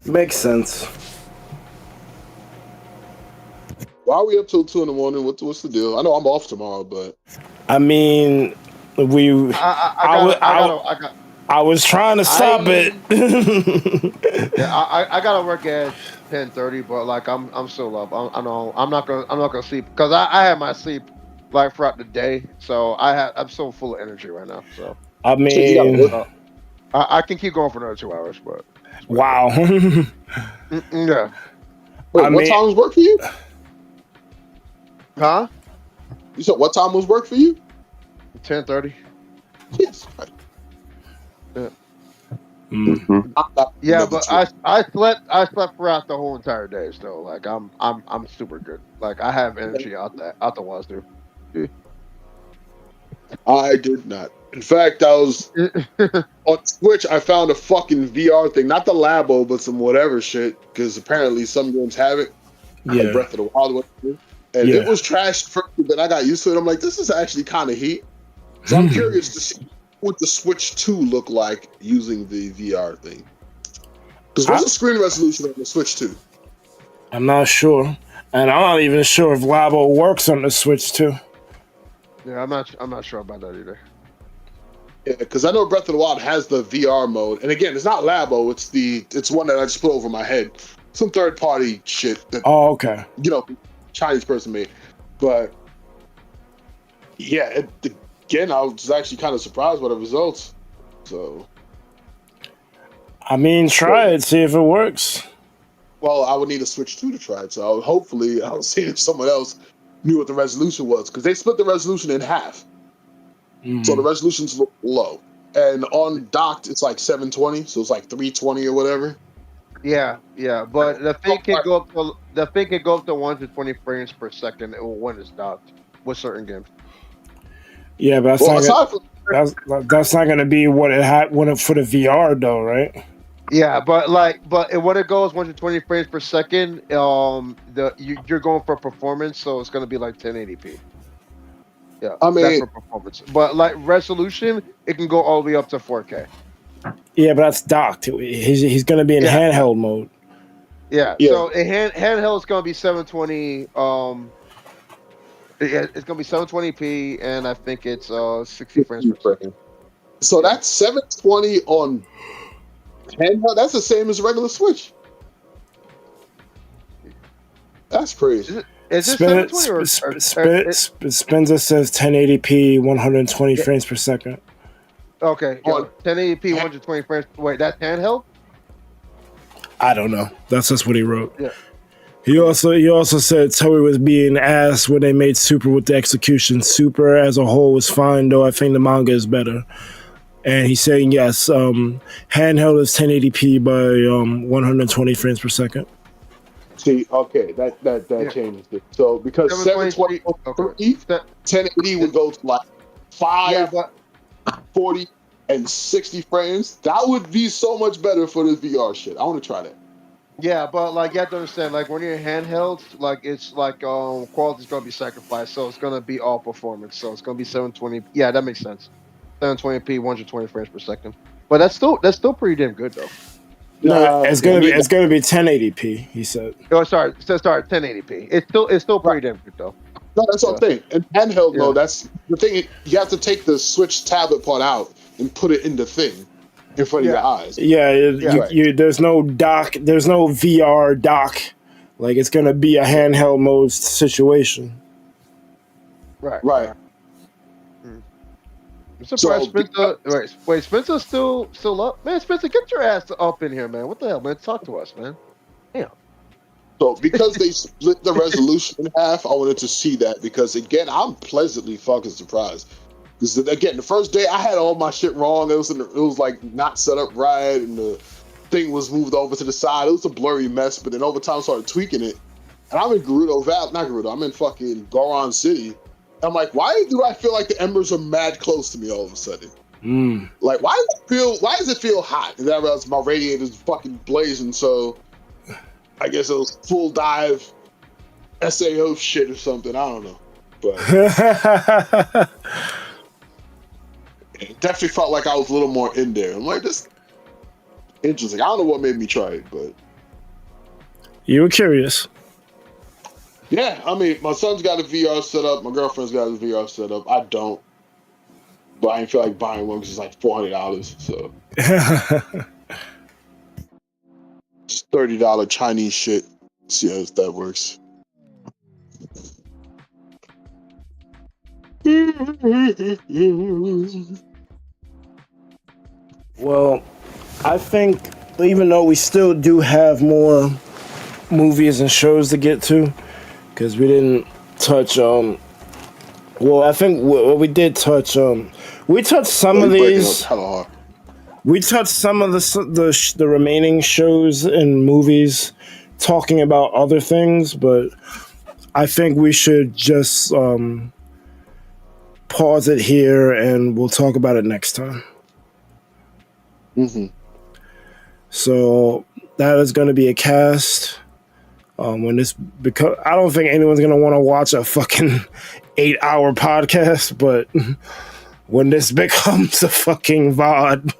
makes sense. Why are we up till 2 in the morning? What's the deal? I know I'm off tomorrow, but I mean, I was trying to stop it. Yeah, I gotta work at 10:30, but like I'm still up. I know I'm not gonna sleep because I have my sleep like throughout the day, so I'm so full of energy right now. So I mean, I can keep going for another 2 hours, but wow. Yeah. Wait, what time was work for you? Huh? You said what time was work for you? 10:30. Yes. Right. Yeah. Mm-hmm. Yeah, but I slept throughout the whole entire day, so like I'm super good. Like I have energy out the wazoo. I did not. In fact, I was on Twitch. I found a fucking VR thing, not the Labo, but some whatever shit. Because apparently some games have it. Yeah. Like Breath of the Wild, and it was trashed first, but I got used to it. I'm like, this is actually kind of heat. So I'm curious to see what the Switch 2 look like using the VR thing. Because what's the screen resolution on the Switch 2? I'm not sure, and I'm not even sure if Labo works on the Switch 2. Yeah, I'm not sure about that either. Yeah, because I know Breath of the Wild has the VR mode, and again, it's not Labo. It's one that I just put over my head. Some third party shit that okay. You know, Chinese person made, but yeah, again, I was actually kind of surprised by the results. So, I mean, try it, see if it works. Well, I would need a Switch 2 to try it, so hopefully I'll see if someone else knew what the resolution was, because they split the resolution in half. So the resolution's low. And on docked, it's like 720, so it's like 320 or whatever. Yeah, but the thing can go up to 120 frames per second when it's docked with certain games. Yeah, but that's not going to be what it had for the VR though, right? Yeah, but when it goes 120 frames per second, you're going for performance, so it's going to be like 1080p. Yeah, I mean, that's for performance. But like resolution, it can go all the way up to 4K. Yeah, but that's docked. He's going to be in handheld mode. Yeah. So in handheld, it's going to be 720. It's going to be 720p, and I think it's 60 frames per second. So that's 720 on handheld. That's the same as a regular Switch. That's crazy. Is it 720 or Spencer says 1080p, 120 frames per second. Okay, 1080p, 120 frames. Wait, that's handheld? I don't know. That's just what he wrote. Yeah. He also said Toei was being asked when they made Super with the execution. Super as a whole was fine, though I think the manga is better. And he's saying yes. Handheld is 1080p by 120 frames per second. See, okay, that changes it. So because 720 1080 would go to like 40 and 60 frames. That would be so much better for this VR shit. I want to try that. Yeah, but like you have to understand, like when you're handheld, like it's like quality's gonna be sacrificed, so it's gonna be all performance. So it's gonna be 720. Yeah, that makes sense. 720p, 120 frames per second. But that's still pretty damn good though. No, it's gonna be 1080p. He said. Oh, sorry, 1080p. It's still pretty damn good though. No, that's what I'm saying. And handheld mode, that's the thing. You have to take the Switch tablet part out and put it in the thing in front of your eyes. There's no dock. There's no VR dock. Like it's gonna be a handheld mode situation. Right. I'm surprised Spencer. Wait, Spencer's still up? Man, Spencer, get your ass up in here, man. What the hell, man? Talk to us, man. Damn. So because they split the resolution in half, I wanted to see that because again, I'm pleasantly fucking surprised. Because again, the first day I had all my shit wrong. It was like not set up right, and the thing was moved over to the side. It was a blurry mess. But then over time, I started tweaking it, and I'm in I'm in fucking Goron City. I'm like, why do I feel like the embers are mad close to me all of a sudden? Like, why does it feel hot? And that was my radiator's fucking blazing. So I guess it was full dive SAO shit or something. I don't know, but it definitely felt like I was a little more in there. I'm like, this interesting. I don't know what made me try it, but you were curious. Yeah, I mean, my son's got a VR set up. My girlfriend's got a VR set up. I don't, but I didn't feel like buying one because it's like $400. So it's $30 Chinese shit. See how that works. Well, I think even though we still do have more movies and shows to get to, because we didn't touch I think we did touch we touched some of these. We touched some of the remaining shows and movies, talking about other things, but I think we should just pause it here and we'll talk about it next time. So that is going to be a cast. Because I don't think anyone's gonna want to watch a fucking 8-hour podcast, but when this becomes a fucking VOD,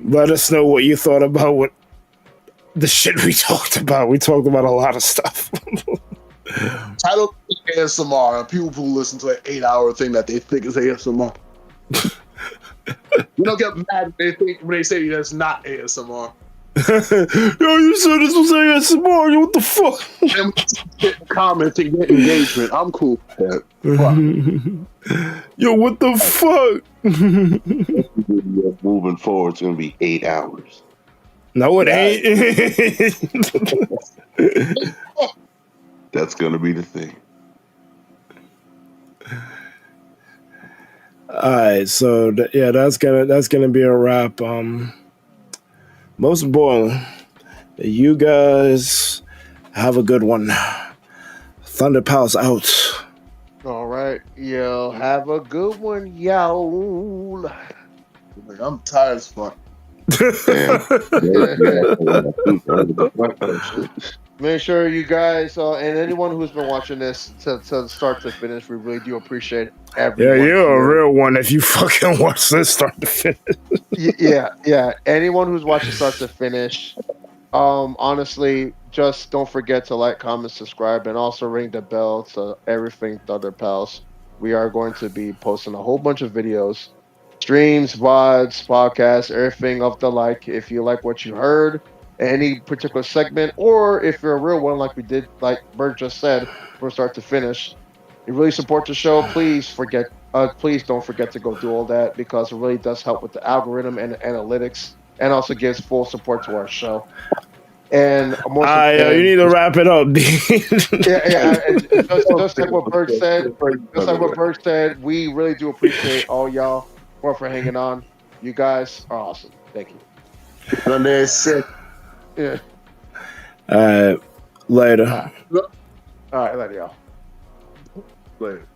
let us know what you thought about what the shit we talked about. We talked about a lot of stuff. Title ASMR. People who listen to an 8-hour thing that they think is ASMR. You don't get mad when they say that's not ASMR. Yo, you said this was ASMR. Yo, what the fuck? Get comments and get engagement. I'm cool with that. Yo, what the fuck? Moving forward, it's gonna be 8 hours. No, it ain't. That's gonna be the thing. All right, so yeah, that's gonna be a wrap. Most important, you guys have a good one. Thunder Palace out. All right, yo, have a good one, yo. Like, I'm tired as fuck. Damn. Make sure you guys and anyone who's been watching this to start to finish, we really do appreciate Yeah, everyone you're a here. real one if you fucking watch this start to finish. Yeah. Anyone who's watching start to finish, honestly, just don't forget to like, comment, subscribe, and also ring the bell to everything Thunder Pals. We are going to be posting a whole bunch of videos, streams, VODs, podcasts, everything of the like. If you like what you heard, any particular segment, or if you're a real one, like we did, like Bert just said, from start to finish, you really support the show. Please don't forget to go do all that because it really does help with the algorithm and the analytics, and also gives full support to our show. And most of You and need to wrap it up, D. and just like what Berg said, we really do appreciate all y'all for hanging on. You guys are awesome. Thank you. Yeah. All right, later. All right, later, y'all. Later.